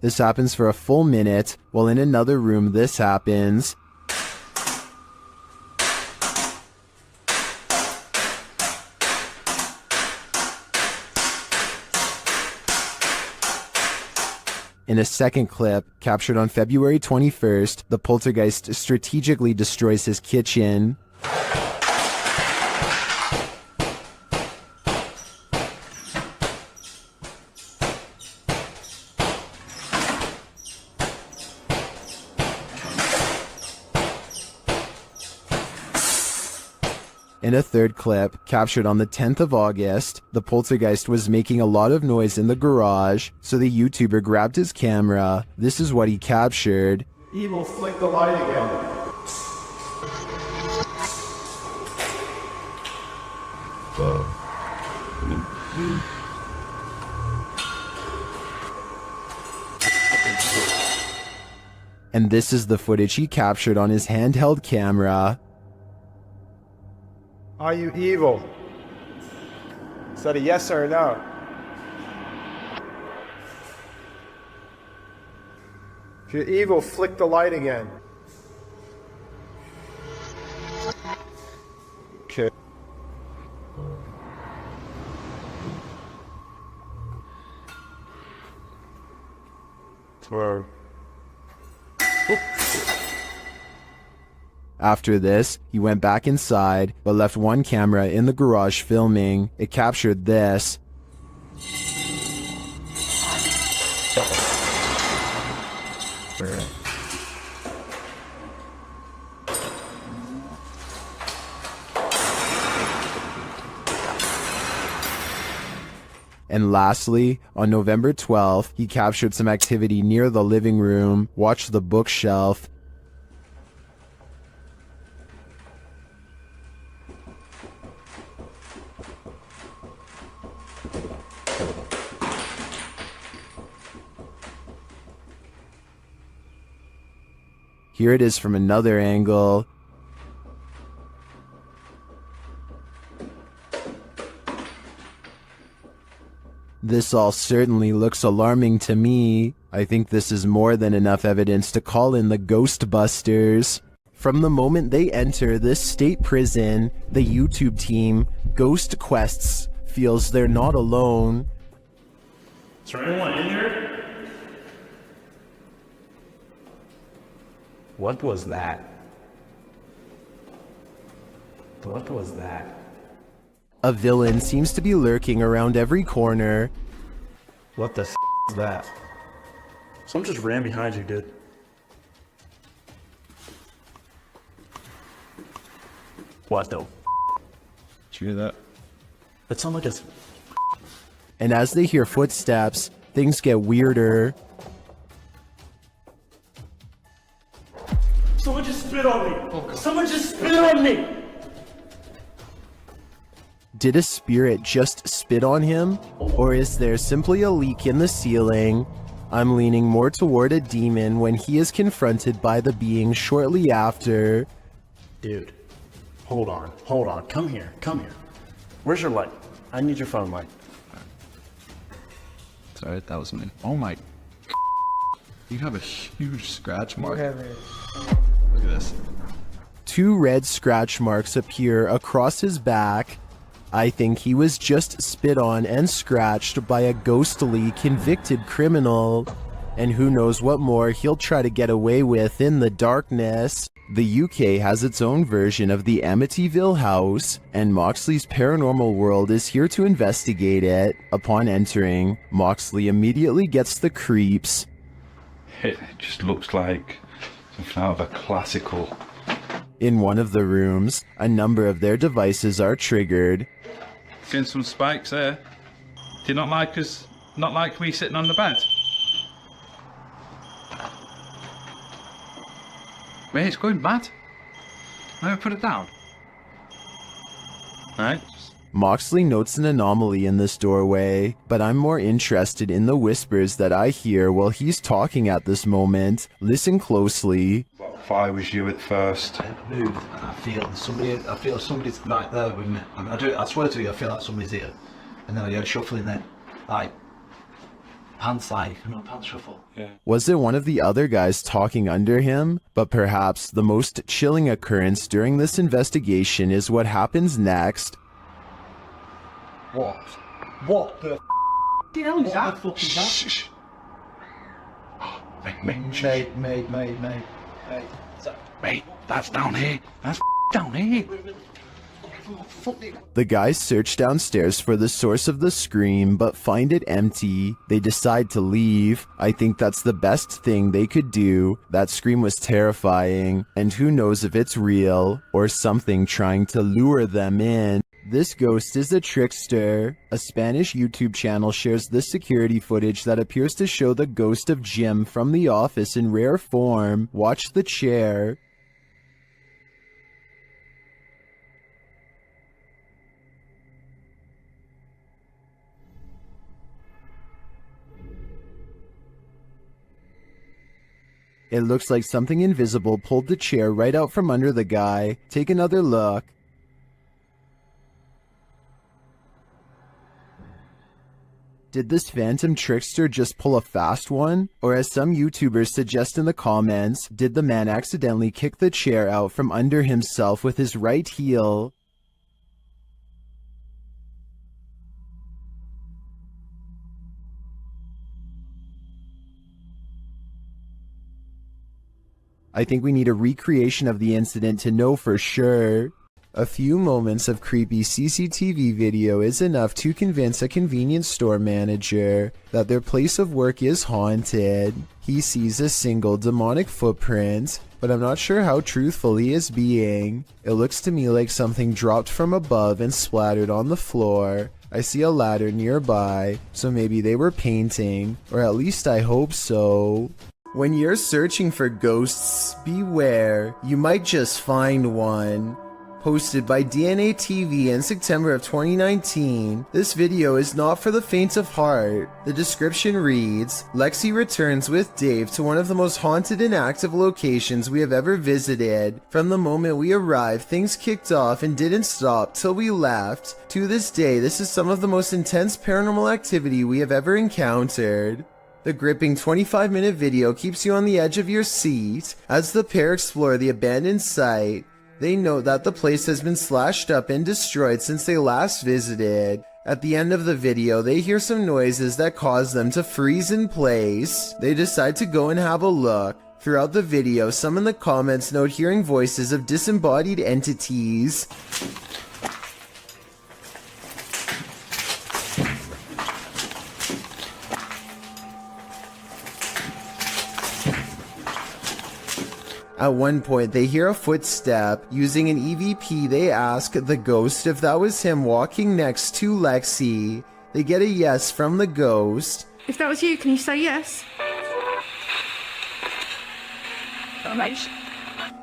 This happens for a full minute, while in another room this happens. In a second clip, captured on February 21st, the poltergeist strategically destroys his kitchen. In a third clip, captured on the 10th of August, the poltergeist was making a lot of noise in the garage, so the YouTuber grabbed his camera. This is what he captured.
Evil, flick the light again.
And this is the footage he captured on his handheld camera.
Are you evil? Is that a yes or a no? If you're evil, flick the light again. Okay. Tomorrow.
After this, he went back inside, but left one camera in the garage filming. It captured this. And lastly, on November 12th, he captured some activity near the living room. Watch the bookshelf. Here it is from another angle. This all certainly looks alarming to me. I think this is more than enough evidence to call in the Ghostbusters. From the moment they enter this state prison, the YouTube team, Ghost Quests, feels they're not alone.
Is there anyone in here?
What was that? What was that?
A villain seems to be lurking around every corner.
What the is that?
Someone just ran behind you, dude.
What the?
Did you hear that?
That sounded like a...
And as they hear footsteps, things get weirder.
Someone just spit on me! Someone just spit on me!
Did a spirit just spit on him? Or is there simply a leak in the ceiling? I'm leaning more toward a demon when he is confronted by the being shortly after.
Dude, hold on, come here. Where's your light? I need your phone light.
Sorry, that was me. Oh my... You have a huge scratch mark. Look at this.
2 red scratch marks appear across his back. I think he was just spit on and scratched by a ghostly convicted criminal. And who knows what more he'll try to get away with in the darkness. The UK has its own version of the Amityville house, and Moxley's paranormal world is here to investigate it. Upon entering, Moxley immediately gets the creeps.
It just looks like something out of a classical.
In one of the rooms, a number of their devices are triggered.
Getting some spikes there. Do you not like us? Not like me sitting on the bed? Wait, it's going mad. Never put it down. Alright.
Moxley notes an anomaly in this doorway, but I'm more interested in the whispers that I hear while he's talking at this moment. Listen closely.
If I was you at first.
I move and I feel somebody's right there with me. I swear to you, I feel like somebody's here. And then I go shuffling then. Like, pants shuffle.
Yeah.
Was it one of the other guys talking under him? But perhaps the most chilling occurrence during this investigation is what happens next.
What? What the hell is that? What the fuck is that?
Shh. Mate, that's down here. That's down here.
The guys search downstairs for the source of the scream, but find it empty. They decide to leave. I think that's the best thing they could do. That scream was terrifying, and who knows if it's real, or something trying to lure them in. This ghost is a trickster. A Spanish YouTube channel shares this security footage that appears to show the ghost of Jim from The Office in rare form. Watch the chair. It looks like something invisible pulled the chair right out from under the guy. Take another look. Did this phantom trickster just pull a fast one? Or as some YouTubers suggest in the comments, did the man accidentally kick the chair out from under himself with his right heel? I think we need a recreation of the incident to know for sure. A few moments of creepy CCTV video is enough to convince a convenience store manager that their place of work is haunted. He sees a single demonic footprint, but I'm not sure how truthful he is being. It looks to me like something dropped from above and splattered on the floor. I see a ladder nearby, so maybe they were painting, or at least I hope so. When you're searching for ghosts, beware, you might just find one. Posted by DNA TV in September of 2019, this video is not for the faint of heart. The description reads, Lexi returns with Dave to one of the most haunted and active locations we have ever visited. From the moment we arrived, things kicked off and didn't stop till we left. To this day, this is some of the most intense paranormal activity we have ever encountered. The gripping 25-minute video keeps you on the edge of your seat as the pair explore the abandoned site. They note that the place has been slashed up and destroyed since they last visited. At the end of the video, they hear some noises that cause them to freeze in place. They decide to go and have a look. Throughout the video, some in the comments note hearing voices of disembodied entities. At one point, they hear a footstep. Using an EVP, they ask the ghost if that was him walking next to Lexi. They get a yes from the ghost.
If that was you, can you say yes? Alright.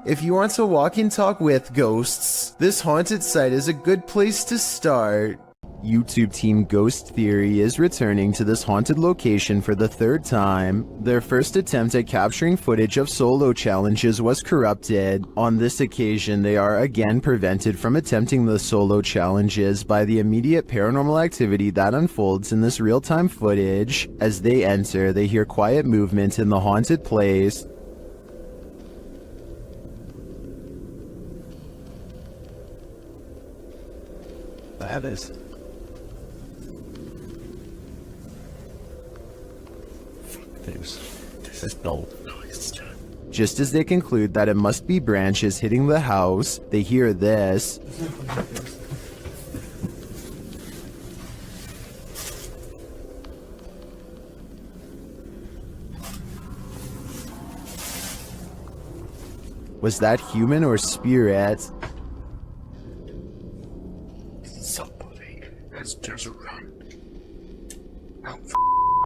If you want to walk and talk with ghosts, this haunted site is a good place to start. YouTube team Ghost Theory is returning to this haunted location for the third time. Their first attempt at capturing footage of solo challenges was corrupted. On this occasion, they are again prevented from attempting the solo challenges by the immediate paranormal activity that unfolds in this real-time footage. As they enter, they hear quiet movement in the haunted place.
That is. This is no noise.
Just as they conclude that it must be branches hitting the house, they hear this. Was that human or spirit?
Somebody has just run out the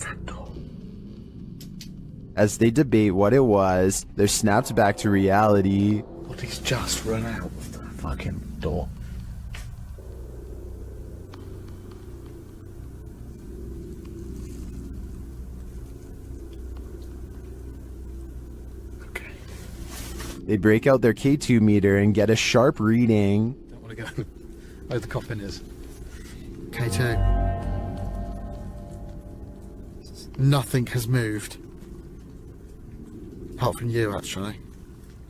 front door.
As they debate what it was, they're snapped back to reality.
But he's just run out of the fucking door.
They break out their K2 meter and get a sharp reading.
Don't want to go where the coffin is. K2. Nothing has moved. Apart from you, actually.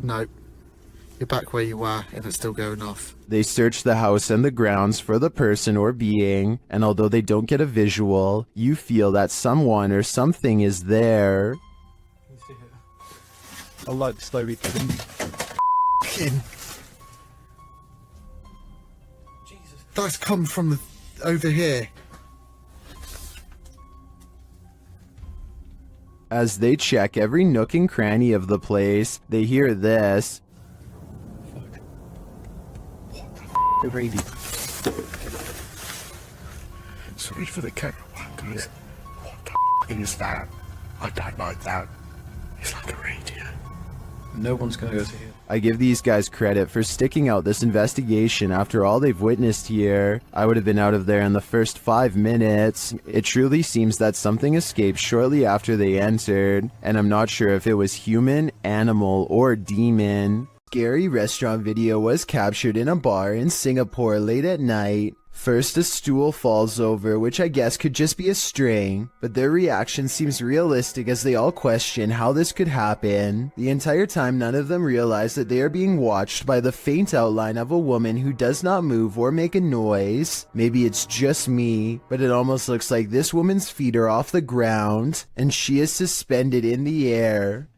Nope. You're back where you were, and it's still going off.
They search the house and the grounds for the person or being, and although they don't get a visual, you feel that someone or something is there.
I like slowly in. Jesus. That's come from over here.
As they check every nook and cranny of the place, they hear this.
The radio. Sorry for the camera work, guys. What the is that? I don't like that. It's like a radio.
No one's gonna go to here.
I give these guys credit for sticking out this investigation after all they've witnessed here. I would have been out of there in the first 5 minutes. It truly seems that something escaped shortly after they entered, and I'm not sure if it was human, animal, or demon. Scary restaurant video was captured in a bar in Singapore late at night. First, a stool falls over, which I guess could just be a string, but their reaction seems realistic as they all question how this could happen. The entire time, none of them realize that they are being watched by the faint outline of a woman who does not move or make a noise. Maybe it's just me, but it almost looks like this woman's feet are off the ground, and she is suspended in the air.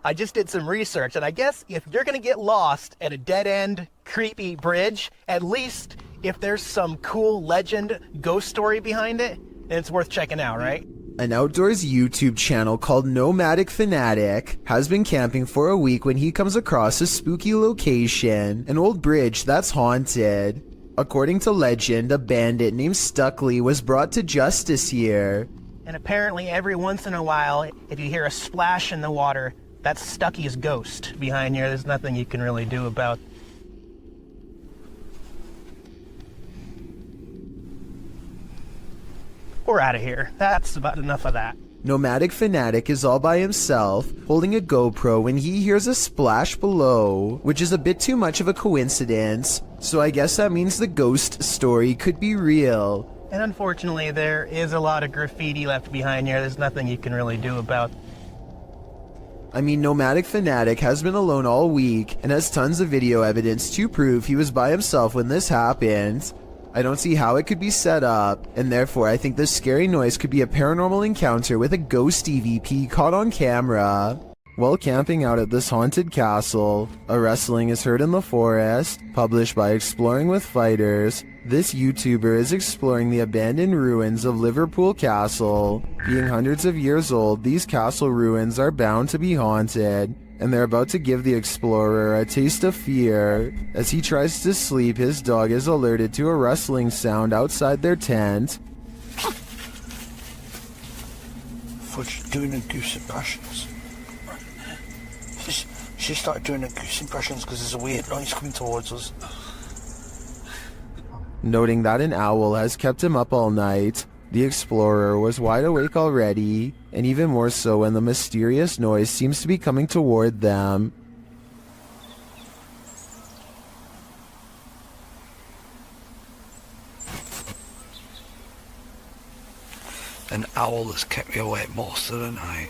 I just did some research, and I guess if you're gonna get lost at a dead-end, creepy bridge, at least if there's some cool legend ghost story behind it, then it's worth checking out, right?
An outdoors YouTube channel called Nomadic Fanatic has been camping for a week when he comes across a spooky location, an old bridge that's haunted. According to legend, a bandit named Stuckley was brought to justice here.
And apparently every once in a while, if you hear a splash in the water, that's Stucky's ghost behind here. There's nothing you can really do about. We're out of here. That's about enough of that.
Nomadic Fanatic is all by himself, holding a GoPro when he hears a splash below, which is a bit too much of a coincidence, so I guess that means the ghost story could be real.
And unfortunately, there is a lot of graffiti left behind here. There's nothing you can really do about.
I mean, Nomadic Fanatic has been alone all week and has tons of video evidence to prove he was by himself when this happened. I don't see how it could be set up, and therefore I think this scary noise could be a paranormal encounter with a ghost EVP caught on camera. While camping out at this haunted castle, a wrestling is heard in the forest, published by Exploring with Fighters. This YouTuber is exploring the abandoned ruins of Liverpool Castle. Being hundreds of years old, these castle ruins are bound to be haunted, and they're about to give the explorer a taste of fear. As he tries to sleep, his dog is alerted to a rustling sound outside their tent.
Thought she was doing the goose impressions. She started doing the goose impressions because there's a weird noise coming towards us.
Noting that an owl has kept him up all night, the explorer was wide awake already, and even more so when the mysterious noise seems to be coming toward them.
An owl has kept me awake most of the night.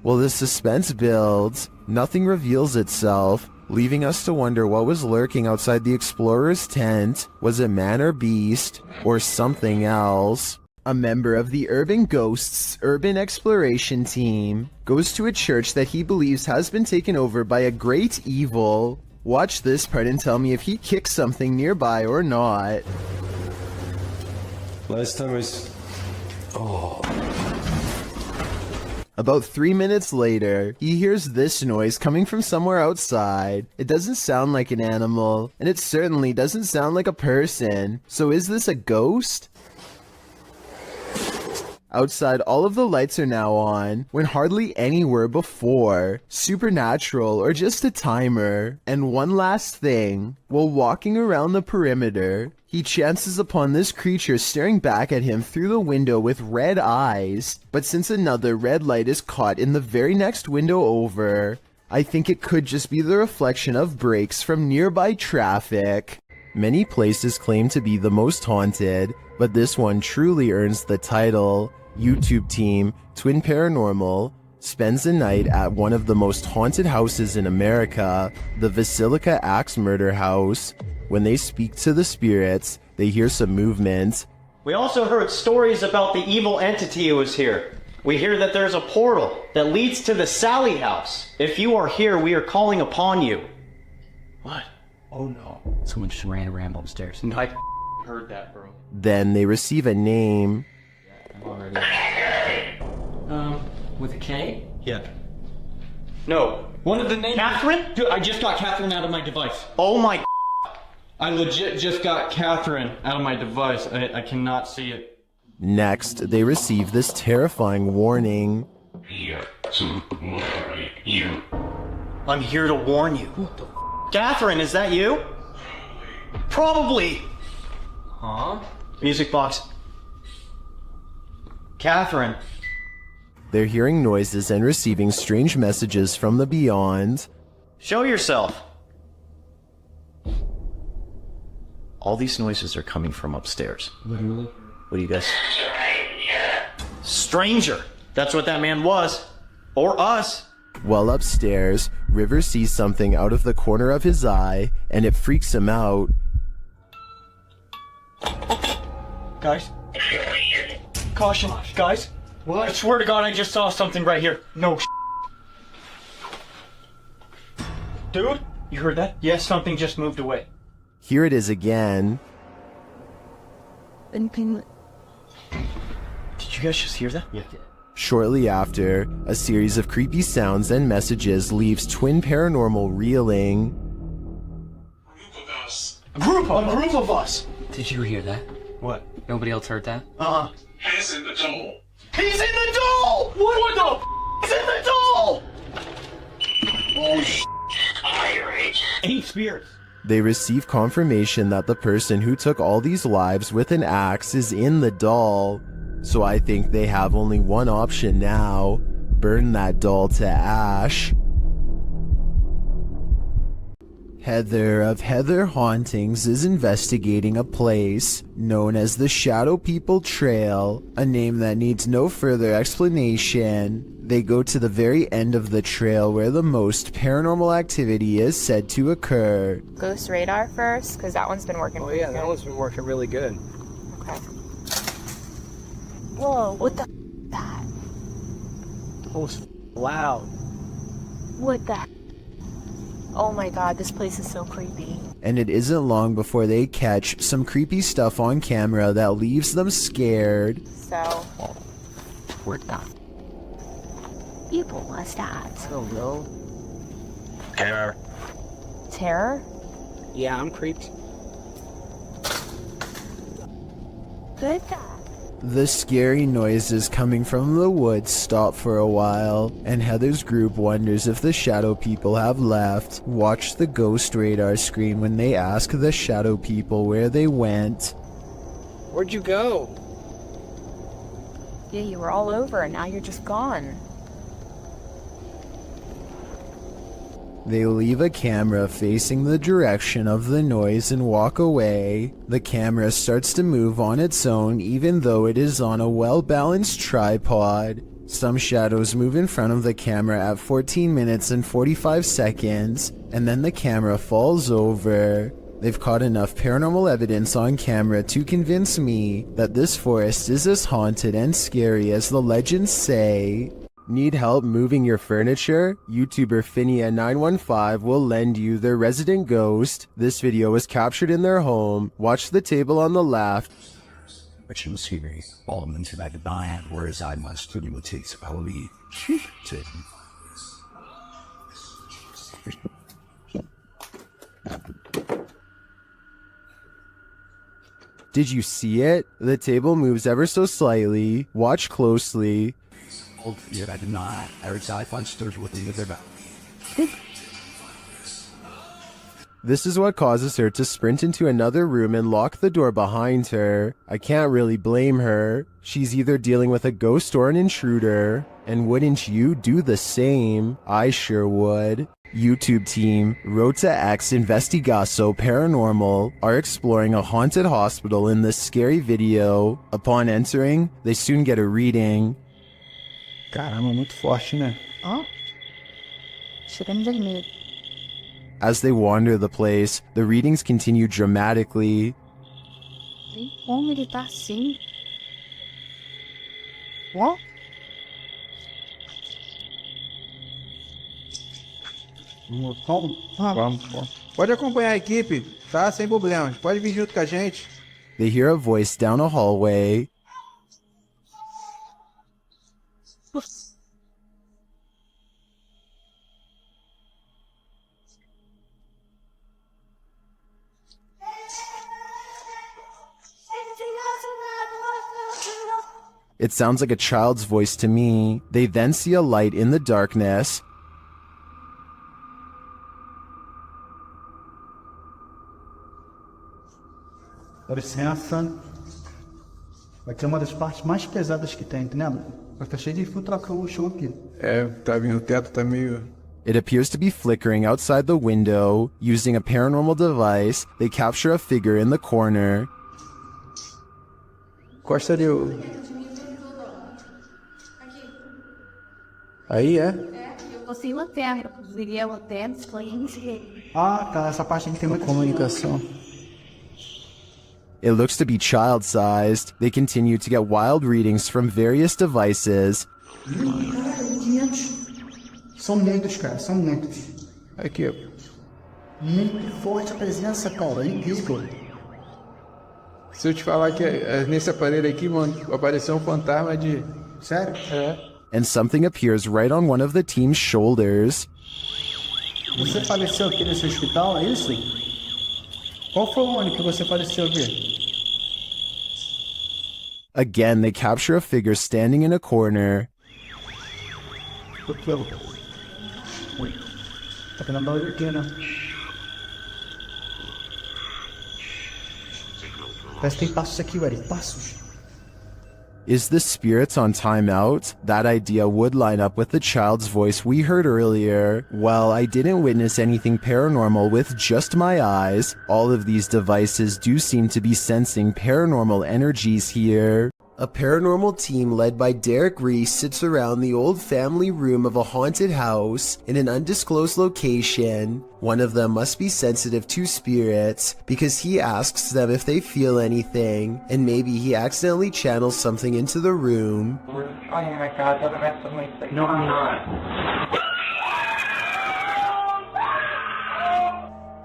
While the suspense builds, nothing reveals itself, leaving us to wonder what was lurking outside the explorer's tent. Was it man or beast, or something else? A member of the Urban Ghosts Urban Exploration Team goes to a church that he believes has been taken over by a great evil. Watch this part and tell me if he kicks something nearby or not.
Last time was...
Oh. About 3 minutes later, he hears this noise coming from somewhere outside. It doesn't sound like an animal, and it certainly doesn't sound like a person. So is this a ghost? Outside, all of the lights are now on, when hardly any were before. Supernatural, or just a timer. And one last thing, while walking around the perimeter, he chances upon this creature staring back at him through the window with red eyes. But since another red light is caught in the very next window over, I think it could just be the reflection of brakes from nearby traffic. Many places claim to be the most haunted, but this one truly earns the title. YouTube team Twin Paranormal spends the night at one of the most haunted houses in America, the Basilica Axe Murder House. When they speak to the spirits, they hear some movement.
We also heard stories about the evil entity who was here. We hear that there's a portal that leads to the Sally house. If you are here, we are calling upon you. What?
Oh no. Someone just ran around upstairs.
No, I heard that, bro.
Then they receive a name.
Already. With a K?
Yeah. No.
One of the names.
Catherine?
Dude, I just got Catherine out of my device.
Oh my.
I legit just got Catherine out of my device. I cannot see it.
Next, they receive this terrifying warning.
Here to warn you. I'm here to warn you. What the Catherine, is that you? Probably. Huh? Music box. Catherine.
They're hearing noises and receiving strange messages from the beyond.
Show yourself. All these noises are coming from upstairs.
Literally?
What do you guys... Stranger! That's what that man was. Or us.
While upstairs, River sees something out of the corner of his eye, and it freaks him out.
Guys? Caution, guys. What? I swear to God, I just saw something right here. No Dude, you heard that? Yes, something just moved away.
Here it is again.
Did you guys just hear that? Yeah.
Shortly after, a series of creepy sounds and messages leaves Twin Paranormal reeling.
A group of us.
Did you hear that?
What?
Nobody else heard that?
He's in the doll. He's in the doll! What the He's in the doll! Oh, pirate. 8 spirits.
They receive confirmation that the person who took all these lives with an axe is in the doll. So I think they have only one option now. Burn that doll to ash. Heather of Heather Hauntings is investigating a place known as the Shadow People Trail, a name that needs no further explanation. They go to the very end of the trail where the most paranormal activity is said to occur.
Ghost radar first, because that one's been working.
Oh yeah, that one's been working really good.
Okay. Whoa, what the that?
That was loud.
What the Oh my god, this place is so creepy.
And it isn't long before they catch some creepy stuff on camera that leaves them scared.
So, what the people was that?
So low. Terror.
Terror?
Yeah, I'm creeped.
Good.
The scary noises coming from the woods stop for a while, and Heather's group wonders if the Shadow People have left. Watch the ghost radar screen when they ask the Shadow People where they went.
Where'd you go?
Yeah, you were all over and now you're just gone.
They leave a camera facing the direction of the noise and walk away. The camera starts to move on its own even though it is on a well-balanced tripod. Some shadows move in front of the camera at 14 minutes and 45 seconds, and then the camera falls over. They've caught enough paranormal evidence on camera to convince me that this forest is as haunted and scary as the legends say. Need help moving your furniture? YouTuber Finia915 will lend you their resident ghost. This video was captured in their home. Watch the table on the left.
Which was here, all into that divine, whereas I must to you takes probably to
Did you see it? The table moves ever so slightly. Watch closely.
Yeah, I did not. Every time I find stores with the other
This is what causes her to sprint into another room and lock the door behind her. I can't really blame her. She's either dealing with a ghost or an intruder. And wouldn't you do the same? I sure would. YouTube team Rota X Investigaso Paranormal are exploring a haunted hospital in this scary video. Upon entering, they soon get a reading.
Caramba, muito forte, né?
Oh. Chegamos dormir.
As they wander the place, the readings continue dramatically.
Tem como ele tá assim?
Ó. Vamos. Pode acompanhar a equipe, tá? Sem problemas. Pode vir junto com a gente.
They hear a voice down a hallway. It sounds like a child's voice to me. They then see a light in the darkness.
Dá licença. Vai ter uma das partes mais pesadas que tem, entendeu? Vai estar cheio de infiltração no chão aqui. É, tá vindo, o teto tá meio...
It appears to be flickering outside the window. Using a paranormal device, they capture a figure in the corner.
Costa ali o... Aí, é?
Eu consigo até, diria até,
Ah, tá. Essa parte aqui tem muita comunicação.
It looks to be child-sized. They continue to get wild readings from various devices.
São muitos, cara. São muitos. Aqui, ó.
Muito forte a presença, cara. É incrível.
Se eu te falar que nesse aparelho aqui, mano, apareceu um fantasma de... Sério? É.
And something appears right on one of the team's shoulders.
Você faleceu aqui nesse hospital, é isso?
Qual foi o ano que você faleceu aqui?
Again, they capture a figure standing in a corner.
Wait. Talking about it again. Parece que tem passos aqui, Eddie. Passos.
Is the spirits on timeout? That idea would line up with the child's voice we heard earlier. Well, I didn't witness anything paranormal with just my eyes. All of these devices do seem to be sensing paranormal energies here. A paranormal team led by Derek Reese sits around the old family room of a haunted house in an undisclosed location. One of them must be sensitive to spirits because he asks them if they feel anything, and maybe he accidentally channels something into the room.
Oh my god, don't mess with me. No, I'm not.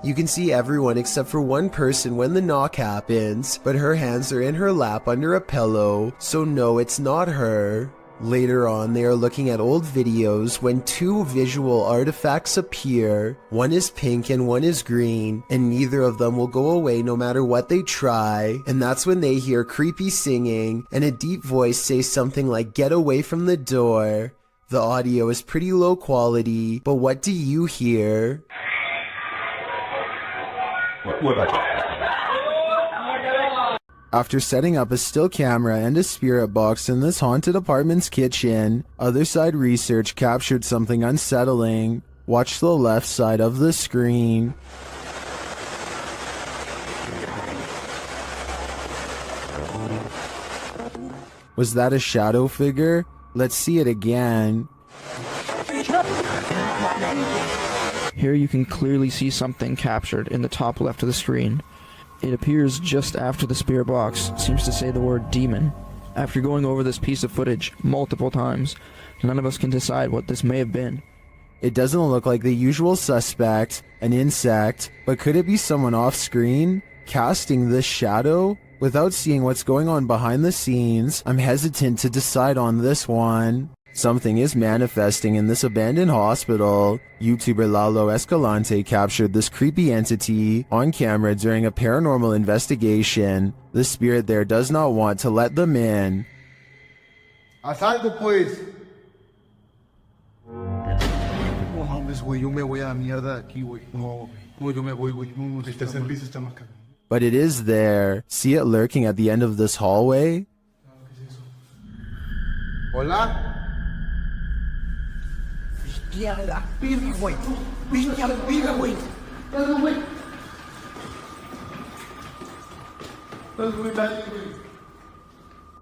You can see everyone except for one person when the knock happens, but her hands are in her lap under a pillow, so no, it's not her. Later on, they are looking at old videos when two visual artifacts appear. One is pink and one is green, and neither of them will go away no matter what they try. And that's when they hear creepy singing and a deep voice say something like, "Get away from the door." The audio is pretty low quality, but what do you hear?
What about
After setting up a still camera and a spirit box in this haunted apartment's kitchen, Other Side Research captured something unsettling. Watch the left side of the screen. Was that a shadow figure? Let's see it again.
Here you can clearly see something captured in the top left of the screen. It appears just after the spirit box seems to say the word demon. After going over this piece of footage multiple times, none of us can decide what this may have been.
It doesn't look like the usual suspect, an insect, but could it be someone off screen casting this shadow? Without seeing what's going on behind the scenes, I'm hesitant to decide on this one. Something is manifesting in this abandoned hospital. YouTuber Lalo Escalante captured this creepy entity on camera during a paranormal investigation. The spirit there does not want to let them in.
Asalto, pues. No mames, güey, yo me voy a la mierda de aquí, güey. No, yo me voy, güey. No, el tercer piso está más caro.
But it is there. See it lurking at the end of this hallway?
Hola.
Bestia de la verga, güey. Bestia de la verga, güey. Dale, güey.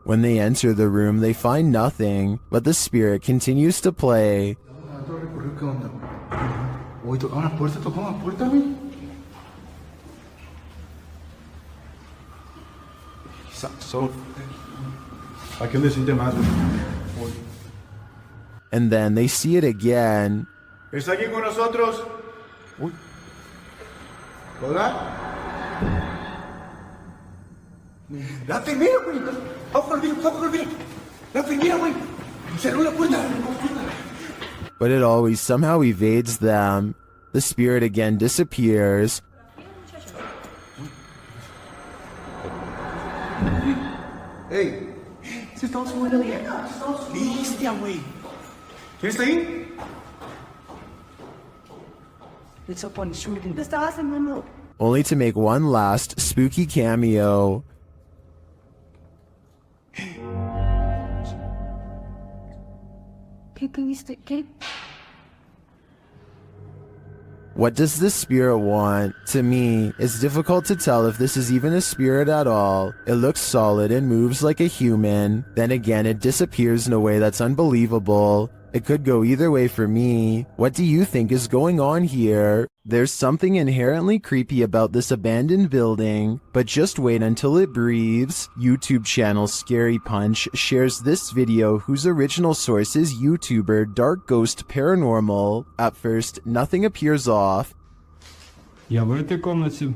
When they enter the room, they find nothing, but the spirit continues to play.
Güey, tocaron la puerta, güey. Hay que decirte más, güey.
And then they see it again.
¿Está aquí con nosotros? Uy. ¿Hola?
La enfermera, güey. Vamos con el virus. La enfermera, güey. Cerró la puerta.
But it always somehow evades them. The spirit again disappears.
Hey.
Se está subiendo bien. Bestia, güey. ¿Quién está ahí? It's up on the shooting. Te estaba haciendo.
Only to make one last spooky cameo.
¿Qué viste? ¿Qué?
What does this spirit want? To me, it's difficult to tell if this is even a spirit at all. It looks solid and moves like a human. Then again, it disappears in a way that's unbelievable. It could go either way for me. What do you think is going on here? There's something inherently creepy about this abandoned building, but just wait until it breathes. YouTube channel Scary Punch shares this video whose original source is YouTuber Dark Ghost Paranormal. At first, nothing appears off.
Я в этой комнате.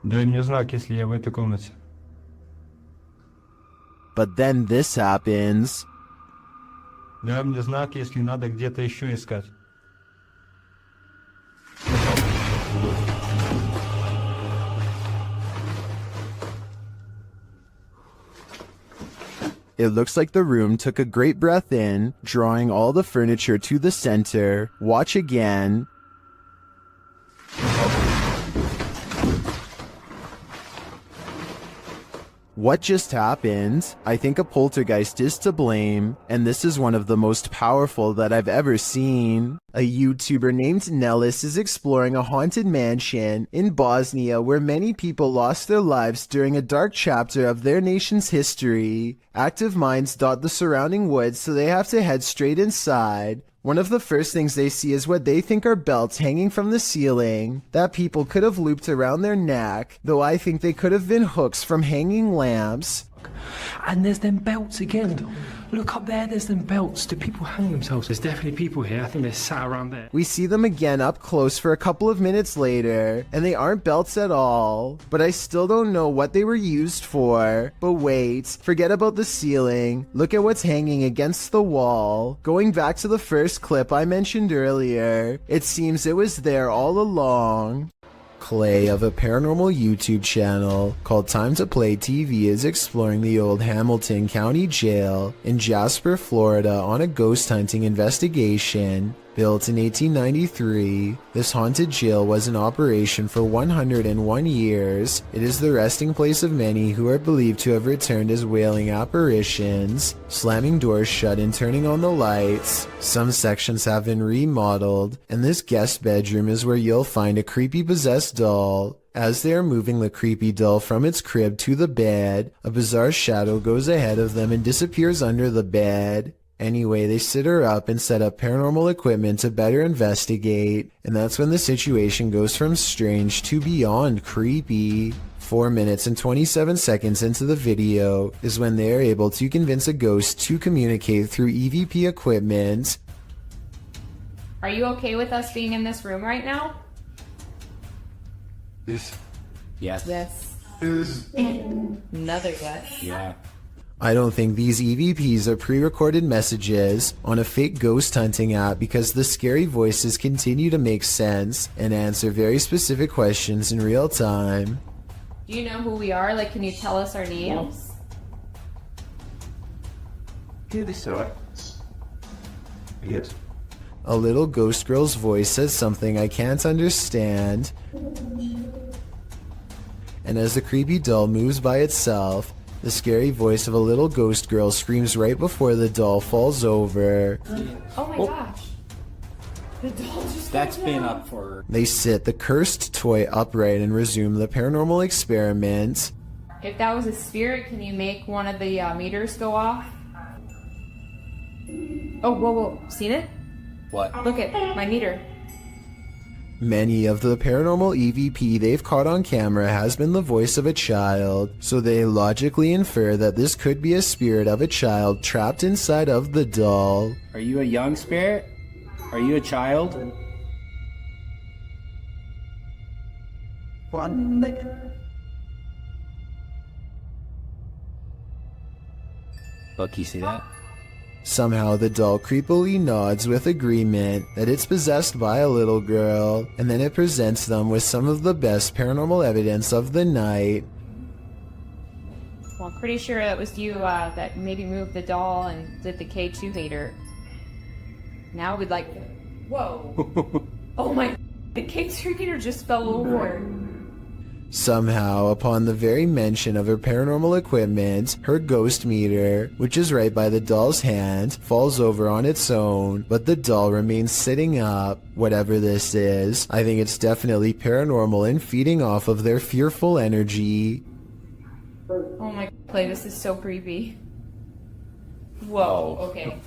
Дай мне знак, если я в этой комнате.
But then this happens.
Дай мне знак, если надо где-то еще искать.
It looks like the room took a great breath in, drawing all the furniture to the center. Watch again. What just happened? I think a poltergeist is to blame, and this is one of the most powerful that I've ever seen. A YouTuber named Nellis is exploring a haunted mansion in Bosnia where many people lost their lives during a dark chapter of their nation's history. Active minds dot the surrounding woods, so they have to head straight inside. One of the first things they see is what they think are belts hanging from the ceiling that people could have looped around their neck, though I think they could have been hooks from hanging lamps.
And there's them belts again. Look up there, there's them belts. Do people hang themselves? There's definitely people here. I think they're sat around there.
We see them again up close for a couple of minutes later, and they aren't belts at all. But I still don't know what they were used for. But wait, forget about the ceiling. Look at what's hanging against the wall. Going back to the first clip I mentioned earlier, it seems it was there all along. Clay of a paranormal YouTube channel called Time to Play TV is exploring the old Hamilton County Jail in Jasper, Florida on a ghost hunting investigation. Built in 1893, this haunted jail was in operation for 101 years. It is the resting place of many who are believed to have returned as wailing apparitions, slamming doors shut and turning on the lights. Some sections have been remodeled, and this guest bedroom is where you'll find a creepy possessed doll. As they are moving the creepy doll from its crib to the bed, a bizarre shadow goes ahead of them and disappears under the bed. Anyway, they sit her up and set up paranormal equipment to better investigate, and that's when the situation goes from strange to beyond creepy. 4 minutes and 27 seconds into the video is when they are able to convince a ghost to communicate through EVP equipment.
Are you okay with us being in this room right now?
Yes.
Yes.
Yes.
Yes.
Another yes.
Yeah.
I don't think these EVPs are pre-recorded messages on a fake ghost hunting app because the scary voices continue to make sense and answer very specific questions in real time.
Do you know who we are? Like, can you tell us our names?
Yeah, this is alright. Yes.
A little ghost girl's voice says something I can't understand. And as the creepy doll moves by itself, the scary voice of a little ghost girl screams right before the doll falls over.
Oh my gosh. The doll just
That's been up for...
They sit the cursed toy upright and resume the paranormal experiment.
If that was a spirit, can you make one of the meters go off? Oh, whoa. Seen it?
What?
Look at my meter.
Many of the paranormal EVP they've caught on camera has been the voice of a child, so they logically infer that this could be a spirit of a child trapped inside of the doll.
Are you a young spirit? Are you a child? Look, you see that?
Somehow the doll creepily nods with agreement that it's possessed by a little girl, and then it presents them with some of the best paranormal evidence of the night.
Well, I'm pretty sure that was you that maybe moved the doll and did the K2 hater. Now we'd like to... Whoa! Oh my... The K2 hater just fell over.
Somehow, upon the very mention of her paranormal equipment, her ghost meter, which is right by the doll's hand, falls over on its own, but the doll remains sitting up. Whatever this is, I think it's definitely paranormal and feeding off of their fearful energy.
Oh my... Clay, this is so creepy. Whoa, okay.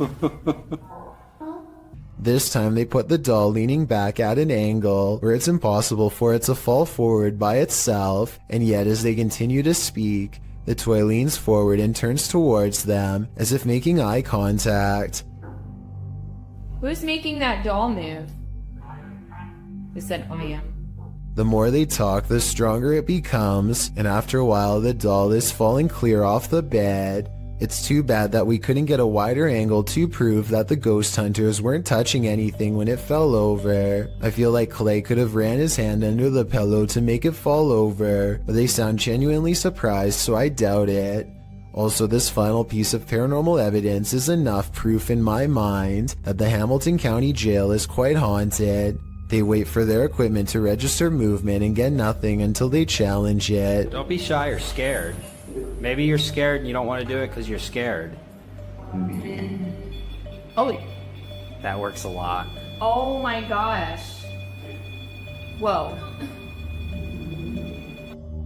This time they put the doll leaning back at an angle where it's impossible for it to fall forward by itself, and yet as they continue to speak, the toy leans forward and turns towards them as if making eye contact.
Who's making that doll move? It said, I am.
The more they talk, the stronger it becomes, and after a while the doll is falling clear off the bed. It's too bad that we couldn't get a wider angle to prove that the ghost hunters weren't touching anything when it fell over. I feel like Clay could have ran his hand under the pillow to make it fall over, but they sound genuinely surprised, so I doubt it. Also, this final piece of paranormal evidence is enough proof in my mind that the Hamilton County Jail is quite haunted. They wait for their equipment to register movement and get nothing until they challenge it.
Don't be shy or scared. Maybe you're scared and you don't want to do it because you're scared.
Oh,
That works a lot.
oh my gosh. Whoa.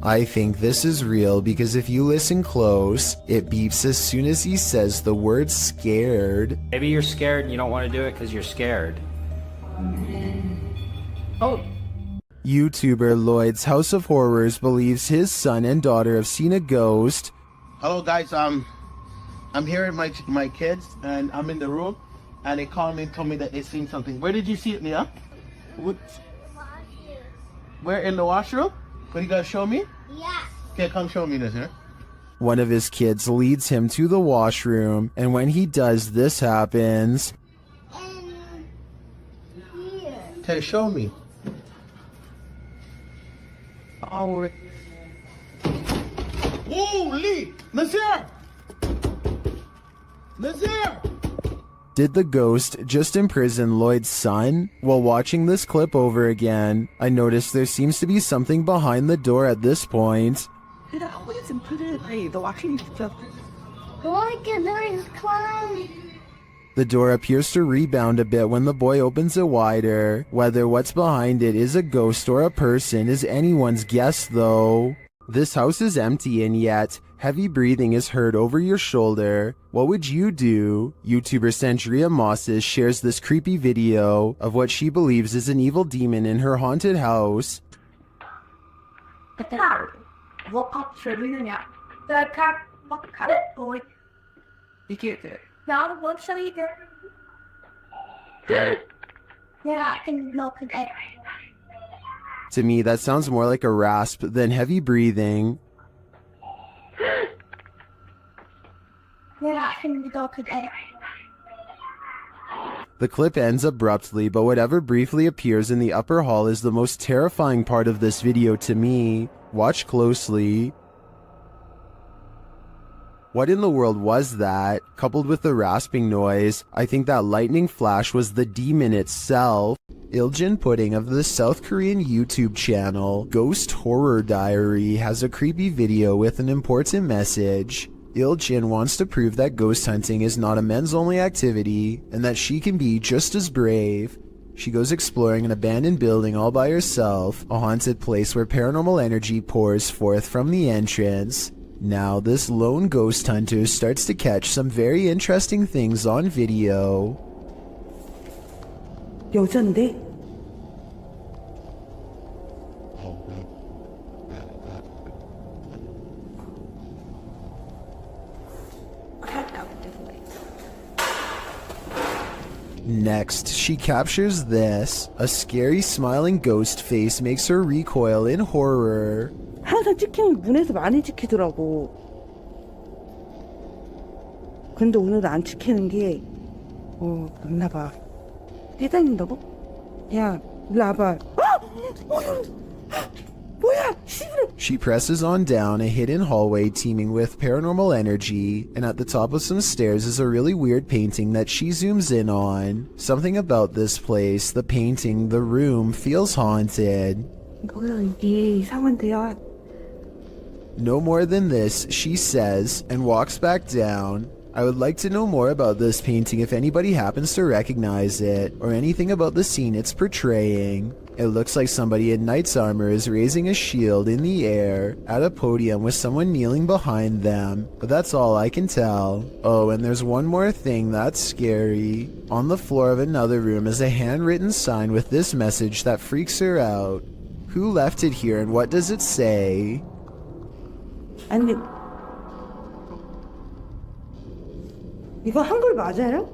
I think this is real because if you listen close, it beeps as soon as he says the word scared.
Maybe you're scared and you don't want to do it because you're scared.
Oh.
YouTuber Lloyd's House of Horrors believes his son and daughter have seen a ghost.
Hello guys, I'm here with my kids and I'm in the room and they called me and told me that they seen something. Where did you see it, Nia? What? Where, in the washroom? What, you gotta show me?
Yeah.
Okay, come show me this here.
One of his kids leads him to the washroom, and when he does, this happens.
Okay, show me.
Oh.
Holy! Nazir! Nazir!
Did the ghost just imprison Lloyd's son? While watching this clip over again, I noticed there seems to be something behind the door at this point. The door appears to rebound a bit when the boy opens it wider. Whether what's behind it is a ghost or a person is anyone's guess though. This house is empty and yet, heavy breathing is heard over your shoulder. What would you do? YouTuber Sandria Mosses shares this creepy video of what she believes is an evil demon in her haunted house. To me, that sounds more like a rasp than heavy breathing. The clip ends abruptly, but whatever briefly appears in the upper hall is the most terrifying part of this video to me. Watch closely. What in the world was that? Coupled with the rasping noise, I think that lightning flash was the demon itself. Iljin Pudding of the South Korean YouTube channel Ghost Horror Diary has a creepy video with an important message. Iljin wants to prove that ghost hunting is not a men's-only activity and that she can be just as brave. She goes exploring an abandoned building all by herself, a haunted place where paranormal energy pours forth from the entrance. Now, this lone ghost hunter starts to catch some very interesting things on video.
여잔데?
Next, she captures this. A scary smiling ghost face makes her recoil in horror.
항상 찍히면 문에서 많이 찍히더라고. 근데 오늘은 안 찍히는 게 맞나 봐. 뛰다닌다고? 야, 일로 와봐. 뭐야?
She presses on down a hidden hallway teeming with paranormal energy, and at the top of some stairs is a really weird painting that she zooms in on. Something about this place, the painting, the room, feels haunted.
이게 이상한데요.
No more than this, she says, and walks back down. I would like to know more about this painting if anybody happens to recognize it, or anything about the scene it's portraying. It looks like somebody in knight's armor is raising a shield in the air at a podium with someone kneeling behind them, but that's all I can tell. Oh, and there's one more thing that's scary. On the floor of another room is a handwritten sign with this message that freaks her out. Who left it here and what does it say?
아니, 이거 한글 맞아요?